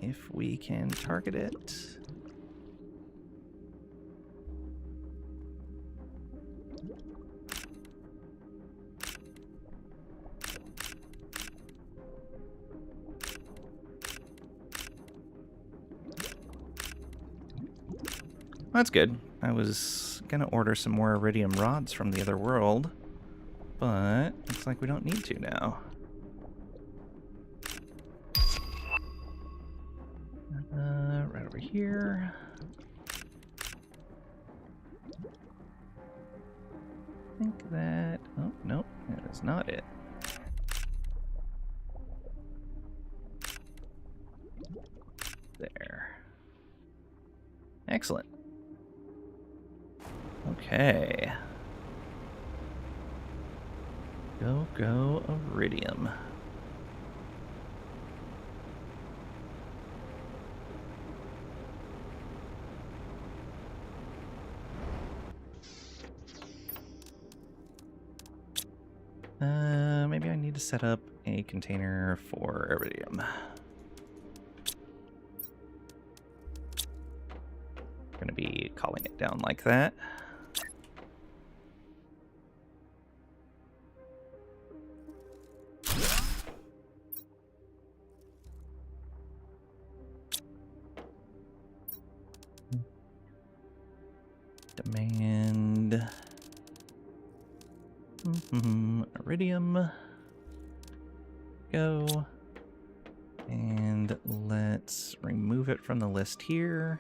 If we can target it. That's good. I was gonna order some more iridium rods from the other world, but looks like we don't need to now. Right over here. I think that... Oh, nope, that is not it. There. Excellent. Okay. Go, iridium. Maybe I need to set up a container for iridium. Gonna be calling it down like that. Demand iridium. Go. And let's remove it from the list here.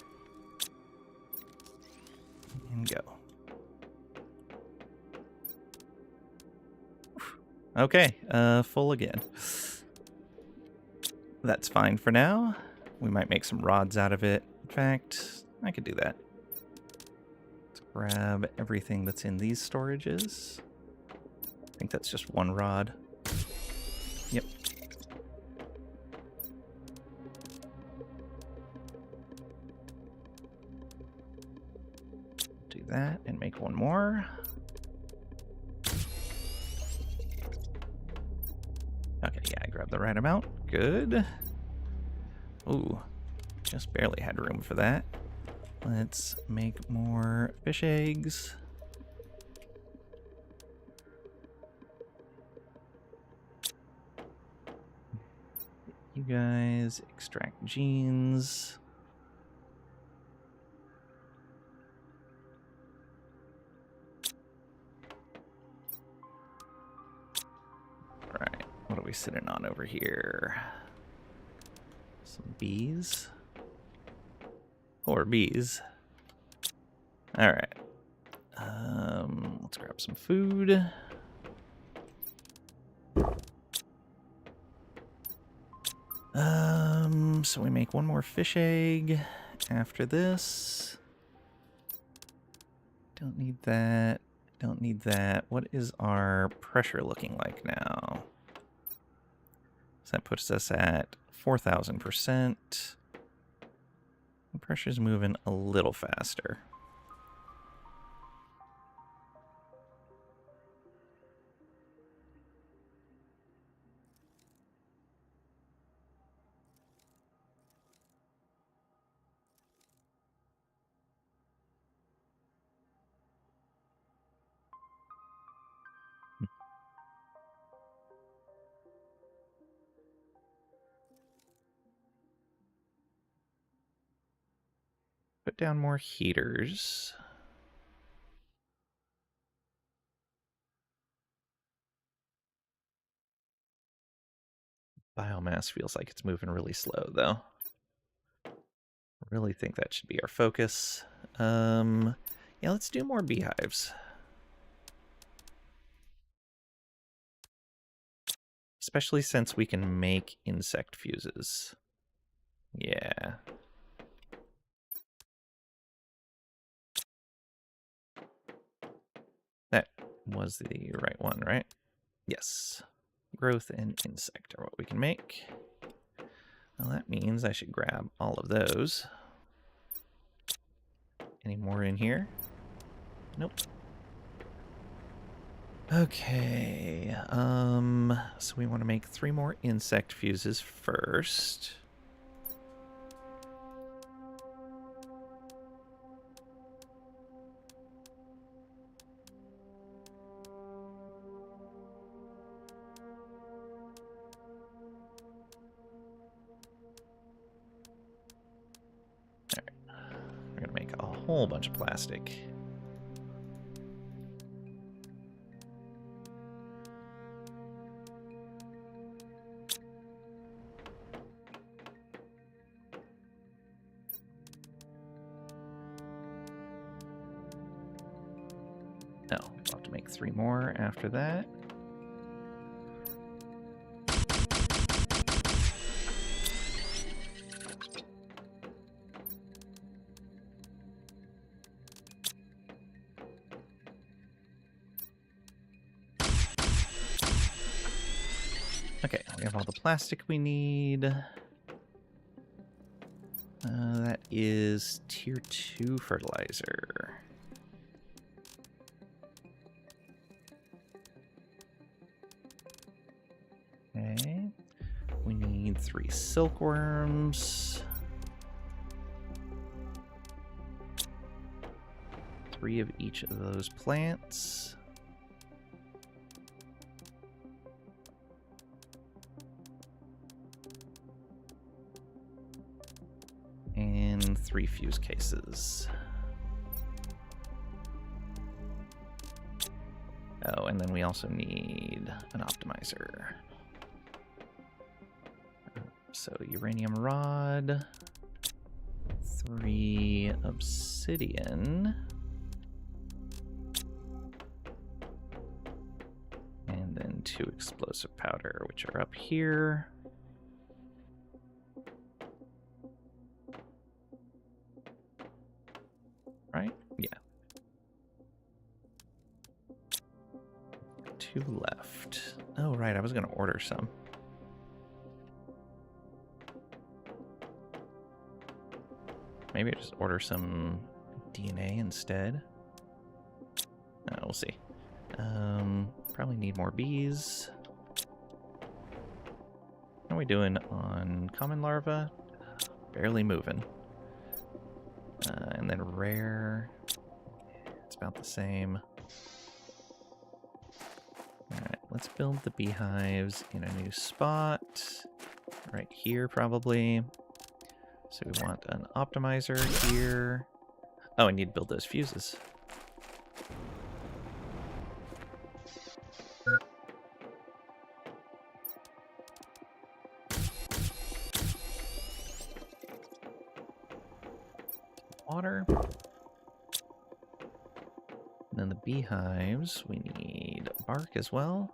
And go. Okay, full again. That's fine for now. We might make some rods out of it. In fact, I could do that. Let's grab everything that's in these storages. I think that's just one rod. Yep. Do that and make one more. Okay, yeah, I grabbed the right amount. Good. Ooh, just barely had room for that. Let's make more fish eggs. You guys extract genes. All right, what are we sitting on over here? Some bees. 4 bees. All right. Let's grab some food. So we make one more fish egg after this. Don't need that. Don't need that. What is our pressure looking like now? So that puts us at 4,000%. Pressure's moving a little faster. Put down more heaters. Biomass feels like it's moving really slow, though. Really think that should be our focus. Yeah, let's do more beehives. Especially since we can make insect fuses. Yeah. That was the right one, right? Yes. Growth and insect are what we can make. Well, that means I should grab all of those. Any more in here? Nope. Okay. So we want to make 3 more insect fuses first. We're gonna make a whole bunch of plastic. No, we'll have to make 3 more after that. Okay, we have all the plastic we need. That is tier 2 fertilizer. Okay. We need 3 silkworms. 3 of each of those plants. And 3 fuse cases. Oh, and then we also need an optimizer. So uranium rod, 3 obsidian, and then 2 explosive powder, which are up here. Right? Yeah. 2 left. Oh, right, I was going to order some. Maybe I just order some DNA instead. We'll see. Probably need more bees. How are we doing on common larva? Barely moving. And then rare. It's about the same. Alright, let's build the beehives in a new spot. Right here, probably. So we want an optimizer here. Oh, I need to build those fuses. Water. And then the beehives, we need bark as well.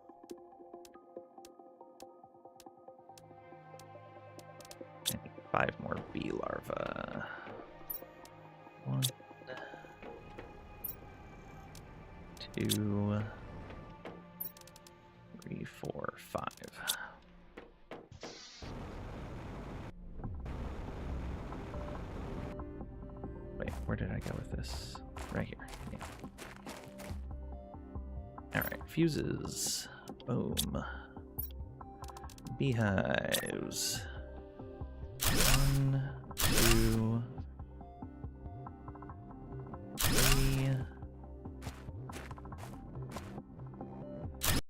I need 5 more bee larvae. 1, 2, 3, 4, 5. Wait, where did I go with this? Right here. Yeah. Alright, fuses. Boom. Beehives. 1, 2, 3,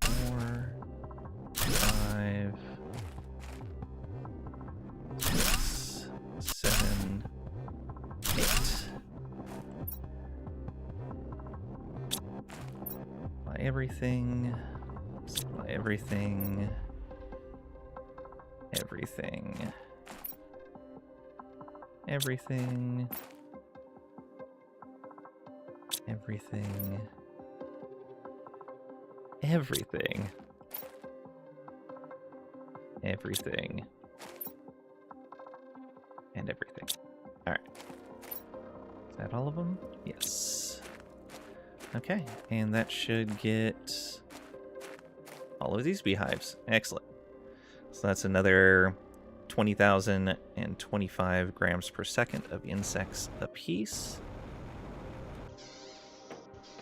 4, 5, 6, 7, 8. Supply everything. Supply everything. Everything. Everything. Everything. Everything. Everything. And everything. Alright. Is that all of them? Yes. Okay, and that should get all of these beehives. Excellent. So that's another 20,025 grams per second of insects apiece. I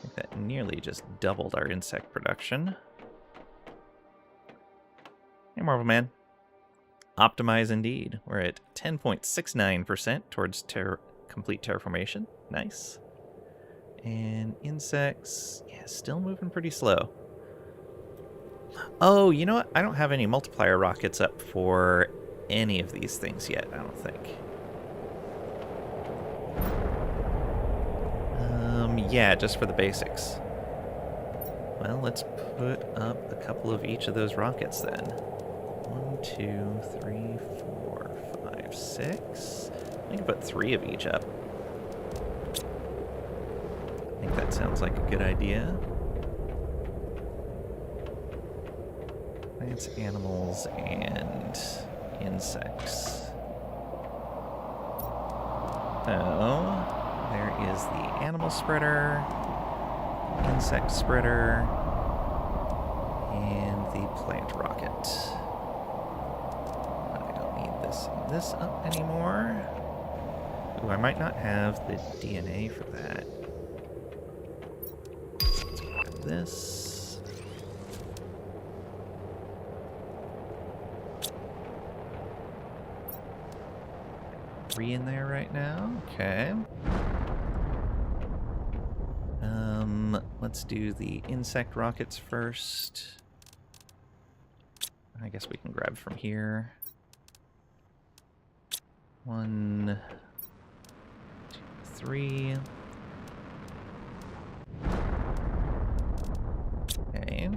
think that nearly just doubled our insect production. Hey, Marvel Man. Optimize indeed. We're at 10.69% towards complete terraformation. Nice. And insects, yeah, still moving pretty slow. Oh, you know what? I don't have any multiplier rockets up for any of these things yet, I don't think. Yeah, just for the basics. Well, let's put up a couple of each of those rockets then. 1, 2, 3, 4, 5, 6. I can put 3 of each up. I think that sounds like a good idea. Plants, animals, and insects. So, there is the animal spreader, insect spreader, and the plant rocket. I don't need this up anymore. Ooh, I might not have the DNA for that. Let's grab this. Three in there right now. Okay. Let's do the insect rockets first. I guess we can grab from here. 1, 2, 3. Okay.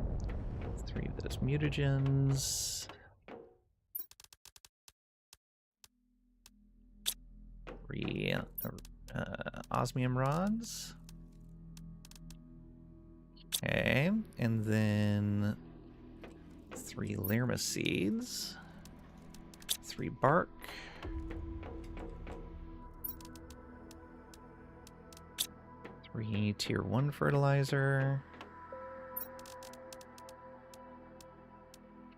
3 of those mutagens. 3 osmium rods. Okay, and then 3 Lerma seeds. 3 bark. 3 tier 1 fertilizer.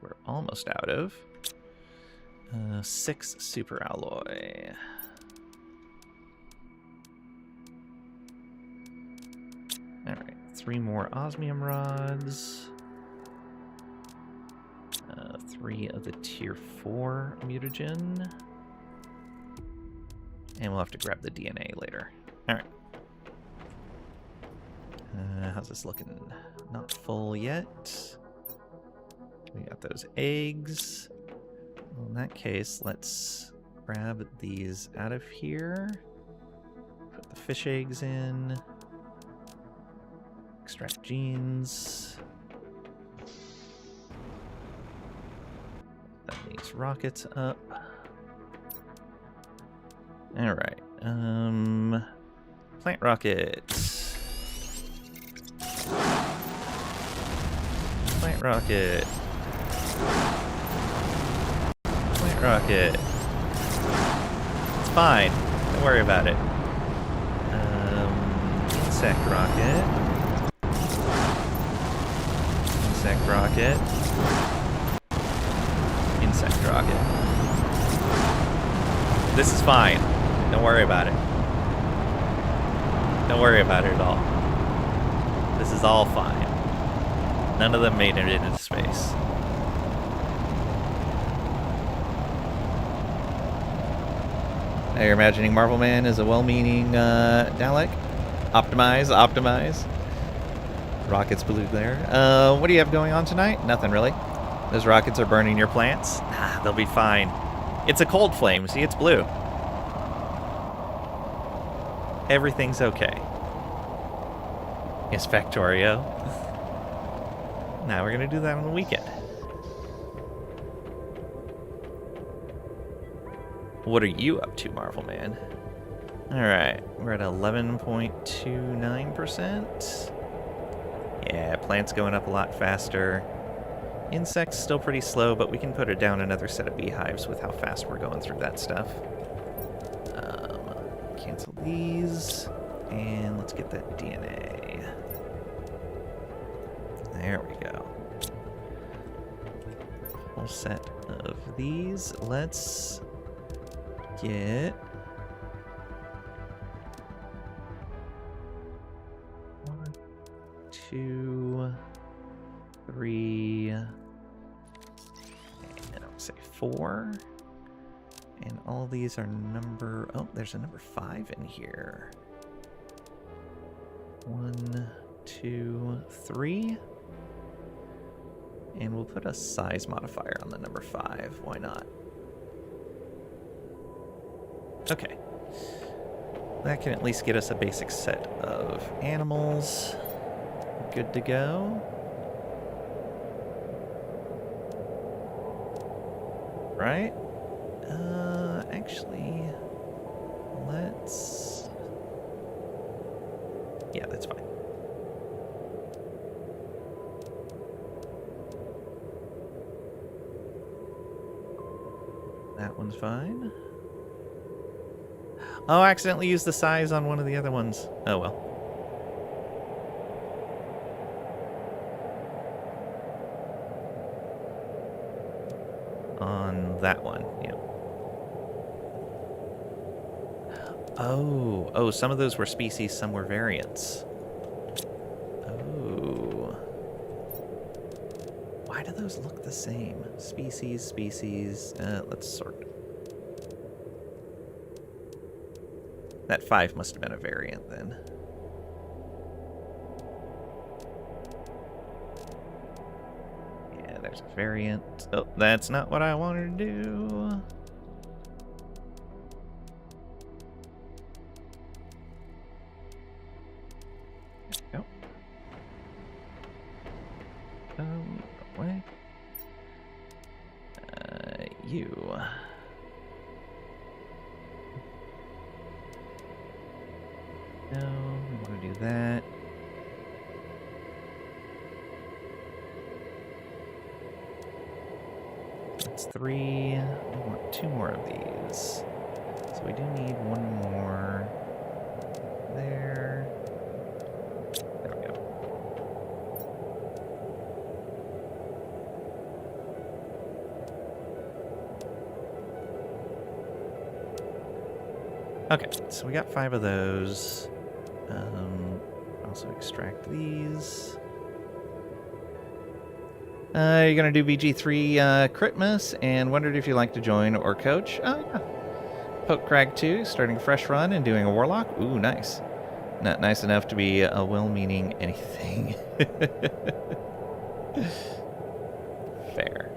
We're almost out of. 6 super alloy. Alright, 3 more osmium rods. 3 of the tier 4 mutagen. And we'll have to grab the DNA later. Alright. How's this looking? Not full yet. We got those eggs. Well, in that case, let's grab these out of here. Put the fish eggs in. Extract genes. That needs rockets up. Alright. Plant rocket. Plant rocket. Plant rocket. It's fine. Don't worry about it. Insect rocket. rocket. Insect rocket. This is fine. Don't worry about it. Don't worry about it at all. This is all fine. None of them made it into space. Now you're imagining Marvel Man is a well-meaning Dalek? Optimize. Rockets blew there. What do you have going on tonight? Nothing really. Those rockets are burning your plants? Ah, they'll be fine. It's a cold flame. See, it's blue. Everything's okay. Yes, Factorio. Now we're going to do that on the weekend. What are you up to, Marvel Man? Alright, we're at 11.29%. Yeah, plants going up a lot faster. Insects still pretty slow, but we can put it down another set of beehives with how fast we're going through that stuff. Cancel these, and let's get that DNA. There we go. Whole set of these. Let's get 1, 2, 3, and I'll say 4. And all these are number... Oh, there's a number 5 in here. 1, 2, 3. And we'll put a size modifier on the number 5. Why not? Okay. That can at least get us a basic set of animals. Good to go. Right? Actually, let's... Yeah, that's fine. That one's fine. Oh, I accidentally used the size on one of the other ones. Oh, well. On that one, yeah. Oh, some of those were species, some were variants. Oh. Why do those look the same? Species. Let's sort. That 5 must have been a variant then. Yeah, there's a variant. Oh, that's not what I wanted to do. There we go. Away. You. No, I'm gonna do that. That's 3. I want 2 more of these. So we do need 1 more there. There we go. Okay, so we got 5 of those. Also extract these. You're gonna do VG3 Critmas, and wondered if you'd like to join or coach. Oh yeah. Poke Crag 2, starting a fresh run and doing a Warlock. Ooh, nice. Not nice enough to be a well-meaning anything. Fair.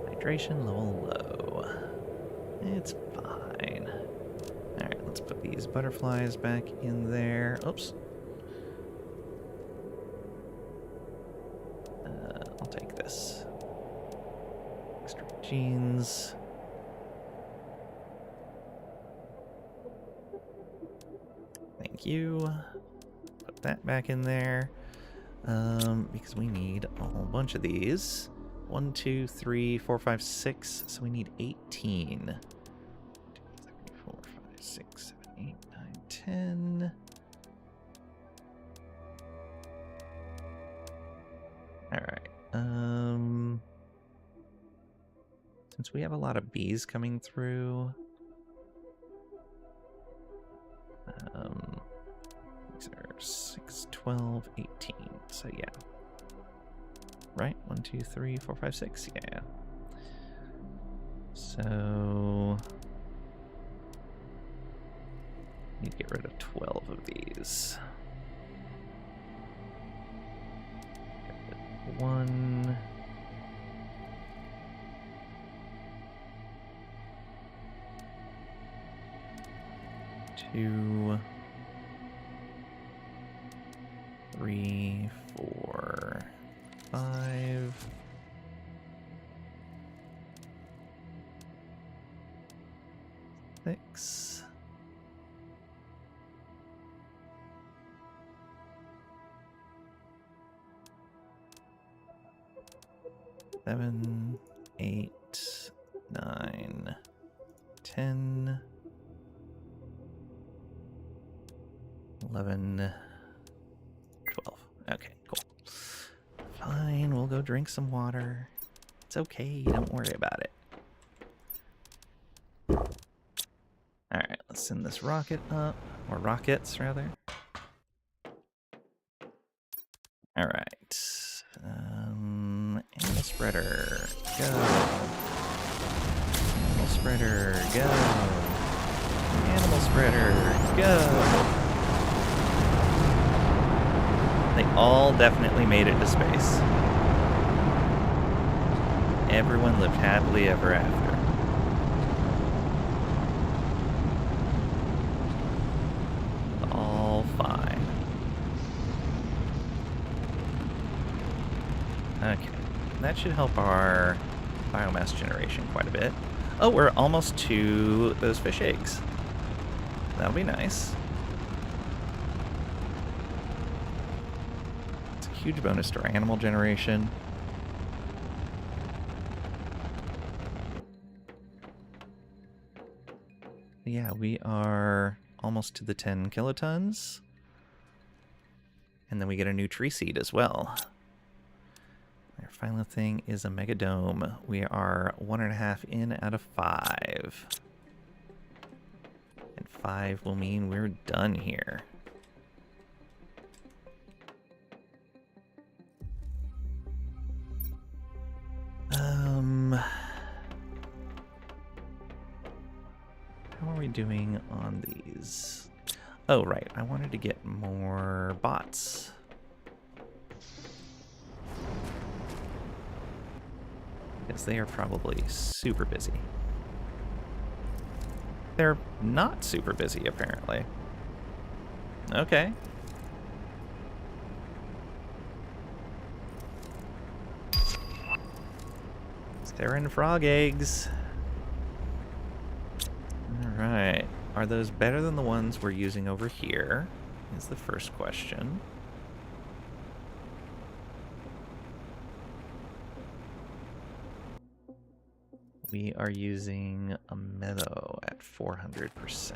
Hydration level low. It's fine. Alright, let's put these butterflies back in there. Oops. I'll take this. Extract genes. Thank you. Put that back in there. Because we need a whole bunch of these. 1, 2, 3, 4, 5, 6. So we need 18. 2, 3, 4, 5, 6, 7, 8, 9, 10. Alright. Since we have a lot of bees coming through, these are 6, 12, 18. So yeah. Right? 1, 2, 3, 4, 5, 6. Yeah. So need to get rid of 12 of these. 1. 2, 3, 4, 5. 6. 7, 8, 9, 10, 11, 12. Okay, cool. Fine, we'll go drink some water. It's okay, don't worry about it. Alright, let's send this rocket up. Or rockets, rather. Alright. Animal spreader, go. Animal spreader, go. Animal spreader, go. They all definitely made it to space. Everyone lived happily ever after. All fine. Okay, that should help our biomass generation quite a bit. Oh, we're almost to those fish eggs. That'll be nice. It's a huge bonus to our animal generation. Yeah, we are almost to the 10 kilotons. And then we get a new tree seed as well. Our final thing is a megadome. We are 1.5 in out of 5. And 5 will mean we're done here. How are we doing on these? Oh, right. I wanted to get more bots. Because they are probably super busy. They're not super busy, apparently. Okay. They're in frog eggs. Alright. Are those better than the ones we're using over here? Is the first question. We are using a meadow at 400%.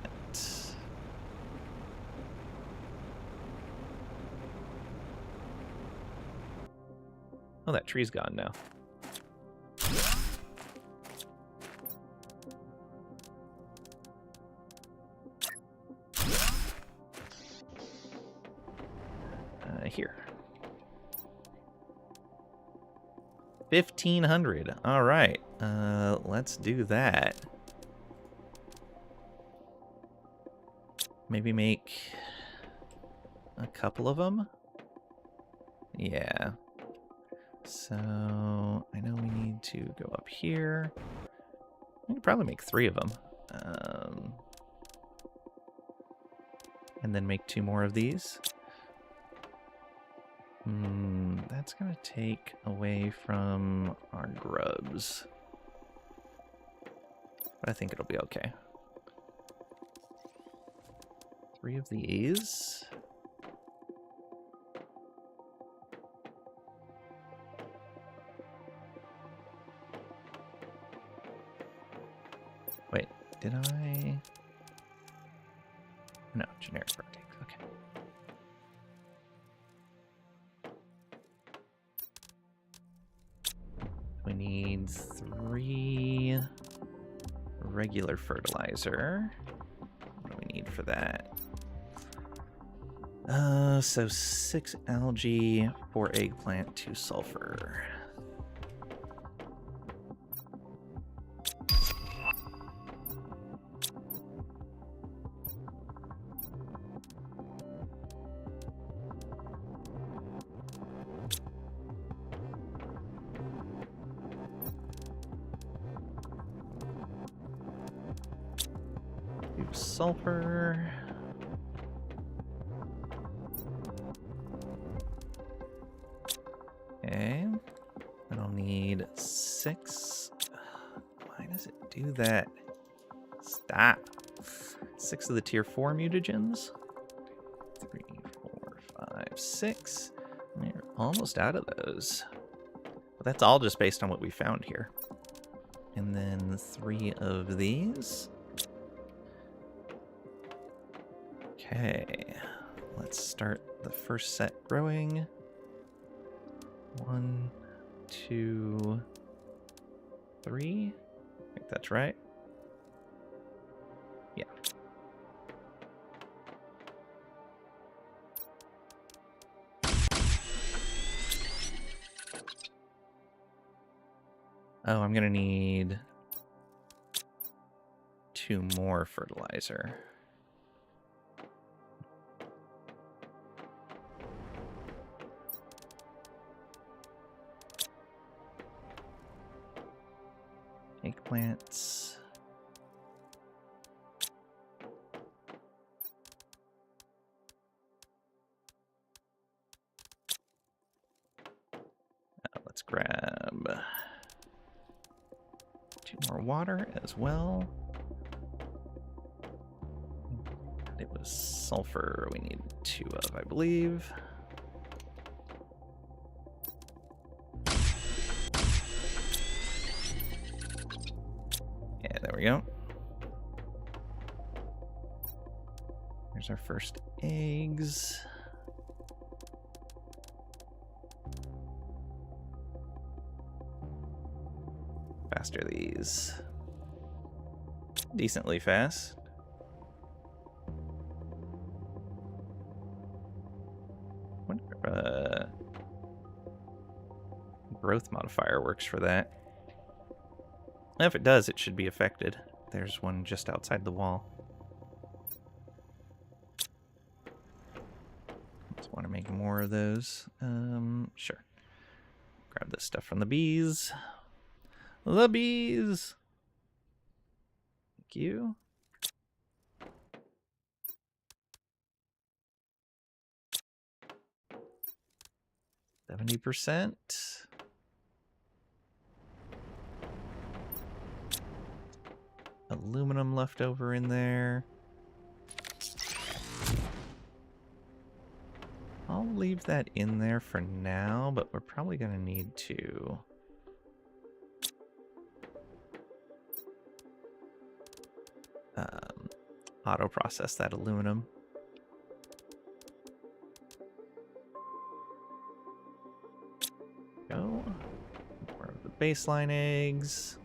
Oh, that tree's gone now. Here. 1,500. All right. Let's do that. Maybe make a couple of them. Yeah. So I know we need to go up here. We could probably make 3 of them. And then make 2 more of these. That's gonna take away from our grubs. But I think it'll be okay. 3 of these. Wait, did I? No, generic verdict. Okay. We need 3 regular fertilizer. What do we need for that? So 6 algae, 4 eggplant, 2 sulfur. Sulfur. Okay. I don't need 6. Why does it do that? Stop. 6 of the tier 4 mutagens. 3, 4, 5, 6. We're almost out of those. But that's all just based on what we found here. And then 3 of these. Okay, let's start the first set growing. 1, 2, 3. I think that's right. Yeah. Oh, I'm gonna need 2 more fertilizer. Eggplants. Let's grab 2 more water as well. It was sulfur we need 2 of, I believe. Yeah, there we go. Here's our first eggs. Faster these. Decently fast. Wonder if growth modifier works for that. If it does, it should be affected. There's one just outside the wall. Just want to make more of those. Sure. Grab this stuff from the bees. The bees! Thank you. %. Aluminum left over in there. I'll leave that in there for now, but we're probably going to need to auto process that aluminum. Go. More of the baseline eggs.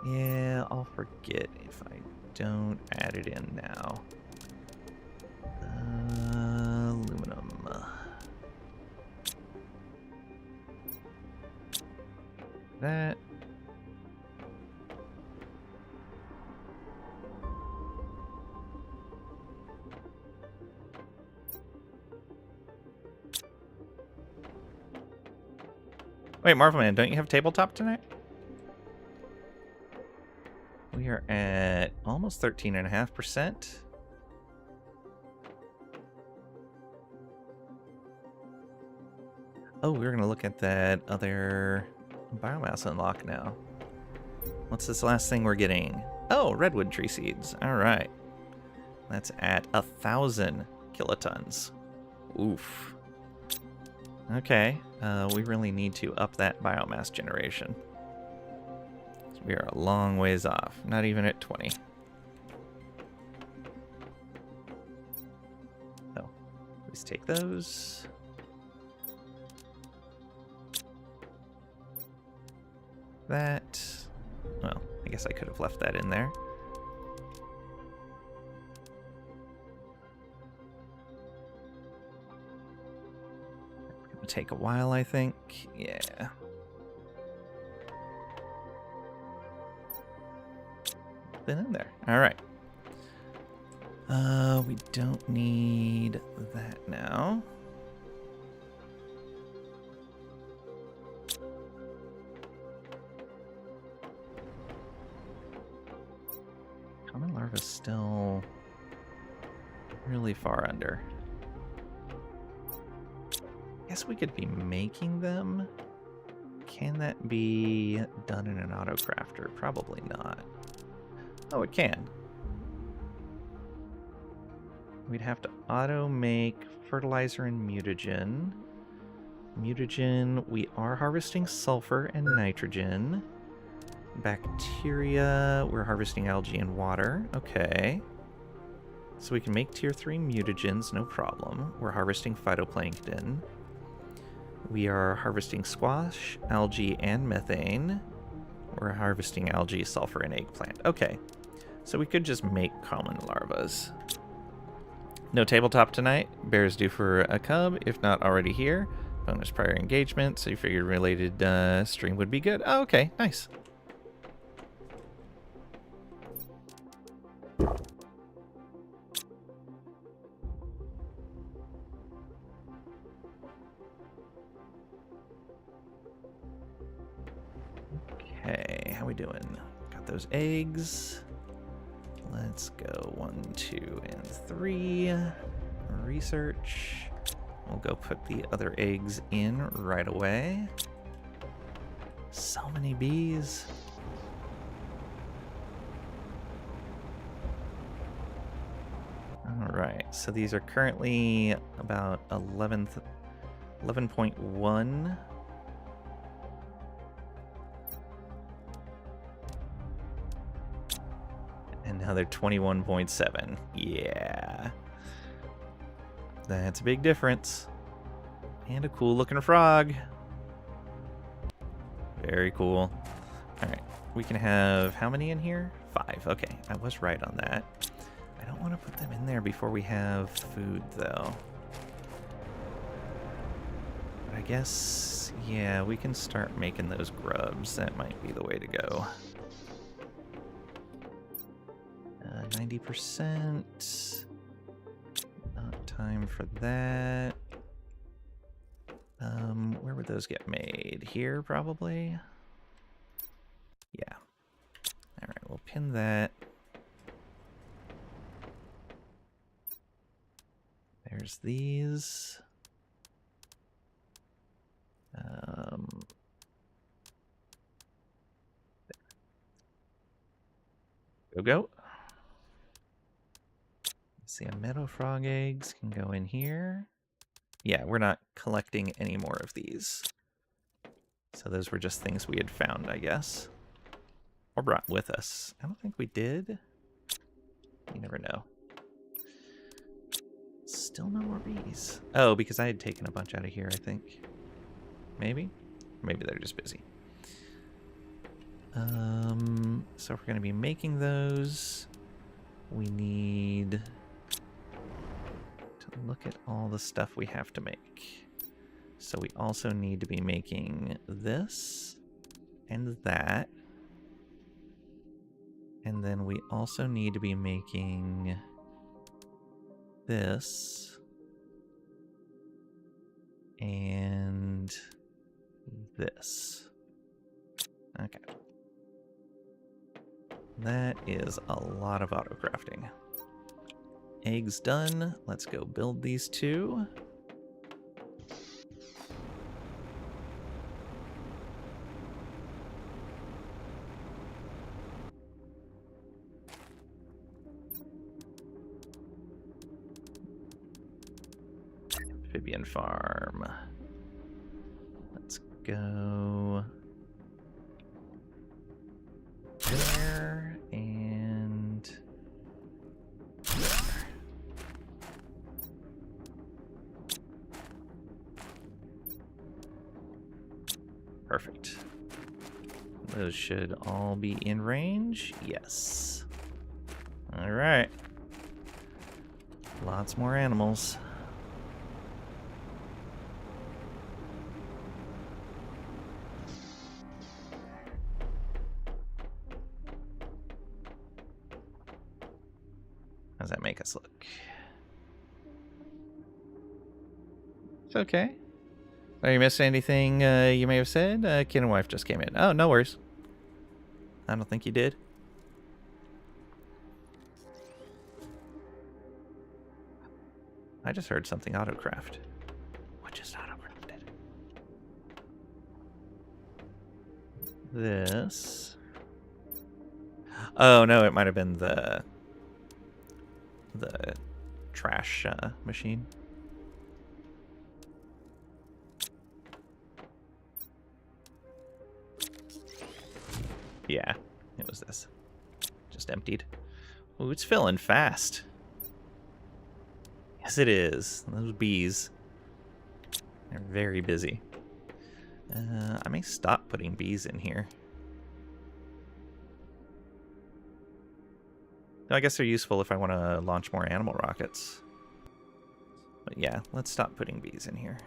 Yeah, I'll forget if I don't add it in now. Aluminum. That. Wait, Marvelman, don't you have tabletop tonight? We are at almost 13.5%. Oh, we're going to look at that other biomass unlock now. What's this last thing we're getting? Oh, redwood tree seeds. All right. That's at 1,000 kilotons. Oof. Okay. We really need to up that biomass generation. We are a long ways off. Not even at 20. Please take those. That. Well, I guess I could have left that in there. It'll take a while, I think. Yeah. Been in there. All right. We don't need that now. Common larva's still really far under. Guess we could be making them. Can that be done in an auto crafter? Probably not. Oh, it can. We'd have to auto make fertilizer and mutagen. Mutagen, we are harvesting sulfur and nitrogen. Bacteria, we're harvesting algae and water. Okay. So we can make tier 3 mutagens, no problem. We're harvesting phytoplankton. We are harvesting squash, algae, and methane. We're harvesting algae, sulfur, and eggplant. Okay. So we could just make common larvas. No tabletop tonight. Bear's due for a cub, if not already here. Bonus prior engagement, so you figured related stream would be good. Oh, okay, nice. Okay, how we doing? Got those eggs. Let's go 1, 2, and 3. Research. We'll go put the other eggs in right away. So many bees. All right, so these are currently about 11.1. And now they're 21.7. Yeah. That's a big difference. And a cool looking frog. Very cool. Alright, we can have how many in here? 5. Okay, I was right on that. I don't want to put them in there before we have food, though. But I guess, yeah, we can start making those grubs. That might be the way to go. 90%. Not time for that. Where would those get made? Here, probably? Yeah. Alright, we'll pin that. There's these. Go. See, a meadow frog eggs can go in here. Yeah, we're not collecting any more of these. So those were just things we had found, I guess. Or brought with us. I don't think we did. You never know. Still no more bees. Oh, because I had taken a bunch out of here, I think. Maybe? Maybe they're just busy. So if we're going to be making those, we need to look at all the stuff we have to make. So we also need to be making this and that. And then we also need to be making this and this. Okay. That is a lot of auto crafting. Eggs done. Let's go build these two. Amphibian farm. Let's go there and there. Perfect. Those should all be in range. Yes. All right. Lots more animals. How does that make us look? It's okay. Are you missing anything you may have said? Kid and wife just came in. Oh, no worries. I don't think you did. I just heard something autocraft. What just autocrafted? This. Oh, no, it might have been the trash machine. Yeah, it was this. Just emptied. Ooh, it's filling fast. Yes, it is. Those bees. They're very busy. I may stop putting bees in here. I guess they're useful if I want to launch more animal rockets. But yeah, let's stop putting bees in here.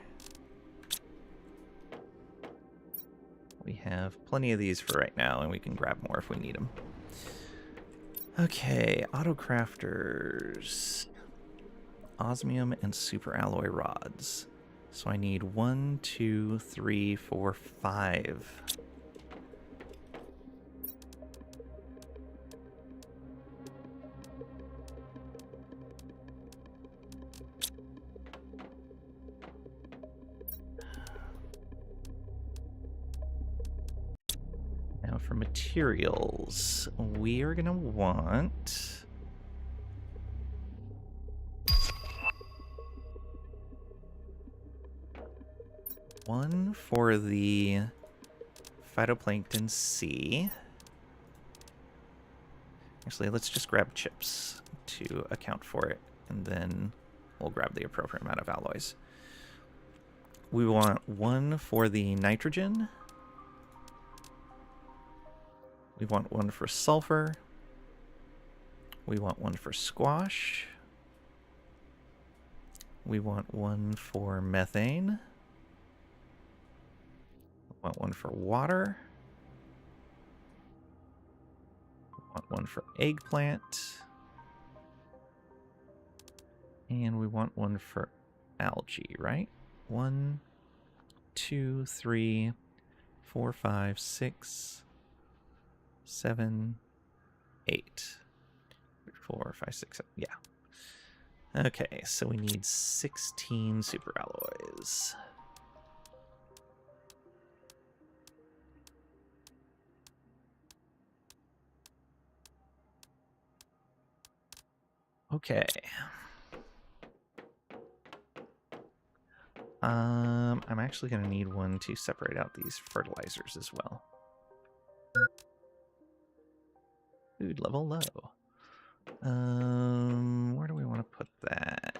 We have plenty of these for right now, and we can grab more if we need them. Okay, autocrafters. Osmium and super alloy rods. So I need 1, 2, 3, 4, 5. Now for materials, we are going to want... one for the phytoplankton C. Actually, let's just grab chips to account for it, and then we'll grab the appropriate amount of alloys. We want one for the nitrogen. We want one for sulfur. We want one for squash. We want one for methane. We want one for water. We want one for eggplant. And we want one for algae, right? 1, 2, 3, 4, 5, 6, 7, 8. 4, 5, 6, 7. Yeah. Okay, so we need 16 super alloys. Okay. I'm actually going to need one to separate out these fertilizers as well. Food level low. Where do we want to put that?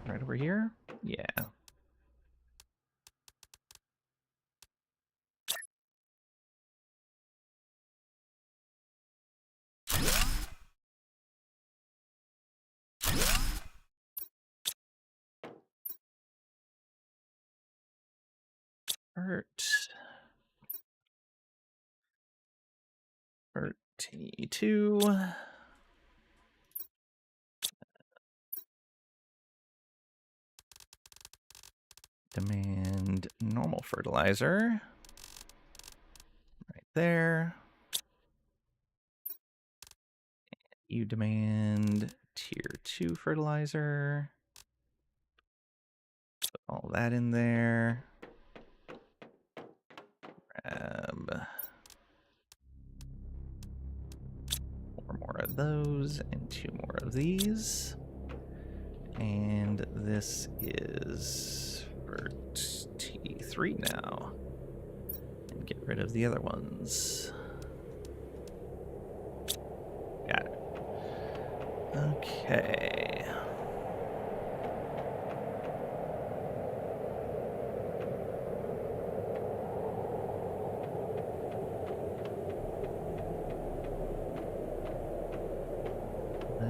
Right over here? Yeah. T2. Demand normal fertilizer. Right there. You demand tier 2 fertilizer. Put all that in there. Grab 4 more of those and 2 more of these. And this is for T3 now. And get rid of the other ones. Got it. Okay.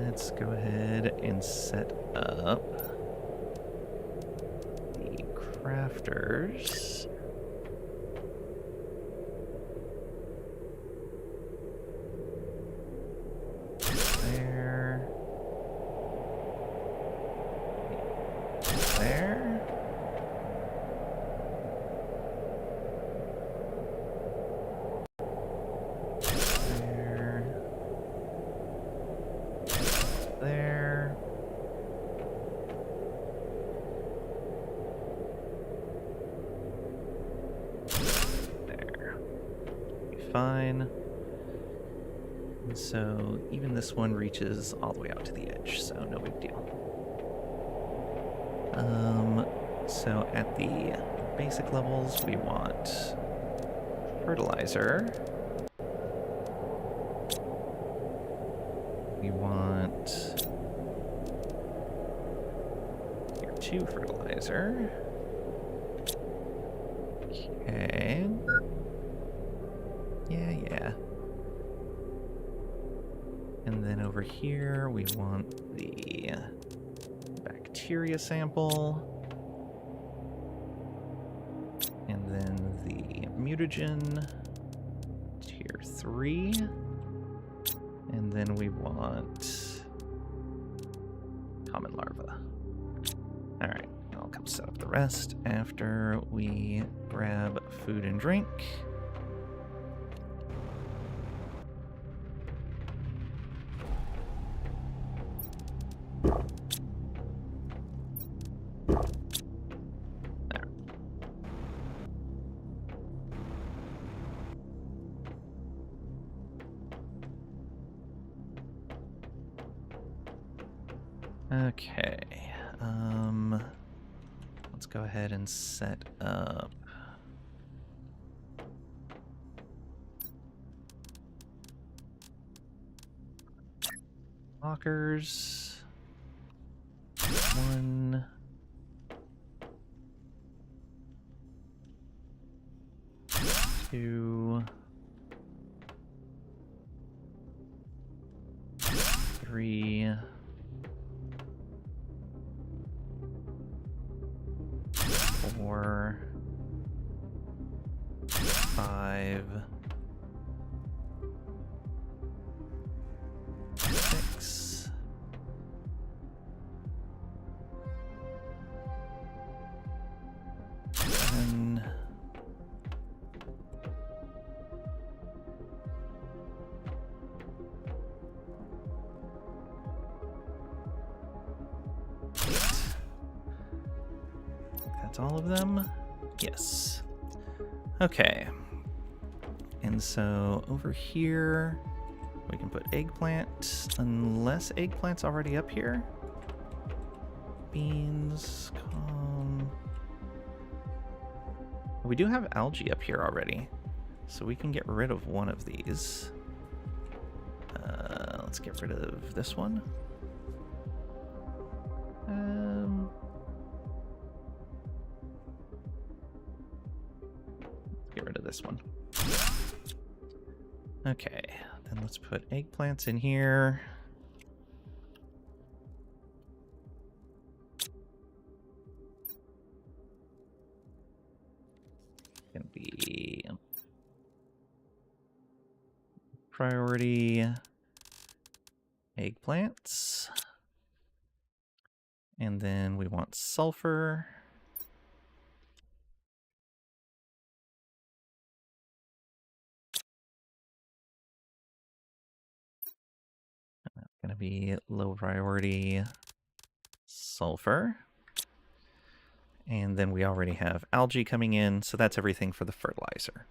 Let's go ahead and set up the crafters. There. There. There. There. Be fine. And so even this one reaches all the way out to the edge, so no big deal. So at the basic levels, we want fertilizer. We want tier 2 fertilizer. Okay. Yeah. And then over here, we want the bacteria sample. And then the mutagen, tier 3. And then we want common larva. Alright, I'll come set up the rest after we grab food and drink. There. Okay, let's go ahead and set up lockers. 1, 2, 3, 4, 5, 6, 7, 8. That's all of them? Yes. Okay. And so over here, we can put eggplant, unless eggplant's already up here. Beans, we do have algae up here already, so we can get rid of one of these. Let's get rid of this one. Let's get rid of this one. Okay, then let's put eggplants in here. Gonna be priority eggplants. And then we want sulfur. That's gonna be low priority sulfur. And then we already have algae coming in, so that's everything for the fertilizer.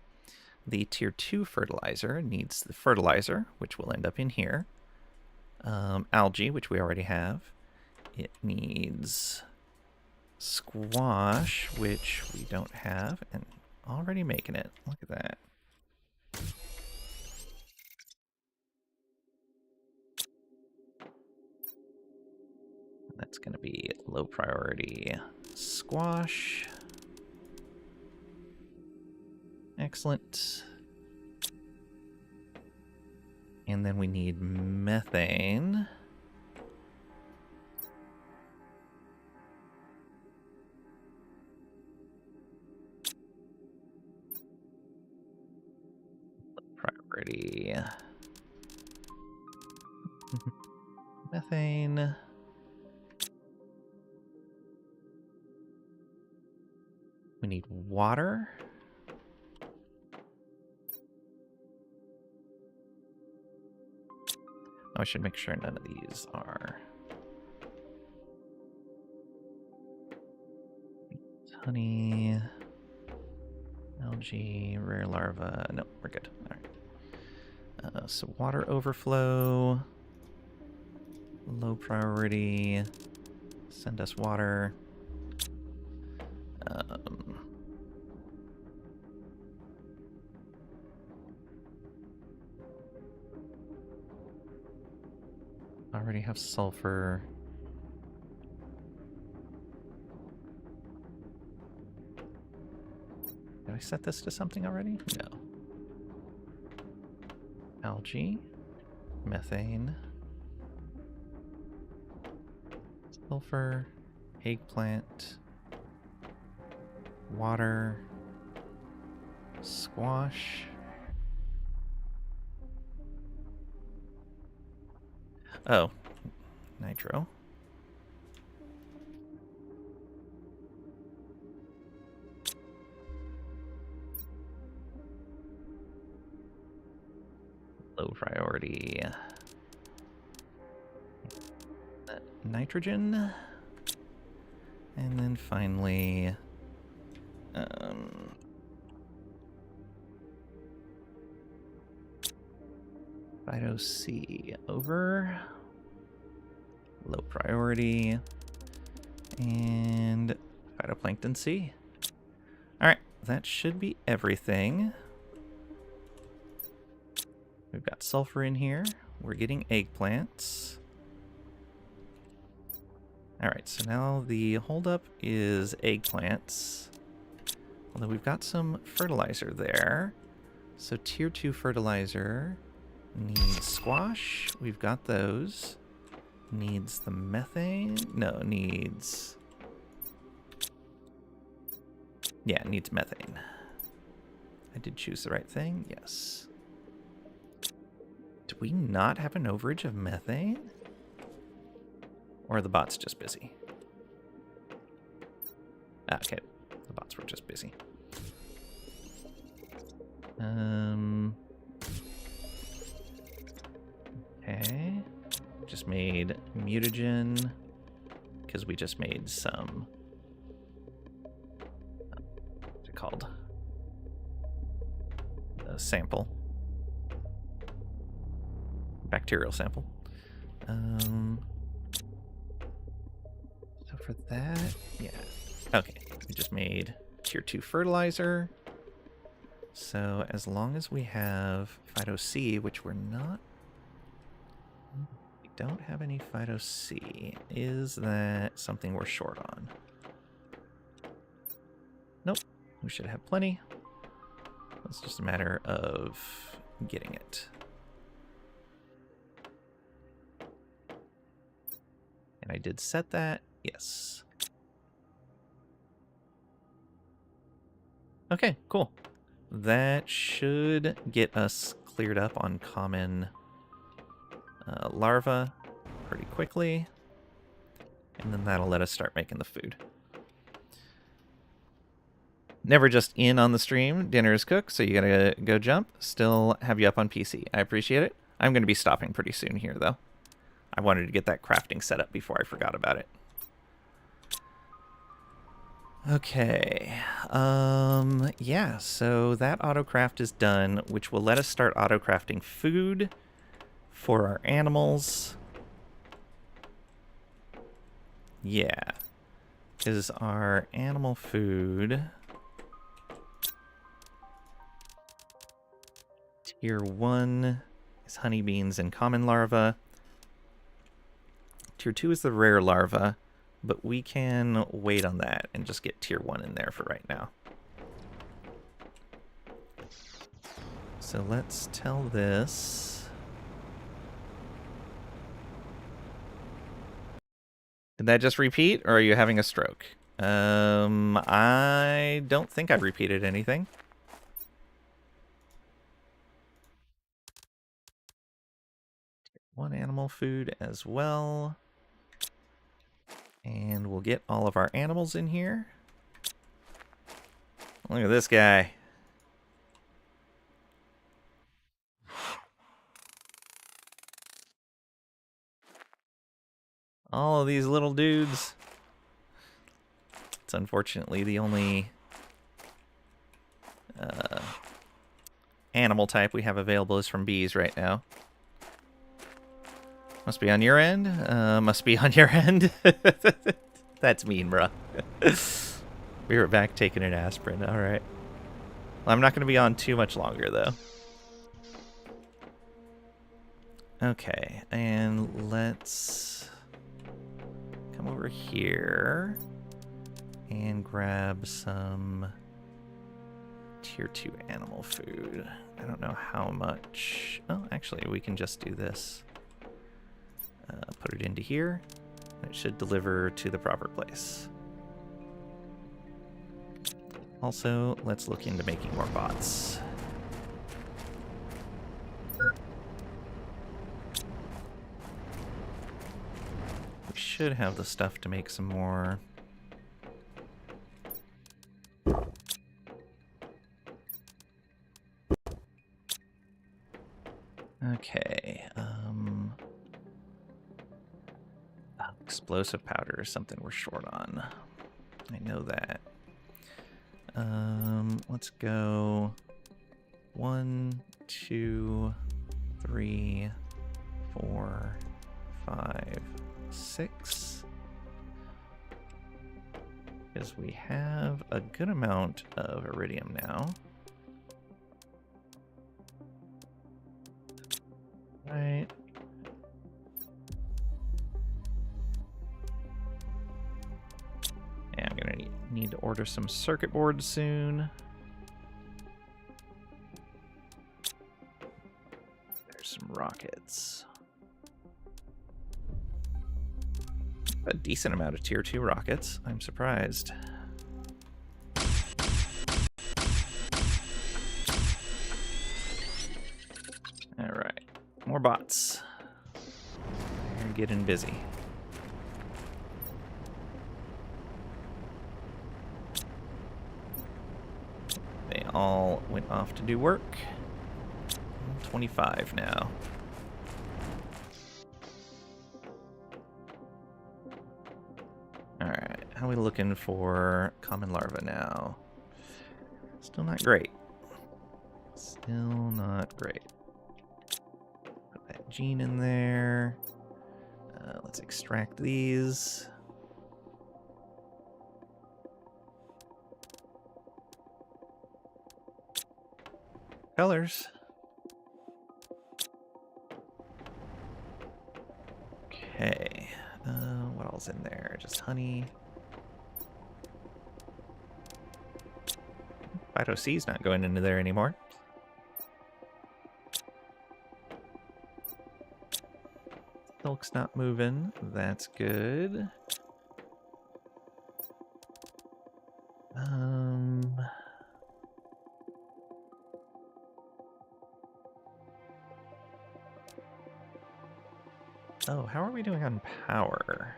The tier 2 fertilizer needs the fertilizer, which will end up in here. Algae, which we already have. It needs squash, which we don't have, and already making it. Look at that. That's going to be low priority squash. Excellent. And then we need methane. priority. Methane. We need water. Oh, I should make sure none of these are. Honey, algae, rare larva. No, we're good. All right. So water overflow, low priority. Send us water. Already have sulfur. Did I set this to something already? No. Algae, methane, sulfur, eggplant, water, squash. Oh, nitro. Low priority. Nitrogen. And then finally, Phyto C over. Low priority. And phytoplankton C. Alright, that should be everything. We've got sulfur in here. We're getting eggplants. Alright, so now the holdup is eggplants. Although we've got some fertilizer there. So tier 2 fertilizer needs squash. We've got those. Needs the methane. No, needs... Yeah, it needs methane. I did choose the right thing. Yes. Do we not have an overage of methane? Or are the bots just busy? Ah, okay, the bots were just busy. Okay. Just made mutagen because we just made some. What's it called? A sample. Bacterial sample. So for that, yeah. Okay, we just made tier 2 fertilizer. So as long as we have Phyto C, which we're not, we don't have any Phyto C. Is that something we're short on? Nope, we should have plenty. It's just a matter of getting it. And I did set that, yes. Okay, cool. That should get us cleared up on common larva pretty quickly. And then that'll let us start making the food. Never just in on the stream. Dinner is cooked, so you gotta go jump. Still have you up on PC. I appreciate it. I'm gonna be stopping pretty soon here, though. I wanted to get that crafting set up before I forgot about it. Okay, yeah, so that autocraft is done, which will let us start autocrafting food for our animals. Yeah, is our animal food tier 1 is honeybeans and common larva. Tier 2 is the rare larva. But we can wait on that and just get tier 1 in there for right now. So let's tell this. Did that just repeat, or are you having a stroke? I don't think I've repeated anything. 1 animal food as well. And we'll get all of our animals in here. Look at this guy. All of these little dudes. It's unfortunately the only animal type we have available is from bees right now. Must be on your end. Must be on your end. That's mean, bro. We were back taking an aspirin. All right. Well, I'm not going to be on too much longer, though. Okay, and let's come over here and grab some tier 2 animal food. I don't know how much. Oh, actually, we can just do this. Put it into here. It should deliver to the proper place. Also, let's look into making more bots. We should have the stuff to make some more. Okay, explosive powder is something we're short on. I know that. Let's go 1, 2, 3, 4, 5, 6. Because we have a good amount of iridium now. Right. Yeah, I'm gonna need to order some circuit boards soon. There's some rockets. A decent amount of tier 2 rockets. I'm surprised. Alright. More bots. They're getting busy. They all went off to do work. 25 now. Alright, how are we looking for common larvae now? Still not great. Still not great. Put that gene in there. Let's extract these. Colors. Okay. What else in there? Just honey. Phyto C's not going into there anymore. Silk's not moving. That's good. Oh, how are we doing on power?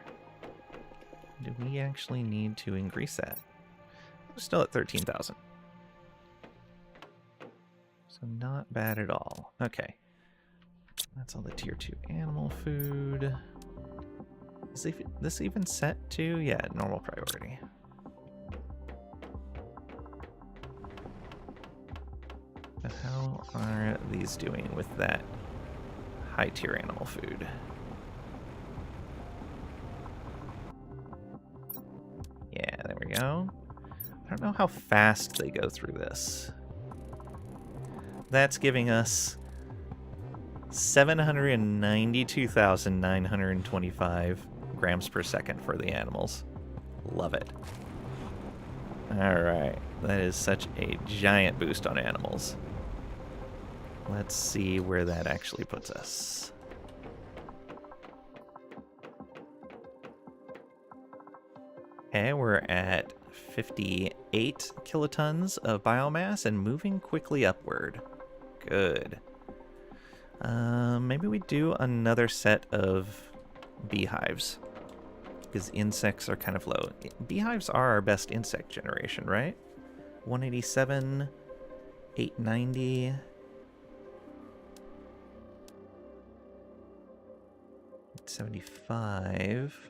Do we actually need to increase that? We're still at 13,000. So not bad at all. Okay. That's all the tier 2 animal food. Is this even set to? Yeah, normal priority. But how are these doing with that high tier animal food? Yeah, there we go. I don't know how fast they go through this. That's giving us 792,925 grams per second for the animals. Love it. Alright, that is such a giant boost on animals. Let's see where that actually puts us. Okay, we're at 58 kilotons of biomass and moving quickly upward. Good. Maybe we do another set of beehives, because insects are kind of low. Beehives are our best insect generation, right? 187, 890. 75.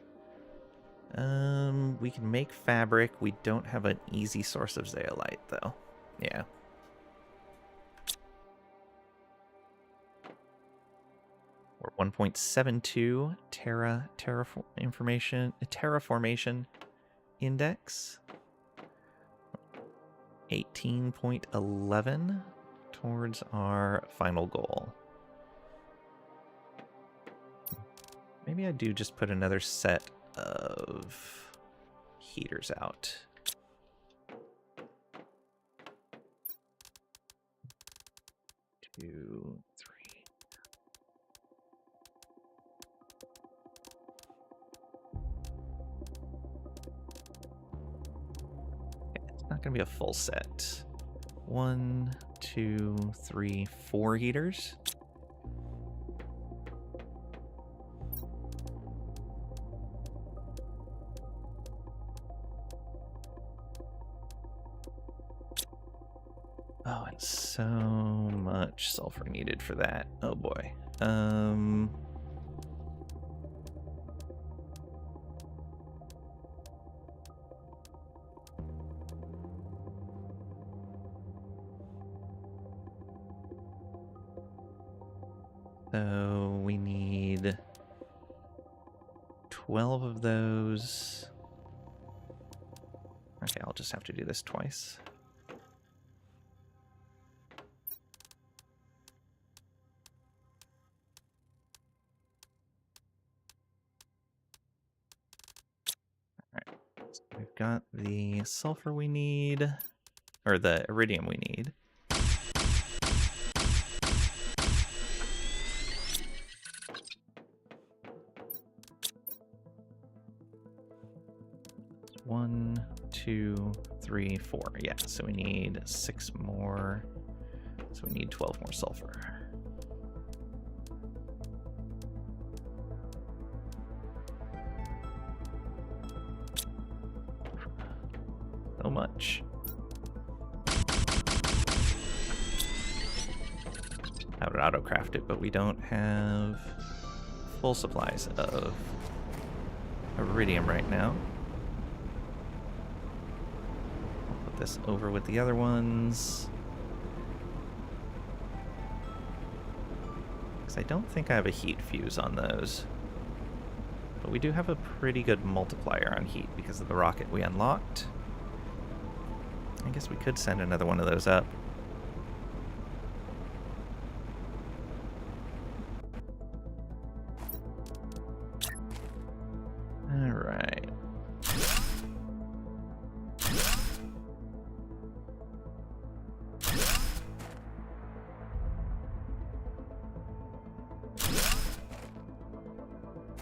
We can make fabric. We don't have an easy source of zeolite, though. Yeah. We're 1.72 terraformation index. 18.11 towards our final goal. Maybe I do just put another set of heaters out. Two, three. Okay, it's not gonna be a full set. 1, 2, 3, 4 heaters. Oh, and so much sulfur needed for that. Oh boy. So we need 12 of those. Okay, I'll just have to do this twice. We've got the sulfur we need, or the iridium we need. One, two, three, four. Yeah, so we need 6 more. So we need 12 more sulfur. So much. I would auto-craft it, but we don't have full supplies of iridium right now. I'll put this over with the other ones. Because I don't think I have a heat fuse on those. But we do have a pretty good multiplier on heat because of the rocket we unlocked. I guess we could send another one of those up. All right.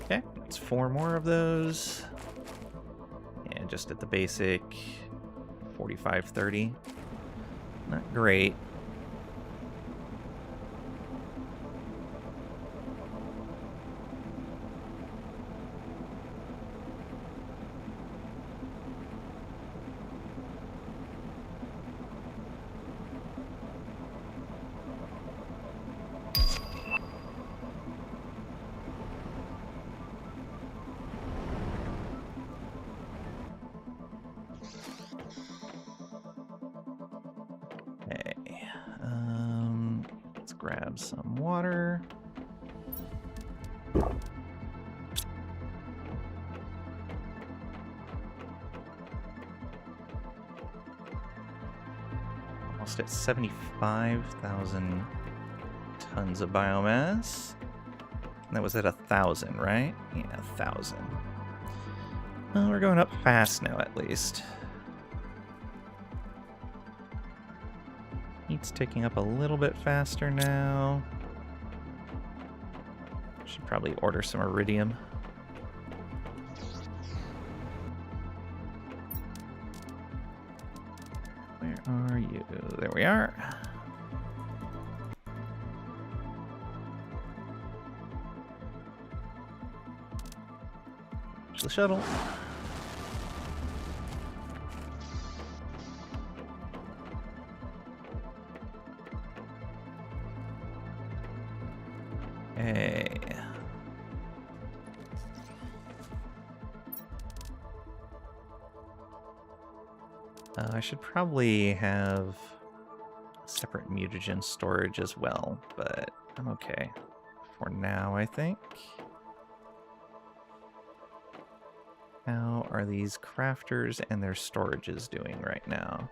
Okay, that's 4 more of those. And just at the basic 45-30. Not great. Let's grab some water. Almost at 75,000 tons of biomass. And that was at 1,000, right? Yeah, 1,000. Well, we're going up fast now, at least. Heat's ticking up a little bit faster now. Should probably order some iridium. Where are you? There we are. The shuttle. Hey. I should probably have separate mutagen storage as well, but I'm okay for now, I think. How are these crafters and their storages doing right now?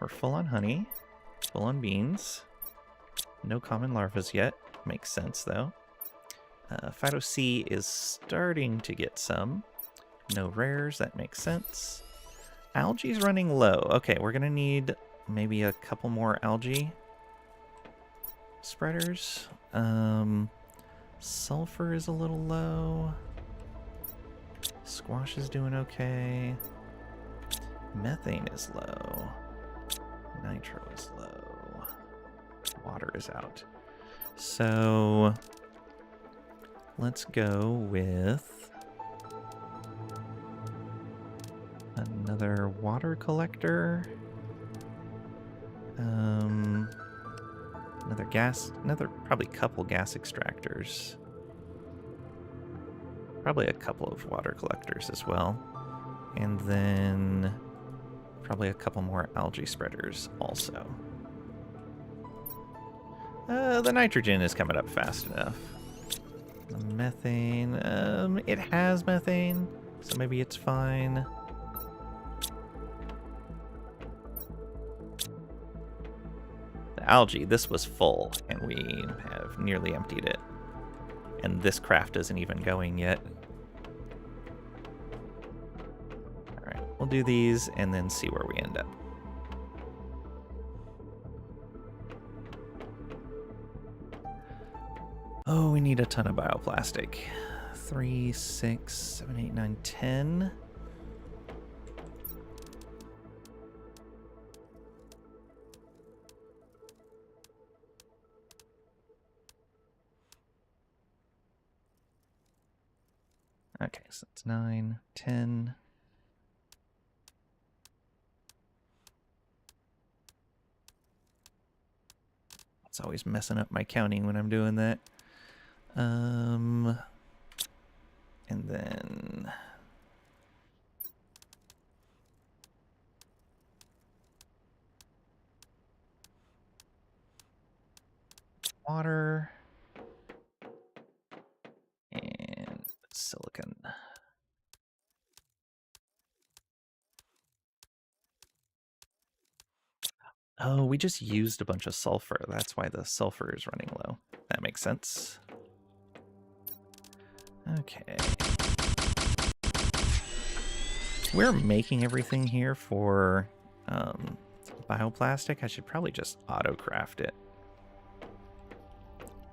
We're full on honey, full on beans. No common larvas yet. Makes sense, though. Phyto C is starting to get some. No rares, that makes sense. Algae's running low. Okay, we're gonna need maybe a couple more algae spreaders. Sulfur is a little low. Squash is doing okay. Methane is low. Nitro is low. Water is out. So let's go with another water collector. Another probably couple gas extractors. Probably a couple of water collectors as well. And then probably a couple more algae spreaders also. The nitrogen is coming up fast enough. The methane, it has methane, so maybe it's fine. The algae, this was full, and we have nearly emptied it. And this craft isn't even going yet. Alright, we'll do these and then see where we end up. Oh, we need a ton of bioplastic. 3, 6, 7, 8, 9, 10. Okay, so that's 9, 10. It's always messing up my counting when I'm doing that. And then water and silicon. Oh, we just used a bunch of sulfur. That's why the sulfur is running low. That makes sense. Okay. We're making everything here for bioplastic. I should probably just auto-craft it.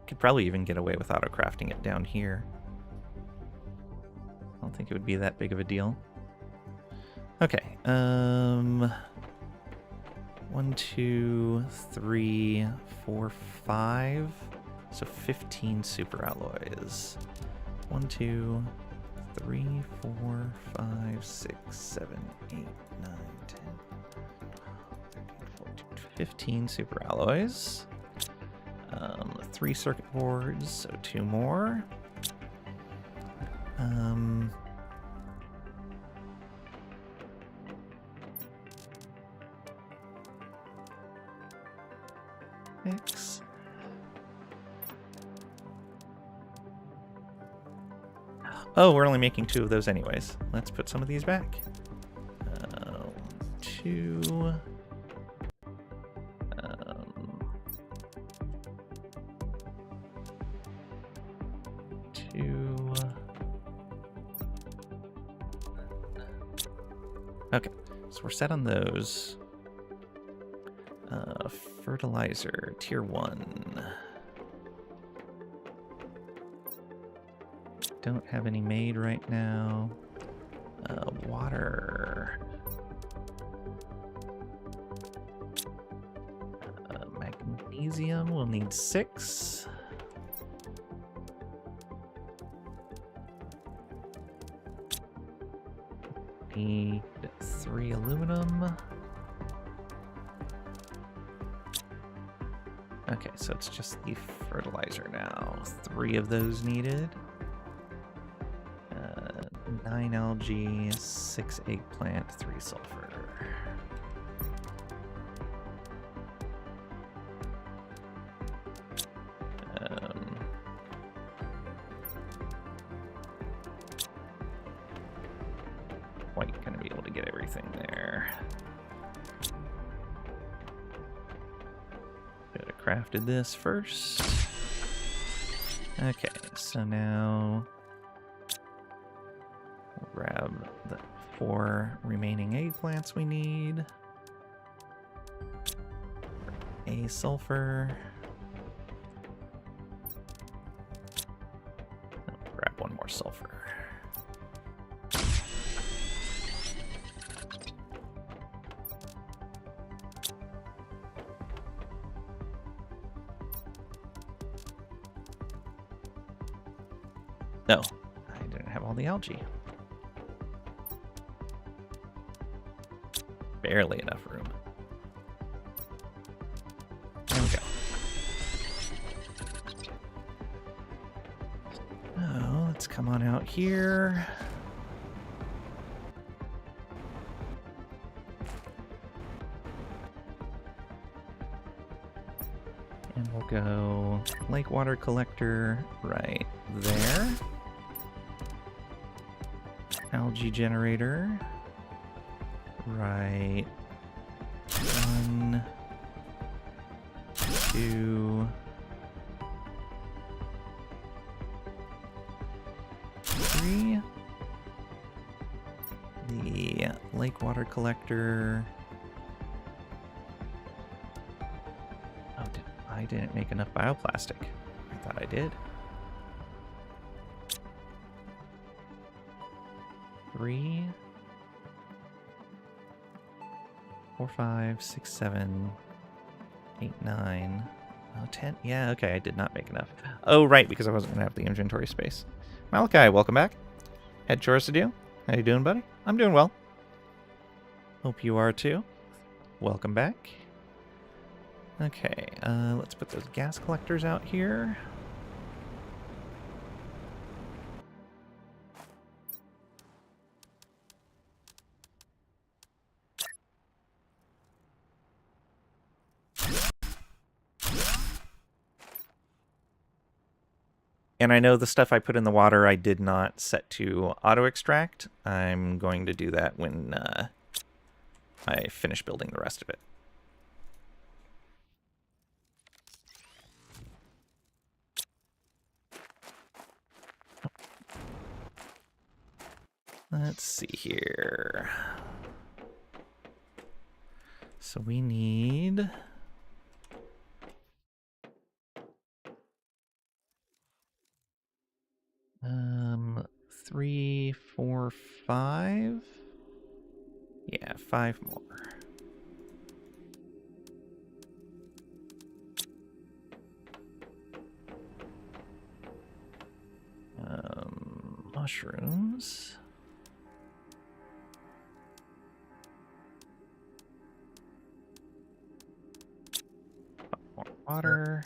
Could probably even get away with auto-crafting it down here. I don't think it would be that big of a deal. Okay. 1, 2, 3, 4, 5. So 15 super alloys. 1, 2, 3, 4, 5, 6, 7, 8, 9, 10, 12, 13, 14, 15 super alloys. 3 circuit boards, so 2 more. X. Oh, we're only making 2 of those anyways. Let's put some of these back. 2. 2. Okay, so we're set on those. Fertilizer, tier 1. Don't have any made right now. Water. Magnesium, we'll need 6. Need 3 aluminum. Okay, so it's just the fertilizer now. 3 of those needed. 9 algae, 6 eggplant, 3 sulfur. Quite gonna be able to get everything there. Could have crafted this first. Okay, so now we'll grab the 4 remaining eggplants we need. A sulfur. I'll grab 1 more sulfur. No, I didn't have all the algae. Barely enough room. There we go. Oh, let's come on out here. And we'll go lake water collector right there. Algae generator. Right. 1, 2, 3. The lake water collector. Oh, I didn't make enough bioplastic. I thought I did. 3, 4, 5, 6, 7, 8, 9, 10. Yeah, okay, I did not make enough. Oh, right, because I wasn't going to have the inventory space. Malachi, welcome back. Had chores to do. How you doing, buddy? I'm doing well. Hope you are too. Welcome back. Okay, let's put those gas collectors out here. And I know the stuff I put in the water I did not set to auto-extract. I'm going to do that when I finish building the rest of it. Let's see here. So we need... 3, 4, 5. Yeah, 5 more. Mushrooms. More water.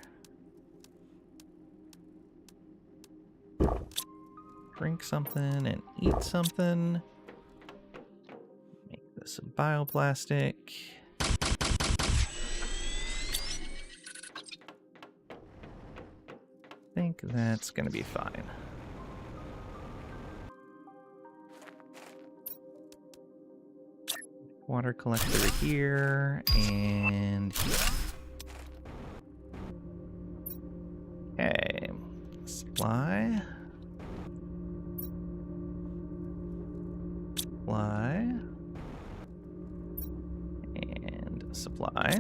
Drink something and eat something. Make this a bioplastic. I think that's gonna be fine. Water collector here and here. Okay, supply. Supply. And supply.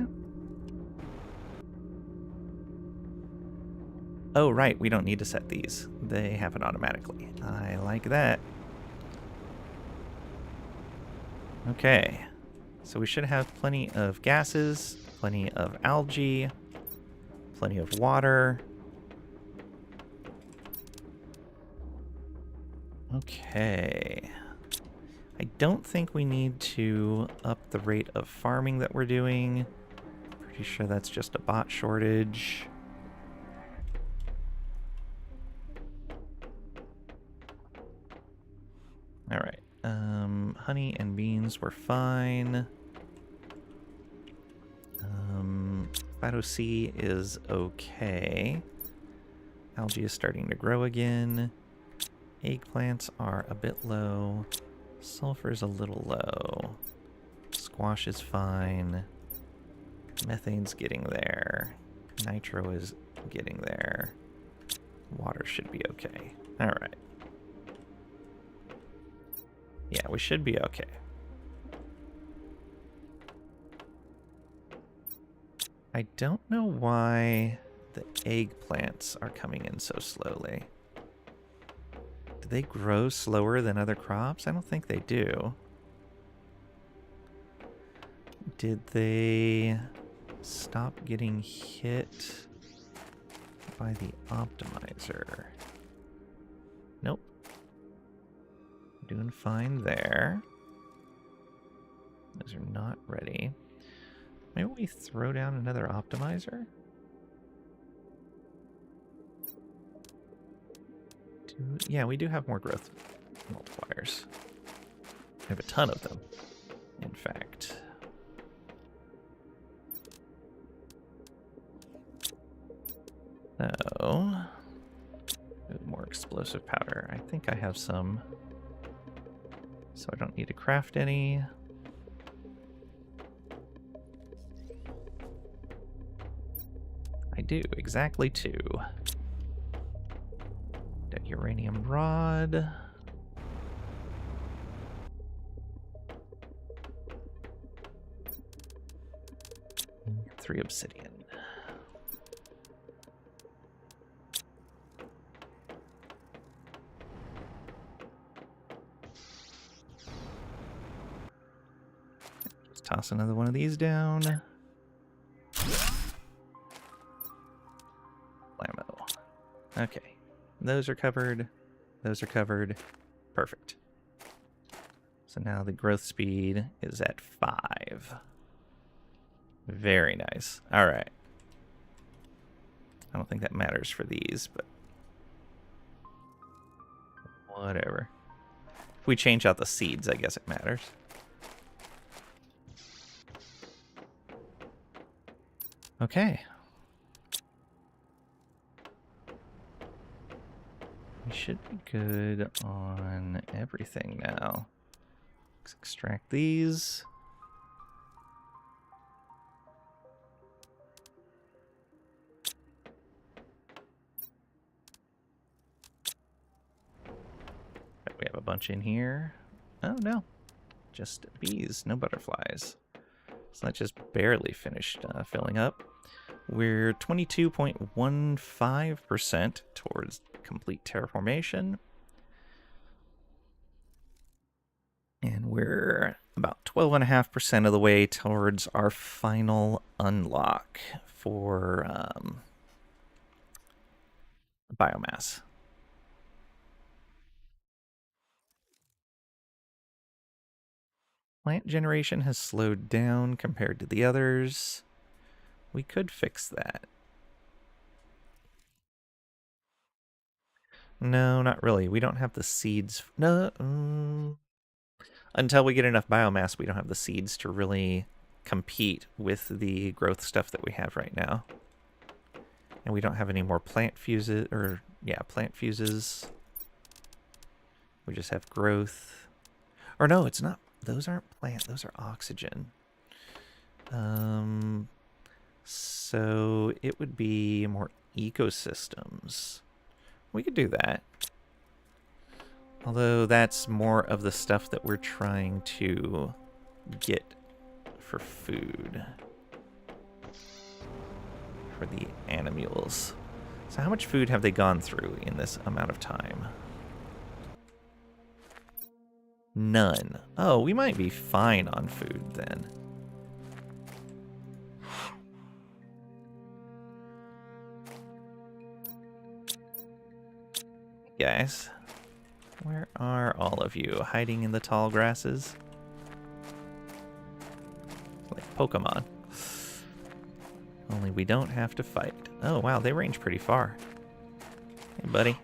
Oh, right, we don't need to set these. They happen automatically. I like that. Okay. So we should have plenty of gases, plenty of algae, plenty of water. Okay. I don't think we need to up the rate of farming that we're doing. Pretty sure that's just a bot shortage. All right. Honey and beans were fine. Phyto C is okay. Algae is starting to grow again. Eggplants are a bit low. Sulfur is a little low. Squash is fine. Methane's getting there. Nitro is getting there. Water should be okay. All right. Yeah, we should be okay. I don't know why the eggplants are coming in so slowly. Do they grow slower than other crops? I don't think they do. Did they stop getting hit by the optimizer? Nope. Doing fine there. Those are not ready. Maybe we throw down another optimizer? Yeah, we do have more growth multipliers. We have a ton of them, in fact. So, more explosive powder. I think I have some, so I don't need to craft any. I do, exactly 2. That uranium rod. And 3 obsidian. Just toss another one of these down. Okay, those are covered. Those are covered. Perfect. So now the growth speed is at 5. Very nice. All right. I don't think that matters for these, but whatever. If we change out the seeds, I guess it matters. Okay. We should be good on everything now. Let's extract these. We have a bunch in here. Oh no, just bees, no butterflies. So that just barely finished filling up. We're 22.15% towards complete terraformation. And we're about 12.5% of the way towards our final unlock for biomass. Plant generation has slowed down compared to the others. We could fix that. No, not really. We don't have the seeds. No. Until we get enough biomass, we don't have the seeds to really compete with the growth stuff that we have right now. And we don't have any more plant fuses, or yeah, plant fuses. We just have growth. Or no, it's not. Those aren't plant. Those are oxygen. So it would be more ecosystems. We could do that. Although that's more of the stuff that we're trying to get for food. For the animals. So how much food have they gone through in this amount of time? None. Oh, we might be fine on food then. Guys, Where are all of you? Hiding in the tall grasses? Like Pokemon. Only we don't have to fight. Oh, wow, they range pretty far. Hey, buddy.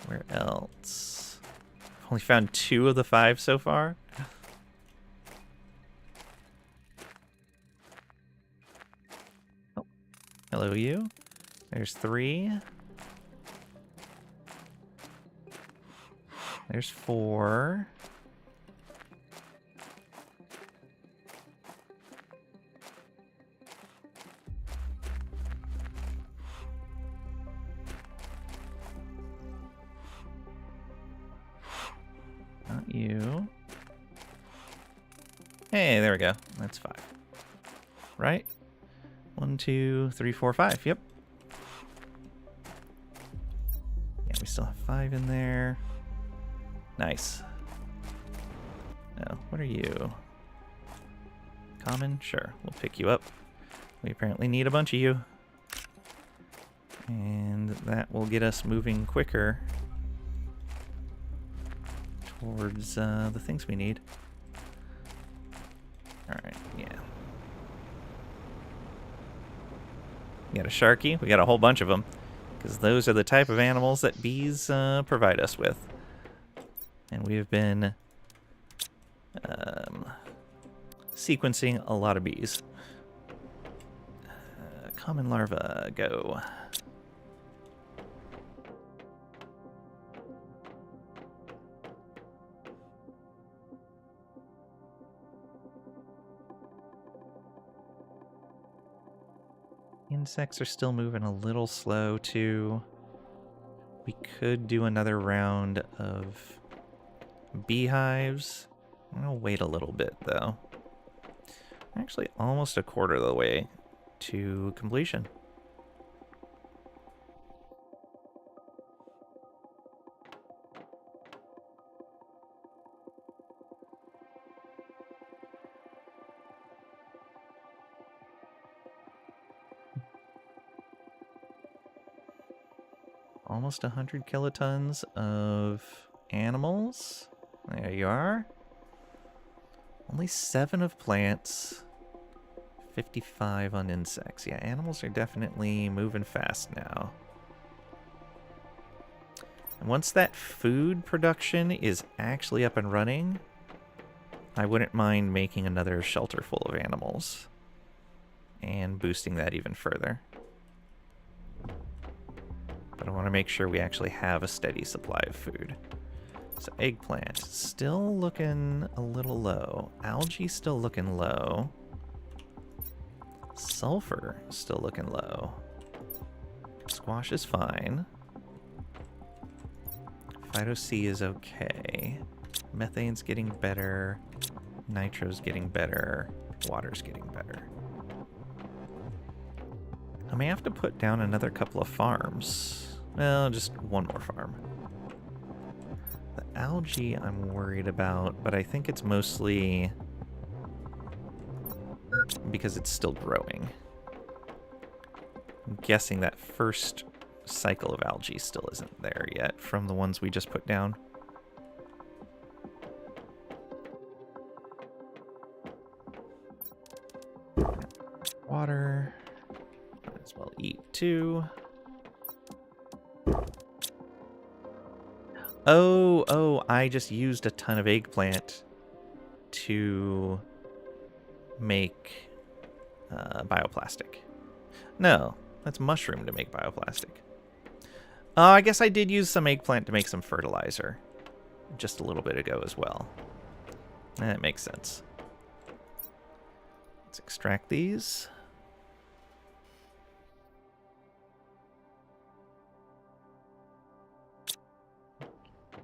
Where else? Only found 2 of the 5 so far. Oh, hello, you. There's 3. There's 4. Not you. Hey, there we go. That's 5. Right? 1, 2, 3, 4, 5. Yep. Yeah, we still have 5 in there. Nice. Oh, what are you? Common? Sure, we'll pick you up. We apparently need a bunch of you. And that will get us moving quicker towards the things we need. Alright, yeah. We got a Sharky. We got a whole bunch of them. Because those are the type of animals that bees provide us with. And we've been sequencing a lot of bees. Common larva, go. Insects are still moving a little slow too. We could do another round of beehives. I'm gonna wait a little bit though. Actually, almost a quarter of the way to completion. Almost 100 kilotons of animals. There you are. Only 7 of plants. 55 on insects. Yeah, animals are definitely moving fast now. And once that food production is actually up and running, I wouldn't mind making another shelter full of animals and boosting that even further. But I want to make sure we actually have a steady supply of food. So eggplant, still looking a little low. Algae still looking low. Sulfur still looking low. Squash is fine. Phyto C is okay. Methane's getting better. Nitro's getting better. Water's getting better. I may have to put down another couple of farms. Well, just one more farm. The algae I'm worried about, but I think it's mostly because it's still growing. I'm guessing that first cycle of algae still isn't there yet from the ones we just put down. Water. Might as well eat too. Oh, I just used a ton of eggplant to make bioplastic. No, that's mushroom to make bioplastic. I guess I did use some eggplant to make some fertilizer just a little bit ago as well. That makes sense. Let's extract these.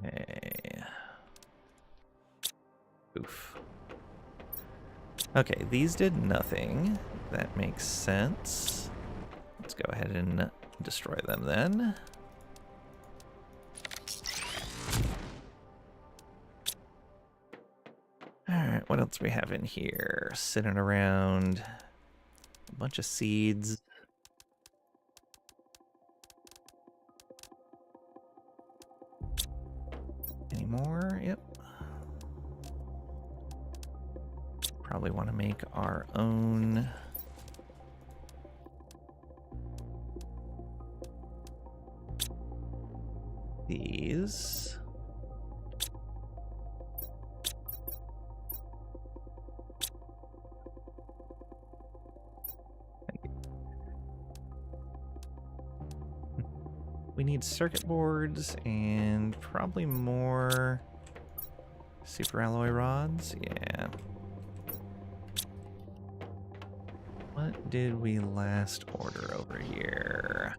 Okay. Oof. Okay, these did nothing. That makes sense. Let's go ahead and destroy them then. Alright, what else we have in here? Sitting around. A bunch of seeds. Any more? Yep. Probably want to make our own. These. We need circuit boards and probably more super alloy rods. Yeah. What did we last order over here?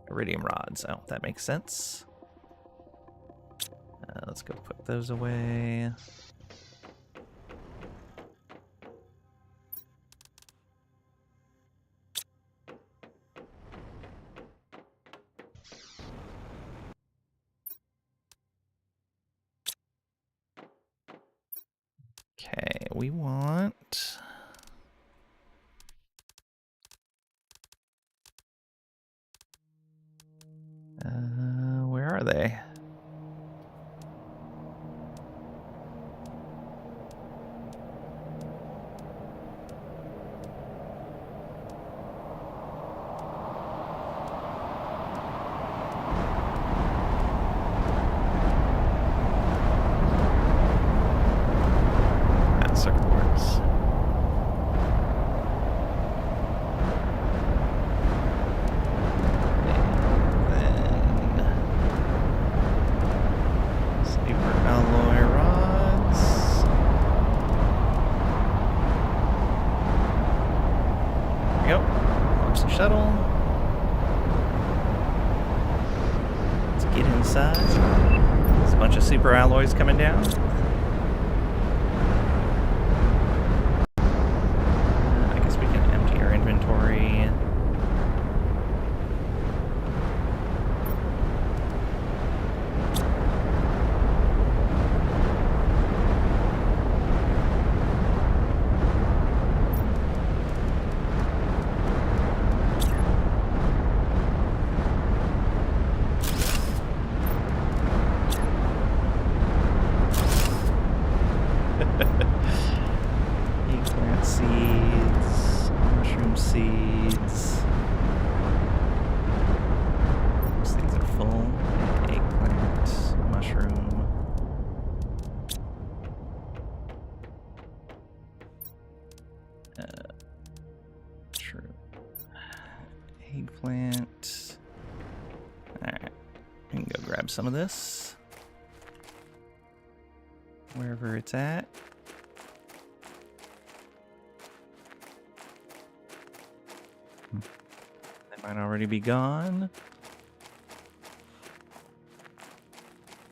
Iridium rods. Oh, that makes sense. Let's go put those away. Okay, we want... where are they? Circuit boards. Super alloy rods. There we go. Launch the shuttle. Let's get inside. There's a bunch of super alloys coming down. I guess we can empty our inventory. Eggplant seeds, mushroom seeds. Those things are full. Eggplant, mushroom. Mushroom. Eggplant. Alright. We can go grab some of this. Wherever it's at. They might already be gone.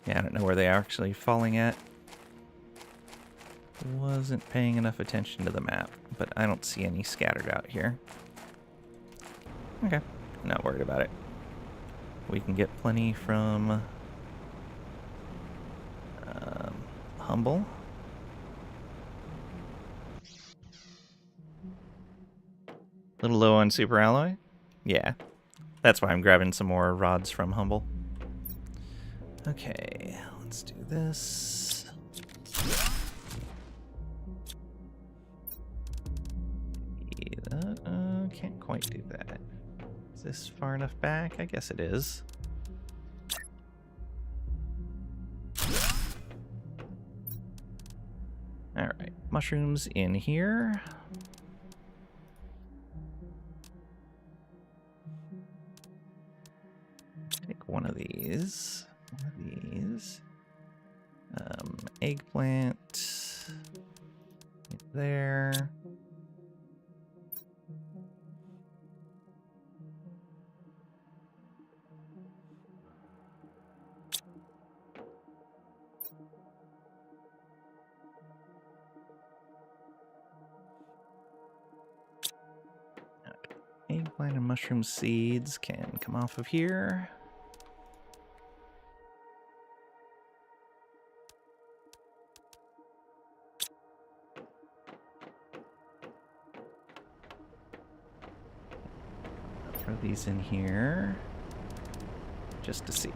Yeah, I don't know where they are actually falling at. Wasn't paying enough attention to the map, but I don't see any scattered out here. Okay, not worried about it. We can get plenty from Humble. Little low on super alloy? Yeah. That's why I'm grabbing some more rods from Humble. Okay, let's do this. Can't quite do that. Is this far enough back? I guess it is. Alright, mushrooms in here. Take one of these. Eggplant. There. Eggplant and mushroom seeds can come off of here. I'll throw these in here just to see.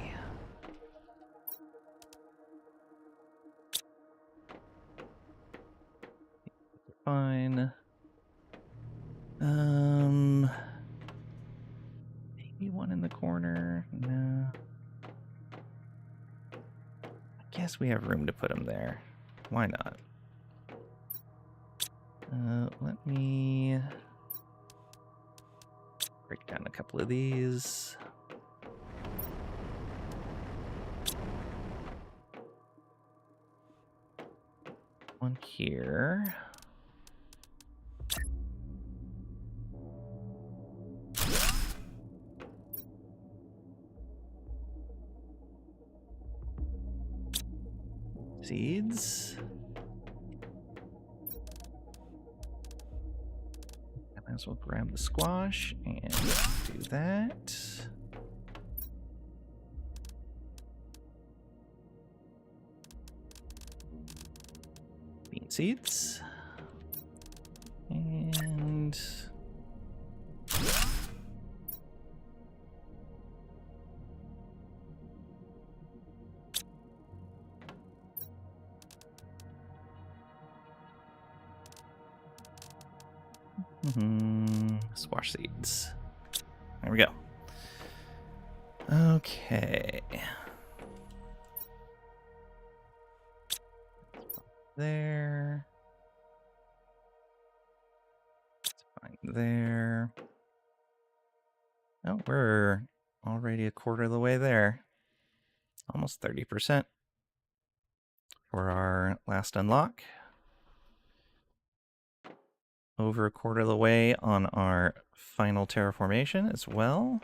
Maybe one in the corner. No. I guess we have room to put them there. Why not? Let me break down a couple of these. One here. Seeds. I might as well grab the squash and do that. Bean seeds. And squash seeds. There we go. Okay. There. It's fine there. Oh, we're already a quarter of the way there. Almost 30% for our last unlock. Over a quarter of the way on our final terraformation as well.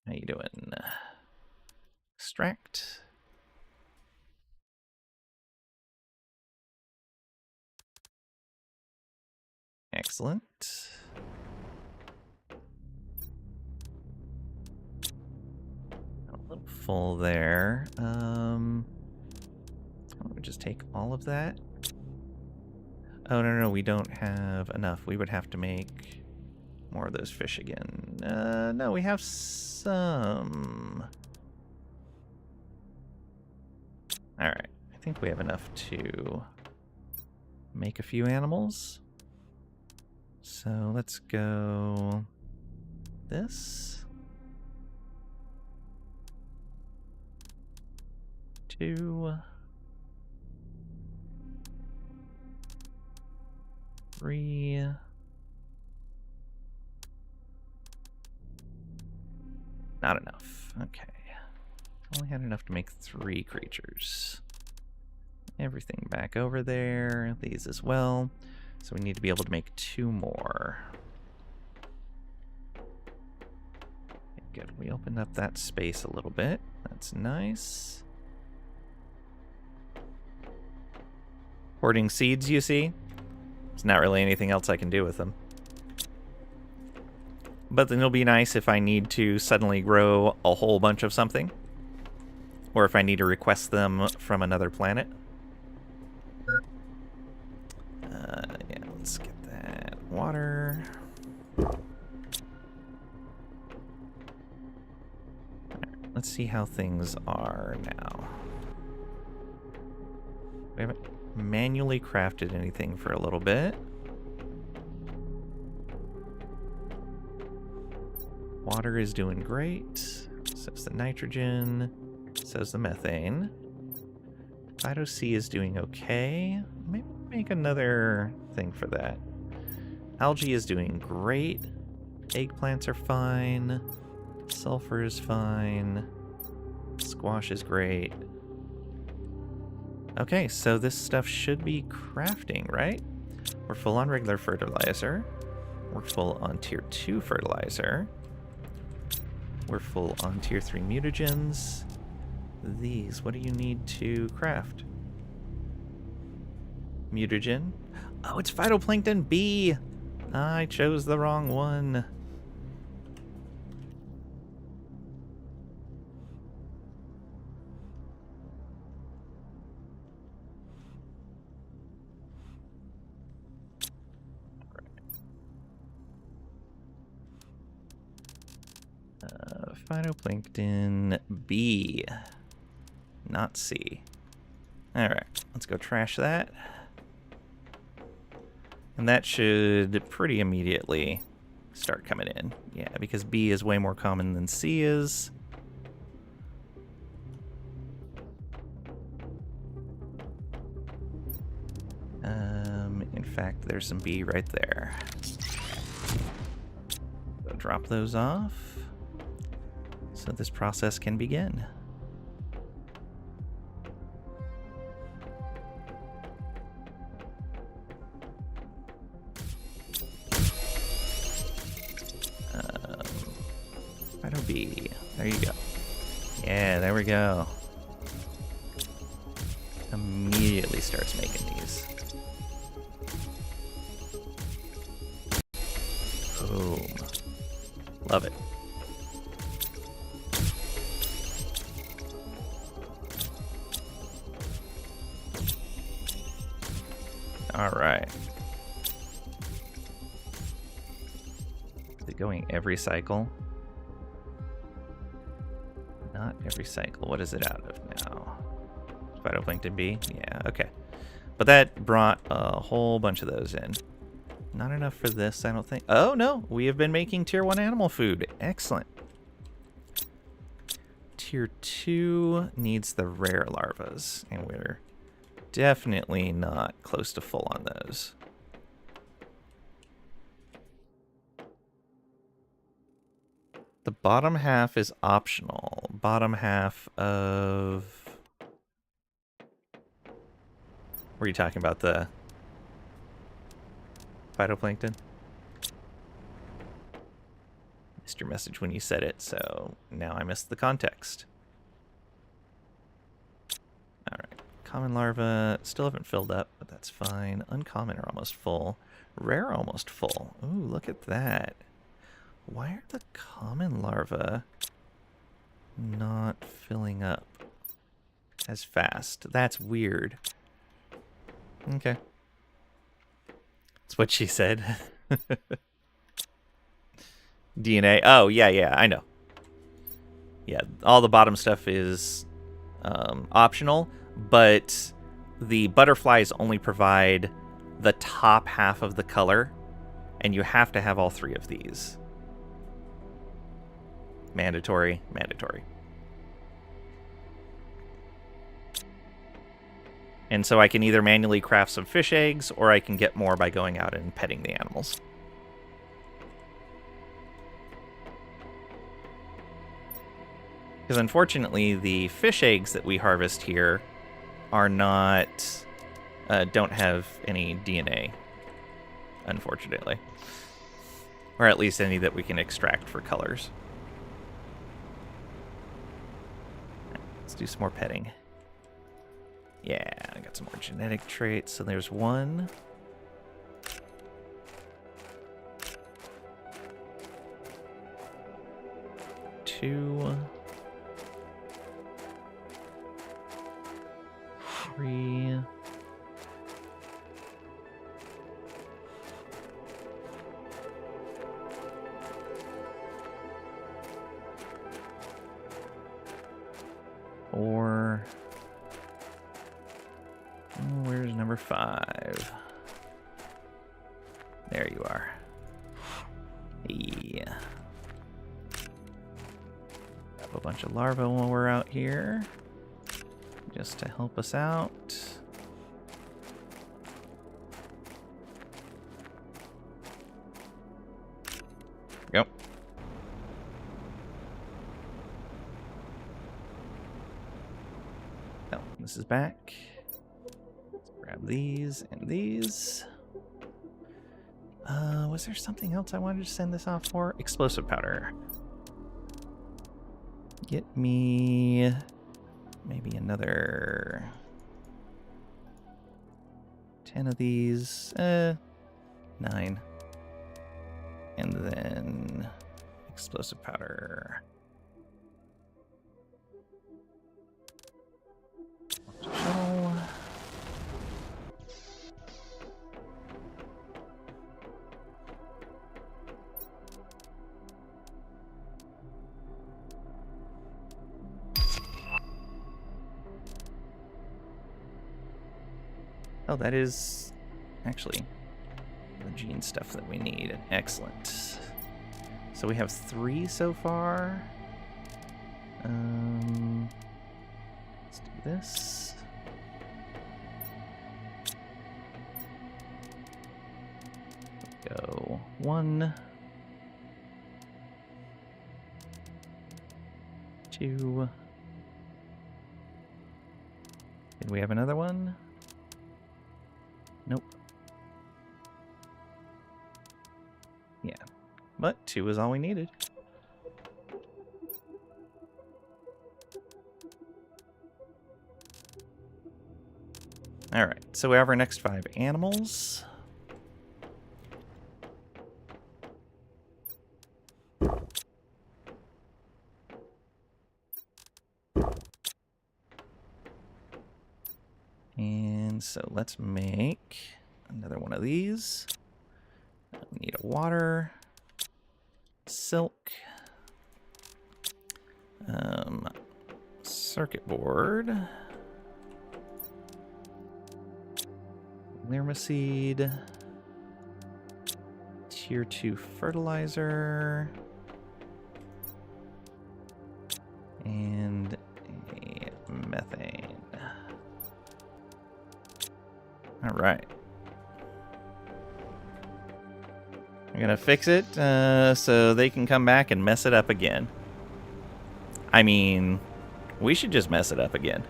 How you doing? Extract. Excellent. A little full there. Why don't we just take all of that? Oh, no, we don't have enough. We would have to make more of those fish again. No, we have some. Alright, I think we have enough to make a few animals. So let's go this. 2. 3. Not enough. Okay. Only had enough to make 3 creatures. Everything back over there. These as well. So we need to be able to make 2 more. Okay, good. We opened up that space a little bit. That's nice. Hoarding seeds, you see? There's not really anything else I can do with them. But then it'll be nice if I need to suddenly grow a whole bunch of something. Or if I need to request them from another planet. Yeah, let's get that water. Right, let's see how things are now. We haven't manually crafted anything for a little bit. Water is doing great. So's the nitrogen. So's the methane. Phyto C is doing okay. Maybe make another thing for that. Algae is doing great. Eggplants are fine. Sulfur is fine. Squash is great. Okay, so this stuff should be crafting, right? We're full on regular fertilizer. We're full on tier 2 fertilizer. We're full on tier 3 mutagens. These, what do you need to craft? Mutagen. Oh, it's phytoplankton B. I chose the wrong one. Phytoplankton B, not C. Alright, let's go trash that. And that should pretty immediately start coming in. Yeah, because B is way more common than C is. In fact, there's some B right there. So drop those off so this process can begin. That'll be. There you go. Yeah, there we go. Immediately starts making these. Boom. Love it. All right. Is it going every cycle? Not every cycle. What is it out of now? Phytoplankton B? Yeah, okay. But that brought a whole bunch of those in. Not enough for this, I don't think. Oh, no. We have been making Tier 1 animal food. Excellent. Tier 2 needs the rare larvas, and we're definitely not close to full on those. The bottom half is optional. Bottom half of... Were you talking about the phytoplankton? Missed your message when you said it, so now I missed the context. Alright. Common larva still haven't filled up, but that's fine. Uncommon are almost full. Rare almost full. Ooh, look at that. Why are the common larvae not filling up as fast? That's weird. Okay. That's what she said. DNA. Oh, yeah, I know. Yeah, all the bottom stuff is optional, but the butterflies only provide the top half of the color, and you have to have all three of these. Mandatory, mandatory. And so I can either manually craft some fish eggs, or I can get more by going out and petting the animals. Because unfortunately, the fish eggs that we harvest here are not, don't have any DNA, unfortunately. Or at least any that we can extract for colors. Let's do some more petting. Yeah, I got some more genetic traits. So there's one. Two. Three. Four. Oh, where's number 5? There you are. Yeah. Grab a bunch of larvae while we're out here, just to help us out. Yep. Oh, this is back. Let's grab these and these. Was there something else I wanted to send this off for? Explosive powder. Get me maybe another 10 of these. 9. And then explosive powder. Shuttle. Oh, that is actually the gene stuff that we need. Excellent. So we have 3 so far. Let's do this. Go 1, 2. Did we have another one? Nope. Yeah, but 2 is all we needed. All right, so we have our next 5 animals. And so let's make another one of these. We need a water, silk, circuit board, Lirmaseed, tier 2 fertilizer, and a methane. All right. I'm gonna fix it so they can come back and mess it up again. I mean, we should just mess it up again.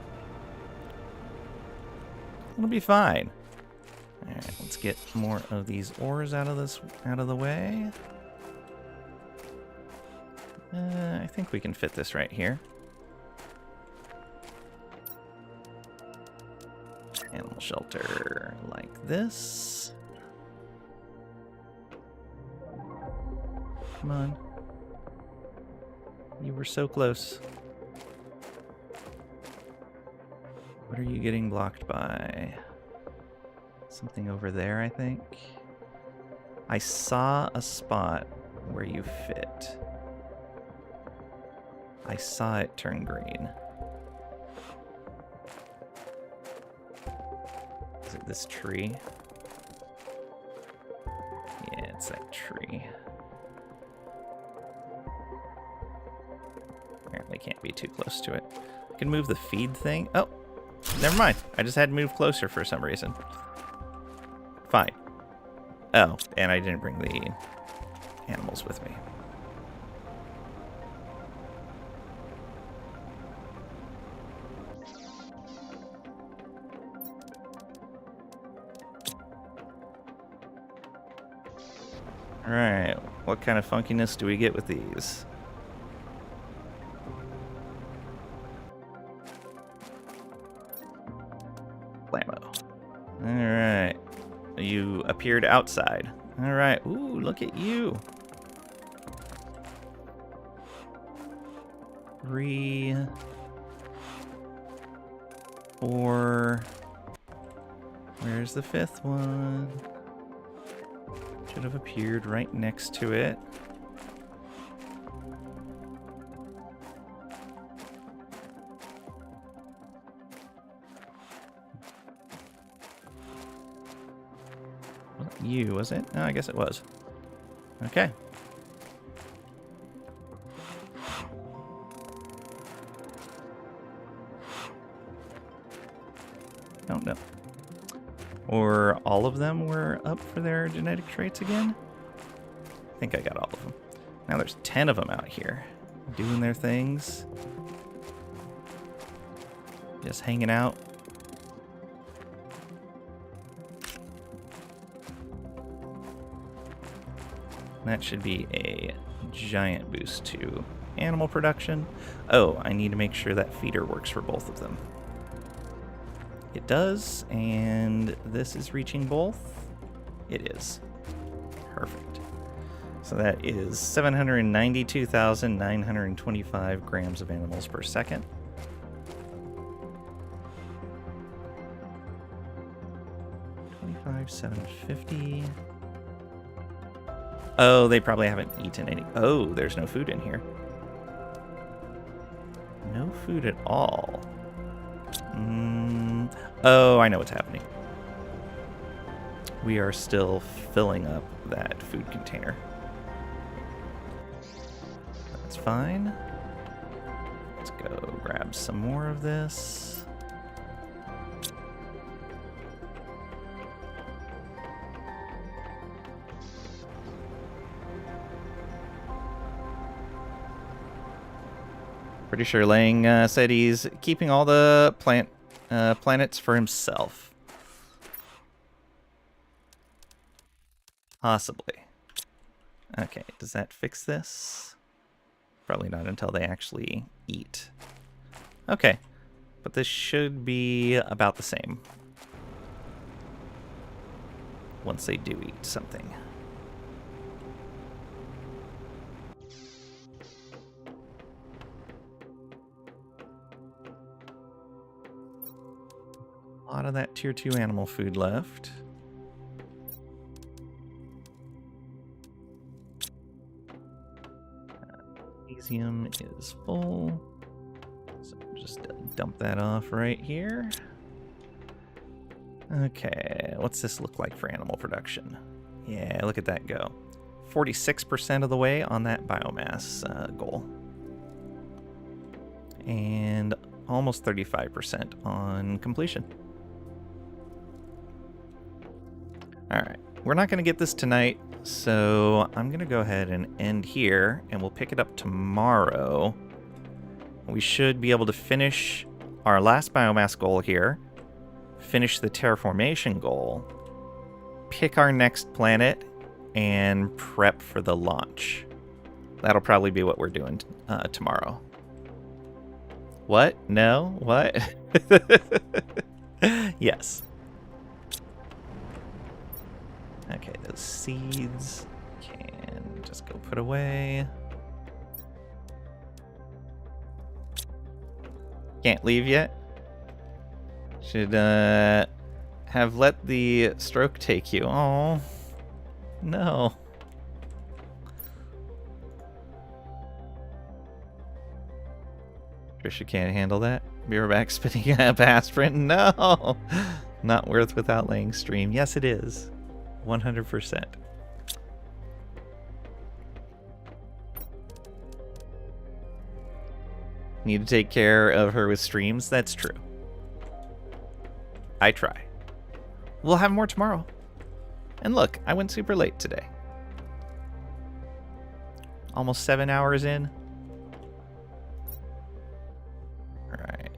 It'll be fine. All right, let's get more of these ores out of the way. I think we can fit this right here. Animal shelter like this. Come on. You were so close. What are you getting blocked by? Something over there, I think. I saw a spot where you fit. I saw it turn green. Is it this tree? Yeah, it's that tree. Apparently can't be too close to it. I can move the feed thing. Oh, never mind. I just had to move closer for some reason. Fine. Oh, and I didn't bring the animals with me. Alright, what kind of funkiness do we get with these? Blammo. Alright. You appeared outside. Alright. Ooh, look at you. 3, 4. Where's the 5th one? Should have appeared right next to it. Wasn't you, was it? No, I guess it was. Okay. Oh, no. Or all of them were up for their genetic traits again? I think I got all of them. Now there's 10 of them out here doing their things. Just hanging out. That should be a giant boost to animal production. Oh, I need to make sure that feeder works for both of them. It does, and this is reaching both. It is. Perfect. So that is 792,925 grams of animals per second. $25,750. Oh, they probably haven't eaten any. Oh, there's no food in here. No food at all. Oh, I know what's happening. We are still filling up that food container. That's fine. Let's go grab some more of this. Pretty sure Lang said he's keeping all the planets for himself. Possibly. Okay, does that fix this? Probably not until they actually eat. Okay, but this should be about the same once they do eat something. A lot of that tier 2 animal food left. Magnesium is full. So just dump that off right here. Okay, what's this look like for animal production? Yeah, look at that go. 46% of the way on that biomass goal. And almost 35% on completion. Alright, we're not going to get this tonight, so I'm going to go ahead and end here, and we'll pick it up tomorrow. We should be able to finish our last biomass goal here, finish the terraformation goal, pick our next planet, and prep for the launch. That'll probably be what we're doing tomorrow. What? No? What? Yes. Okay, those seeds can just go put away. Can't leave yet. Should have let the stroke take you. Oh, no. Trisha can't handle that. Be right back spinning up aspirin. No, not worth without laying stream. Yes, it is. 100%. Need to take care of her with streams. That's true. I try. We'll have more tomorrow. And look, I went super late today. Almost 7 hours in. Alright.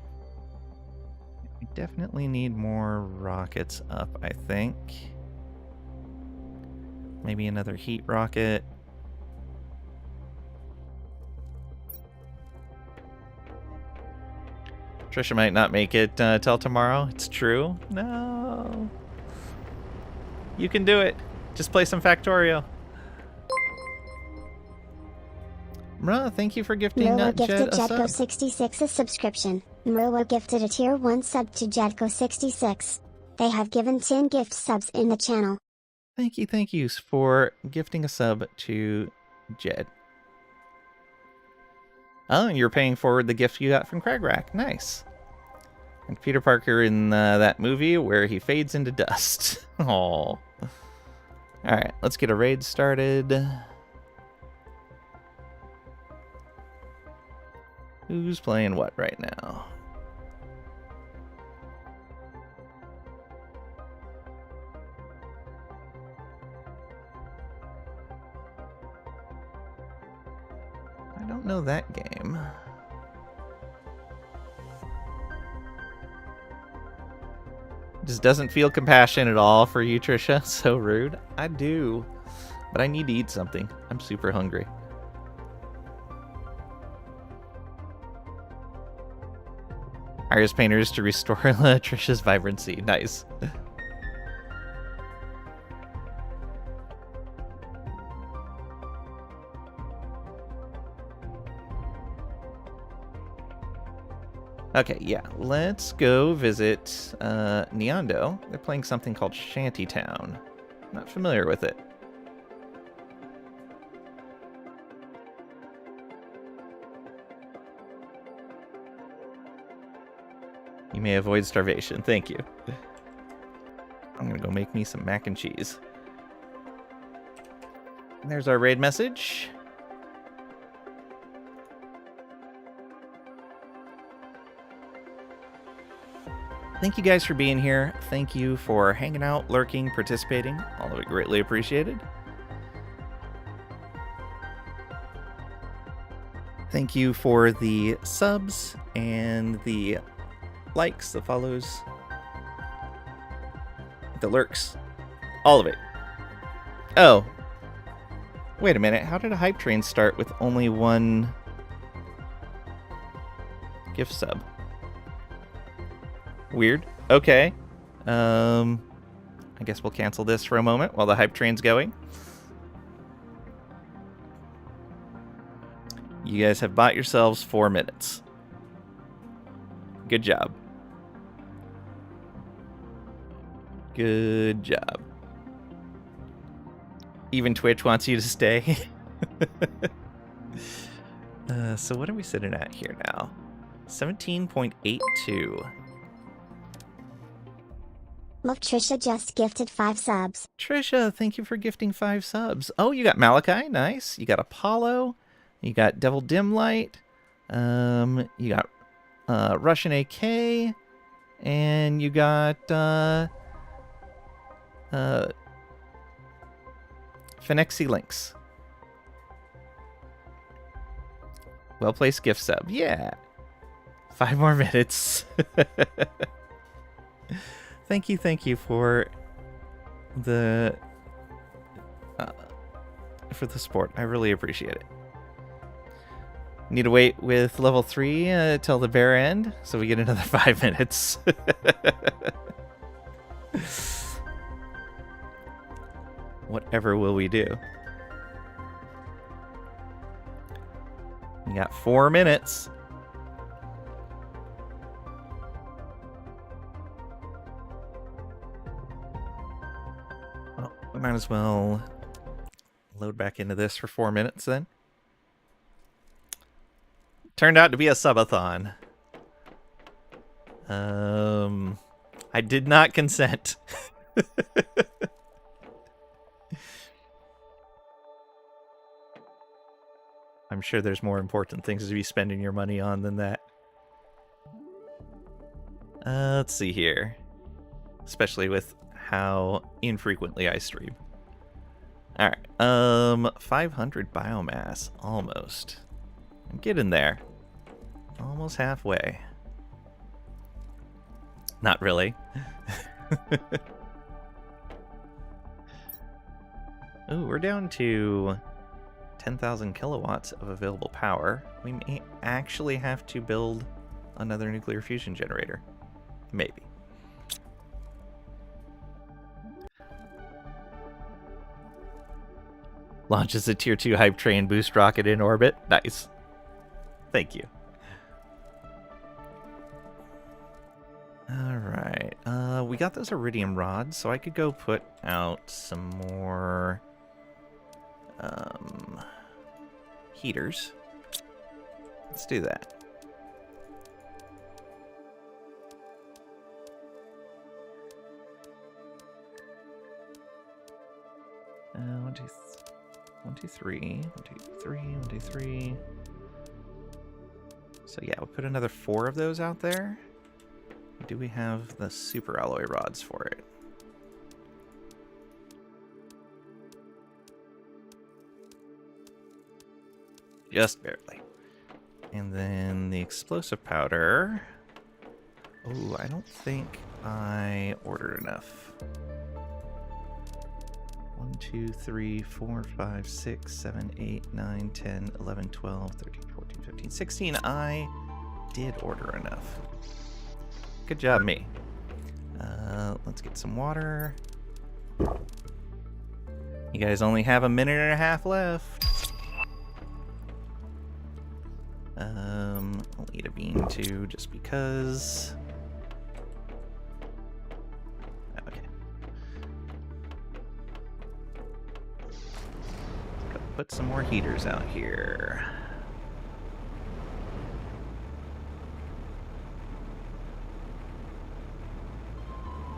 We definitely need more rockets up, I think. Maybe another heat rocket. Trisha might not make it till tomorrow. It's true. No. You can do it. Just play some Factorio. Mra, thank you for gifting Merwa gifted Jed a sub. Jedko66 a subscription. Merwa gifted a tier 1 sub to Jedko66. They have given 10 gift subs in the channel. Thank you for gifting a sub to Jed. Oh, and you're paying forward the gift you got from Cragrack. Nice. And Peter Parker in that movie where he fades into dust. Oh. Alright, let's get a raid started. Who's playing what right now? I don't know that game. Just doesn't feel compassion at all for you, Trisha. So rude. I do. But I need to eat something. I'm super hungry. Iris painters to restore Trisha's vibrancy. Nice. Okay, yeah, let's go visit Neondo. They're playing something called Shantytown. Not familiar with it. You may avoid starvation. Thank you. I'm gonna go make me some mac and cheese. And there's our raid message. Thank you guys for being here. Thank you for hanging out, lurking, participating. All of it greatly appreciated. Thank you for the subs and the likes, the follows, the lurks, all of it. Oh, wait a minute. How did a hype train start with only one gift sub? Weird. Okay. I guess we'll cancel this for a moment while the hype train's going. You guys have bought yourselves 4 minutes. Good job. Good job. Even Twitch wants you to stay. So what are we sitting at here now? 17.82. Look, Trisha just gifted 5 subs. Trisha, thank you for gifting 5 subs. Oh, you got Malachi. Nice. You got Apollo. You got Devil Dimlight. You got Russian AK. And you got Phenexy Lynx. Well-placed gift sub. Yeah. 5 more minutes. Thank you for the support. I really appreciate it. Need to wait with level 3 till the bare end, so we get another 5 minutes. Whatever will we do? We got 4 minutes. Well, we might as well load back into this for 4 minutes then. Turned out to be a subathon. I did not consent. I'm sure there's more important things to be spending your money on than that. Let's see here. Especially with how infrequently I stream. Alright, 500 biomass, almost. I'm getting there. Almost halfway. Not really. Ooh, we're down to 10,000 kilowatts of available power. We may actually have to build another nuclear fusion generator. Maybe. Launches a tier 2 hype train boost rocket in orbit. Nice. Thank you. Alright. We got those iridium rods, so I could go put out some more heaters. Let's do that. One, two, three. So yeah, we'll put another 4 of those out there. Do we have the super alloy rods for it? Just barely. And then the explosive powder. Oh, I don't think I ordered enough. 1, 2, 3, 4, 5, 6, 7, 8, 9, 10, 11, 12, 13, 14, 15, 16. I did order enough. Good job, me. Let's get some water. You guys only have a minute and a half left. I'll eat a bean too, just because. Okay. Go put some more heaters out here.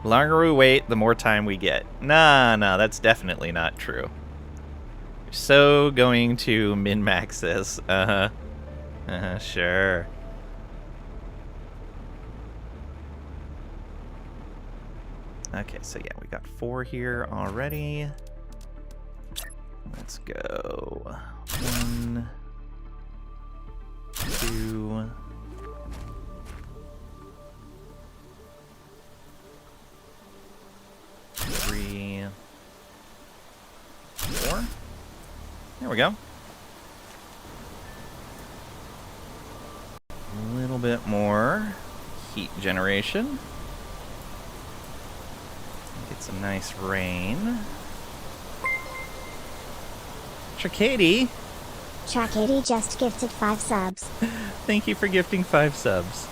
The longer we wait, the more time we get. Nah, that's definitely not true. You're so going to min-max this. Sure. Okay, so yeah, we got 4 here already. Let's go. 1, 2, 3, 4. There we go. A little bit more heat generation. Get some nice rain. Tracady. Tracady just gifted 5 subs. Thank you for gifting 5 subs.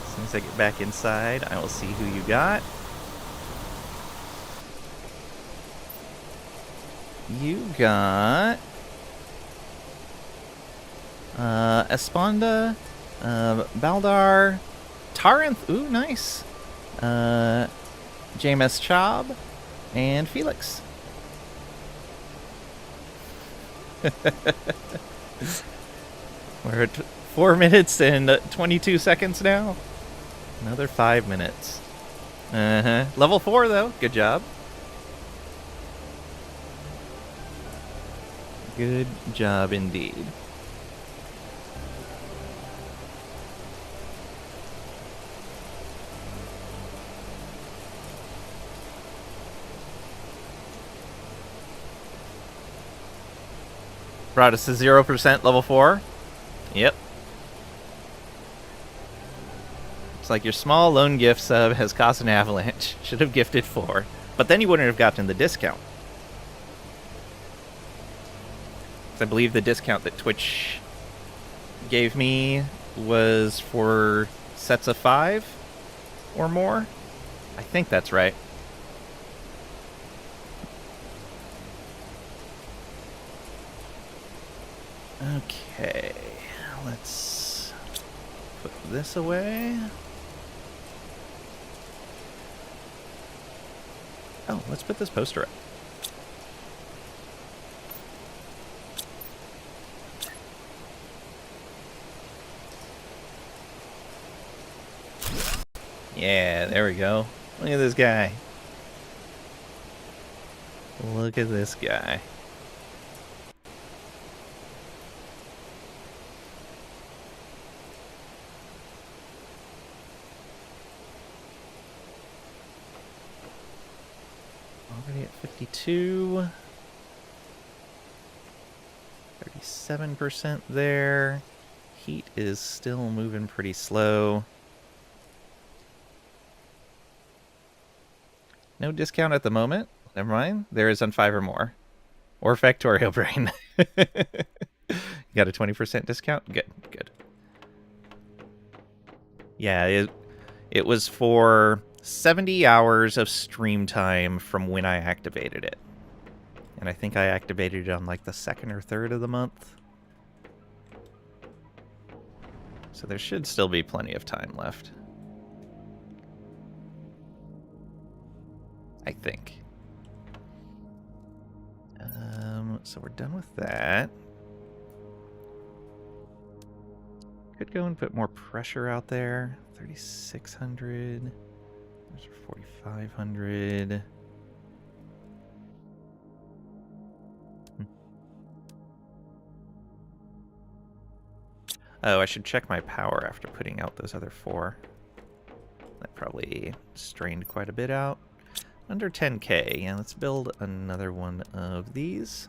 As soon as I get back inside, I will see who you got. You got Esponda, Baldar, Taranth, ooh, nice. Jameis Chob, and Felix. We're at 4 minutes and 22 seconds now. Another 5 minutes. Level 4 though. Good job. Good job indeed. Brought us to 0% level 4. Yep. It's like your small lone gift sub has cost an avalanche. Should have gifted 4. But then you wouldn't have gotten the discount. I believe the discount that Twitch gave me was for sets of 5 or more. I think that's right. Okay, let's put this away. Oh, let's put this poster up. Yeah, there we go. Look at this guy. Look at this guy. Already at 52. 37% there. Heat is still moving pretty slow. No discount at the moment. Never mind. There is on 5 or more. Or Factorial Brain. You got a 20% discount? Good, good. Yeah, it was for 70 hours of stream time from when I activated it. And I think I activated it on like the 2nd or 3rd of the month. So there should still be plenty of time left. I think. So we're done with that. Could go and put more pressure out there. 3,600. There's 4,500. Oh, I should check my power after putting out those other 4. That probably strained quite a bit out. Under 10k. Yeah, let's build another one of these.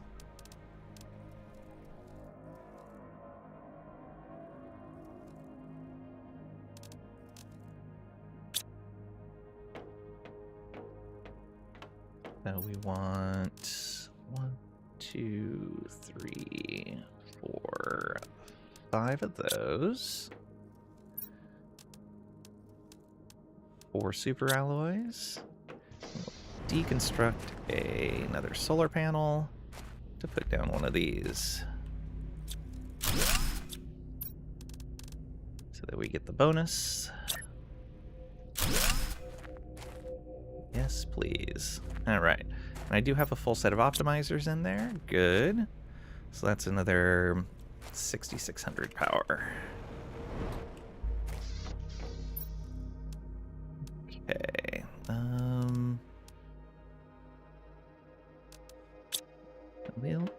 So we want 1, 2, 3, 4, 5 of those. 4 super alloys. We'll deconstruct another solar panel to put down one of these. So that we get the bonus. Yes, please. All right. And I do have a full set of optimizers in there. Good. So that's another 6,600 power. Okay.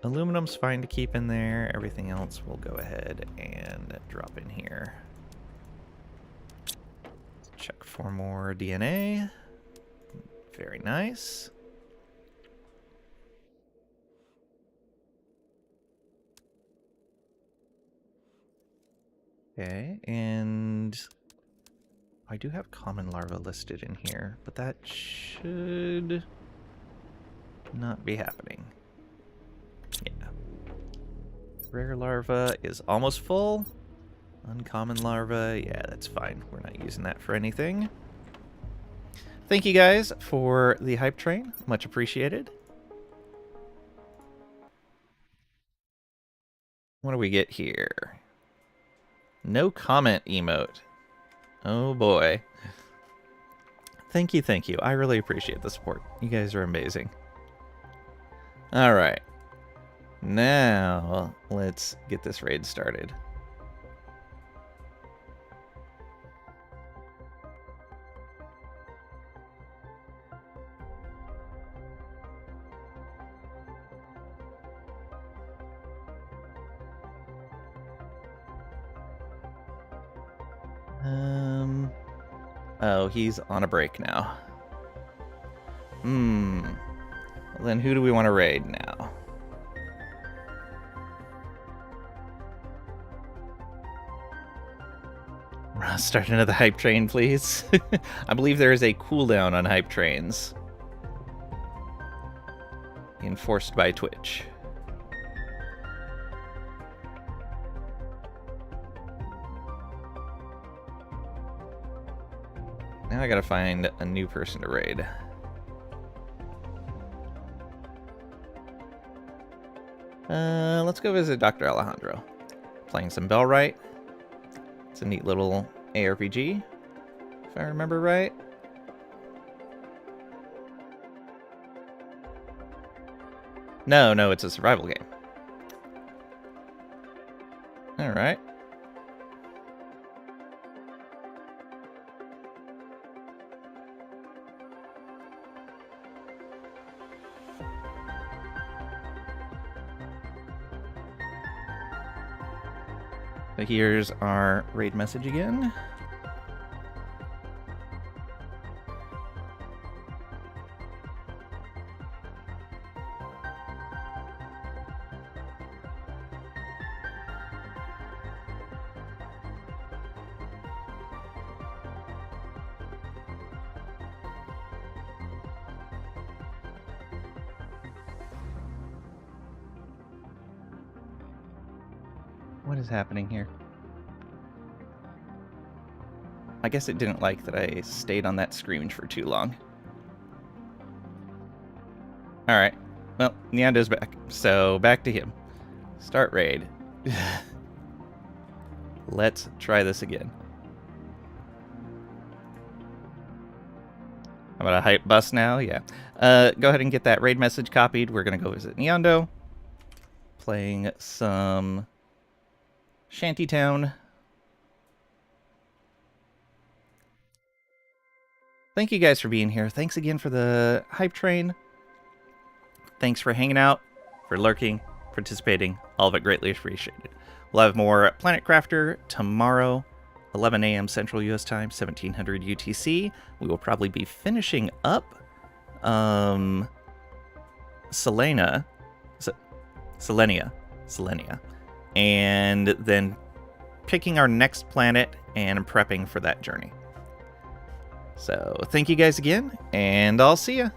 Aluminum's fine to keep in there. Everything else we'll go ahead and drop in here. Check for more DNA. Very nice. Okay, and I do have common larva listed in here, but that should not be happening. Yeah. Rare larva is almost full. Uncommon larva, yeah, that's fine. We're not using that for anything. Thank you guys for the hype train. Much appreciated. What do we get here? No comment emote. Oh boy. Thank you, thank you. I really appreciate the support. You guys are amazing. Alright. Now, let's get this raid started. Oh, he's on a break now. Well, then who do we want to raid now? Start another hype train, please. I believe there is a cooldown on hype trains. Enforced by Twitch. Now I gotta find a new person to raid. Let's go visit Dr. Alejandro. Playing some Bellwright. It's a neat little ARPG, if I remember right. No, it's a survival game. Alright. So here's our raid message again. What is happening here? I guess it didn't like that I stayed on that screen for too long. Alright. Well, Neando's back. So, back to him. Start raid. Let's try this again. How about a hype bus now? Yeah. Go ahead and get that raid message copied. We're going to go visit Neando. Playing some Shantytown. Thank you guys for being here. Thanks again for the hype train. Thanks for hanging out, for lurking, participating. All of it greatly appreciated. We'll have more Planet Crafter tomorrow, 11 a.m. Central U.S. Time, 1700 UTC. We will probably be finishing up Selenea, and then picking our next planet and prepping for that journey. So thank you guys again, and I'll see ya.